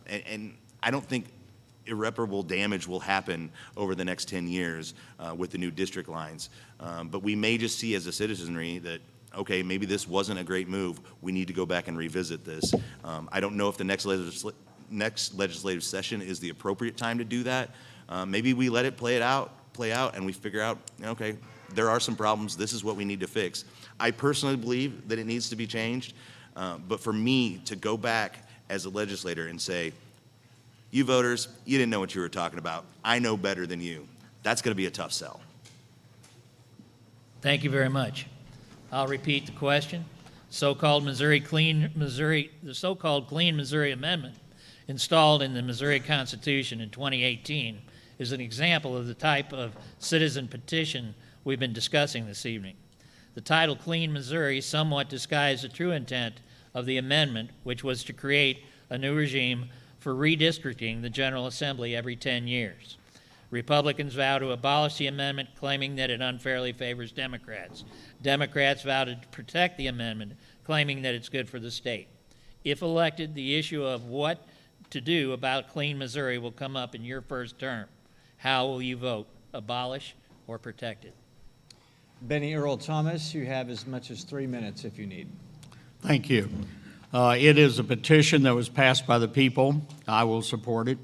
And I don't think irreparable damage will happen over the next 10 years with the new district lines. But we may just see as a citizenry that, okay, maybe this wasn't a great move. We need to go back and revisit this. I don't know if the next legislative session is the appropriate time to do that. Maybe we let it play out, and we figure out, okay, there are some problems. This is what we need to fix. I personally believe that it needs to be changed. But for me to go back as a legislator and say, you voters, you didn't know what you were talking about. I know better than you. That's going to be a tough sell. Thank you very much. I'll repeat the question. The so-called Clean Missouri Amendment installed in the Missouri Constitution in 2018 is an example of the type of citizen petition we've been discussing this evening. The title Clean Missouri somewhat disguised the true intent of the amendment, which was to create a new regime for redistricting the General Assembly every 10 years. Republicans vow to abolish the amendment, claiming that it unfairly favors Democrats. Democrats vow to protect the amendment, claiming that it's good for the state. If elected, the issue of what to do about Clean Missouri will come up in your first term. How will you vote? Abolish or protect it? Benny Earl Thomas, you have as much as 3 minutes if you need. Thank you. It is a petition that was passed by the people. I will support it.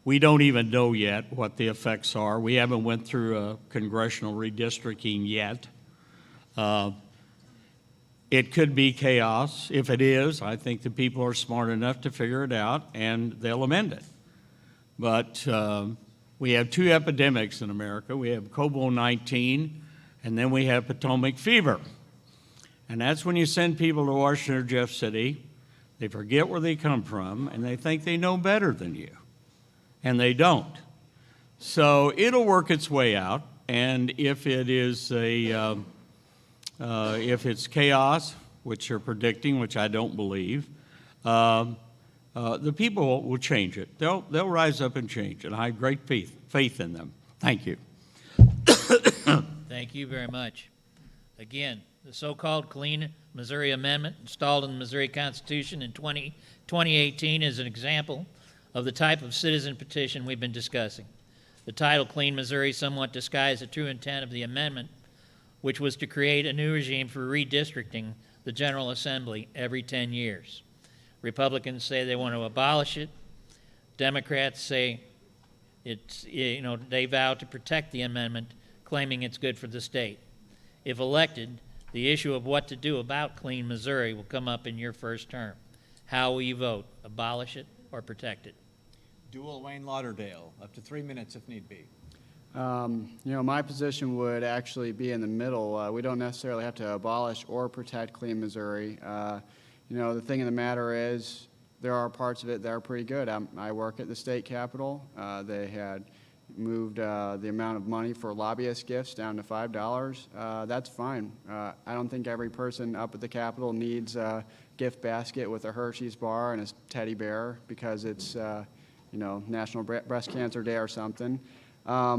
We don't even know yet what the effects are. We haven't went through a congressional redistricting yet. It could be chaos. If it is, I think the people are smart enough to figure it out and they'll amend it. But we have two epidemics in America. We have COVID-19 and then we have Potomac fever. And that's when you send people to Washington or Jeff City, they forget where they come from, and they think they know better than you. And they don't. So it'll work its way out, and if it is if it's chaos, which you're predicting, which I don't believe, the people will change it. They'll rise up and change it. I have great faith in them. Thank you. Thank you very much. Again, the so-called Clean Missouri Amendment installed in the Missouri Constitution in 2018 is an example of the type of citizen petition we've been discussing. The title Clean Missouri somewhat disguised the true intent of the amendment, which was to create a new regime for redistricting the General Assembly every 10 years. Republicans say they want to abolish it. Democrats say they vow to protect the amendment, claiming it's good for the state. If elected, the issue of what to do about Clean Missouri will come up in your first term. How will you vote? Abolish it or protect it? Dual Wayne Lauderdale, up to 3 minutes if need be. My position would actually be in the middle. We don't necessarily have to abolish or protect Clean Missouri. The thing of the matter is there are parts of it that are pretty good. I work at the state capitol. They had moved the amount of money for lobbyist gifts down to $5. That's fine. I don't think every person up at the Capitol needs a gift basket with a Hershey's bar and a teddy bear because it's, National Breast Cancer Day or something. For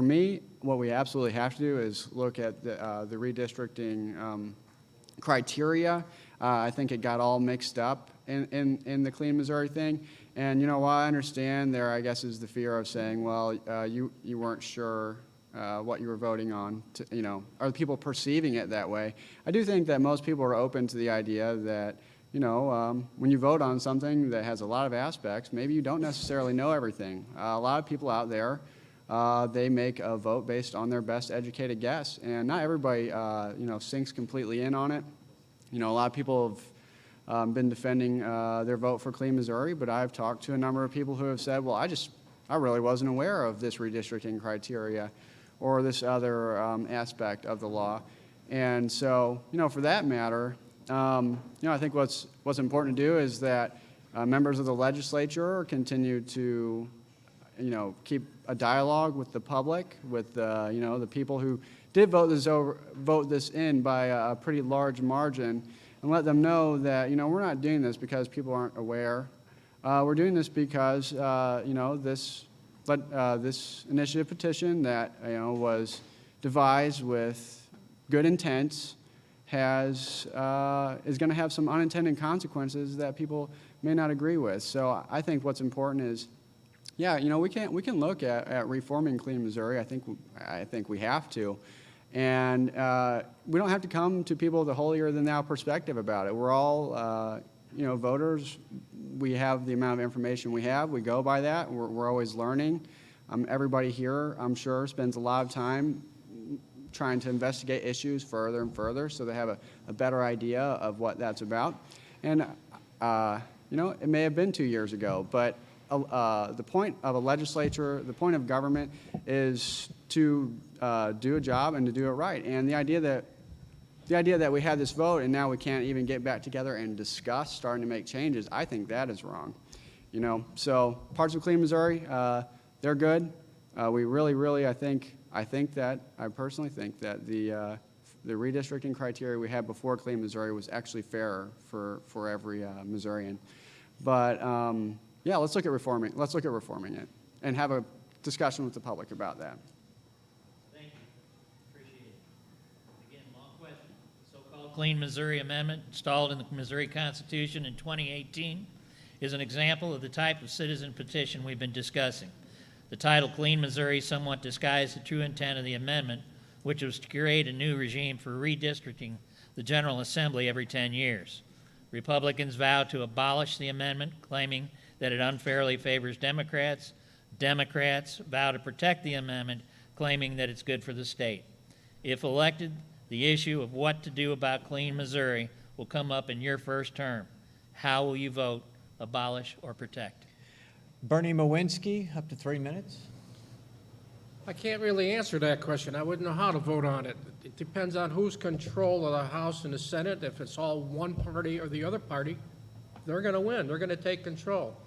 me, what we absolutely have to do is look at the redistricting criteria. I think it got all mixed up in the Clean Missouri thing. And, you know, while I understand there, I guess, is the fear of saying, well, you weren't sure what you were voting on, you know, are people perceiving it that way? I do think that most people are open to the idea that, you know, when you vote on something that has a lot of aspects, maybe you don't necessarily know everything. A lot of people out there, they make a vote based on their best educated guess, and not everybody, you know, sinks completely in on it. You know, a lot of people have been defending their vote for Clean Missouri, but I've talked to a number of people who have said, well, I really wasn't aware of this redistricting criteria or this other aspect of the law. And so, you know, for that matter, you know, I think what's important to do is that members of the legislature continue to, you know, keep a dialogue with the public, with you know, the people who did vote this in by a pretty large margin, and let them know that, you know, we're not doing this because people aren't aware. We're doing this because, you know, this initiative petition that, you know, was devised with good intents is going to have some unintended consequences that people may not agree with. So I think what's important is, yeah, you know, we can look at reforming Clean Missouri. I think we have to. And we don't have to come to people with a holier-than-thou perspective about it. We're all, you know, voters. We have the amount of information we have. We go by that. We're always learning. Everybody here, I'm sure, spends a lot of time trying to investigate issues further and further so they have a better idea of what that's about. And, you know, it may have been 2 years ago, but the point of a legislature, the point of government is to do a job and to do it right. And the idea that we had this vote and now we can't even get back together and discuss starting to make changes, I think that is wrong. You know, so parts of Clean Missouri, they're good. We really, I personally think that the redistricting criteria we had before Clean Missouri was actually fairer for every Missourian. But yeah, let's look at reforming it and have a discussion with the public about that. Thank you. Appreciate it. Again, long question. The so-called Clean Missouri Amendment installed in the Missouri Constitution in 2018 is an example of the type of citizen petition we've been discussing. The title Clean Missouri somewhat disguised the true intent of the amendment, which was to create a new regime for redistricting the General Assembly every 10 years. Republicans vowed to abolish the amendment, claiming that it unfairly favors Democrats. Democrats vow to protect the amendment, claiming that it's good for the state. If elected, the issue of what to do about Clean Missouri will come up in your first term. How will you vote, abolish or protect? Bernie Mowinski, up to 3 minutes. I can't really answer that question. I wouldn't know how to vote on it. It depends on who's control of the House and the Senate. If it's all one party or the other party, they're going to win. They're going to take control.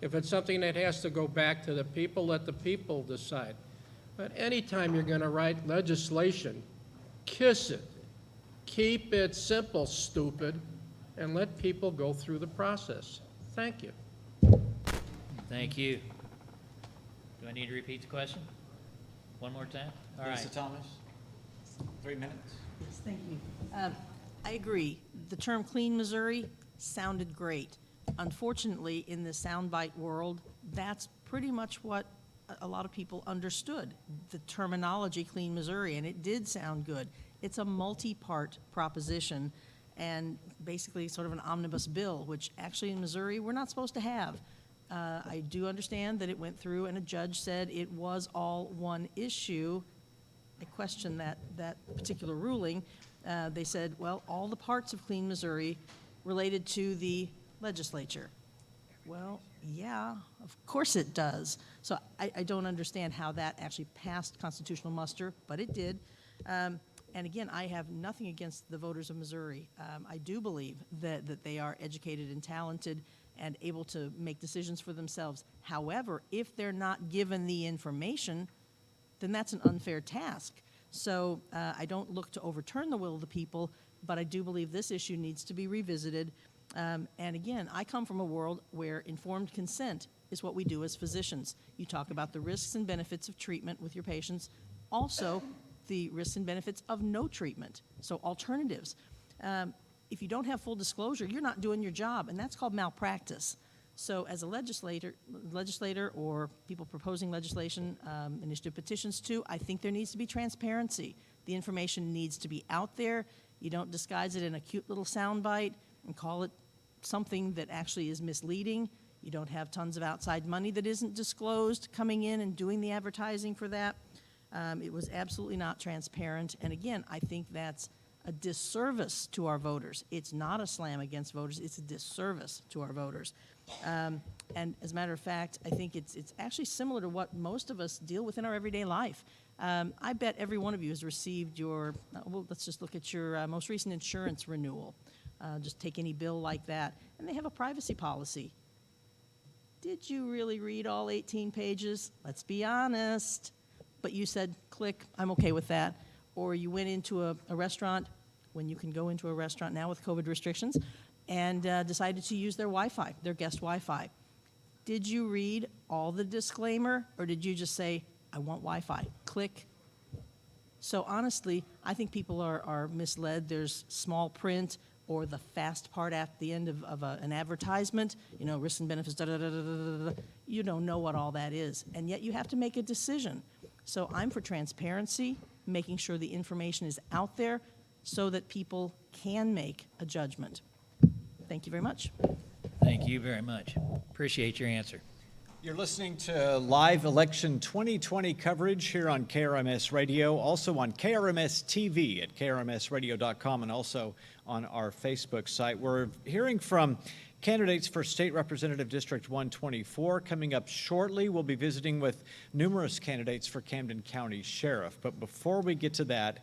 If it's something that has to go back to the people, let the people decide. But anytime you're going to write legislation, kiss it. Keep it simple, stupid, and let people go through the process. Thank you. Thank you. Do I need to repeat the question? One more time? All right. Lisa Thomas, 3 minutes. Yes, thank you. I agree. The term Clean Missouri sounded great. Unfortunately, in the soundbite world, that's pretty much what a lot of people understood, the terminology Clean Missouri, and it did sound good. It's a multi-part proposition and basically sort of an omnibus bill, which actually in Missouri we're not supposed to have. I do understand that it went through and a judge said it was all one issue. I question that particular ruling. They said, well, all the parts of Clean Missouri related to the legislature. Well, yeah, of course it does. So I don't understand how that actually passed constitutional muster, but it did. And again, I have nothing against the voters of Missouri. I do believe that they are educated and talented and able to make decisions for themselves. However, if they're not given the information, then that's an unfair task. So I don't look to overturn the will of the people, but I do believe this issue needs to be revisited. And again, I come from a world where informed consent is what we do as physicians. You talk about the risks and benefits of treatment with your patients. Also, the risks and benefits of no treatment, so alternatives. If you don't have full disclosure, you're not doing your job, and that's called malpractice. So as a legislator or people proposing legislation, initiative petitions too, I think there needs to be transparency. The information needs to be out there. You don't disguise it in a cute little soundbite and call it something that actually is misleading. You don't have tons of outside money that isn't disclosed coming in and doing the advertising for that. It was absolutely not transparent. And again, I think that's a disservice to our voters. It's not a slam against voters. It's a disservice to our voters. And as a matter of fact, I think it's actually similar to what most of us deal with in our everyday life. I bet every one of you has received your, well, let's just look at your most recent insurance renewal. Just take any bill like that. And they have a privacy policy. Did you really read all 18 pages? Let's be honest. But you said, click, I'm okay with that. Or you went into a restaurant, when you can go into a restaurant now with COVID restrictions, and decided to use their Wi-Fi, their guest Wi-Fi. Did you read all the disclaimer, or did you just say, I want Wi-Fi, click? So honestly, I think people are misled. There's small print or the fast part at the end of an advertisement, you know, risks and benefits, da, da, da, da, da, da. You don't know what all that is, and yet you have to make a decision. So I'm for transparency, making sure the information is out there so that people can make a judgment. Thank you very much. Thank you very much. Appreciate your answer. You're listening to live election 2020 coverage here on KRMS Radio, also on KRMS TV at krmsradio.com, and also on our Facebook site. We're hearing from candidates for State Representative District 124. Coming up shortly, we'll be visiting with numerous candidates for Camden County Sheriff. But before we get to that,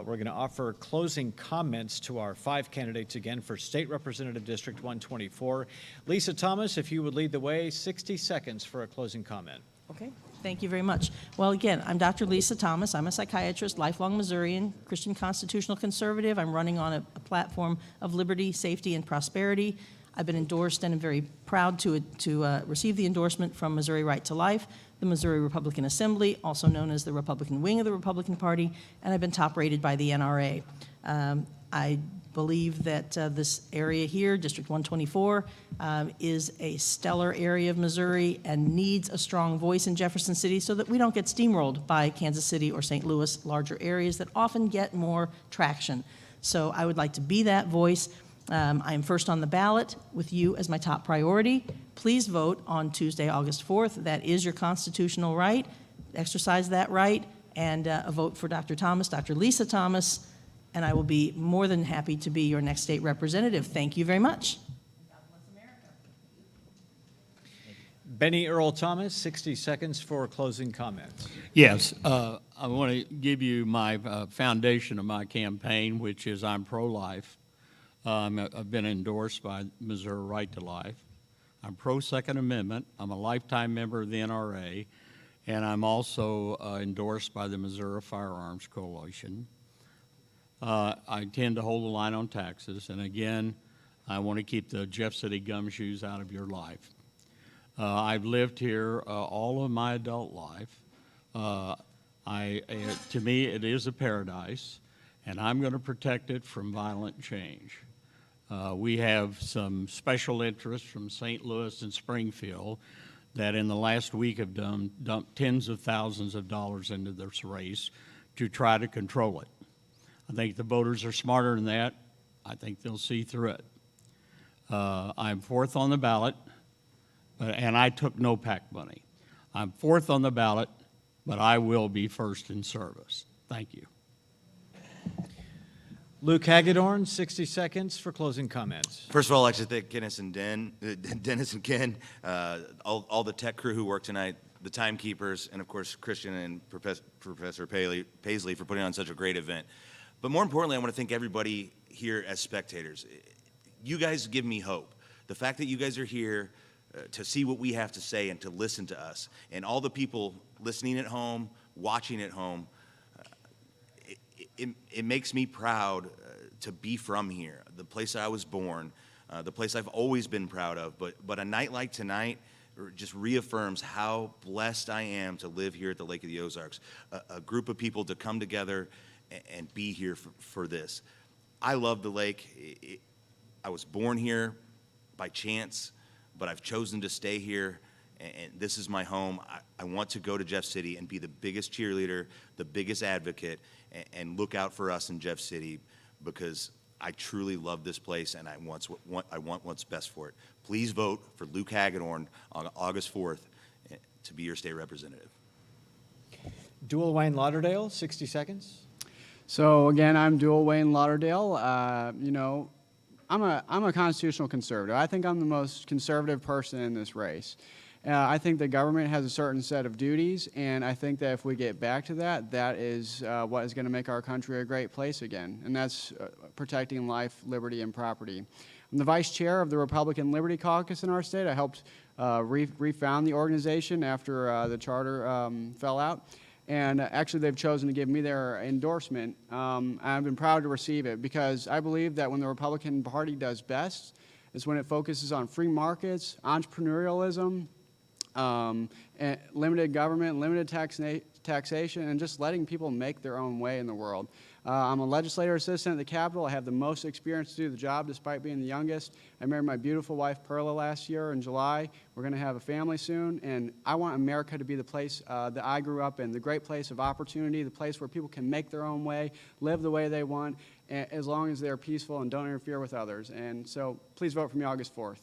we're going to offer closing comments to our 5 candidates again for State Representative District 124. Lisa Thomas, if you would lead the way, 60 seconds for a closing comment. Okay, thank you very much. Well, again, I'm Dr. Lisa Thomas. I'm a psychiatrist, lifelong Missourian, Christian constitutional conservative. I'm running on a platform of liberty, safety, and prosperity. I've been endorsed and I'm very proud to receive the endorsement from Missouri Right to Life, the Missouri Republican Assembly, also known as the Republican wing of the Republican Party, and I've been top rated by the NRA. I believe that this area here, District 124, is a stellar area of Missouri and needs a strong voice in Jefferson City so that we don't get steamrolled by Kansas City or St. Louis, larger areas that often get more traction. So I would like to be that voice. I am first on the ballot with you as my top priority. Please vote on Tuesday, August 4th. That is your constitutional right. Exercise that right and a vote for Dr. Thomas, Dr. Lisa Thomas, and I will be more than happy to be your next state representative. Thank you very much. Benny Earl Thomas, 60 seconds for closing comments. Yes, I want to give you my foundation of my campaign, which is I'm pro-life. I've been endorsed by Missouri Right to Life. I'm pro-Second Amendment. I'm a lifetime member of the NRA, and I'm also endorsed by the Missouri Firearms Coalition. I tend to hold the line on taxes, and again, I want to keep the Jeff City gumshoes out of your life. I've lived here all of my adult life. To me, it is a paradise, and I'm going to protect it from violent change. We have some special interests from St. Louis and Springfield that in the last week have dumped tens of thousands of dollars into this race to try to control it. I think the voters are smarter than that. I think they'll see through it. I'm fourth on the ballot, and I took no PAC money. I'm fourth on the ballot, but I will be first in service. Thank you. Luke Hagedorn, 60 seconds for closing comments. First of all, I'd like to thank Dennis and Ken, all the tech crew who worked tonight, the timekeepers, and of course Christian and Professor Paisley for putting on such a great event. But more importantly, I want to thank everybody here as spectators. You guys give me hope. The fact that you guys are here to see what we have to say and to listen to us, and all the people listening at home, watching at home, it makes me proud to be from here, the place I was born, the place I've always been proud of. But a night like tonight just reaffirms how blessed I am to live here at the Lake of the Ozarks. A group of people to come together and be here for this. I love the lake. I was born here by chance, but I've chosen to stay here, and this is my home. I want to go to Jeff City and be the biggest cheerleader, the biggest advocate, and look out for us in Jeff City, because I truly love this place, and I want what's best for it. Please vote for Luke Hagedorn on August 4th to be your state representative. Dual Wayne Lauderdale, 60 seconds. So again, I'm Dual Wayne Lauderdale. You know, I'm a constitutional conservative. I think I'm the most conservative person in this race. I think the government has a certain set of duties, and I think that if we get back to that, that is what is going to make our country a great place again, and that's protecting life, liberty, and property. I'm the vice chair of the Republican Liberty Caucus in our state. I helped refound the organization after the charter fell out. And actually, they've chosen to give me their endorsement. I've been proud to receive it, because I believe that when the Republican Party does best is when it focuses on free markets, entrepreneurialism, and limited government, limited taxation, and just letting people make their own way in the world. I'm a legislator assistant at the Capitol. I have the most experience to do the job despite being the youngest. I married my beautiful wife, Perla, last year in July. We're going to have a family soon, and I want America to be the place that I grew up in, the great place of opportunity, the place where people can make their own way, live the way they want, as long as they're peaceful and don't interfere with others. And so please vote for me August 4th.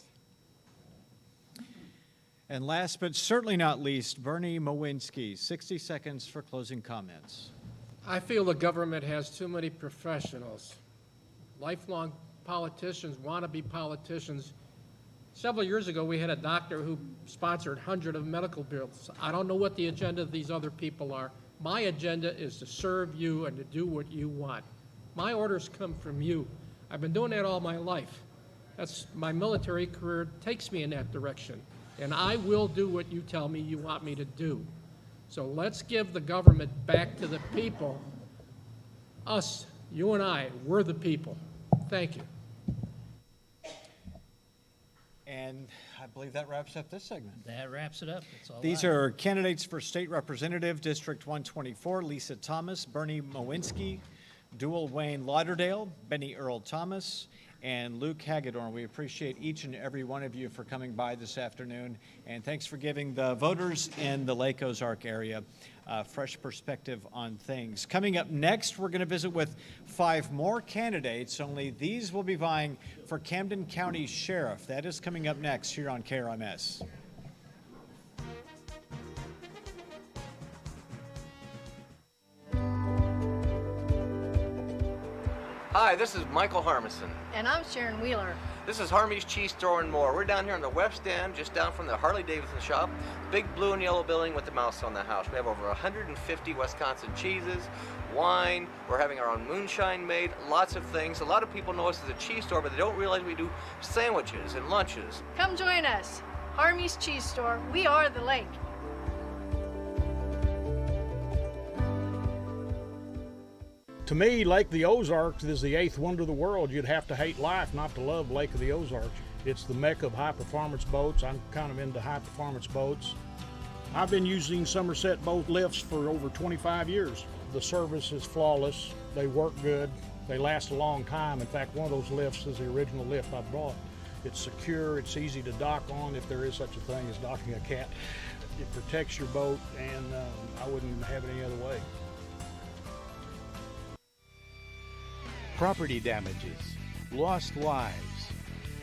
And last but certainly not least, Bernie Mowinski, 60 seconds for closing comments. I feel the government has too many professionals. Lifelong politicians, wannabe politicians. Several years ago, we had a doctor who sponsored hundreds of medical bills. I don't know what the agenda of these other people are. My agenda is to serve you and to do what you want. My orders come from you. I've been doing that all my life. That's my military career takes me in that direction. And I will do what you tell me you want me to do. So let's give the government back to the people. Us, you and I, we're the people. Thank you. And I believe that wraps up this segment. That wraps it up. That's all. These are candidates for State Representative, District 124, Lisa Thomas, Bernie Mowinski, Dual Wayne Lauderdale, Benny Earl Thomas, and Luke Hagedorn. We appreciate each and every one of you for coming by this afternoon, and thanks for giving the voters in the Lake Ozark area a fresh perspective on things. Coming up next, we're going to visit with 5 more candidates, only these will be vying for Camden County Sheriff. That is coming up next here on KRMS. Hi, this is Michael Harmison. And I'm Sharon Wheeler. This is Harmy's Cheese Store and More. We're down here on the West End, just down from the Harley Davidson shop. Big blue and yellow building with the mouse on the house. We have over 150 Wisconsin cheeses, wine. We're having our own moonshine made, lots of things. A lot of people know us as a cheese store, but they don't realize we do sandwiches and lunches. Come join us. Harmy's Cheese Store. We are the lake. To me, Lake of the Ozarks is the 8th wonder of the world. You'd have to hate life not to love Lake of the Ozarks. It's the mecca of high-performance boats. I'm kind of into high-performance boats. I've been using Somerset boat lifts for over 25 years. The service is flawless. They work good. They last a long time. In fact, one of those lifts is the original lift I brought. It's secure. It's easy to dock on if there is such a thing as docking a cat. It protects your boat, and I wouldn't have it any other way. Property damages, lost lives,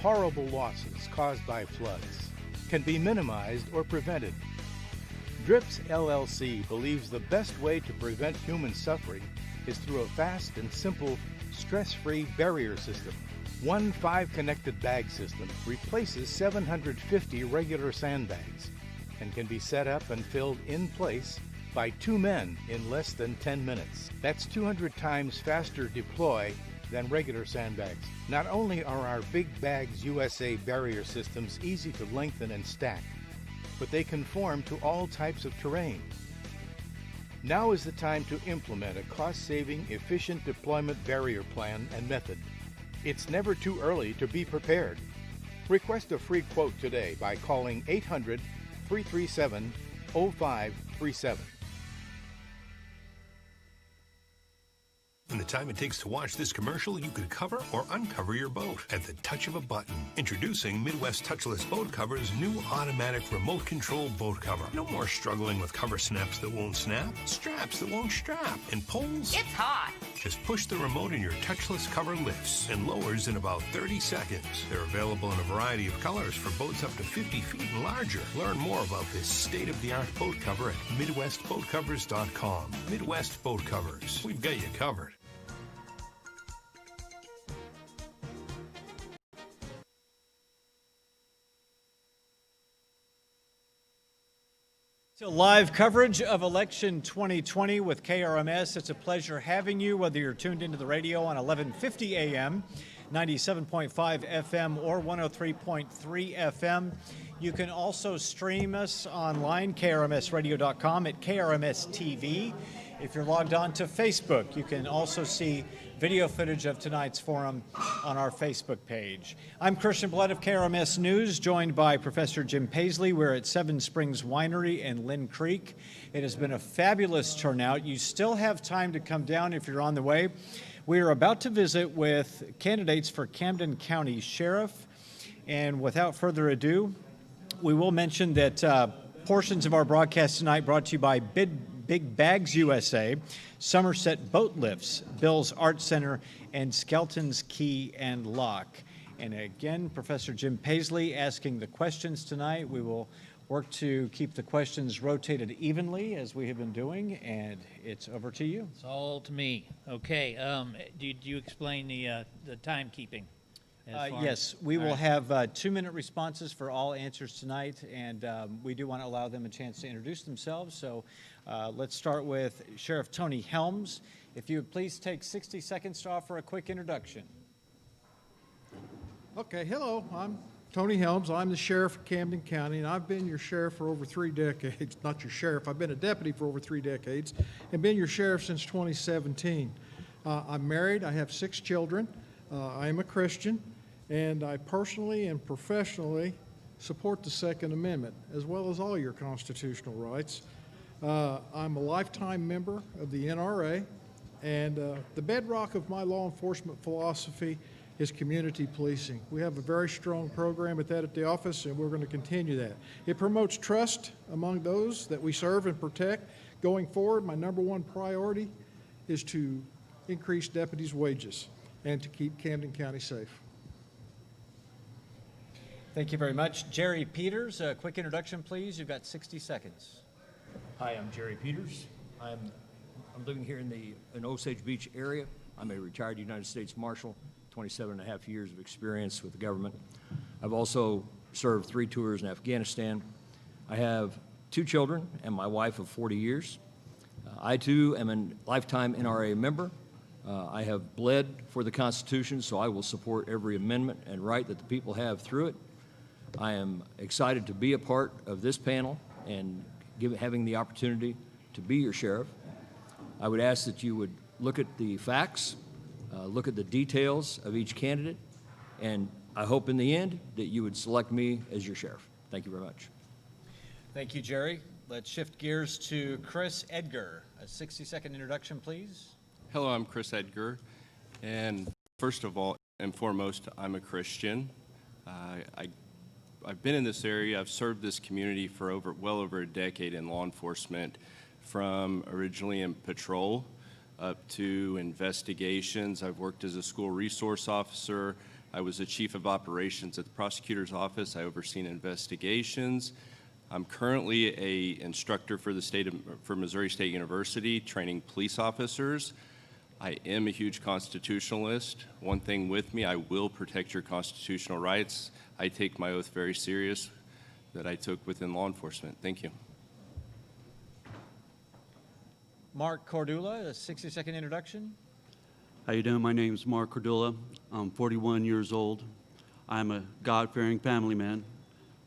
horrible losses caused by floods can be minimized or prevented. DRIPS LLC believes the best way to prevent human suffering is through a fast and simple, stress-free barrier system. One 5-connected bag system replaces 750 regular sandbags and can be set up and filled in place by 2 men in less than 10 minutes. That's 200 times faster deploy than regular sandbags. Not only are our Big Bags USA barrier systems easy to lengthen and stack, but they conform to all types of terrain. Now is the time to implement a cost-saving, efficient deployment barrier plan and method. It's never too early to be prepared. Request a free quote today by calling 337-0537. In the time it takes to watch this commercial, you could cover or uncover your boat at the touch of a button. Introducing Midwest Touchless Boat Cover's new automatic remote control boat cover. No more struggling with cover snaps that won't snap, straps that won't strap, and pulls. It's hot. Just push the remote and your touchless cover lifts and lowers in about 30 seconds. They're available in a variety of colors for boats up to 50 feet and larger. Learn more about this state-of-the-art boat cover at MidwestBoatCovers.com. Midwest Boat Covers. We've got you covered. So live coverage of election 2020 with KRMS. It's a pleasure having you, whether you're tuned into the radio on 1150 AM, 97.5 FM, or 103.3 FM. You can also stream us online, krmsradio.com, at KRMS TV. If you're logged on to Facebook, you can also see video footage of tonight's forum on our Facebook page. I'm Christian Blood of KRMS News, joined by Professor Jim Paisley. We're at Seven Springs Winery in Lynn Creek. It has been a fabulous turnout. You still have time to come down if you're on the way. We are about to visit with candidates for Camden County Sheriff. And without further ado, we will mention that portions of our broadcast tonight brought to you by Big Bags USA, Somerset Boat Lifts, Bill's Art Center, and Skelton's Key and Lock. And again, Professor Jim Paisley asking the questions tonight. We will work to keep the questions rotated evenly as we have been doing, and it's over to you. It's all to me. Okay. Do you explain the timekeeping? Yes, we will have 2-minute responses for all answers tonight, and we do want to allow them a chance to introduce themselves. So let's start with Sheriff Tony Helms. If you would please take 60 seconds to offer a quick introduction. Okay, hello, I'm Tony Helms. I'm the sheriff of Camden County, and I've been your sheriff for over 3 decades. Not your sheriff, I've been a deputy for over 3 decades, and been your sheriff since 2017. I'm married, I have 6 children, I am a Christian, and I personally and professionally support the Second Amendment, as well as all your constitutional rights. I'm a lifetime member of the NRA, and the bedrock of my law enforcement philosophy is community policing. We have a very strong program at the office, and we're going to continue that. It promotes trust among those that we serve and protect. Going forward, my #1 priority is to increase deputies' wages and to keep Camden County safe. Thank you very much. Jerry Peters, a quick introduction, please. You've got 60 seconds. Hi, I'm Jerry Peters. I'm living here in Osage Beach area. I'm a retired United States Marshal, 27.5 years of experience with the government. I've also served 3 tours in Afghanistan. I have 2 children and my wife of 40 years. I too am a lifetime NRA member. I have bled for the Constitution, so I will support every amendment and right that the people have through it. I am excited to be a part of this panel and having the opportunity to be your sheriff. I would ask that you would look at the facts, look at the details of each candidate, and I hope in the end that you would select me as your sheriff. Thank you very much. Thank you, Jerry. Let's shift gears to Chris Edgar. A 60-second introduction, please. Hello, I'm Chris Edgar, and first of all and foremost, I'm a Christian. I've been in this area. I've served this community for well over a decade in law enforcement, from originally in patrol up to investigations. I've worked as a school resource officer. I was the chief of operations at the prosecutor's office. I overseen investigations. I'm currently an instructor for Missouri State University, training police officers. I am a huge constitutionalist. One thing with me, I will protect your constitutional rights. I take my oath very serious that I took within law enforcement. Thank you. Mark Cordula, a 60-second introduction. How you doing? My name is Mark Cordula. I'm 41 years old. I'm a God-fearing family man.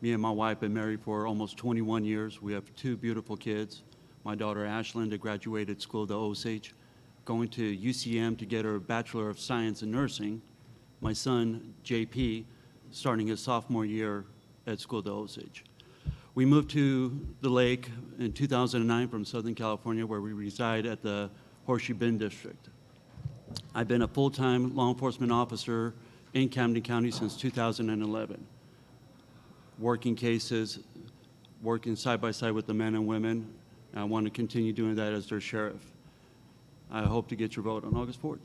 Me and my wife have been married for almost 21 years. We have 2 beautiful kids. My daughter Ashlyn graduated school of the Osage, going to UCM to get her Bachelor of Science in Nursing. My son JP starting his sophomore year at school of the Osage. We moved to the lake in 2009 from Southern California, where we reside at the Horseshoe Bend District. I've been a full-time law enforcement officer in Camden County since 2011, working cases, working side by side with the men and women. And I want to continue doing that as their sheriff. I hope to get your vote on August 4th.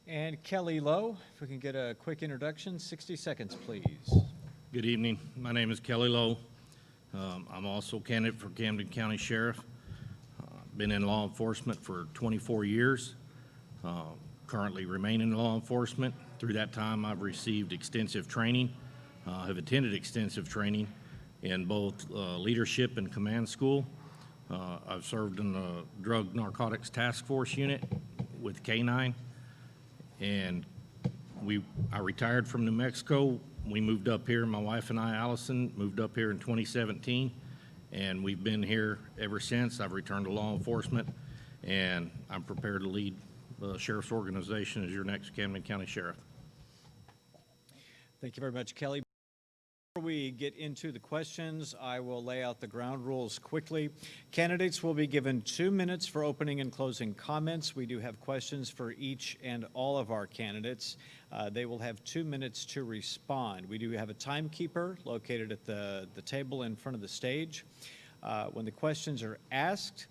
And Kelly Lowe, if we can get a quick introduction, 60 seconds, please. Good evening. My name is Kelly Lowe. I'm also candidate for Camden County Sheriff. Been in law enforcement for 24 years. Currently remain in law enforcement. Through that time, I've received extensive training, have attended extensive training in both leadership and command school. I've served in the Drug Narcotics Task Force unit with K-9, and I retired from New Mexico. We moved up here, my wife and I, Allison, moved up here in 2017, and we've been here ever since. I've returned to law enforcement, and I'm prepared to lead the sheriff's organization as your next Camden County Sheriff. Thank you very much, Kelly. Before we get into the questions, I will lay out the ground rules quickly. Candidates will be given 2 minutes for opening and closing comments. We do have questions for each and all of our candidates. They will have 2 minutes to respond. We do have a timekeeper located at the table in front of the stage. When the questions are asked,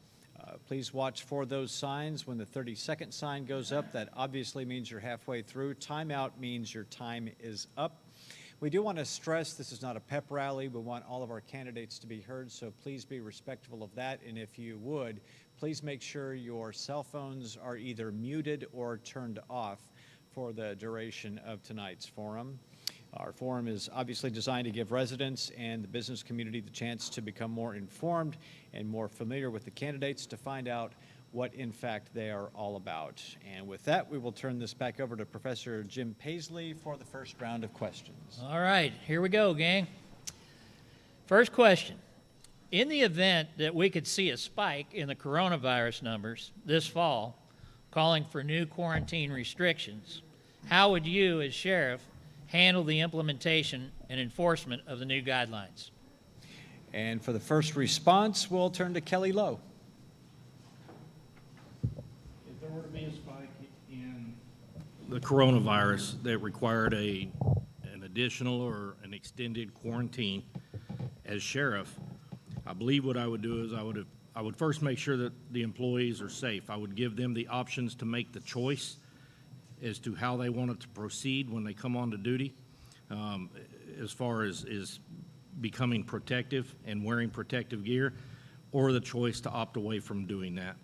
please watch for those signs. When the 30-second sign goes up, that obviously means you're halfway through. Timeout means your time is up. We do want to stress this is not a pep rally. We want all of our candidates to be heard, so please be respectful of that. And if you would, please make sure your cell phones are either muted or turned off for the duration of tonight's forum. Our forum is obviously designed to give residents and the business community the chance to become more informed and more familiar with the candidates to find out what in fact they are all about. And with that, we will turn this back over to Professor Jim Paisley for the first round of questions. All right, here we go, gang. First question. In the event that we could see a spike in the coronavirus numbers this fall, calling for new quarantine restrictions, how would you, as sheriff, handle the implementation and enforcement of the new guidelines? And for the first response, we'll turn to Kelly Lowe. If there were to be a spike in the coronavirus that required an additional or an extended quarantine, as sheriff, I believe what I would do is I would first make sure that the employees are safe. I would give them the options to make the choice as to how they wanted to proceed when they come onto duty, as far as becoming protective and wearing protective gear, or the choice to opt away from doing that.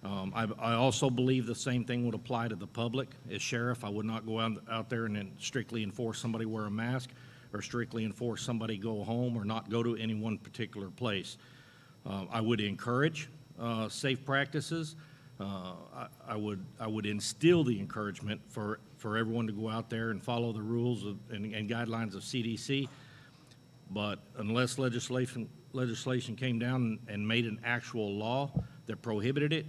I also believe the same thing would apply to the public. As sheriff, I would not go out there and then strictly enforce somebody wear a mask, or strictly enforce somebody go home or not go to any one particular place. I would encourage safe practices. I would instill the encouragement for everyone to go out there and follow the rules and guidelines of CDC. But unless legislation came down and made an actual law that prohibited it,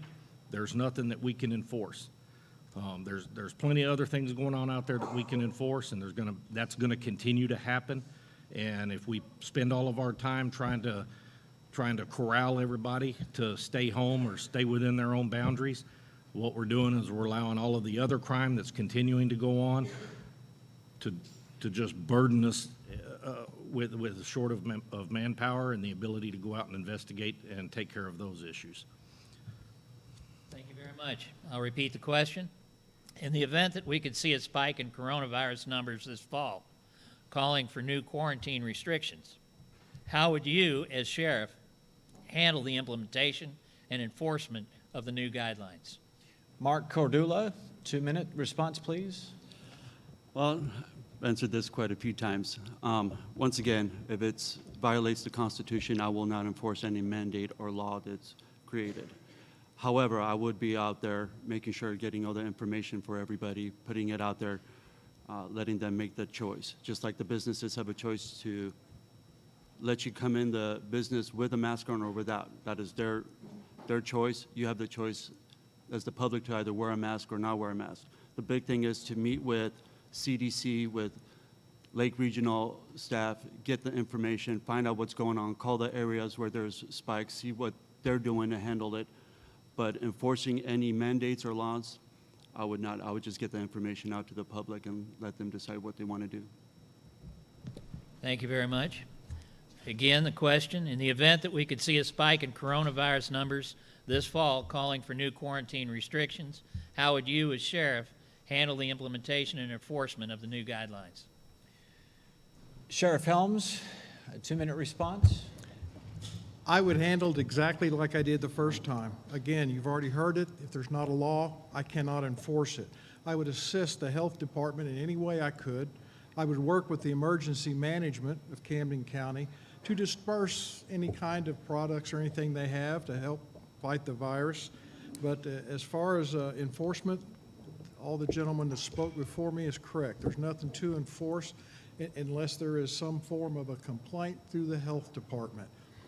there's nothing that we can enforce. There's plenty of other things going on out there that we can enforce, and that's gonna continue to happen. And if we spend all of our time trying to corral everybody to stay home or stay within their own boundaries, what we're doing is we're allowing all of the other crime that's continuing to go on to just burden us with a short of manpower and the ability to go out and investigate and take care of those issues. Thank you very much. I'll repeat the question. In the event that we could see a spike in coronavirus numbers this fall, calling for new quarantine restrictions, how would you, as sheriff, handle the implementation and enforcement of the new guidelines? Mark Cordula, 2-minute response, please. Well, I've answered this quite a few times. Once again, if it violates the Constitution, I will not enforce any mandate or law that's created. However, I would be out there making sure getting all the information for everybody, putting it out there, letting them make the choice. Just like the businesses have a choice to let you come in the business with a mask on or without. That is their choice. You have the choice as the public to either wear a mask or not wear a mask. The big thing is to meet with CDC, with Lake Regional staff get the information, find out what's going on, call the areas where there's spikes, see what they're doing to handle it. But enforcing any mandates or laws, I would not. I would just get the information out to the public and let them decide what they want to do. Thank you very much. Again, the question, in the event that we could see a spike in coronavirus numbers this fall calling for new quarantine restrictions, how would you as sheriff handle the implementation and enforcement of the new guidelines? Sheriff Helms, a 2-minute response. I would handle it exactly like I did the first time. Again, you've already heard it. If there's not a law, I cannot enforce it. I would assist the health department in any way I could. I would work with the emergency management of Camden County to disperse any kind of products or anything they have to help fight the virus. But as far as enforcement, all the gentlemen that spoke before me is correct. There's nothing to enforce unless there is some form of a complaint through the health department.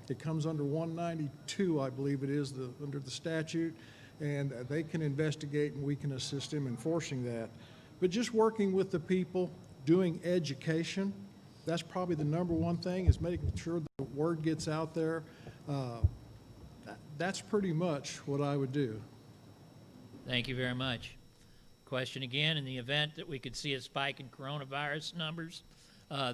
It comes under 192, I believe it is, under the statute, and they can investigate and we can assist them enforcing that. But just working with the people, doing education, that's probably the number one thing, is making sure the word gets out there. That's pretty much what I would do. Thank you very much. Question again, in the event that we could see a spike in coronavirus numbers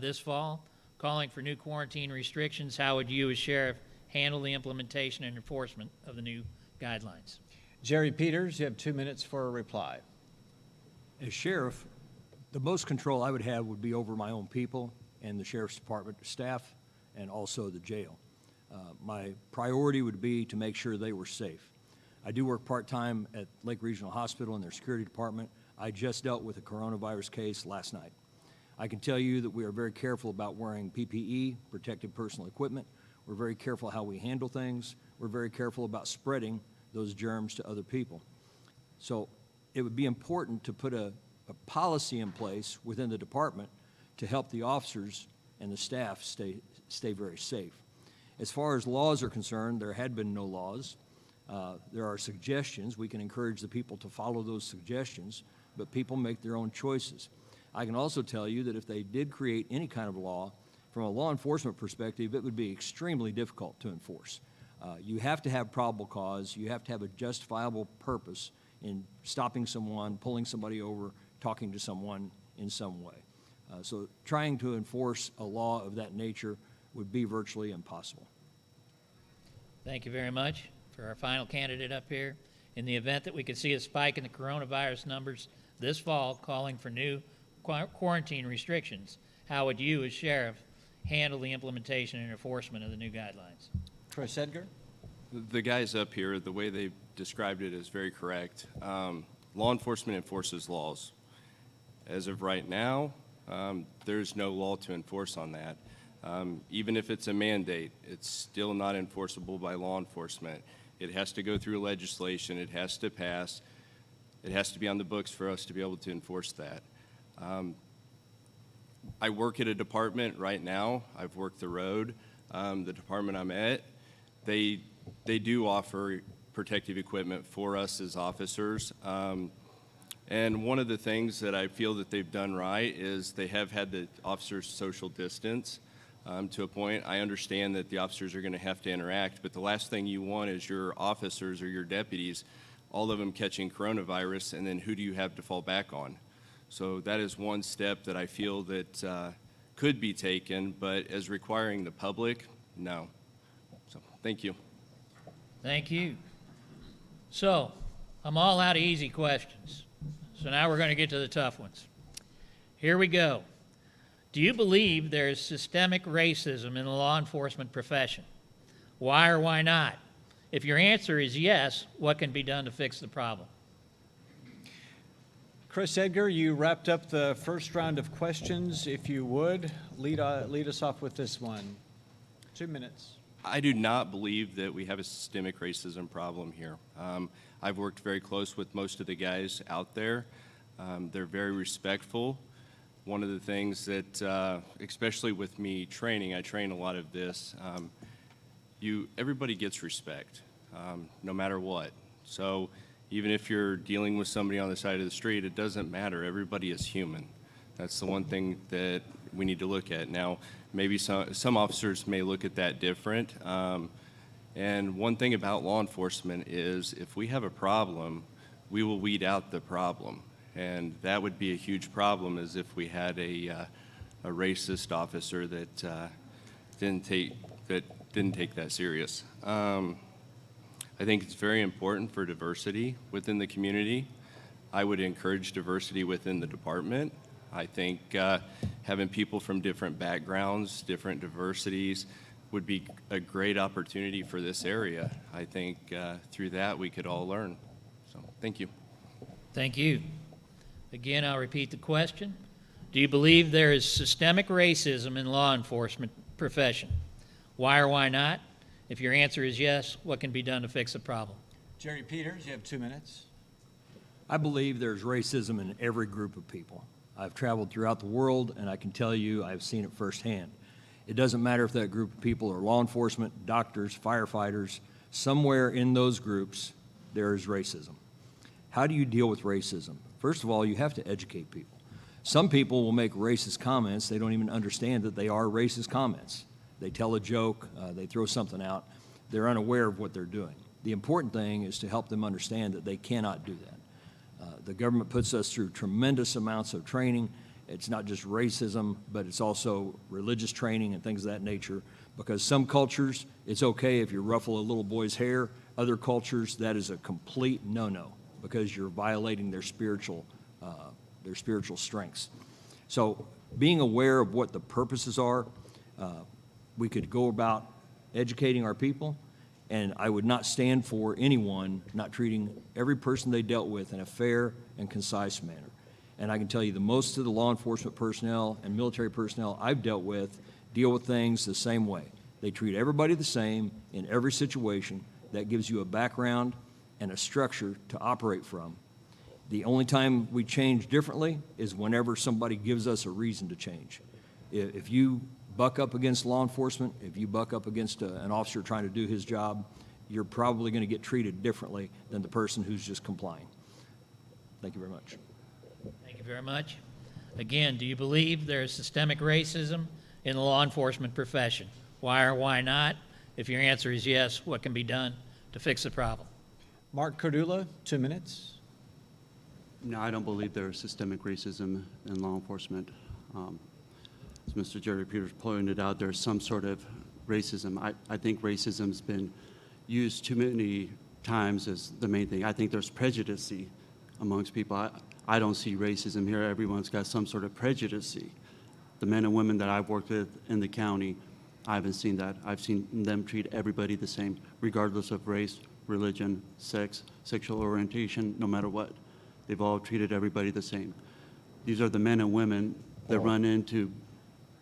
this fall, calling for new quarantine restrictions, how would you as sheriff handle the implementation and enforcement of the new guidelines? Jerry Peters, you have 2 minutes for a reply. As sheriff, the most control I would have would be over my own people and the sheriff's department staff and also the jail. My priority would be to make sure they were safe. I do work part-time at Lake Regional Hospital in their security department. I just dealt with a coronavirus case last night. I can tell you that we are very careful about wearing PPE, protective personal equipment. We're very careful how we handle things. We're very careful about spreading those germs to other people. So it would be important to put a policy in place within the department to help the officers and the staff stay very safe. As far as laws are concerned, there had been no laws. There are suggestions. We can encourage the people to follow those suggestions, but people make their own choices. I can also tell you that if they did create any kind of law, from a law enforcement perspective, it would be extremely difficult to enforce. You have to have probable cause. You have to have a justifiable purpose in stopping someone, pulling somebody over, talking to someone in some way. So trying to enforce a law of that nature would be virtually impossible. Thank you very much. For our final candidate up here, in the event that we could see a spike in the coronavirus numbers this fall calling for new quarantine restrictions, how would you as sheriff handle the implementation and enforcement of the new guidelines? Chris Edgar? The guys up here, the way they described it is very correct. Law enforcement enforces laws. As of right now, there's no law to enforce on that. Even if it's a mandate, it's still not enforceable by law enforcement. It has to go through legislation. It has to pass. It has to be on the books for us to be able to enforce that. I work at a department right now. I've worked the road. The department I'm at, they do offer protective equipment for us as officers. And one of the things that I feel that they've done right is they have had the officers social distance to a point. I understand that the officers are going to have to interact, but the last thing you want is your officers or your deputies, all of them catching coronavirus, and then who do you have to fall back on? So that is one step that I feel that could be taken, but as requiring the public, no. So thank you. Thank you. So I'm all out of easy questions. So now we're going to get to the tough ones. Here we go. Do you believe there is systemic racism in the law enforcement profession? Why or why not? If your answer is yes, what can be done to fix the problem? Chris Edgar, you wrapped up the first round of questions. If you would, lead us off with this one. 2 minutes. I do not believe that we have a systemic racism problem here. I've worked very close with most of the guys out there. They're very respectful. One of the things that, especially with me training, I train a lot of this, everybody gets respect, no matter what. So even if you're dealing with somebody on the side of the street, it doesn't matter. Everybody is human. That's the one thing that we need to look at. Now, maybe some officers may look at that different. And one thing about law enforcement is if we have a problem, we will weed out the problem. And that would be a huge problem, is if we had a racist officer that didn't take that serious. I think it's very important for diversity within the community. I would encourage diversity within the department. I think having people from different backgrounds, different diversities, would be a great opportunity for this area. I think through that we could all learn. So, thank you. Thank you. Again, I'll repeat the question. Do you believe there is systemic racism in law enforcement profession? Why or why not? If your answer is yes, what can be done to fix the problem? Jerry Peters, you have 2 minutes. I believe there's racism in every group of people. I've traveled throughout the world, and I can tell you I've seen it firsthand. It doesn't matter if that group of people are law enforcement, doctors, firefighters, somewhere in those groups, there is racism. How do you deal with racism? First of all, you have to educate people. Some people will make racist comments. They don't even understand that they are racist comments. They tell a joke, they throw something out. They're unaware of what they're doing. The important thing is to help them understand that they cannot do that. The government puts us through tremendous amounts of training. It's not just racism, but it's also religious training and things of that nature, because some cultures, it's okay if you ruffle a little boy's hair. Other cultures, that is a complete no-no, because you're violating their spiritual strengths. So being aware of what the purposes are, we could go about educating our people, and I would not stand for anyone not treating every person they dealt with in a fair and concise manner. And I can tell you, the most of the law enforcement personnel and military personnel I've dealt with deal with things the same way. They treat everybody the same in every situation. That gives you a background and a structure to operate from. The only time we change differently is whenever somebody gives us a reason to change. If you buck up against law enforcement, if you buck up against an officer trying to do his job, you're probably going to get treated differently than the person who's just complying. Thank you very much. Thank you very much. Again, do you believe there is systemic racism in the law enforcement profession? Why or why not? If your answer is yes, what can be done to fix the problem? Mark Cordula, 2 minutes. No, I don't believe there is systemic racism in law enforcement. As Mr. Jerry Peters pointed out, there's some sort of racism. I think racism's been used too many times as the main thing. I think there's prejudice amongst people. I don't see racism here. Everyone's got some sort of prejudice. The men and women that I've worked with in the county, I haven't seen that. I've seen them treat everybody the same, regardless of race, religion, sex, sexual orientation, no matter what. They've all treated everybody the same. These are the men and women that run into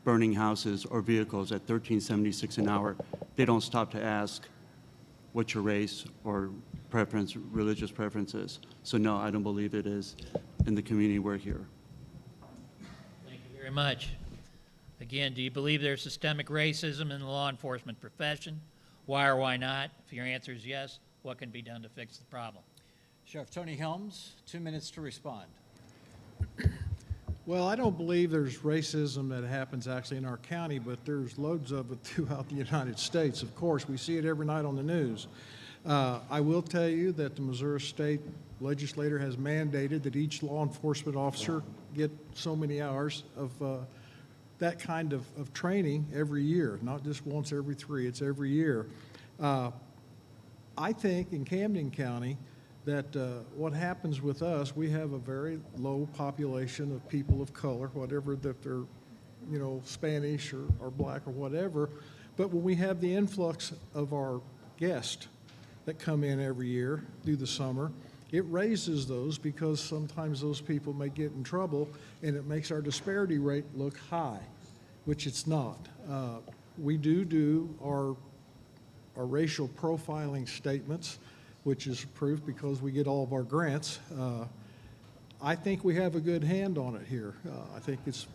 burning houses or vehicles at $13.76 an hour. They don't stop to ask what your race or preference, religious preference is. So no, I don't believe it is in the community we're here. Thank you very much. Again, do you believe there's systemic racism in the law enforcement profession? Why or why not? If your answer is yes, what can be done to fix the problem? Sheriff Tony Helms, 2 minutes to respond. Well, I don't believe there's racism that happens actually in our county, but there's loads of it throughout the United States. Of course, we see it every night on the news. I will tell you that the Missouri State Legislature has mandated that each law enforcement officer get so many hours of that kind of training every year, not just once every 3, it's every year. I think in Camden County that what happens with us, we have a very low population of people of color, whatever that they're, you know, Spanish or black or whatever. But when we have the influx of our guests that come in every year through the summer, it raises those because sometimes those people may get in trouble, and it makes our disparity rate look high, which it's not. We do our racial profiling statements, which is approved because we get all of our grants. I think we have a good hand on it here. I think it's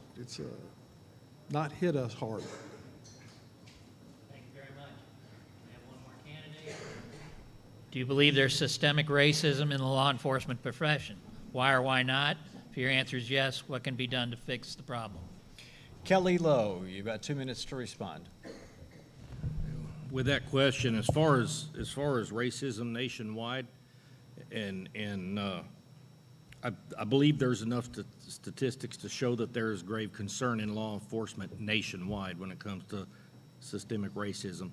not hit us hard. Thank you very much. We have one more candidate. Do you believe there's systemic racism in the law enforcement profession? Why or why not? If your answer is yes, what can be done to fix the problem? Kelly Lowe, you've got 2 minutes to respond. With that question, as far as racism nationwide, and I believe there's enough statistics to show that there is grave concern in law enforcement nationwide when it comes to systemic racism.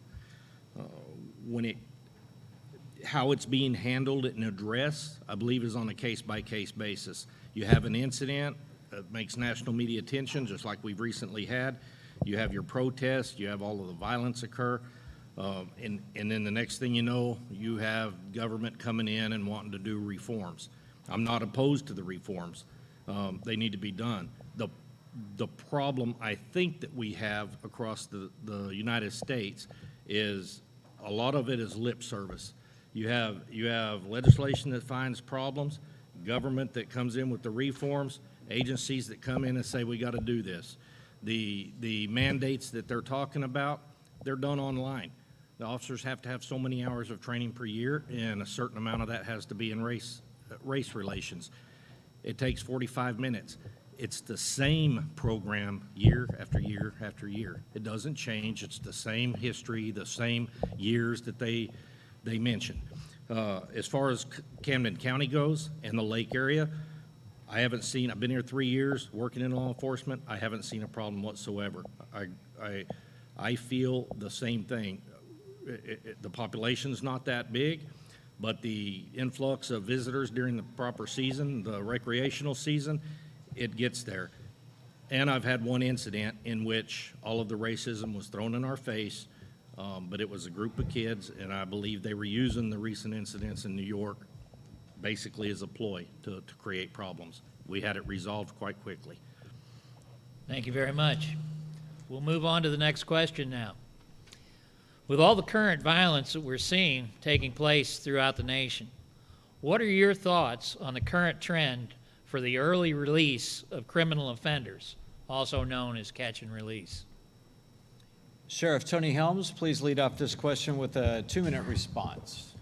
How it's being handled and addressed, I believe, is on a case-by-case basis. You have an incident that makes national media attention, just like we've recently had. You have your protests, you have all of the violence occur, and then the next thing you know, you have government coming in and wanting to do reforms. I'm not opposed to the reforms. They need to be done. The problem I think that we have across the United States is a lot of it is lip service. You have legislation that finds problems, government that comes in with the reforms, agencies that come in and say we got to do this. The mandates that they're talking about, they're done online. The officers have to have so many hours of training per year, and a certain amount of that has to be in race relations. It takes 45 minutes. It's the same program year after year after year. It doesn't change. It's the same history, the same years that they mention. As far as Camden County goes and the lake area, I've been here 3 years working in law enforcement. I haven't seen a problem whatsoever. I feel the same thing. The population's not that big, but the influx of visitors during the proper season, the recreational season, it gets there. And I've had one incident in which all of the racism was thrown in our face, but it was a group of kids, and I believe they were using the recent incidents in New York basically as a ploy to create problems. We had it resolved quite quickly. Thank you very much. We'll move on to the next question now. With all the current violence that we're seeing taking place throughout the nation, what are your thoughts on the current trend for the early release of criminal offenders, also known as catch and release? Sheriff Tony Helms, please lead off this question with a 2-minute response.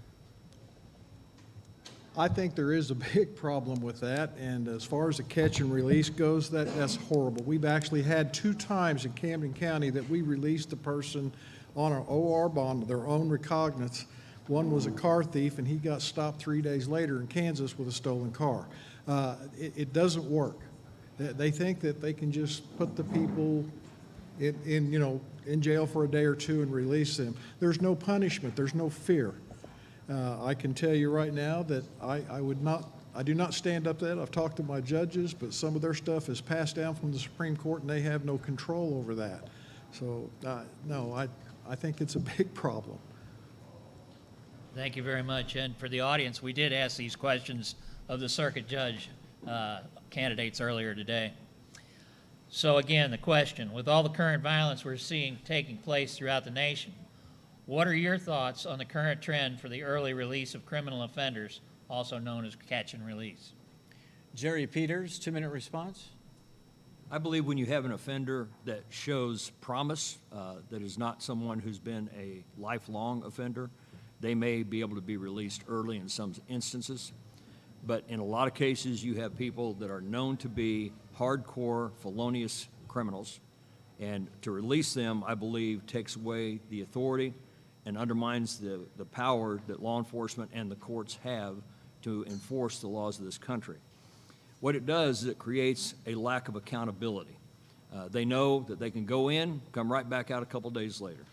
I think there is a big problem with that, and as far as the catch and release goes, that's horrible. We've actually had 2 times in Camden County that we released a person on an OR bond, their own recognizance. One was a car thief, and he got stopped 3 days later in Kansas with a stolen car. It doesn't work. They think that they can just put the people in jail for a day or 2 and release them. There's no punishment. There's no fear. I can tell you right now that I do not stand up to that. I've talked to my judges, but some of their stuff is passed down from the Supreme Court, and they have no control over that. So, no, I think it's a big problem. Thank you very much. And for the audience, we did ask these questions of the circuit judge candidates earlier today. So again, the question, with all the current violence we're seeing taking place throughout the nation, what are your thoughts on the current trend for the early release of criminal offenders, also known as catch and release? Jerry Peters, 2-minute response. I believe when you have an offender that shows promise, that is not someone who's been a lifelong offender, they may be able to be released early in some instances. But in a lot of cases, you have people that are known to be hardcore, felonious criminals. And to release them, I believe, takes away the authority and undermines the power that law enforcement and the courts have to enforce the laws of this country. What it does is it creates a lack of accountability. They know that they can go in, come right back out a couple days later.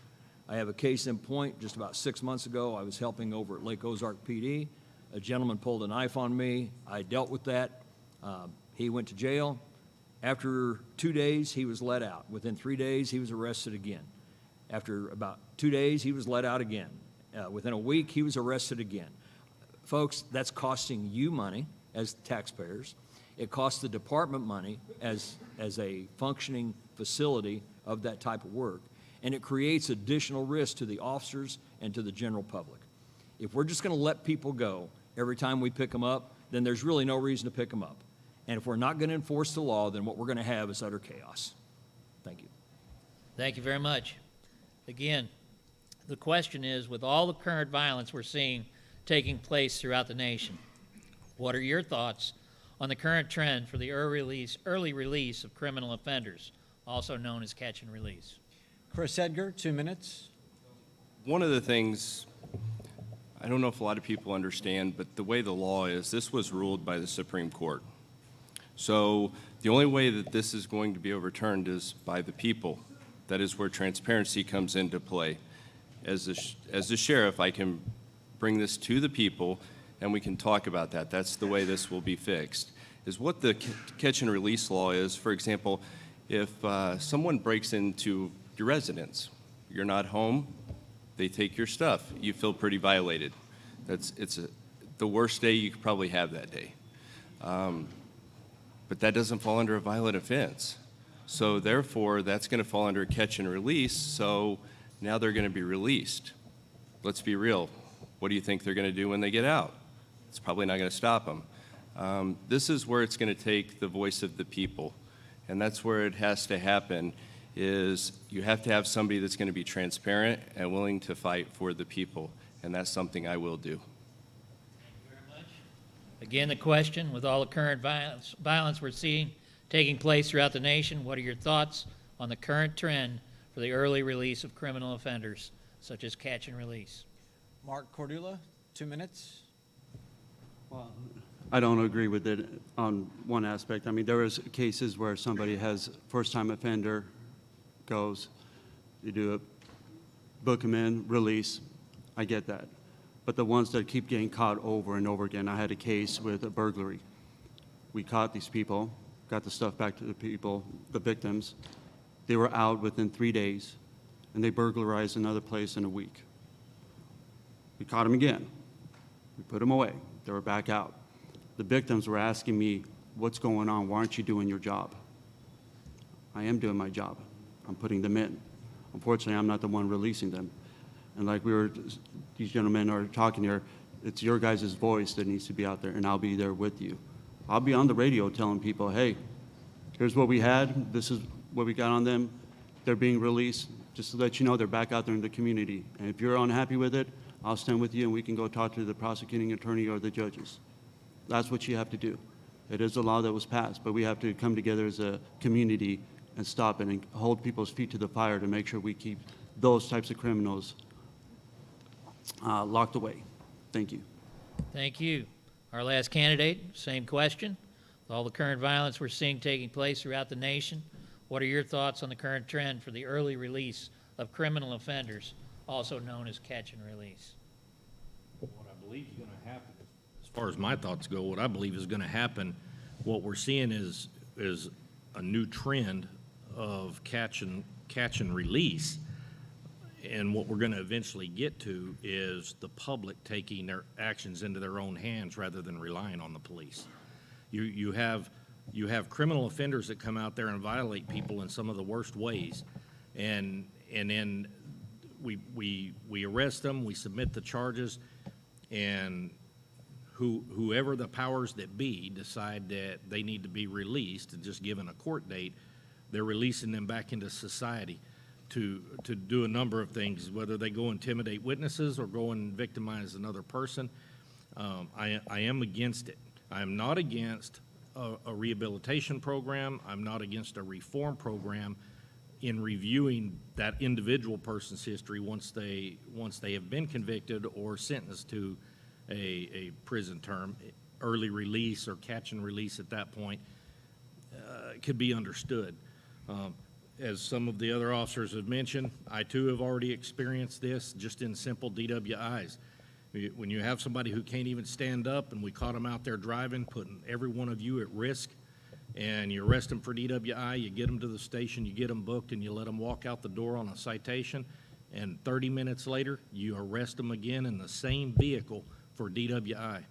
I have a case in point. Just about 6 months ago, I was helping over at Lake Ozark PD. A gentleman pulled a knife on me. I dealt with that. He went to jail. After 2 days, he was let out. Within 3 days, he was arrested again. After about 2 days, he was let out again. Within a week, he was arrested again. Folks, that's costing you money as taxpayers. It costs the department money as a functioning facility of that type of work. And it creates additional risk to the officers and to the general public. If we're just going to let people go every time we pick them up, then there's really no reason to pick them up. And if we're not going to enforce the law, then what we're going to have is utter chaos. Thank you. Thank you very much. Again, the question is, with all the current violence we're seeing taking place throughout the nation, what are your thoughts on the current trend for the early release of criminal offenders, also known as catch and release. Chris Edgar, 2 minutes. One of the things, I don't know if a lot of people understand, but the way the law is, this was ruled by the Supreme Court. So the only way that this is going to be overturned is by the people. That is where transparency comes into play. As the sheriff, I can bring this to the people and we can talk about that. That's the way this will be fixed. Is what the catch and release law is. For example, if someone breaks into your residence, you're not home, they take your stuff, you feel pretty violated. It's the worst day you could probably have that day. But that doesn't fall under a violent offense. So therefore, that's going to fall under a catch and release, so now they're going to be released. Let's be real. What do you think they're going to do when they get out? It's probably not going to stop them. This is where it's going to take the voice of the people, and that's where it has to happen, is you have to have somebody that's going to be transparent and willing to fight for the people, and that's something I will do. Again, the question, with all the current violence we're seeing taking place throughout the nation, what are your thoughts on the current trend for the early release of criminal offenders, such as catch and release? Mark Cordula, 2 minutes. Well, I don't agree with it on one aspect. I mean, there is cases where somebody has first-time offender, goes, you do it, book them in, release. I get that. But the ones that keep getting caught over and over again, I had a case with a burglary. We caught these people, got the stuff back to the people, the victims. They were out within 3 days, and they burglarized another place in a week. We caught them again. We put them away. They were back out. The victims were asking me, what's going on? Why aren't you doing your job? I am doing my job. I'm putting them in. Unfortunately, I'm not the one releasing them. And like these gentlemen are talking here, it's your guys' voice that needs to be out there, and I'll be there with you. I'll be on the radio telling people, hey, here's what we had, this is what we got on them, they're being released, just to let you know they're back out there in the community. And if you're unhappy with it, I'll stand with you and we can go talk to the prosecuting attorney or the judges. That's what you have to do. It is a law that was passed, but we have to come together as a community and stop it and hold people's feet to the fire to make sure we keep those types of criminals locked away. Thank you. Thank you. Our last candidate, same question. With all the current violence we're seeing taking place throughout the nation, what are your thoughts on the current trend for the early release of criminal offenders, also known as catch and release? What I believe is going to happen, as far as my thoughts go, what I believe is going to happen, what we're seeing is a new trend of catch and release. And what we're going to eventually get to is the public taking their actions into their own hands rather than relying on the police. You have criminal offenders that come out there and violate people in some of the worst ways, and then we arrest them, we submit the charges, and whoever the powers that be decide that they need to be released and just given a court date, they're releasing them back into society to do a number of things, whether they go intimidate witnesses or go and victimize another person. I am against it. I am not against a rehabilitation program. I'm not against a reform program in reviewing that individual person's history once they have been convicted or sentenced to a prison term. Early release or catch and release at that point could be understood. As some of the other officers have mentioned, I too have already experienced this just in simple DWIs. When you have somebody who can't even stand up and we caught them out there driving, putting every one of you at risk, and you arrest them for DWI, you get them to the station, you get them booked, and you let them walk out the door on a citation, and 30 minutes later, you arrest them again in the same vehicle for DWI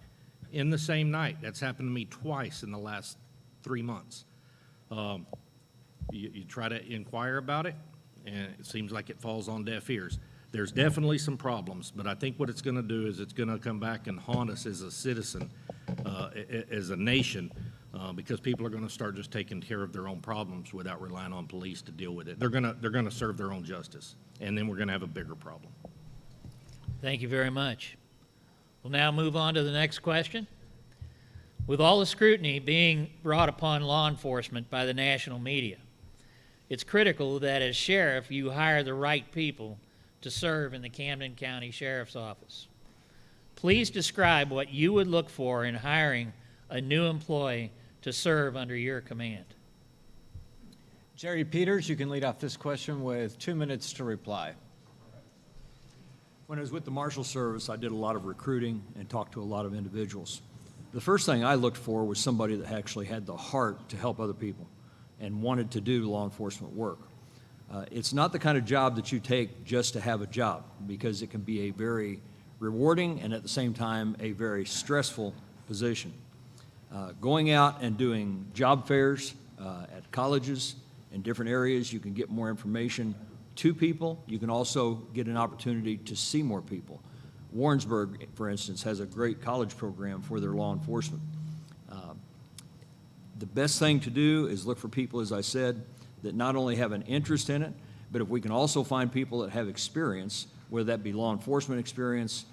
in the same night. That's happened to me twice in the last 3 months. You try to inquire about it, and it seems like it falls on deaf ears. There's definitely some problems, but I think what it's going to do is it's going to come back and haunt us as a citizen, as a nation, because people are going to start just taking care of their own problems without relying on police to deal with it. They're going to serve their own justice, and then we're going to have a bigger problem. Thank you very much. We'll now move on to the next question. With all the scrutiny being brought upon law enforcement by the national media, It's critical that as sheriff, you hire the right people to serve in the Camden County Sheriff's Office. Please describe what you would look for in hiring a new employee to serve under your command. Jerry Peters, you can lead off this question with 2 minutes to reply. When I was with the Marshal Service, I did a lot of recruiting and talked to a lot of individuals. The first thing I looked for was somebody that actually had the heart to help other people and wanted to do law enforcement work. It's not the kind of job that you take just to have a job, because it can be a very rewarding and at the same time a very stressful position. Going out and doing job fairs at colleges in different areas, you can get more information to people. You can also get an opportunity to see more people. Warrensburg, for instance, has a great college program for their law enforcement. The best thing to do is look for people, as I said, that not only have an interest in it, but if we can also find people that have experience, whether that be law enforcement experience,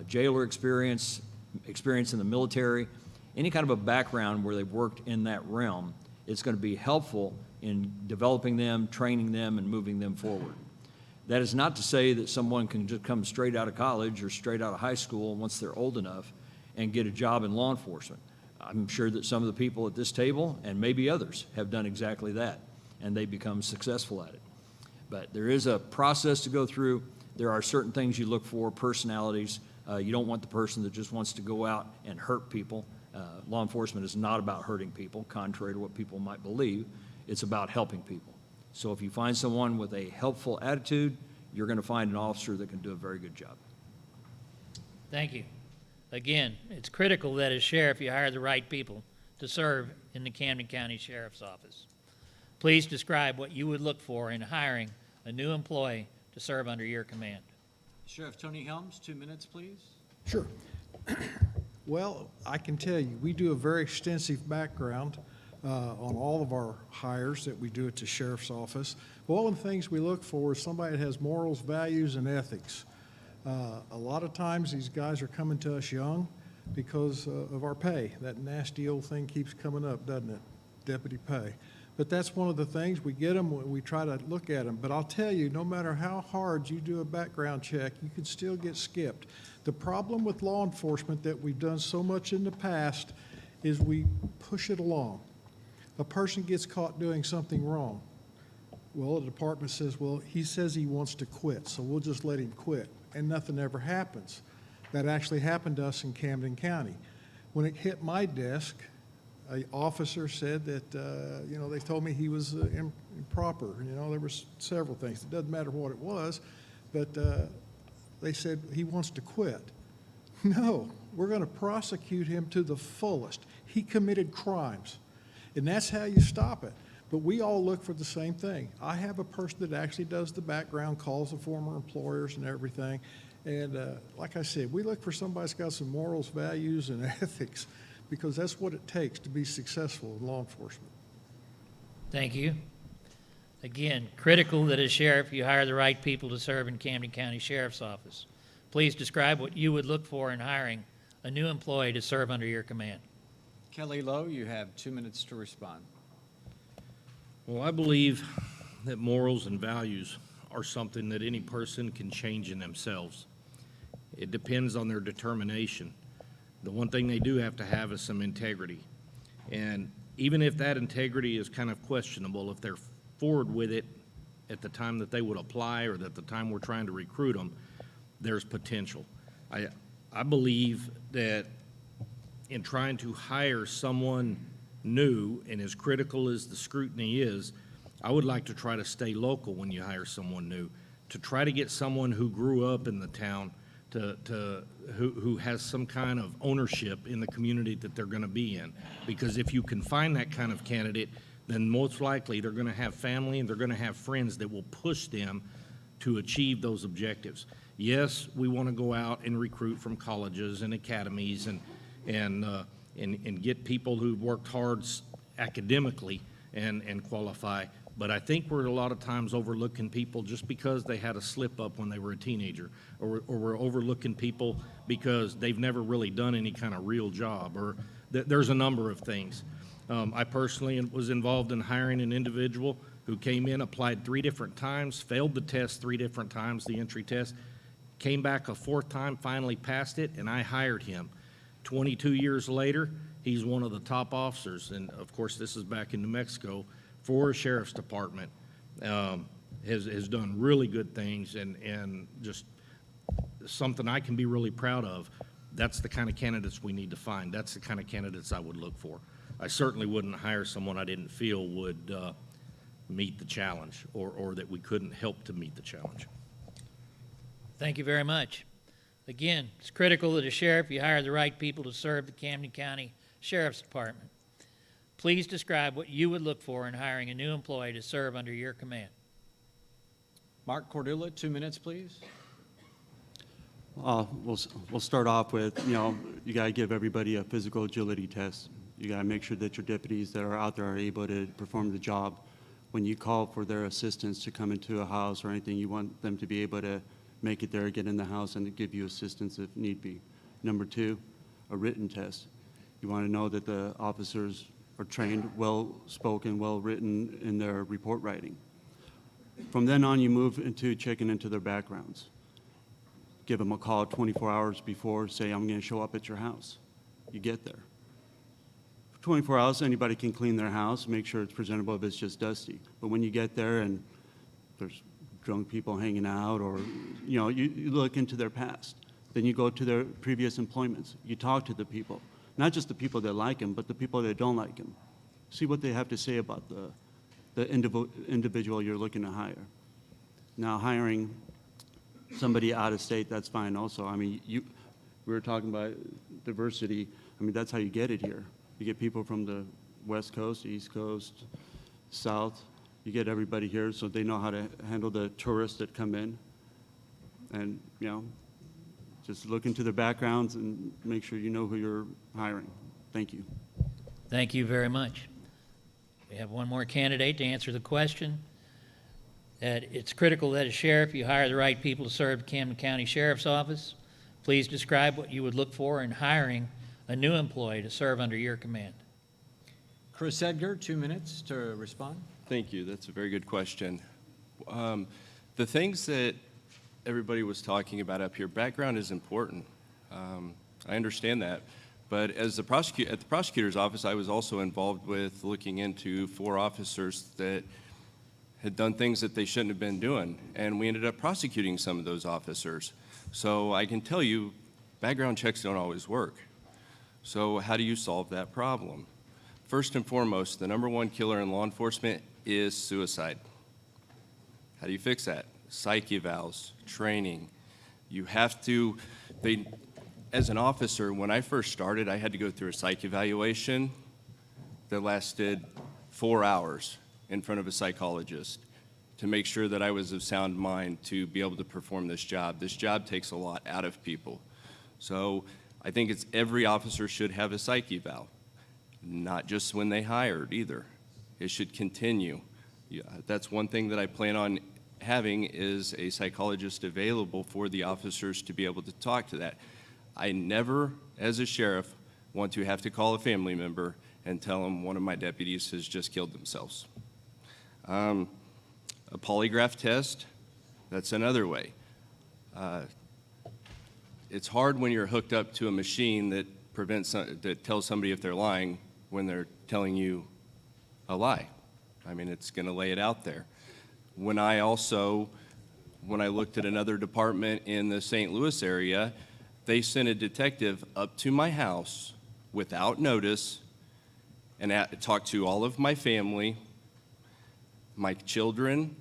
jailer experience, experience in the military, any kind of a background where they've worked in that realm, it's going to be helpful in developing them, training them, and moving them forward. That is not to say that someone can just come straight out of college or straight out of high school once they're old enough and get a job in law enforcement. I'm sure that some of the people at this table, and maybe others, have done exactly that, and they become successful at it. But there is a process to go through. There are certain things you look for, personalities. You don't want the person that just wants to go out and hurt people. Law enforcement is not about hurting people, contrary to what people might believe. It's about helping people. So if you find someone with a helpful attitude, you're going to find an officer that can do a very good job. Thank you. Again, it's critical that as sheriff you hire the right people to serve in the Camden County Sheriff's Office. Please describe what you would look for in hiring a new employee to serve under your command. Sheriff Tony Helms, 2 minutes, please. Sure. Well, I can tell you, we do a very extensive background on all of our hires that we do at the sheriff's office. But one of the things we look for is somebody that has morals, values, and ethics. A lot of times these guys are coming to us young because of our pay. That nasty old thing keeps coming up, doesn't it? Deputy pay. But that's one of the things. We get them, we try to look at them. But I'll tell you, no matter how hard you do a background check, you can still get skipped. The problem with law enforcement that we've done so much in the past is we push it along. A person gets caught doing something wrong. Well, the department says, well, he says he wants to quit, so we'll just let him quit. And nothing ever happens. That actually happened to us in Camden County. When it hit my desk, an officer said that, they told me he was improper. There were several things. It doesn't matter what it was, but they said he wants to quit. No, we're going to prosecute him to the fullest. He committed crimes, and that's how you stop it. But we all look for the same thing. I have a person that actually does the background, calls the former employers and everything. And like I said, we look for somebody that's got some morals, values, and ethics, because that's what it takes to be successful in law enforcement. Thank you. Again, critical that as sheriff you hire the right people to serve in Camden County Sheriff's Office. Please describe what you would look for in hiring a new employee to serve under your command. Kelly Lowe, you have 2 minutes to respond. Well, I believe that morals and values are something that any person can change in themselves. It depends on their determination. The one thing they do have to have is some integrity. And even if that integrity is kind of questionable, if they're forward with it at the time that they would apply or at the time we're trying to recruit them, there's potential. I believe that in trying to hire someone new, and as critical as the scrutiny is, I would like to try to stay local when you hire someone new, to try to get someone who grew up in the town, who has some kind of ownership in the community that they're going to be in. Because if you can find that kind of candidate, then most likely they're going to have family and they're going to have friends that will push them to achieve those objectives. Yes, we want to go out and recruit from colleges and academies and get people who've worked hard academically and qualify. But I think we're a lot of times overlooking people just because they had a slip up when they were a teenager, or we're overlooking people because they've never really done any kind of real job, or there's a number of things. I personally was involved in hiring an individual who came in, applied 3 different times, failed the test 3 different times, the entry test, came back a 4th time, finally passed it, and I hired him. 22 years later, he's one of the top officers, and of course, this is back in New Mexico, for a sheriff's department. Has done really good things and just something I can be really proud of. That's the kind of candidates we need to find. That's the kind of candidates I would look for. I certainly wouldn't hire someone I didn't feel would meet the challenge or that we couldn't help to meet the challenge. Thank you very much. Again, it's critical that a sheriff, you hire the right people to serve the Camden County Sheriff's Department. Please describe what you would look for in hiring a new employee to serve under your command. Mark Cordula, 2 minutes, please. We'll start off with, you got to give everybody a physical agility test. You got to make sure that your deputies that are out there are able to perform the job. When you call for their assistance to come into a house or anything, you want them to be able to make it there, get in the house, and give you assistance if need be. Number 2, a written test. You want to know that the officers are trained, well-spoken, well-written in their report writing. From then on, you move into checking into their backgrounds. Give them a call 24 hours before, say, I'm going to show up at your house. You get there. For 24 hours, anybody can clean their house, make sure it's presentable if it's just dusty. But when you get there and there's drunk people hanging out or, you look into their past. Then you go to their previous employments. You talk to the people, not just the people that like them, but the people that don't like them. See what they have to say about the individual you're looking to hire. Now, hiring somebody out of state, that's fine also. I mean, we were talking about diversity. I mean, that's how you get it here. You get people from the West Coast, East Coast, South. You get everybody here so they know how to handle the tourists that come in. And, just look into their backgrounds and make sure you know who you're hiring. Thank you. Thank you very much. We have one more candidate to answer the question. That it's critical that a sheriff, you hire the right people to serve the Camden County Sheriff's Office. Please describe what you would look for in hiring a new employee to serve under your command. Chris Edgar, 2 minutes to respond. Thank you. That's a very good question. The things that everybody was talking about up here, background is important. I understand that. But as at the prosecutor's office, I was also involved with looking into 4 officers that had done things that they shouldn't have been doing. And we ended up prosecuting some of those officers. So I can tell you, background checks don't always work. So how do you solve that problem? First and foremost, the #1 killer in law enforcement is suicide. How do you fix that? Psych evals, training. You have to, as an officer, when I first started, I had to go through a psych evaluation that lasted 4 hours in front of a psychologist to make sure that I was of sound mind to be able to perform this job. This job takes a lot out of people. So I think every officer should have a psych eval, not just when they hired either. It should continue. Yeah, that's one thing that I plan on having is a psychologist available for the officers to be able to talk to that. I never, as a sheriff, want to have to call a family member and tell them one of my deputies has just killed themselves. A polygraph test, that's another way. It's hard when you're hooked up to a machine that that tells somebody if they're lying when they're telling you a lie. I mean, it's going to lay it out there. When I looked at another department in the St. Louis area, they sent a detective up to my house without notice and talked to all of my family, my children,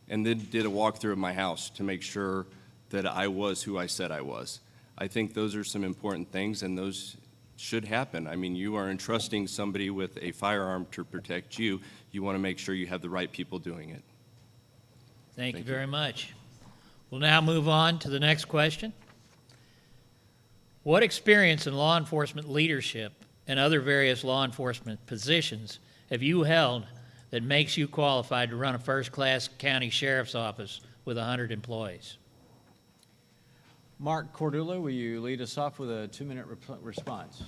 and then did a walkthrough of my house to make sure that I was who I said I was. I think those are some important things, and those should happen. I mean, you are entrusting somebody with a firearm to protect you. You want to make sure you have the right people doing it. Thank you very much. We'll now move on to the next question. What experience in law enforcement leadership and other various law enforcement positions have you held that makes you qualified to run a first-class county sheriff's office with 100 employees? Mark Cordula, will you lead us off with a 2-minute response?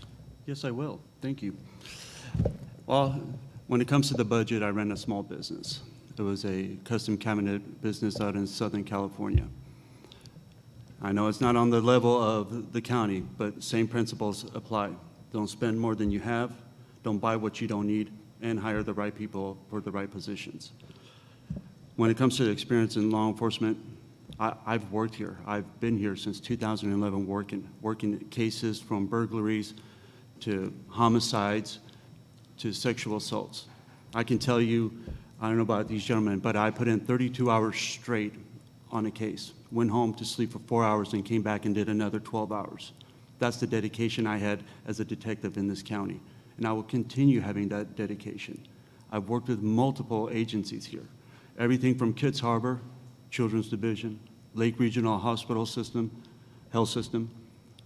Yes, I will. Thank you. Well, when it comes to the budget, I run a small business. It was a custom cabinet business out in Southern California. I know it's not on the level of the county, but same principles apply. Don't spend more than you have, don't buy what you don't need, and hire the right people for the right positions. When it comes to the experience in law enforcement, I've worked here. I've been here since 2011 working cases from burglaries to homicides to sexual assaults. I can tell you, I don't know about these gentlemen, but I put in 32 hours straight on a case, went home to sleep for 4 hours and came back and did another 12 hours. That's the dedication I had as a detective in this county, and I will continue having that dedication. I've worked with multiple agencies here, everything from Kitts Harbor, Children's Division, Lake Regional Hospital System, Health System,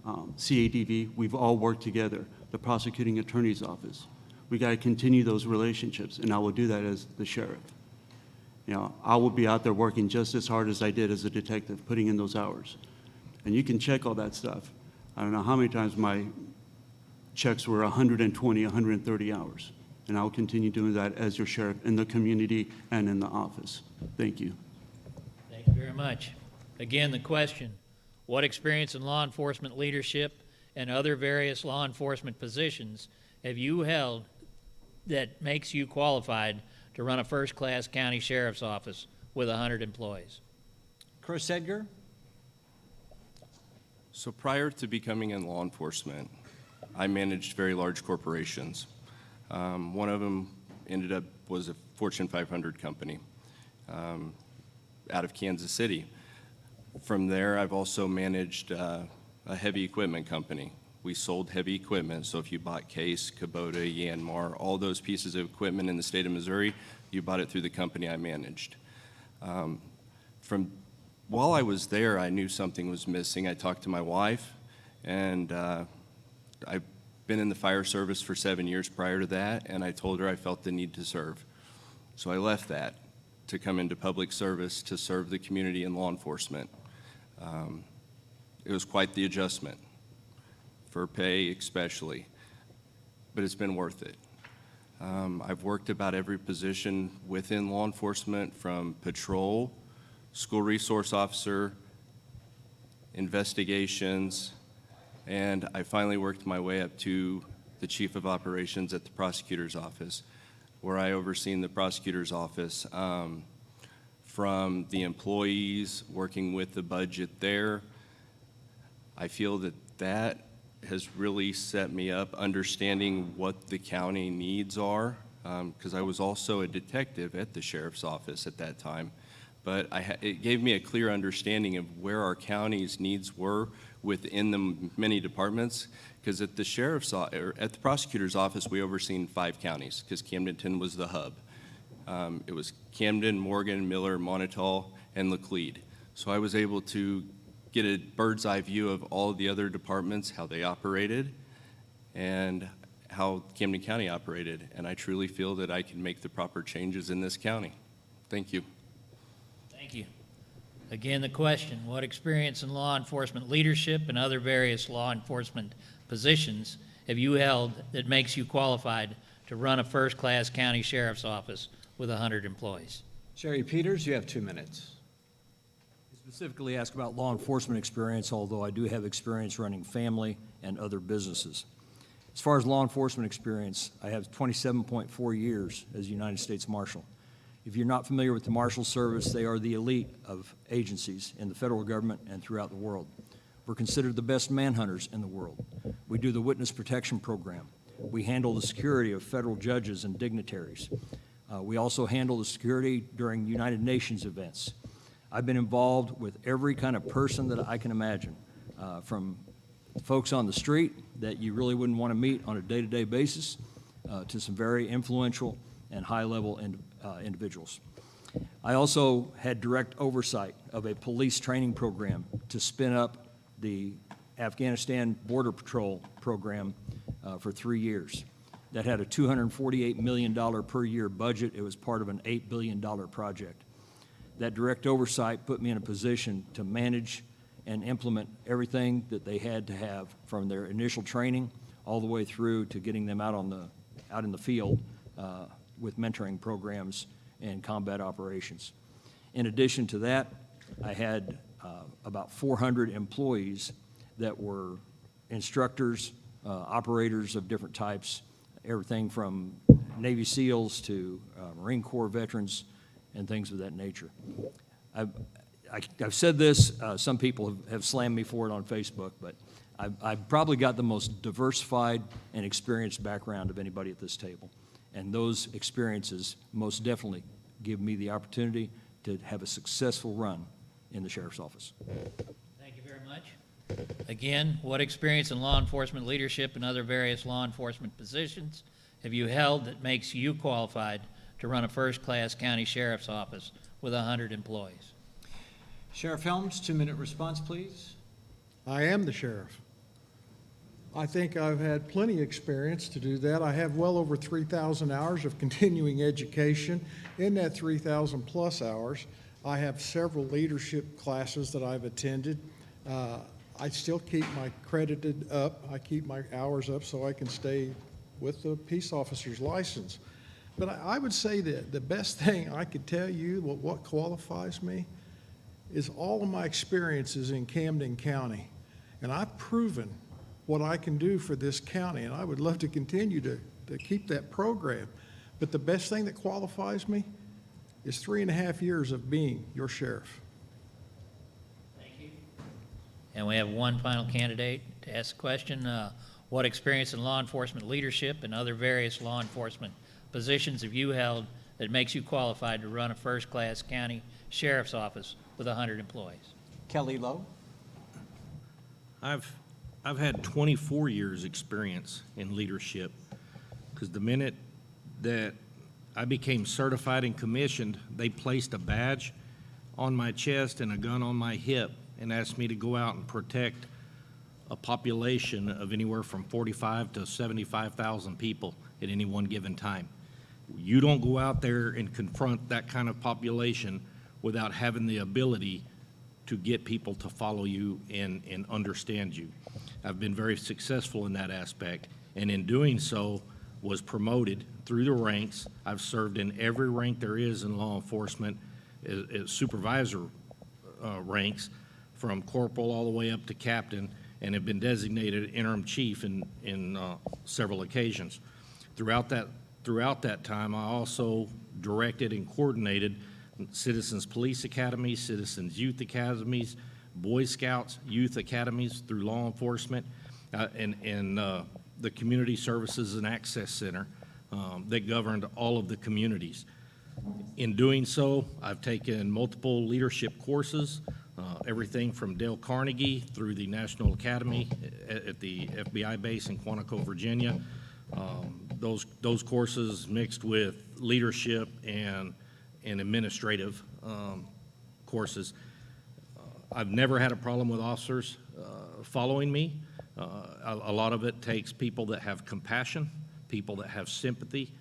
CADV. We've all worked together, the Prosecuting Attorney's Office. We got to continue those relationships, and I will do that as the sheriff. You know, I will be out there working just as hard as I did as a detective, putting in those hours. And you can check all that stuff. I don't know how many times my checks were 120, 130 hours. And I will continue doing that as your sheriff in the community and in the office. Thank you. Thank you very much. Again, the question, what experience in law enforcement leadership and other various law enforcement positions have you held that makes you qualified to run a first-class county sheriff's office with 100 employees? Chris Edgar? So prior to becoming in law enforcement, I managed very large corporations. One of them was a Fortune 500 company out of Kansas City. From there, I've also managed a heavy equipment company. We sold heavy equipment, so if you bought Case, Kubota, Yanmar, all those pieces of equipment in the state of Missouri, you bought it through the company I managed. While I was there, I knew something was missing. I talked to my wife, and I've been in the fire service for 7 years prior to that, and I told her I felt the need to serve. So I left that to come into public service to serve the community in law enforcement. It was quite the adjustment, for pay especially, but it's been worth it. I've worked about every position within law enforcement, from patrol, school resource officer, investigations, and I finally worked my way up to the chief of operations at the prosecutor's office, where I overseen the prosecutor's office from the employees, working with the budget there. I feel that that has really set me up understanding what the county needs are, because I was also a detective at the sheriff's office at that time. But it gave me a clear understanding of where our county's needs were within the many departments, because at the prosecutor's office, we overseen 5 counties, because Camdenton was the hub. It was Camden, Morgan, Miller, Montetal, and Laclede. So I was able to get a bird's eye view of all of the other departments, how they operated, and how Camden County operated. And I truly feel that I can make the proper changes in this county. Thank you. Thank you. Again, the question, what experience in law enforcement leadership and other various law enforcement positions have you held that makes you qualified to run a first-class county sheriff's office with 100 employees? Jerry Peters, you have 2 minutes. Specifically asked about law enforcement experience, although I do have experience running family and other businesses. As far as law enforcement experience, I have 27.4 years as United States Marshal. If you're not familiar with the Marshal Service, they are the elite of agencies in the federal government and throughout the world. We're considered the best manhunters in the world. We do the witness protection program. We handle the security of federal judges and dignitaries. We also handle the security during United Nations events. I've been involved with every kind of person that I can imagine, from folks on the street that you really wouldn't want to meet on a day-to-day basis, to some very influential and high-level individuals. I also had direct oversight of a police training program to spin up the Afghanistan Border Patrol program for 3 years. That had a $248 million per year budget. It was part of an $8 billion project. That direct oversight put me in a position to manage and implement everything that they had to have, from their initial training all the way through to getting them out in the field with mentoring programs and combat operations. In addition to that, I had about 400 employees that were instructors, operators of different types, everything from Navy SEALs to Marine Corps veterans and things of that nature. I've said this, some people have slammed me for it on Facebook, but I've probably got the most diversified and experienced background of anybody at this table. And those experiences most definitely give me the opportunity to have a successful run in the Sheriff's Office. Thank you very much. Again, what experience in law enforcement leadership and other various law enforcement positions have you held that makes you qualified to run a first-class county sheriff's office with 100 employees? Sheriff Helms, 2-minute response, please. I am the sheriff. I think I've had plenty of experience to do that. I have well over 3,000 hours of continuing education. In that 3,000 plus hours, I have several leadership classes that I've attended. I still keep my credited up. I keep my hours up so I can stay with the peace officer's license. But I would say that the best thing I could tell you, what qualifies me, is all of my experiences in Camden County. And I've proven what I can do for this county, and I would love to continue to keep that program. But the best thing that qualifies me is 3.5 years of being your sheriff. And we have one final candidate to ask a question. What experience in law enforcement leadership and other various law enforcement positions have you held that makes you qualified to run a first-class county sheriff's office with 100 employees? Kelly Lowe. I've had 24 years experience in leadership, because the minute that I became certified and commissioned, they placed a badge on my chest and a gun on my hip and asked me to go out and protect a population of anywhere from 45 to 75,000 people at any one given time. You don't go out there and confront that kind of population without having the ability to get people to follow you and understand you. I've been very successful in that aspect, and in doing so was promoted through the ranks. I've served in every rank there is in law enforcement as supervisor ranks, from corporal all the way up to captain, and have been designated interim chief in several occasions. Throughout that time, I also directed and coordinated Citizens Police Academies, Citizens Youth Academies, Boy Scouts Youth Academies through law enforcement, and the Community Services and Access Center that governed all of the communities. In doing so, I've taken multiple leadership courses, everything from Dale Carnegie through the National Academy at the FBI base in Quantico, Virginia. Those courses mixed with leadership and administrative courses. I've never had a problem with officers following me. A lot of it takes people that have compassion, people that have sympathy,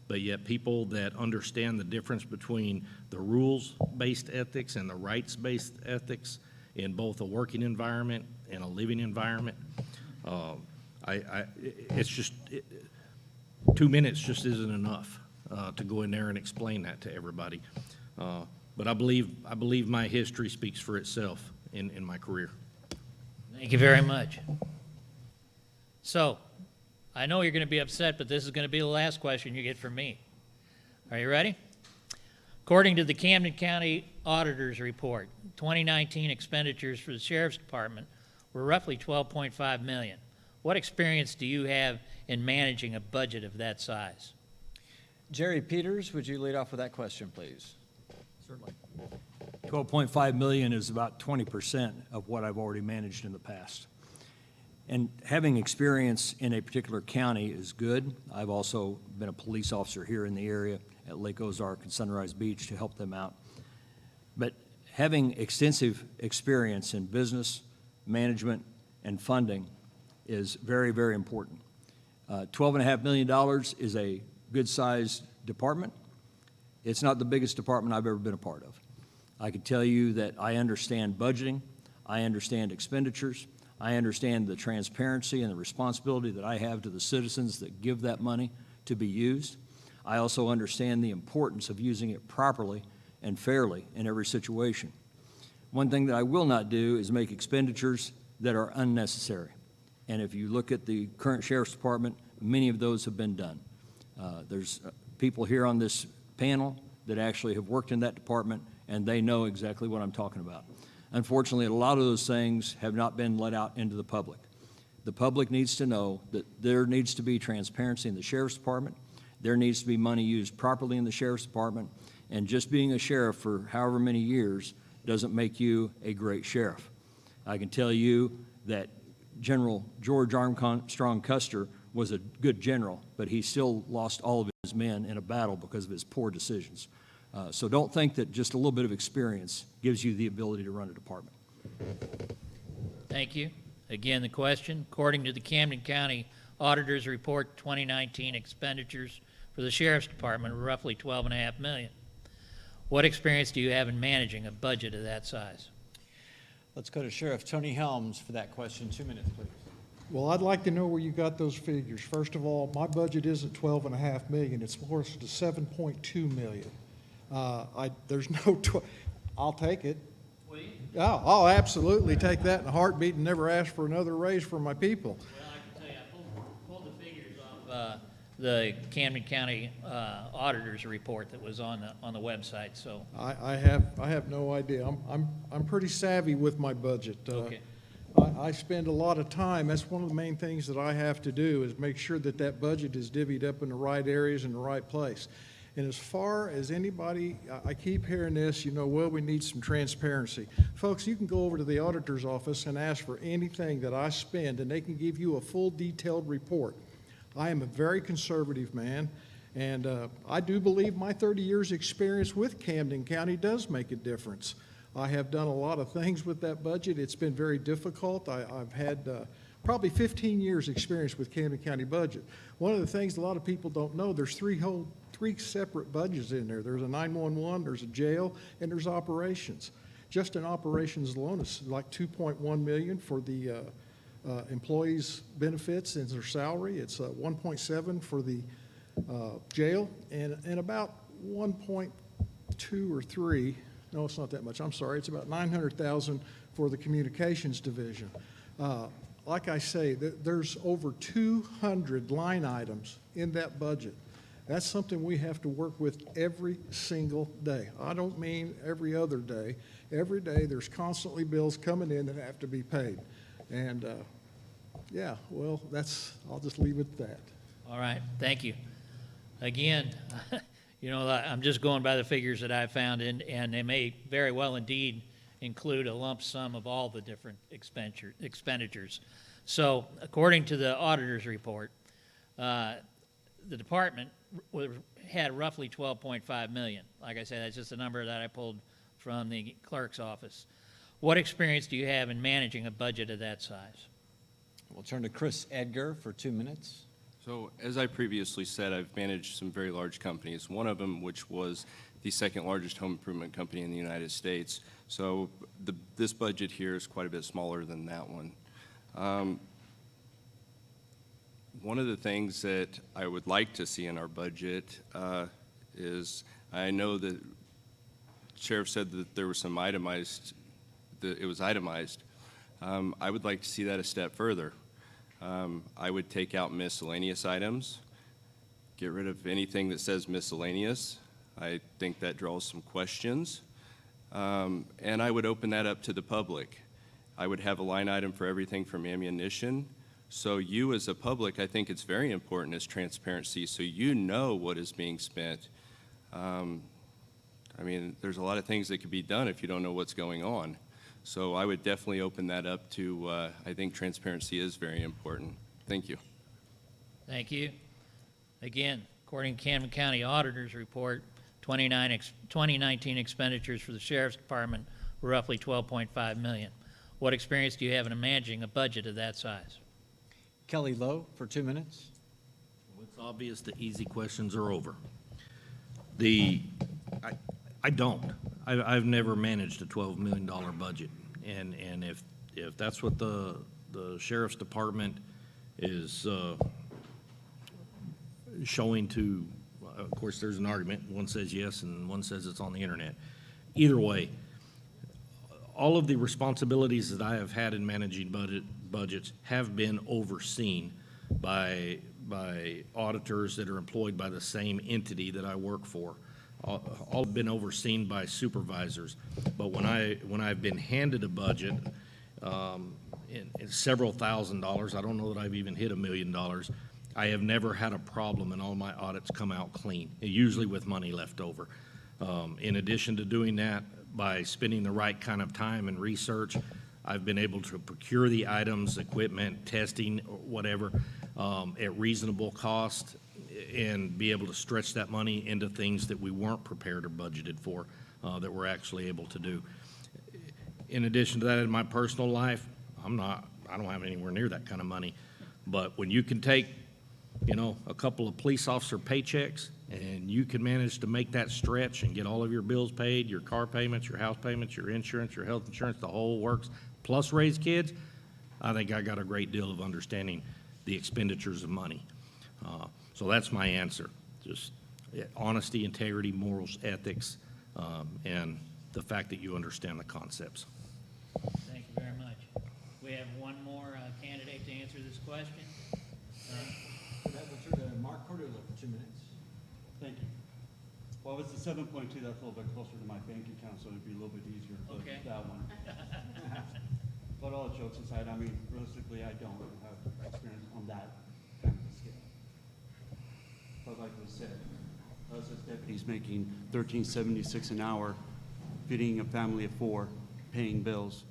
but yet people that understand the difference between the rules-based ethics and the rights-based ethics in both a working environment and a living environment. It's just 2 minutes just isn't enough to go in there and explain that to everybody. But I believe my history speaks for itself in my career. Thank you very much. So, I know you're going to be upset, but this is going to be the last question you get from me. Are you ready? According to the Camden County Auditor's Report, 2019 expenditures for the Sheriff's Department were roughly $12.5 million. What experience do you have in managing a budget of that size? Jerry Peters, would you lead off with that question, please? Certainly. $12.5 million is about 20% of what I've already managed in the past. And having experience in a particular county is good. I've also been a police officer here in the area at Lake Ozark and Sunrise Beach to help them out. But having extensive experience in business, management, and funding is very, very important. $12.5 million is a good-sized department. It's not the biggest department I've ever been a part of. I can tell you that I understand budgeting, I understand expenditures, I understand the transparency and the responsibility that I have to the citizens that give that money to be used. I also understand the importance of using it properly and fairly in every situation. One thing that I will not do is make expenditures that are unnecessary. And if you look at the current Sheriff's Department, many of those have been done. There's people here on this panel that actually have worked in that department, and they know exactly what I'm talking about. Unfortunately, a lot of those things have not been let out into the public. The public needs to know that there needs to be transparency in the Sheriff's Department. There needs to be money used properly in the Sheriff's Department, and just being a sheriff for however many years doesn't make you a great sheriff. I can tell you that General George Armstrong Custer was a good general, but he still lost all of his men in a battle because of his poor decisions. So don't think that just a little bit of experience gives you the ability to run a department. Thank you. Again, the question, according to the Camden County Auditor's Report, 2019 expenditures for the Sheriff's Department were roughly $12.5 million. What experience do you have in managing a budget of that size? Let's go to Sheriff Tony Helms for that question. 2 minutes, please. Well, I'd like to know where you got those figures. First of all, my budget isn't $12.5 million. It's close to $7.2 million. There's no, I'll take it. Will you? Oh, I'll absolutely take that in a heartbeat and never ask for another raise for my people. Well, I can tell you, I pulled the figures off the Camden County Auditor's Report that was on the website. So I have no idea. I'm pretty savvy with my budget. Okay. I spend a lot of time. That's one of the main things that I have to do is make sure that that budget is divvied up in the right areas in the right place. And as far as anybody, I keep hearing this, well, we need some transparency. Folks, you can go over to the auditor's office and ask for anything that I spend, and they can give you a full detailed report. I am a very conservative man, and I do believe my 30 years experience with Camden County does make a difference. I have done a lot of things with that budget. It's been very difficult. I've had probably 15 years experience with Camden County budget. One of the things a lot of people don't know, there's three separate budgets in there. There's a 911, there's a jail, and there's operations. Just in operations alone, it's like $2.1 million for the employees' benefits and their salary. It's 1.7 for the jail, and about 1.2 or 3. No, it's not that much. I'm sorry. It's about $900,000 for the communications division. Like I say, there's over 200 line items in that budget. That's something we have to work with every single day. I don't mean every other day. Every day there's constantly bills coming in that have to be paid. And yeah, well, I'll just leave it at that. All right, thank you. Again, I'm just going by the figures that I found, and they may very well indeed include a lump sum of all the different expenditures. So, according to the auditor's report, the department had roughly $12.5 million. Like I said, that's just a number that I pulled from the clerk's office. What experience do you have in managing a budget of that size? We'll turn to Chris Edgar for 2 minutes. So, as I previously said, I've managed some very large companies, one of them which was the second largest home improvement company in the United States. So this budget here is quite a bit smaller than that one. One of the things that I would like to see in our budget is, I know that Sheriff said that there was some itemized, that it was itemized. I would like to see that a step further. I would take out miscellaneous items, get rid of anything that says miscellaneous. I think that draws some questions. And I would open that up to the public. I would have a line item for everything from ammunition. So you as a public, I think it's very important as transparency, so you know what is being spent. I mean, there's a lot of things that could be done if you don't know what's going on. So I would definitely open that up to, I think transparency is very important. Thank you. Thank you. Again, according to Camden County Auditor's Report, 2019 expenditures for the Sheriff's Department were roughly $12.5 million. What experience do you have in managing a budget of that size? Kelly Lowe for 2 minutes. Well, it's obvious the easy questions are over. I don't. I've never managed a $12 million budget, and if that's what the Sheriff's Department is showing to Of course, there's an argument. One says yes and one says it's on the internet. Either way, all of the responsibilities that I have had in managing budgets have been overseen by auditors that are employed by the same entity that I work for. All have been overseen by supervisors. But when I've been handed a budget in several $1,000s, I don't know that I've even hit $1 million, I have never had a problem, and all my audits come out clean, usually with money left over. In addition to doing that, by spending the right kind of time and research, I've been able to procure the items, equipment, testing, whatever, at reasonable cost, and be able to stretch that money into things that we weren't prepared or budgeted for, that we're actually able to do. In addition to that, in my personal life, I don't have anywhere near that kind of money. But when you can take, a couple of police officer paychecks, and you can manage to make that stretch and get all of your bills paid, your car payments, your house payments, your insurance, your health insurance, the whole works, plus raise kids, I think I got a great deal of understanding the expenditures of money. So that's my answer. Just honesty, integrity, morals, ethics, and the fact that you understand the concepts. Thank you very much. We have one more candidate to answer this question. That will turn to Mark Cordula for 2 minutes. Thank you. Well, it's the 7.2, that's a little bit closer to my bank account, so it'd be a little bit easier to Okay. that one. But all jokes aside, I mean, realistically, I don't have experience on that kind of a scale. But like was said, us as deputies making $13.76 an hour, feeding a family of 4, paying bills,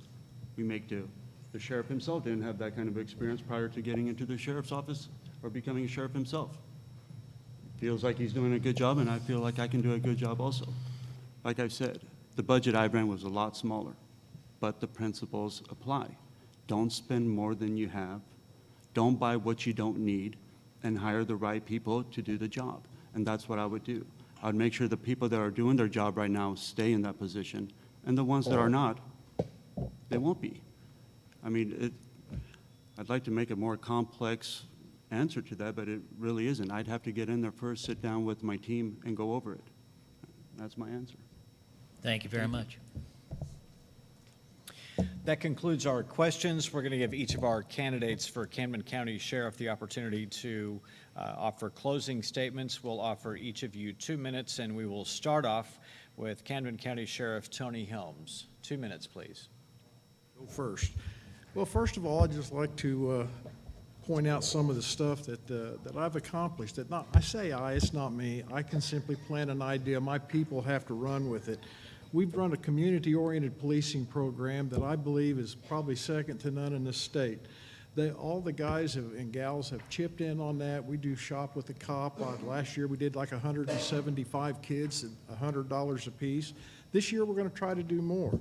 we make do. The sheriff himself didn't have that kind of experience prior to getting into the sheriff's office or becoming a sheriff himself. Feels like he's doing a good job, and I feel like I can do a good job also. Like I've said, the budget I ran was a lot smaller, but the principles apply. Don't spend more than you have. Don't buy what you don't need, and hire the right people to do the job. And that's what I would do. I would make sure the people that are doing their job right now stay in that position, and the ones that are not, they won't be. I mean, I'd like to make a more complex answer to that, but it really isn't. I'd have to get in there first, sit down with my team, and go over it. That's my answer. Thank you very much. That concludes our questions. We're going to give each of our candidates for Camden County Sheriff the opportunity to offer closing statements. We'll offer each of you 2 minutes, and we will start off with Camden County Sheriff Tony Helms. 2 minutes, please. Go first. Well, first of all, I'd just like to point out some of the stuff that I've accomplished. It's not me. I can simply plant an idea. My people have to run with it. We've run a community-oriented policing program that I believe is probably second to none in this state. All the guys and gals have chipped in on that. We do Shop with a Cop. Last year we did like 175 kids at $100 apiece. This year we're going to try to do more.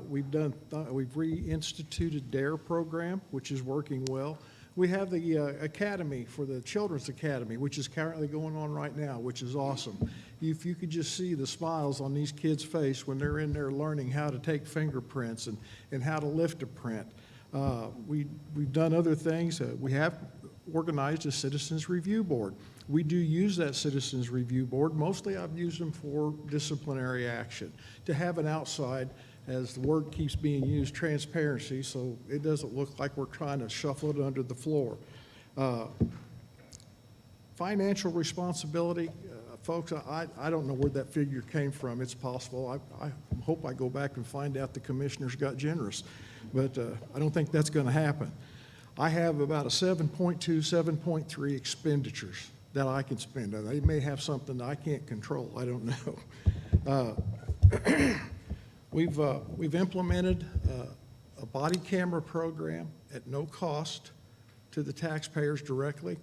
We've reinstituted DARE program, which is working well. We have the Academy for the Children's Academy, which is currently going on right now, which is awesome. If you could just see the smiles on these kids' face when they're in there learning how to take fingerprints and how to lift a print. We've done other things. We have organized a Citizens Review Board. We do use that Citizens Review Board. Mostly I've used them for disciplinary action, to have an outside, as the word keeps being used, transparency, so it doesn't look like we're trying to shuffle it under the floor. Financial responsibility, folks, I don't know where that figure came from. It's possible. I hope I go back and find out the commissioners got generous, but I don't think that's going to happen. I have about a 7.2, 7.3 expenditures that I can spend. They may have something that I can't control. I don't know. We've implemented a body camera program at no cost to the taxpayers directly.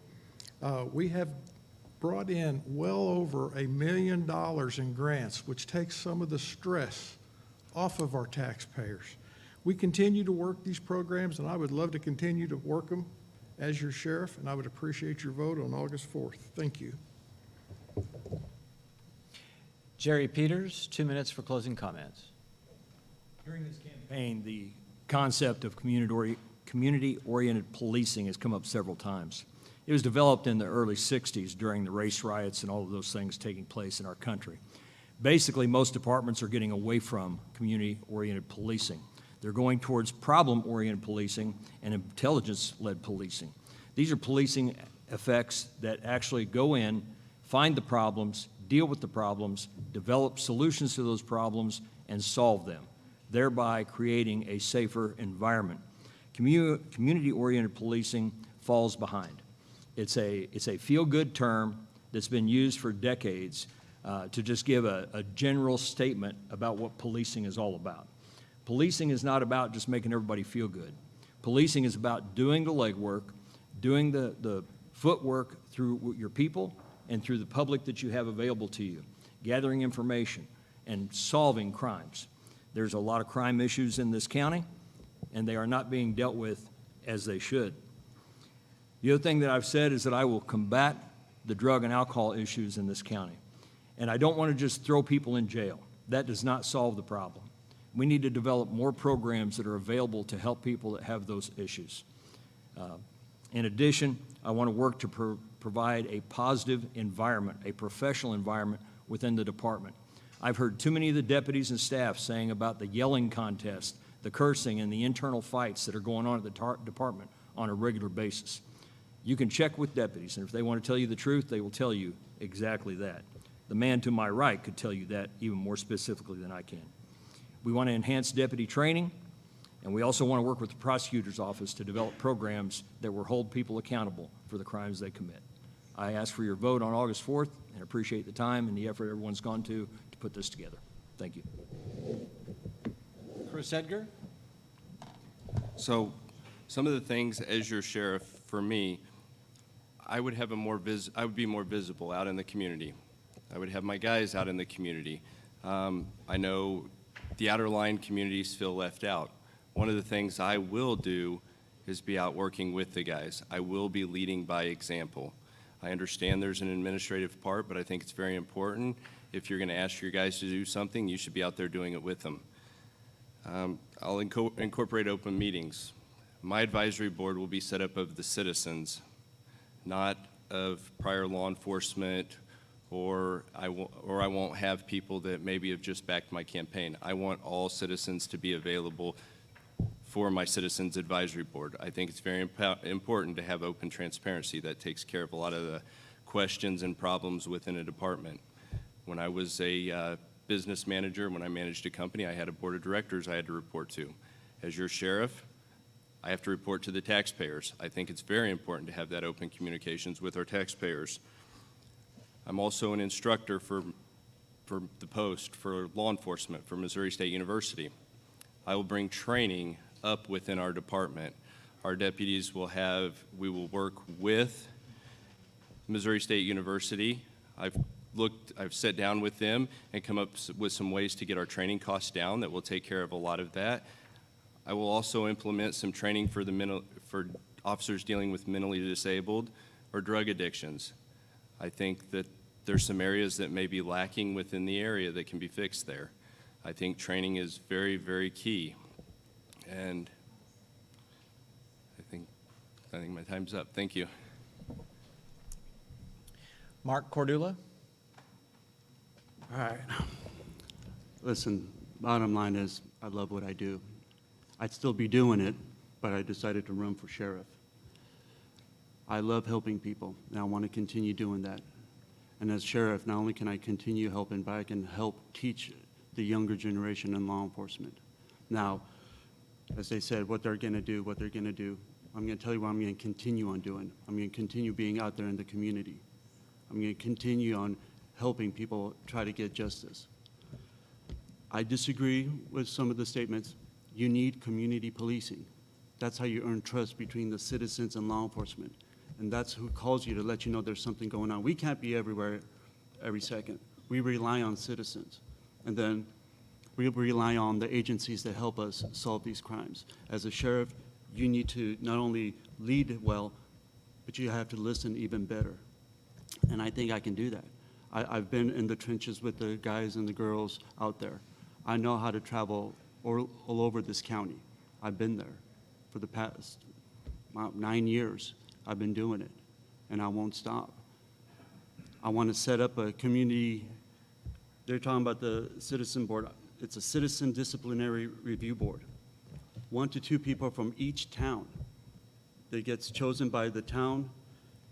We have brought in well over $1 million in grants, which takes some of the stress off of our taxpayers. We continue to work these programs, and I would love to continue to work them as your sheriff, and I would appreciate your vote on August 4th. Thank you. Jerry Peters, 2 minutes for closing comments. During this campaign, the concept of community-oriented policing has come up several times. It was developed in the early 60s during the race riots and all of those things taking place in our country. Basically, most departments are getting away from community-oriented policing. They're going towards problem-oriented policing and intelligence-led policing. These are policing effects that actually go in, find the problems, deal with the problems, develop solutions to those problems, and solve them, thereby creating a safer environment. Community-oriented policing falls behind. It's a feel-good term that's been used for decades to just give a general statement about what policing is all about. Policing is not about just making everybody feel good. Policing is about doing the legwork, doing the footwork through your people and through the public that you have available to you, gathering information and solving crimes. There's a lot of crime issues in this county, and they are not being dealt with as they should. The other thing that I've said is that I will combat the drug and alcohol issues in this county. And I don't want to just throw people in jail. That does not solve the problem. We need to develop more programs that are available to help people that have those issues. In addition, I want to work to provide a positive environment, a professional environment within the department. I've heard too many of the deputies and staff saying about the yelling contest, the cursing, and the internal fights that are going on at the department on a regular basis. You can check with deputies, and if they want to tell you the truth, they will tell you exactly that. The man to my right could tell you that even more specifically than I can. We want to enhance deputy training, and we also want to work with the prosecutor's office to develop programs that will hold people accountable for the crimes they commit. I ask for your vote on August 4th and appreciate the time and the effort everyone's gone to put this together. Thank you. Chris Edgar? So some of the things as your sheriff, for me, I would have I would be more visible out in the community. I would have my guys out in the community. I know the outer line communities feel left out. One of the things I will do is be out working with the guys. I will be leading by example. I understand there's an administrative part, but I think it's very important. If you're going to ask your guys to do something, you should be out there doing it with them. I'll incorporate open meetings. My advisory board will be set up of the citizens, not of prior law enforcement, or I won't have people that maybe have just backed my campaign. I want all citizens to be available for my Citizens Advisory Board. I think it's very important to have open transparency. That takes care of a lot of the questions and problems within a department. When I was a business manager, when I managed a company, I had a board of directors I had to report to. As your sheriff, I have to report to the taxpayers. I think it's very important to have that open communications with our taxpayers. I'm also an instructor for the post for law enforcement for Missouri State University. I will bring training up within our department. Our deputies we will work with Missouri State University. I've sat down with them and come up with some ways to get our training costs down that will take care of a lot of that. I will also implement some training for officers dealing with mentally disabled or drug addictions. I think that there's some areas that may be lacking within the area that can be fixed there. I think training is very, very key. And I think my time's up. Thank you. Mark Cordula? All right. Listen, bottom line is I love what I do. I'd still be doing it, but I decided to run for sheriff. I love helping people, and I want to continue doing that. And as sheriff, not only can I continue helping, but I can help teach the younger generation in law enforcement. Now, as they said, what they're going to do, I'm going to tell you what I'm going to continue on doing. I'm going to continue being out there in the community. I'm going to continue on helping people try to get justice. I disagree with some of the statements. You need community policing. That's how you earn trust between the citizens and law enforcement. And that's who calls you to let you know there's something going on. We can't be everywhere every second. We rely on citizens. And then we rely on the agencies that help us solve these crimes. As a sheriff, you need to not only lead well, but you have to listen even better. And I think I can do that. I've been in the trenches with the guys and the girls out there. I know how to travel all over this county. I've been there for the past 9 years. I've been doing it. and I won't stop. I want to set up a community. They're talking about the citizen board. It's a citizen disciplinary review board. 1 to 2 people from each town that gets chosen by the town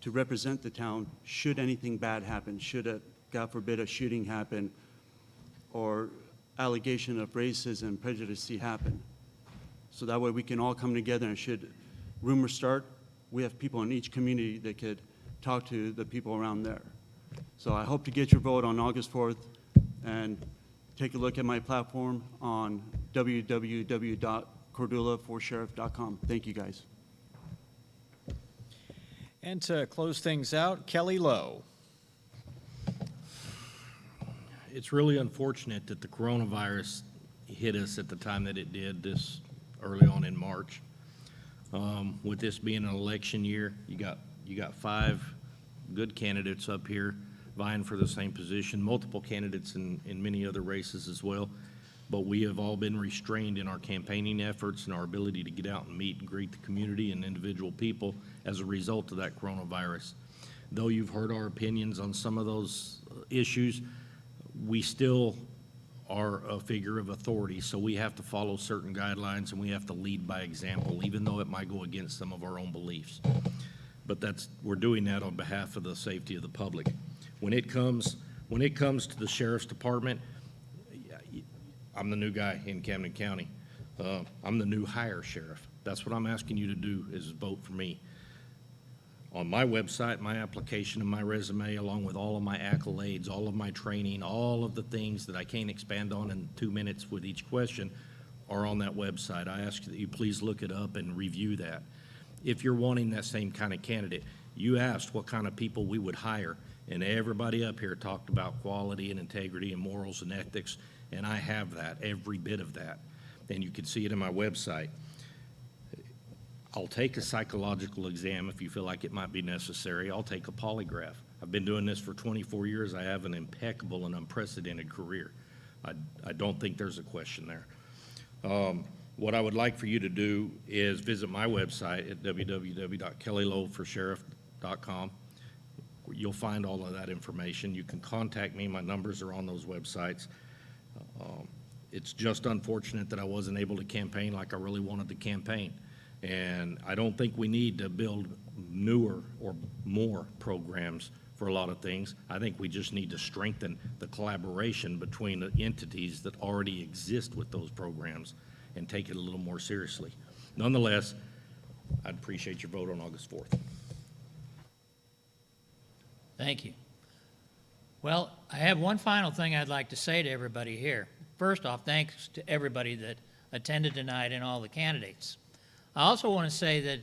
to represent the town should anything bad happen, should, God forbid, a shooting happen or allegation of racism, prejudice happen. So that way we can all come together, and should rumors start, we have people in each community that could talk to the people around there. So I hope to get your vote on August 4th, and take a look at my platform on www.cordulaforsheriff.com. Thank you, guys. And to close things out, Kelly Lowe. It's really unfortunate that the coronavirus hit us at the time that it did, this early on in March. With this being an election year, you got 5 good candidates up here vying for the same position, multiple candidates in many other races as well. But we have all been restrained in our campaigning efforts and our ability to get out and meet and greet the community and individual people as a result of that coronavirus. Though you've heard our opinions on some of those issues, we still are a figure of authority, so we have to follow certain guidelines and we have to lead by example, even though it might go against some of our own beliefs. But we're doing that on behalf of the safety of the public. When it comes to the sheriff's department, I'm the new guy in Camden County. I'm the new hire sheriff. That's what I'm asking you to do, is vote for me. On my website, my application and my resume, along with all of my accolades, all of my training, all of the things that I can't expand on in 2 minutes with each question are on that website. I ask that you please look it up and review that. If you're wanting that same kind of candidate, you asked what kind of people we would hire, and everybody up here talked about quality and integrity and morals and ethics, and I have that, every bit of that, and you can see it in my website. I'll take a psychological exam if you feel like it might be necessary. I'll take a polygraph. I've been doing this for 24 years. I have an impeccable and unprecedented career. I don't think there's a question there. What I would like for you to do is visit my website at www.kellyloweforsheriff.com. You'll find all of that information. You can contact me. My numbers are on those websites. It's just unfortunate that I wasn't able to campaign like I really wanted to campaign. And I don't think we need to build newer or more programs for a lot of things. I think we just need to strengthen the collaboration between the entities that already exist with those programs and take it a little more seriously. Nonetheless, I'd appreciate your vote on August 4th. Thank you. Well, I have one final thing I'd like to say to everybody here. First off, thanks to everybody that attended tonight and all the candidates. I also want to say that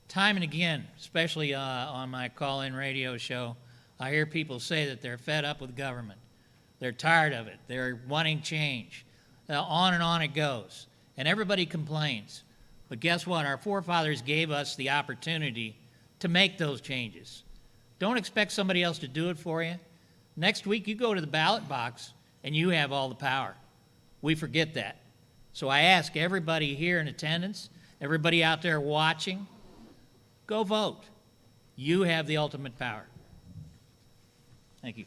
time and again, especially on my call-in radio show, I hear people say that they're fed up with government. They're tired of it. They're wanting change. On and on it goes. And everybody complains. But guess what? Our forefathers gave us the opportunity to make those changes. Don't expect somebody else to do it for you. Next week, you go to the ballot box and you have all the power. We forget that. So I ask everybody here in attendance, everybody out there watching, go vote. You have the ultimate power. Thank you.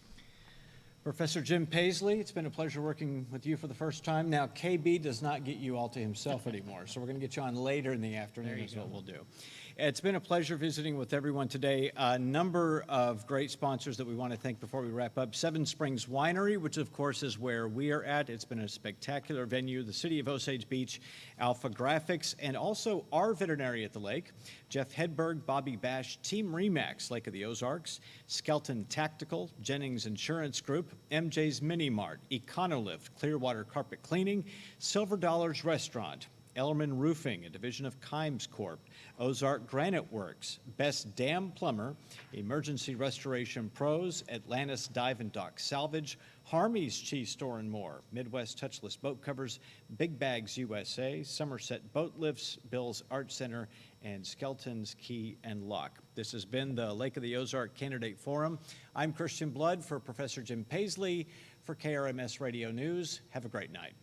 Professor Jim Paisley, it's been a pleasure working with you for the first time. Now, KB does not get you all to himself anymore, so we're going to get you on later in the afternoon is what we'll do. It's been a pleasure visiting with everyone today. A number of great sponsors that we want to thank before we wrap up. Seven Springs Winery, which of course is where we are at. It's been a spectacular venue. The City of Osage Beach, Alpha Graphics, and also our veterinary at the lake. Jeff Hedberg, Bobby Bash, Team Remax, Lake of the Ozarks, Skelton Tactical, Jennings Insurance Group, MJ's Mini Mart, Econolift, Clearwater Carpet Cleaning, Silver Dollars Restaurant, Ellerman Roofing, a division of Kimes Corp., Ozark Granite Works, Best Dam Plumber, Emergency Restoration Pros, Atlantis Dive and Dock Salvage, Harmy's Cheese Store and more, Midwest Touchless Boat Covers, Big Bags USA, Somerset Boat Lifts, Bill's Art Center, and Skelton's Key and Lock. This has been the Lake of the Ozark Candidate Forum. I'm Christian Blood for Professor Jim Paisley for KRMS Radio News. Have a great night.